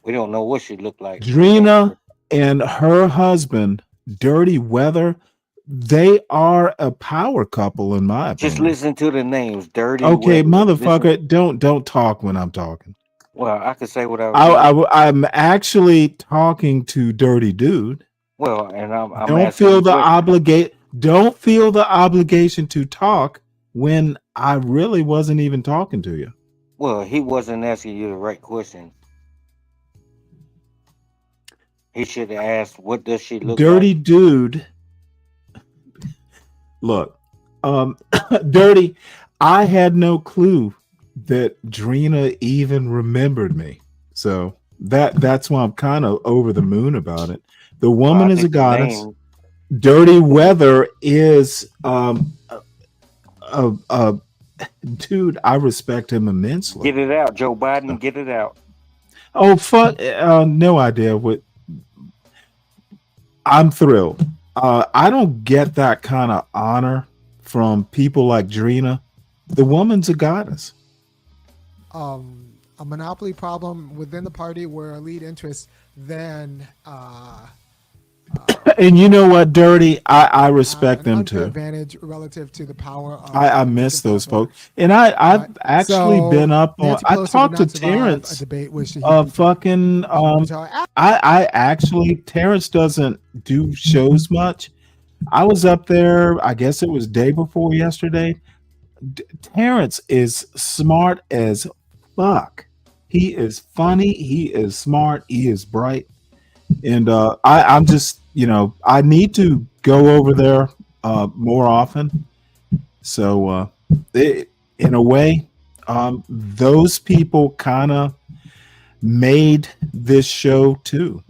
We don't know what she looked like. Drina and her husband, Dirty Weather, they are a power couple in my opinion. Just listen to the names. Dirty. Okay, Weather. motherfucker, don't talk when I'm talking. Well, I could say what I was. I'm actually talking to Dirty Dude. Well, and I'm Don't asking feel you the questions. Don't feel the obligation to talk when I really wasn't even talking to you. Well, he wasn't asking you the right question. He should have asked, "What does she look Dirty like?" Dude. Look, Dirty. I had no clue that Drina even remembered me. So that's why I'm kind of over the moon about it. The woman is a goddess. Dirty Weather is dude, I respect him immensely. Get it out, Joe Biden. Get it out. Oh fuck! No idea what. I'm thrilled. I don't get that kind of honor from people like Drina. The woman's a goddess. A monopoly problem within the party where elite interests then And you know what, Dirty? I respect them too. advantage relative to the power of I miss those folks, and I've actually been up on. Nancy I Pelosi talked would to not survive Terrence. a debate where she Fucking. I actually Terrence doesn't do shows much. I was up there. I guess it was day before yesterday. Terrence is smart as fuck. He is funny. He is smart. He is bright. And I'm just, I need to go over there more often. So in a way, those people kind of made this show too.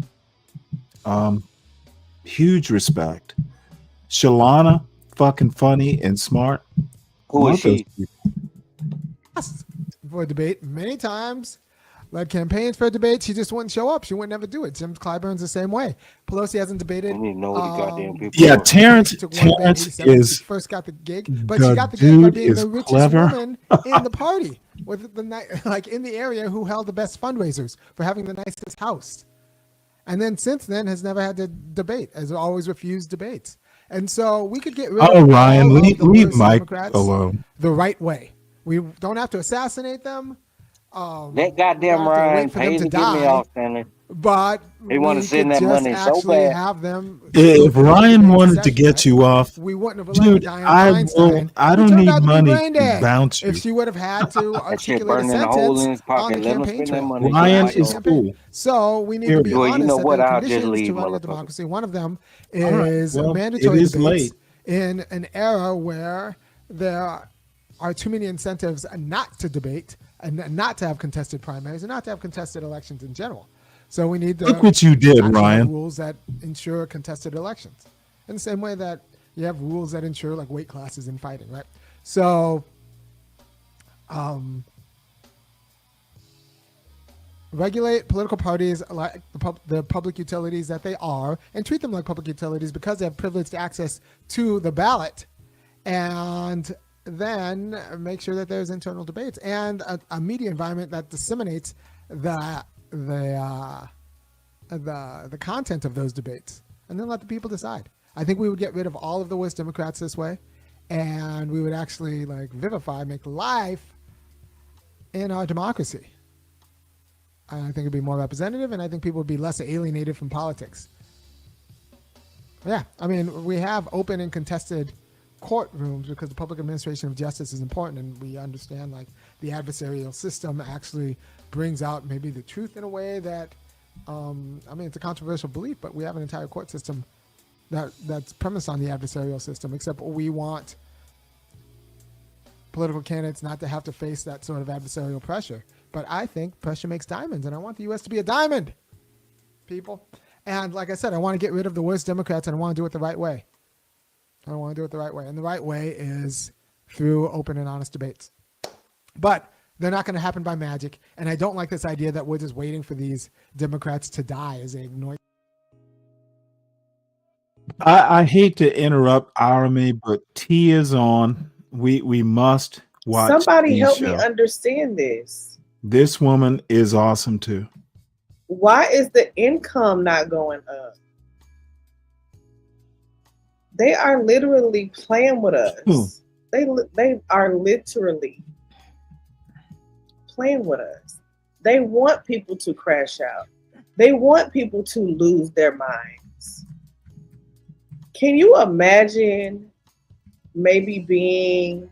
Huge respect. Shalana, fucking funny and smart. Who is she? For a debate many times, led campaigns for debates. She just wouldn't show up. She would never do it. Jim Clyburn's the same way. Pelosi hasn't debated. Yeah, Terrence is first got the gig, but she got the gig by being the richest woman in the party, with in the area who held the best fundraisers for having the nicest house, and then since then has never had to debate, has always refused debates. And so we could get rid of Ryan, all of leave the worst Mike Democrats alone. the right way. We don't have to assassinate them. That goddamn we don't have to Ryan wait for them pays to to get me die. off, Stanley. But He want we to send could that just money so actually bad. have them. If Ryan debate wanted to session, get you off, we wouldn't have elected dude, Dianne I Feinstein, I who don't turned need out to be money brain to dead. bounce If you. she would have had to That shit articulate a burning a hole in sentence his on pocket. the Let him campaign spend that trail. money. Ryan Like, is cool. So we need to be Period. well, you know honest that what? there are I'll just conditions leave, to running a motherfucker. democracy. One of them All right. is Well, mandatory it is debates late. in an era where there are too many incentives not to debate and not to have contested primaries and not to have contested elections in general. So we need to Look what you did, actually have Ryan. rules that ensure contested elections in the same way that you have rules that ensure like weight classes in fighting, right? So regulate political parties like the public utilities that they are and treat them like public utilities because they have privileged access to the ballot, and then make sure that there's internal debates and a media environment that disseminates the content of those debates, and then let the people decide. I think we would get rid of all of the worst Democrats this way, and we would actually like vivify, make life in our democracy. I think it'd be more representative, and I think people would be less alienated from politics. Yeah, I mean, we have open and contested courtrooms because the public administration of justice is important, and we understand like the adversarial system actually brings out maybe the truth in a way that, I mean, it's a controversial belief, but we have an entire court system that's premised on the adversarial system, except we want political candidates not to have to face that sort of adversarial pressure. But I think pressure makes diamonds, and I want the U.S. to be a diamond, people. And like I said, I want to get rid of the worst Democrats, and I want to do it the right way. I want to do it the right way. And the right way is through open and honest debates. But they're not going to happen by magic. And I don't like this idea that we're just waiting for these Democrats to die as they ignore. I hate to interrupt Army, but T is on. We must watch. Somebody T's help show. me understand this. This woman is awesome too. Why is the income not going up? They are literally playing with us. They are literally playing with us. They want people to crash out. They want people to lose their minds. Can you imagine maybe being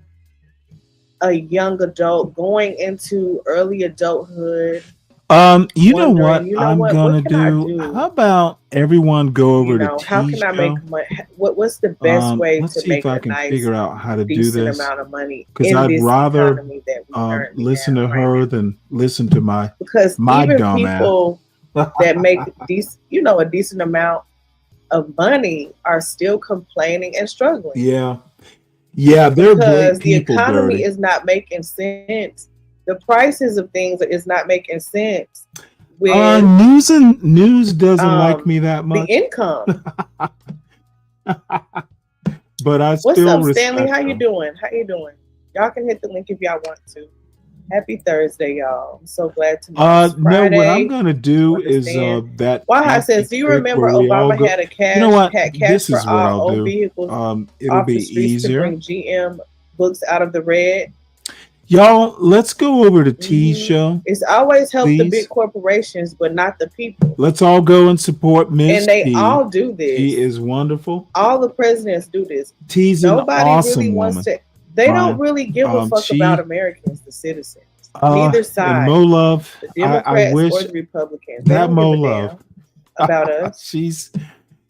a young adult going into early adulthood? You know wondering, what I'm gonna what can I do? How about everyone go over to how T can I show? make money? What's the best way Let's to see make if I a can nice, figure out how to do decent this. amount of money Because in I'd this rather economy that we currently listen to have right her now? than listen to my Because even dumb people that make a decent amount of money are still complaining and struggling Yeah, they're because great the people. economy Dirty. is not making sense. The prices of things is not making sense with News doesn't like me that the much, income. but I What's still up, respect Stanley? How you them. doing? How you doing? Y'all can hit the link if y'all want to. Happy Thursday, y'all. I'm so glad to know it's No, Friday. what I'm gonna do is Understand. that. Waha happy says, do you trick remember where we all Obama go- had a cash, You know what? had cash This for is what all I'll old do. vehicles It'll off be the streets easier. to bring GM books out of the red? Y'all, let's go over to T's show. It's always helped the Please. big corporations, but not the people. Let's all go and support Miss And they T. all do this. She is wonderful. All the presidents do this. T's an Nobody awesome really wants woman. to. They Ryan. don't really give a fuck She- about Americans, the citizens. Neither And side. Mo Love, The I Democrats wish or the Republicans. They that don't Mo give a Love damn about us. she's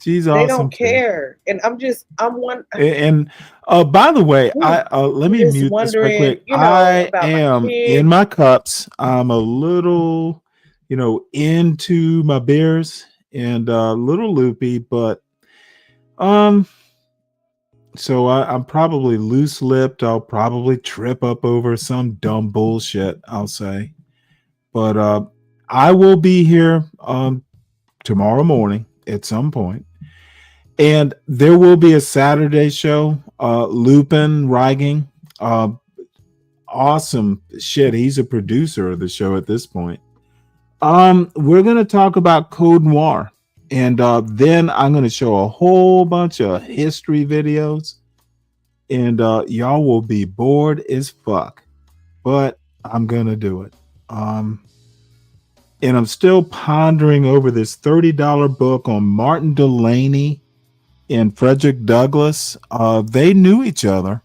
They awesome. don't too. care. And I'm one. And by the way, let me just mute this real wondering, quick. you know, I about my am kids. in my cups. I'm a little, into my beers and a little loopy, but so I'm probably loose lipped. I'll probably trip up over some dumb bullshit, I'll say. But I will be here tomorrow morning at some point. And there will be a Saturday show. Lupin Reigang, awesome shit. He's a producer of the show at this point. We're gonna talk about Code Noir, and then I'm gonna show a whole bunch of history videos, and y'all will be bored as fuck, but I'm gonna do it. And I'm still pondering over this $30 book on Martin Delaney and Frederick Douglass. They knew each other.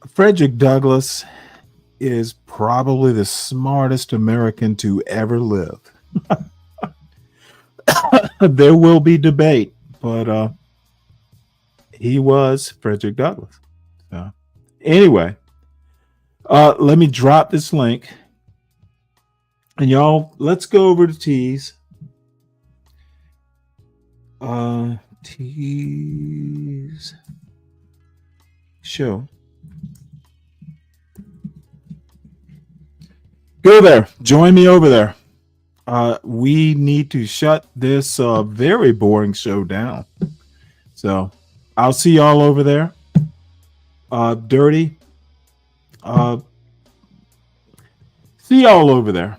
Frederick Douglass is probably the smartest American to ever live. There will be debate, but he was Frederick Douglass. So anyway, let me drop this link. And y'all, let's go over to Tease. Tease show. Go there. Join me over there. We need to shut this very boring show down. So I'll see y'all over there. Dirty. See y'all over there.